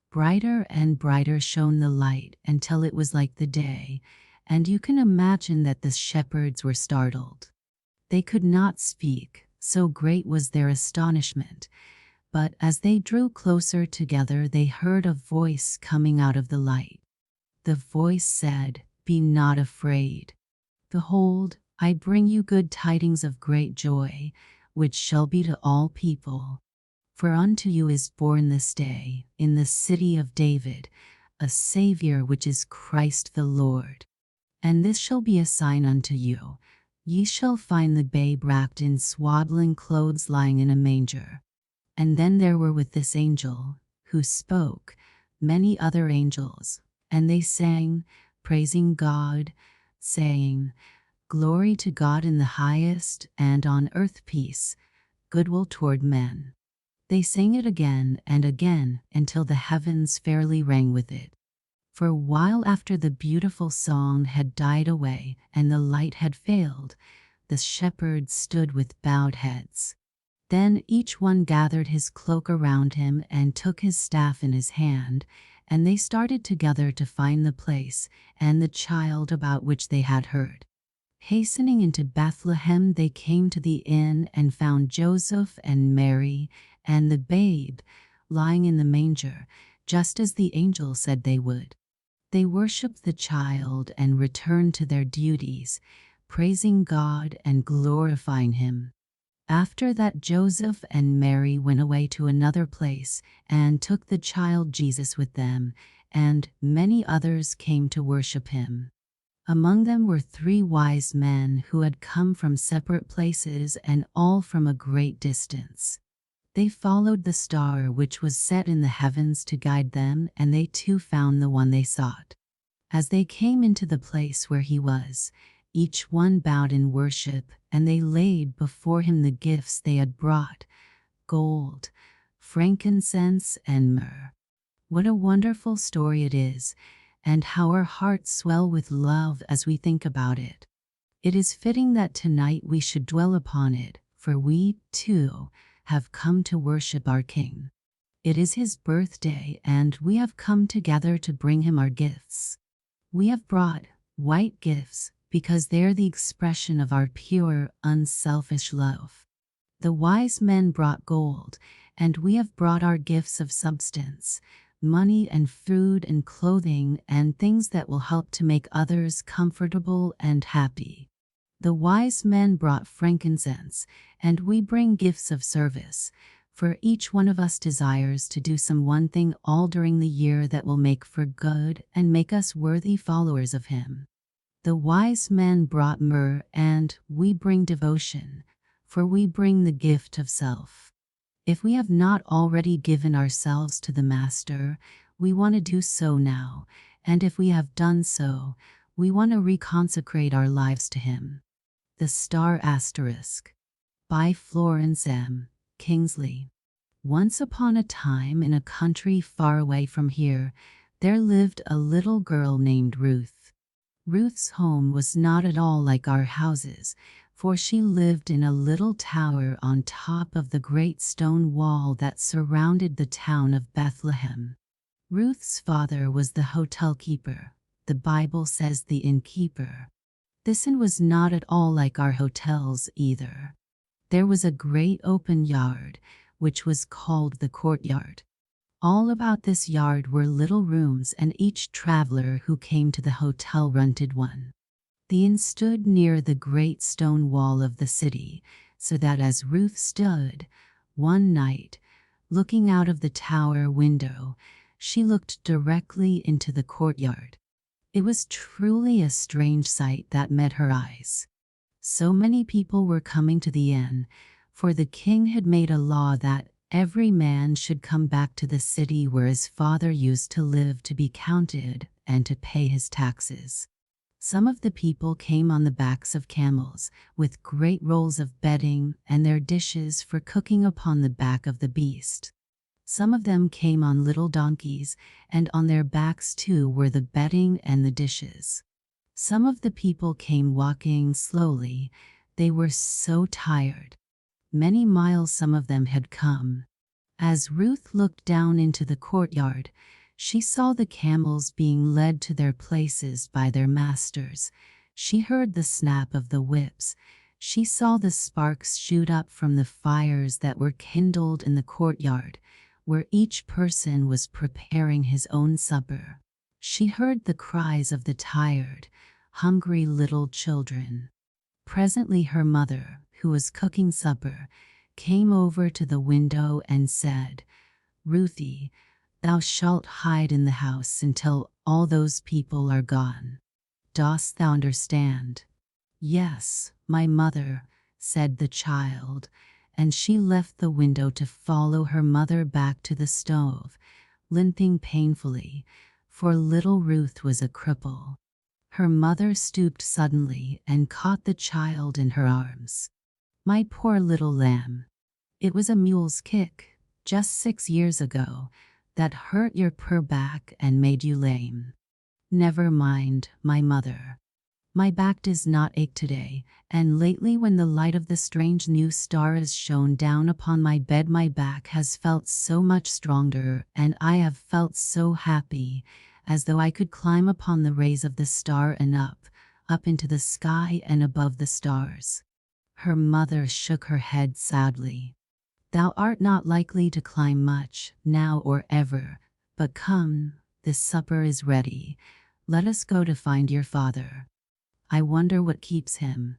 Brighter and brighter shone the light until it was like the day, and you can imagine that the shepherds were startled. They could not speak, so great was their astonishment, but as they drew closer together they heard a voice coming out of the light. The voice said, "Be not afraid. Behold, I bring you good tidings of great joy, which shall be to all people. For unto you is born this day, in the city of David, a Saviour, which is Christ the Lord. And this shall be a sign unto you. Ye shall find the babe wrapped in swaddling clothes lying in a manger." And then there were with this angel, who spoke, many other angels, and they sang, praising God, saying, "Glory to God in the highest, and on earth peace, goodwill toward men." They sang it again and again until the heavens fairly rang with it. For a while after the beautiful song had died away and the light had failed, the shepherds stood with bowed heads. Then each one gathered his cloak around him and took his staff in his hand, and they started together to find the place and the child about which they had heard. Hastening into Bethlehem, they came to the inn and found Joseph and Mary and the babe lying in the manger, just as the angel said they would. They worshipped the child and returned to their duties, praising God and glorifying Him. After that, Joseph and Mary went away to another place and took the child Jesus with them, and many others came to worship Him. Among them were 3 wise men who had come from separate places and all from a great distance. They followed the star which was set in the heavens to guide them, and they too found the one they sought. As they came into the place where he was, each one bowed in worship, and they laid before him the gifts they had brought: gold, frankincense, and myrrh. What a wonderful story it is, and how our hearts swell with love as we think about it. It is fitting that tonight we should dwell upon it, for we, too, have come to worship our King. It is his birthday, and we have come together to bring him our gifts. We have brought white gifts because they are the expression of our pure, unselfish love. The wise men brought gold, and we have brought our gifts of substance, money and food and clothing and things that will help to make others comfortable and happy. The wise men brought frankincense, and we bring gifts of service, for each one of us desires to do some one thing all during the year that will make for good and make us worthy followers of him. The wise men brought myrrh, and we bring devotion, for we bring the gift of self. If we have not already given ourselves to the Master, we want to do so now, and if we have done so, we want to reconsecrate our lives to him. The Star Asterisk, by Florence M. Kingsley. Once upon a time, in a country far away from here, there lived a little girl named Ruth. Ruth's home was not at all like our houses, for she lived in a little tower on top of the great stone wall that surrounded the town of Bethlehem. Ruth's father was the hotel keeper. The Bible says the innkeeper. This inn was not at all like our hotels either. There was a great open yard, which was called the courtyard. All about this yard were little rooms, and each traveler who came to the hotel rented one. The inn stood near the great stone wall of the city, so that as Ruth stood, one night, looking out of the tower window, she looked directly into the courtyard. It was truly a strange sight that met her eyes. So many people were coming to the inn, for the king had made a law that every man should come back to the city where his father used to live to be counted and to pay his taxes. Some of the people came on the backs of camels, with great rolls of bedding and their dishes for cooking upon the back of the beast. Some of them came on little donkeys, and on their backs too were the bedding and the dishes. Some of the people came walking slowly. They were so tired. Many miles some of them had come. As Ruth looked down into the courtyard, she saw the camels being led to their places by their masters. She heard the snap of the whips. She saw the sparks shoot up from the fires that were kindled in the courtyard, where each person was preparing his own supper. She heard the cries of the tired, hungry little children. Presently her mother, who was cooking supper, came over to the window and said, "Ruthie, thou shalt hide in the house until all those people are gone. Dost thou understand?" "Yes, my mother," said the child, and she left the window to follow her mother back to the stove, limping painfully, for little Ruth was a cripple. Her mother stooped suddenly and caught the child in her arms. "My poor little lamb, it was a mule's kick, just 6 years ago, that hurt your poor back and made you lame." "Never mind, my mother. My back does not ache today, and lately when the light of the strange new star has shone down upon my bed, my back has felt so much stronger, and I have felt so happy, as though I could climb upon the rays of the star and up into the sky and above the stars." Her mother shook her head sadly. "Thou art not likely to climb much, now or ever, but come, this supper is ready. Let us go to find your father. I wonder what keeps him."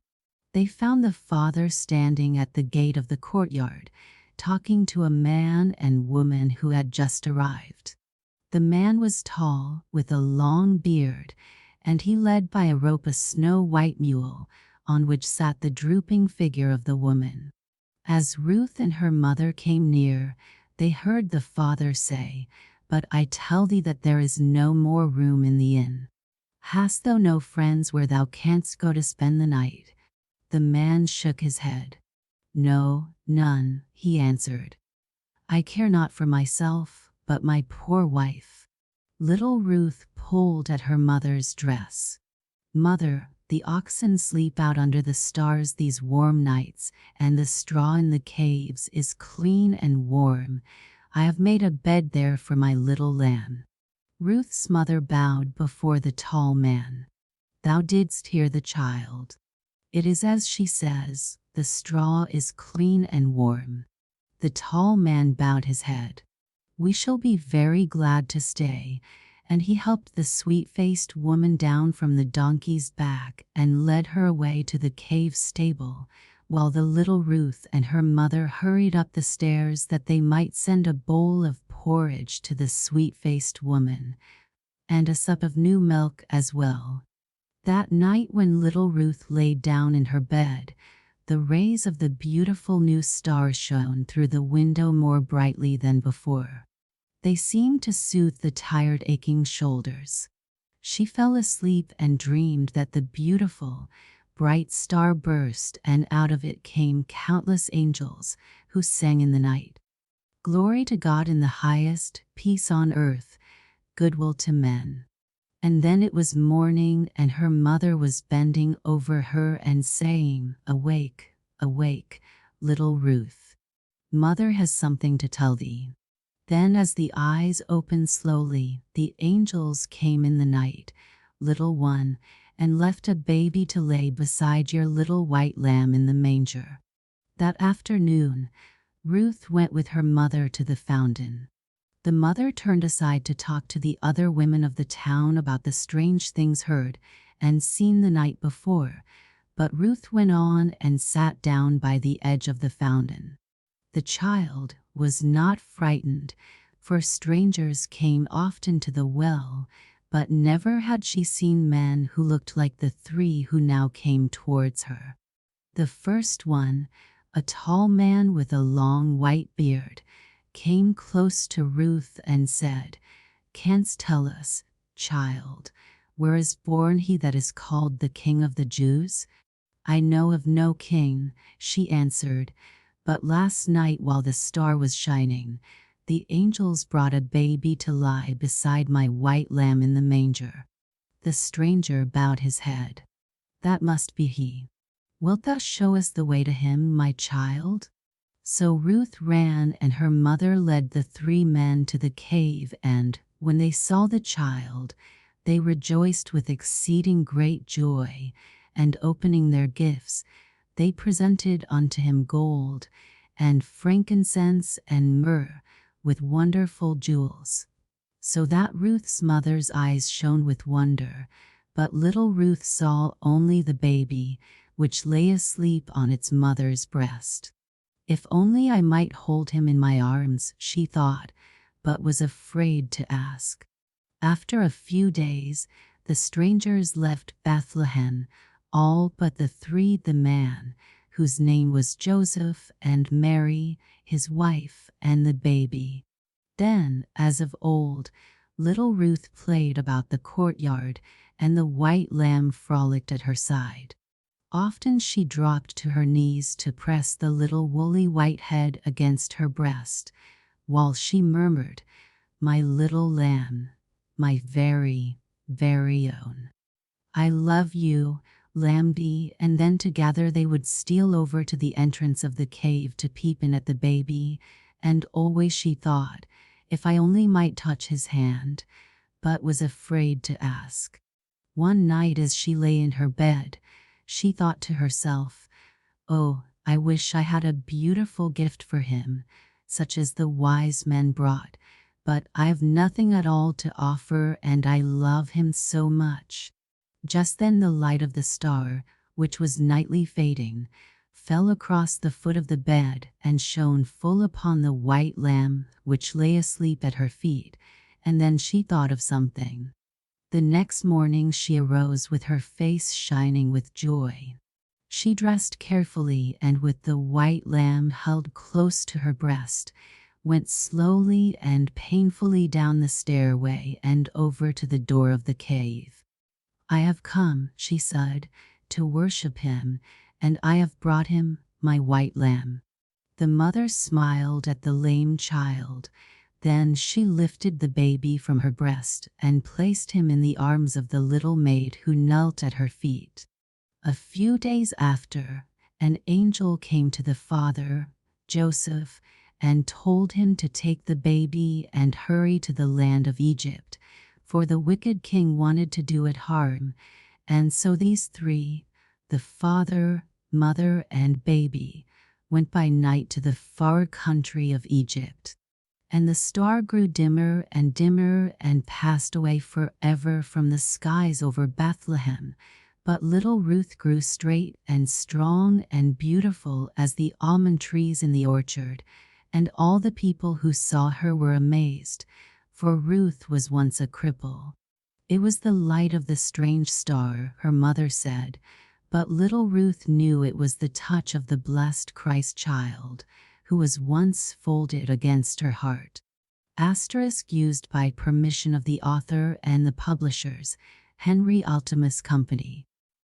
They found the father standing at the gate of the courtyard, talking to a man and woman who had just arrived. The man was tall, with a long beard, and he led by a rope a snow-white mule, on which sat the drooping figure of the woman. As Ruth and her mother came near, they heard the father say, "But I tell thee that there is no more room in the inn. Hast thou no friends where thou canst go to spend the night?" The man shook his head. "No, none," he answered. "I care not for myself, but my poor wife." Little Ruth pulled at her mother's dress. "Mother, the oxen sleep out under the stars these warm nights, and the straw in the caves is clean and warm. I have made a bed there for my little lamb." Ruth's mother bowed before the tall man. "Thou didst hear the child. It is as she says, the straw is clean and warm." The tall man bowed his head. "We shall be very glad to stay," and he helped the sweet-faced woman down from the donkey's back and led her away to the cave stable, while the little Ruth and her mother hurried up the stairs that they might send a bowl of porridge to the sweet-faced woman, and a sup of new milk as well. That night when little Ruth lay down in her bed, the rays of the beautiful new star shone through the window more brightly than before. They seemed to soothe the tired, aching shoulders. She fell asleep and dreamed that the beautiful, bright star burst, and out of it came countless angels who sang in the night, "Glory to God in the highest, peace on earth, goodwill to men." And then it was morning, and her mother was bending over her and saying, "Awake, awake, little Ruth. Mother has something to tell thee." Then as the eyes opened slowly, the angels came in the night, "Little one," and left a baby to lay beside your little white lamb in the manger. That afternoon, Ruth went with her mother to the fountain. The mother turned aside to talk to the other women of the town about the strange things heard and seen the night before, but Ruth went on and sat down by the edge of the fountain. The child was not frightened, for strangers came often to the well, but never had she seen men who looked like the three who now came towards her. The first one, a tall man with a long white beard, came close to Ruth and said, "Canst tell us, child, where is born he that is called the King of the Jews?" "I know of no king," she answered, "but last night while the star was shining, the angels brought a baby to lie beside my white lamb in the manger." The stranger bowed his head. "That must be he. Wilt thou show us the way to him, my child?" So Ruth ran, and her mother led the three men to the cave, and, when they saw the child, they rejoiced with exceeding great joy, and opening their gifts, they presented unto him gold, and frankincense, and myrrh, with wonderful jewels. So that Ruth's mother's eyes shone with wonder, but little Ruth saw only the baby, which lay asleep on its mother's breast. "If only I might hold him in my arms," she thought, but was afraid to ask. After a few days, the strangers left Bethlehem, all but the man, whose name was Joseph, and Mary, his wife, and the baby. Then, as of old, little Ruth played about the courtyard, and the white lamb frolicked at her side. Often she dropped to her knees to press the little woolly white head against her breast, while she murmured, "My little lamb, my very, very own. I love you, Lambie," and then together they would steal over to the entrance of the cave to peep in at the baby, and always she thought, if I only might touch his hand, but was afraid to ask. One night as she lay in her bed, she thought to herself, "Oh, I wish I had a beautiful gift for him, such as the wise men brought, but I've nothing at all to offer, and I love him so much." Just then the light of the star, which was nightly fading, fell across the foot of the bed and shone full upon the white lamb which lay asleep at her feet, and then she thought of something. The next morning she arose with her face shining with joy. She dressed carefully, and with the white lamb held close to her breast, went slowly and painfully down the stairway and over to the door of the cave. "I have come," she said, "to worship him, and I have brought him, my white lamb." The mother smiled at the lame child. Then she lifted the baby from her breast and placed him in the arms of the little maid who knelt at her feet. A few days after, an angel came to the father, Joseph, and told him to take the baby and hurry to the land of Egypt, for the wicked king wanted to do it harm. And so these three, the father, mother, and baby, went by night to the far country of Egypt. And the star grew dimmer and dimmer and passed away forever from the skies over Bethlehem. But little Ruth grew straight and strong and beautiful as the almond trees in the orchard, and all the people who saw her were amazed, for Ruth was once a cripple. It was the light of the strange star, her mother said, but little Ruth knew it was the touch of the blessed Christ child, who was once folded against her heart. Asterisk used by permission of the author and the publishers, Henry Altemus Company.